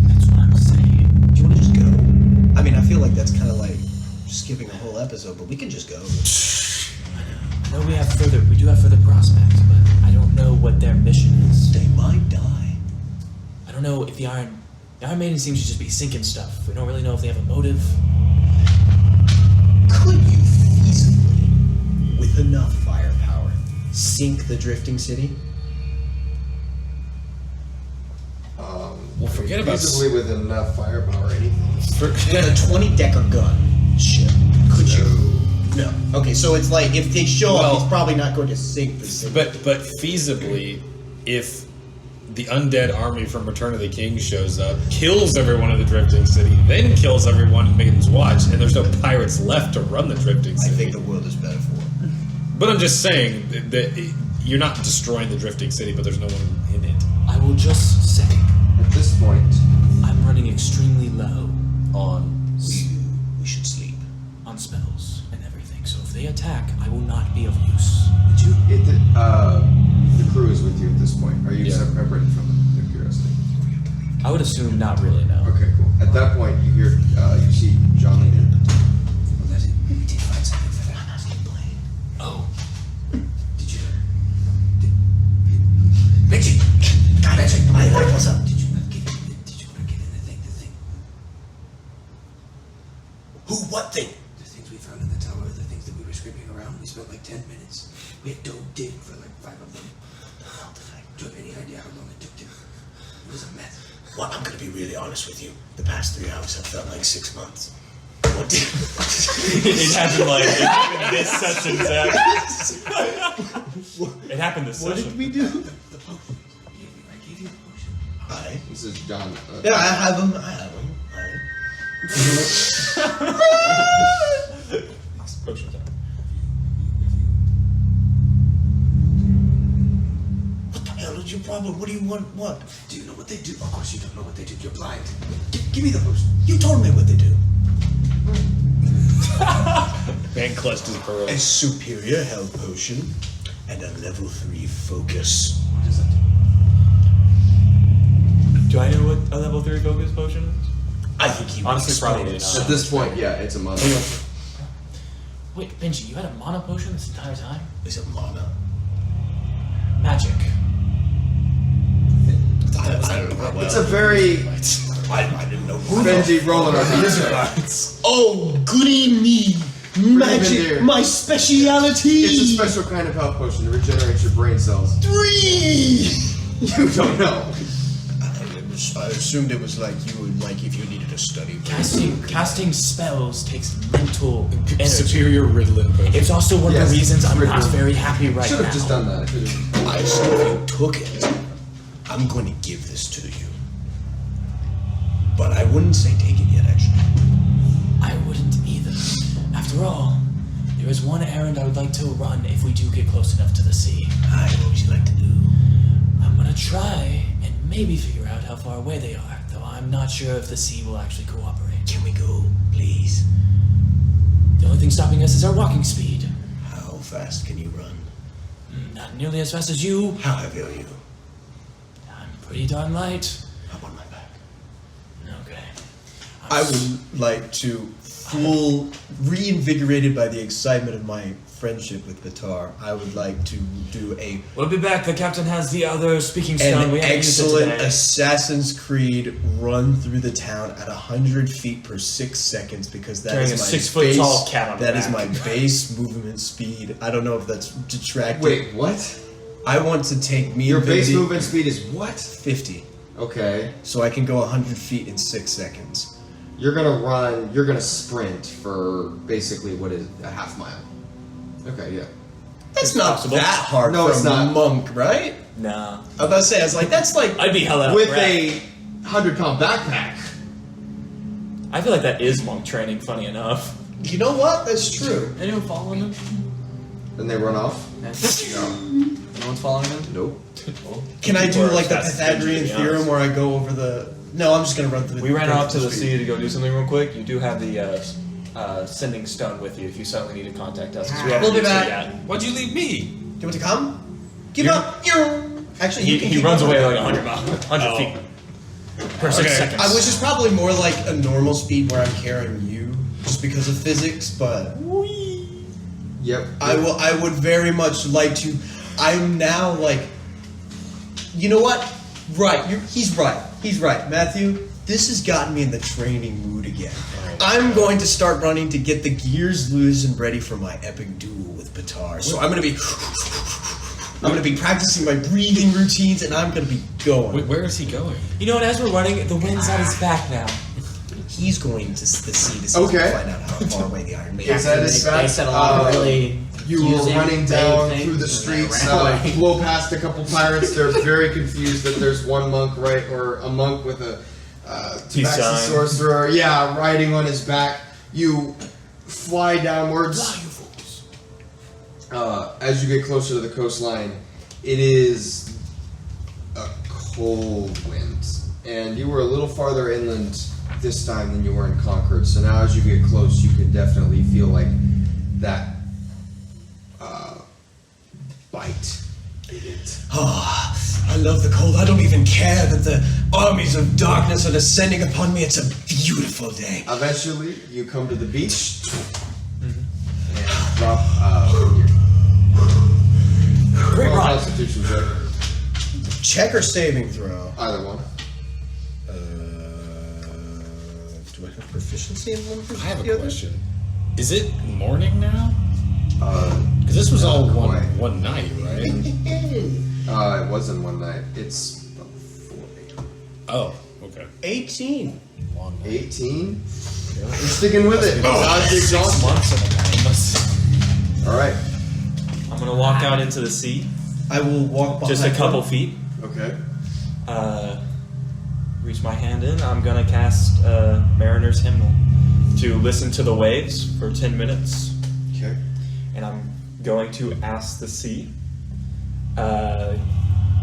That's what I'm saying. Do you want to just go? I mean, I feel like that's kind of like skipping a whole episode, but we can just go. I know we do have further prospects, but I don't know what their mission is. They might die. I don't know if the Iron Maiden seems to just be sinking stuff. We don't really know if they have a motive. Could you feasibly, with enough firepower, sink the drifting city? Well, forget about Feasibly with enough firepower, anything. With a 20-decker gun ship. Could you? No. Okay, so it's like if they show Well- up, he's probably not going to sink the city. But feasibly, if the undead army from Return of the King shows up, kills everyone in the drifting city, then kills everyone in Maiden's Watch, and there's no pirates left to run the drifting I city. think the world is better for it. But I'm just saying that you're not destroying the drifting city, but there's no one in it. I will just say, At this point, I'm running extremely low We should sleep. on spells and everything. So if they attack, I will not be of use. the crew is with you at this point. Are you Yeah. separated from them? Out of curiosity. I would assume not really, no. Okay, cool. At that point, you hear, you see John lean in. Well, that is, we did find something for that. Oh, Did you? Magic! Magic! What's up? Did you not get in? Did you not get in the thing? The thing? Who? What thing? The things we found in the tower, the things that we were scraping around. We spent like 10 minutes. We had to dig for like 5 of them. Do you have any idea how long it took to? It was a mess. Well, I'm gonna be really honest with you. The past 3 hours have felt like 6 months. What did... It happened this session, Zach. It happened this What session. did we do? The potion. I gave you the potion. Aye. This is John. Yeah, I have them. Aye. Potion time. What the hell is your problem? What do you want? What? Do you know what they do? Of course you don't know what they do. You're blind. Give me the potion. You told me what they do. Man clutched his pearl. A superior health potion and a level 3 focus. What does that do? Do I know what a level 3 focus potion is? I think he Honestly, would probably explain not. At this point, yeah, it's a month. wait, Benji, you had a mana potion this entire time? Is it mana? Magic. I don't know. It's a very I didn't know. Benji rolling our dice. Oh, goody me! dear. Magic, my speciality! It's a special kind of health potion to regenerate your brain cells. 3! You don't know. I assumed it was like you would like if you needed to study. Casting spells takes mental energy. Superior Ritalin potion. It's also one of Yes, the reasons I'm not Ritalin. very happy right Should now. have just done that. I assume if you took it, I'm going to give this to you. But I wouldn't say take it yet, actually. I wouldn't either. After all, there is one errand I would like to run if we do get close enough to the sea. Aye, what would you like to do? I'm gonna try and maybe figure out how far away they are, though I'm not sure if the sea will actually cooperate. Can we go, please? The only thing stopping us is our walking speed. How fast can you run? Not nearly as fast as you. How heavy are you? I'm pretty darn light. I'm on my back. Okay. I would like to, reinvigorated by the excitement of my friendship with Batar, I would like to do We'll be back. The captain has the other speaking stone. an We haven't used it excellent today. Assassin's Creed run through the town at 100 feet per 6 seconds because that Carrying is a my 6 foot base, tall cat on that the is back. my base movement speed. I don't know if that's detracting. Wait, what? I want to take me Your and base Vindy movement speed is what? 50, Okay. so I can go 100 feet in 6 seconds. You're gonna sprint for basically what is a half mile. Okay, yeah. That's not possible. that hard No, for it's a not. monk, right? Nah. I was about to say, I was like, that's like I'd be hell out of With breath. a 100-pound backpack. I feel like that is monk training, funny enough. You know what? That's true. Anyone following him? Then they run off. No one's following him? Nope. Can I do People are like the fast and Pythagorean to be theorem honest. where I go over the? No, I'm just gonna run through. We ran out to the sea to go do something real quick. You do have the sending stone with you if you suddenly need to contact us. 'Cause we haven't We'll be used it back. yet. Why'd you leave me? Do you want to come? Give up. Actually, you can He keep runs going. away like 100 miles, 100 feet per 6 Okay. seconds. Which is probably more like a normal speed where I'm carrying you, just because of physics. But Yep. I would very much like to. I'm now like, you know what? Right. He's right. He's right, Matthew. This has gotten me in the training mood again. I'm going to start running to get the gears loose and ready for my epic duel with Batar. So I'm gonna be practicing my breathing routines, and I'm gonna be going. Wait, where is he going? You know what? As we're running, the wind's at his back now. He's going to the sea to see Okay. find out how far away the Iron Maiden Is that is. his They back? said a lot of really You were confusing, running vague down things, through the and they streets, ran away. blow past a couple pirates. They're very confused that there's one monk, right, or a monk with a Peace tabaxi sign. sorcerer, yeah, riding on his back. You fly downwards. As you get closer to the coastline, it is a cold wind, and you were a little farther inland this time than you were in Concord. So now, as you get close, you can definitely feel like that bite in it. Oh, I love the cold. I don't even care that the armies of darkness are descending upon me. It's a beautiful day. Eventually, you come to the beach and drop Great roll a rock. Constitution check. Check or saving throw? Either one. Do I have proficiency in one versus I have the a other? question. Is it morning now? Because this was not all quite. one night, right? It wasn't one night. It's about 4 a.m. Oh, okay. 18. Long night. 18? You're sticking with it. Dodge the 6 exhaustion. months in a night. Alright. I'm gonna walk out into the sea, I will walk behind just a couple them. feet. Okay. Reach my hand in. I'm gonna cast Mariner's Hymnal to listen to the waves for 10 minutes, Okay. and I'm going to ask the sea,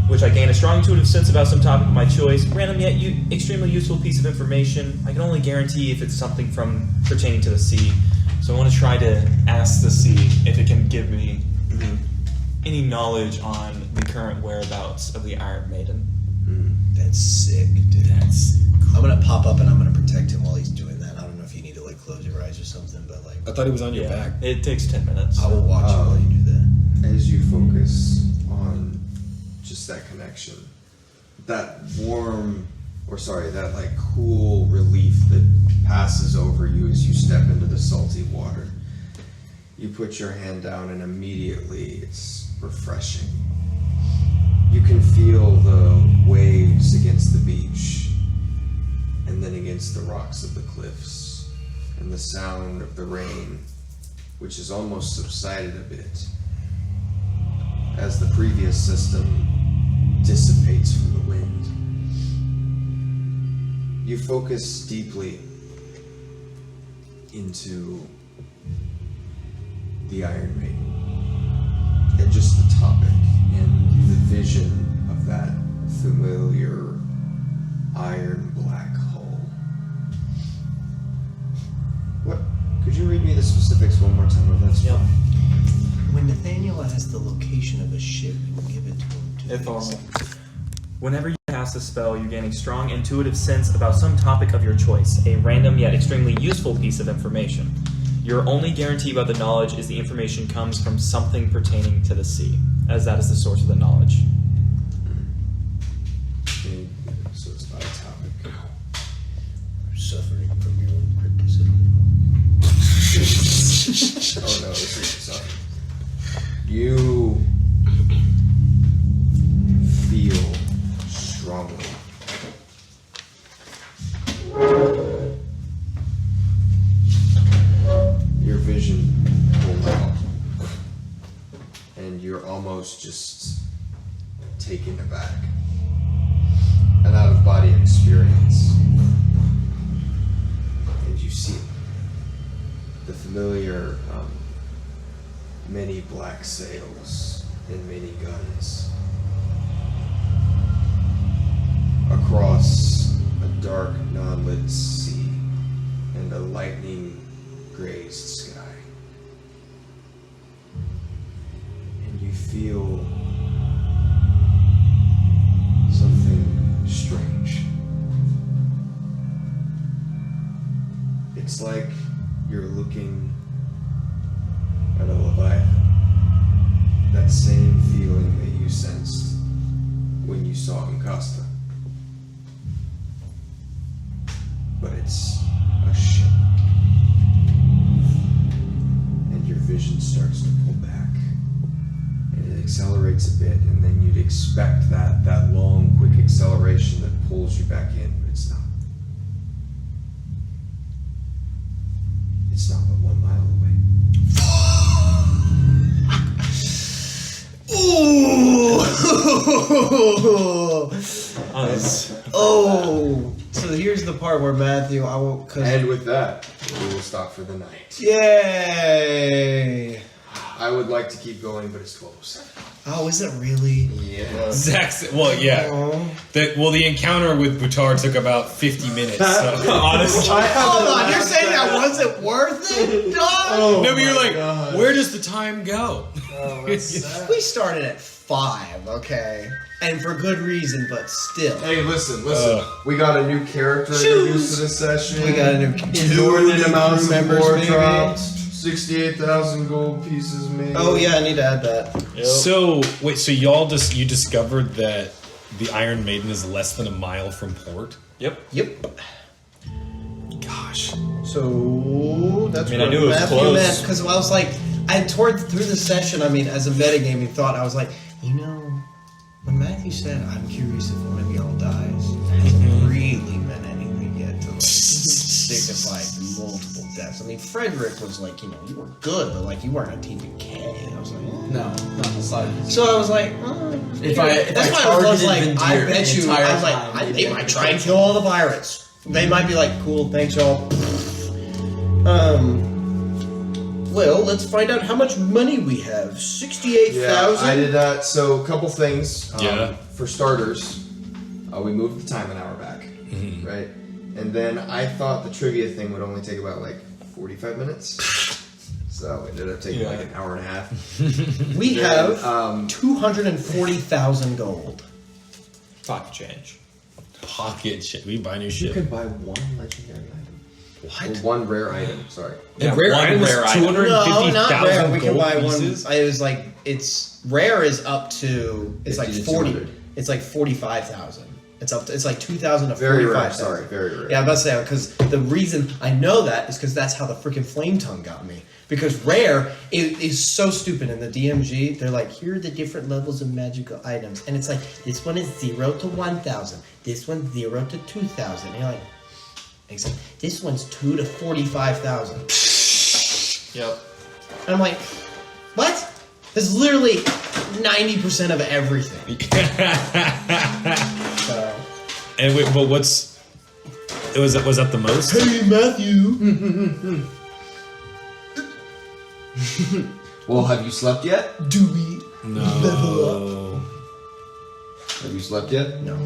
which I gain a strong intuitive sense about some topic of my choice. Random yet extremely useful piece of information. I can only guarantee if it's something pertaining to the sea. So I want to try to ask the sea if it can give me any knowledge on the current whereabouts of the Iron Maiden. That's sick, dude. I'm gonna pop up and I'm gonna protect him while he's doing that. I don't know if you need to like close your eyes or something, but like I thought he was on your back. It takes 10 minutes. I will watch you while you do that. As you focus on just that connection, that that like cool relief that passes over you as you step into the salty water. You put your hand down and immediately it's refreshing. You can feel the waves against the beach and then against the rocks of the cliffs and the sound of the rain, which has almost subsided a bit as the previous system dissipates from the wind. You focus deeply into the Iron Maiden and just the topic and the vision of that familiar iron black hull. What? Could you read me the specifics one more time of that Yep. spell? When Nathaniel has the location of a ship, you give it to him. If only. Whenever you cast a spell, you gain a strong intuitive sense about some topic of your choice, a random yet extremely useful piece of information. Your only guarantee about the knowledge is the information comes from something pertaining to the sea, as that is the source of the knowledge. Okay, so it's by topic. Suffering from your own criticism. Oh no, this is something. You feel strongly. Your vision pulls out, and you're almost just taken aback. An out-of-body experience. And you see the familiar many black sails and many guns across a dark, non-lit sea and a lightning-grazed sky. And you feel something strange. It's like you're looking at a Leviathan. That same feeling that you sensed when you saw Encosta. But it's a ship. And your vision starts to pull back. And it accelerates a bit, and then you'd expect that long, quick acceleration that pulls you back in, but it's not. It's not but 1 mile away. Oh, so here's the part where Matthew, I won't. And with that, we will stop for the night. Yay! I would like to keep going, but it's 12:07. Oh, is it really? Yeah. Zach's, well, yeah. The encounter with Boutard took about 50 minutes. So. Honestly. Hold on, you're saying that wasn't worth it? Dog? No, but you're like, where does the time go? We started at 5, okay? And for good reason, but still. Hey, listen. We got a new character introduced to this session. We got a new Inordinate amounts of members, lore maybe. dropped. 68,000 gold pieces made. Oh yeah, I need to add that. Yep. So, wait, so you discovered that the Iron Maiden is less than a mile from port? Yep. Yep. Gosh. So that's I mean, what I knew it was Matthew close. meant, because I was like, through the session, I mean, as a metagaming thought, I was like, you know, when Matthew said, "I'm curious if one of y'all dies," that hasn't really meant anything yet to like signify multiple deaths. I mean, Frederick was like, you know, you were good, but like you weren't a TPK. I was like, No, not the slightest. so I was like, If I that's why I was like, I Vendir bet the you. entire I was like, time, they might try and kill all the pirates. They might be like, cool, thanks y'all. Well, let's find out how much money we have. 68,000. I did that. So, a couple things. Yeah. For starters, we moved the time an hour back, right? And then I thought the trivia thing would only take about like 45 minutes. So it ended up taking like an hour and a half. We Then, have 240,000 gold. Pocket change. Pocket shit. We buy new You shit. can buy one legendary item. What? Or one rare item, sorry. The rare one item rare is item. 250,000 No, not rare. We can gold buy pieces. one. It was like it's rare is up to it's like 50 to 40. 200. It's like 45,000. It's up to it's like 2,000 to Very rare, 45,000. sorry, very rare. Yeah, I'm about to say because the reason I know that is because that's how the freaking flame tongue got me. Because rare is so stupid in the DMG. They're like, here are the different levels of magical items, and it's like this one is 0 to 1,000. This one's 0 to 2,000. And you're like, except this one's 2 to 45,000. Yep. And I'm like, what? This is literally 90% of everything. So. And wait, but was that the most? Hey, Matthew. Well, have you slept yet? Do we level up? No. Have you slept yet? No.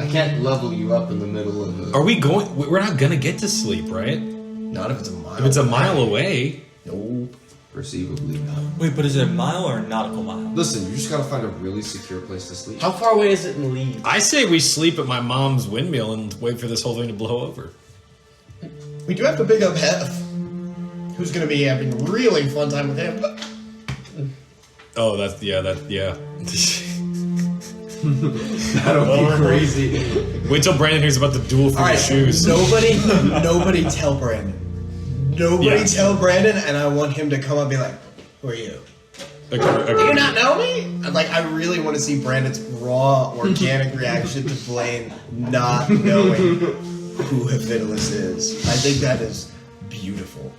I can't level you up in the middle of the... Are we going? We're not gonna get to sleep, right? Not if it's a mile. If it's a mile away. Nope. Perceivably not. Wait, but is it a mile or a nautical mile? Listen, you just gotta find a really secure place to sleep. How far away is it in Leeds? I say we sleep at my mom's windmill and wait for this whole thing to blow over. We do have to pick up Hef, who's going to be having a really fun time with him. Oh, yeah. That'll be crazy. Wait till Brandon hears about the duel for All the right, shoes. nobody tell Brandon. Nobody Yeah. tell Brandon, and I want him to come up and be like, who are you? Do you not know me? I really want to see Brandon's raw, organic reaction to Blaine not knowing who Hephaestus is. I think that is beautiful.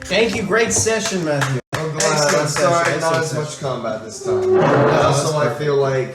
Thank you, great session, Matthew. I'm glad. Excellent I'm sorry, session, not excellent as much combat this time. Also, I feel like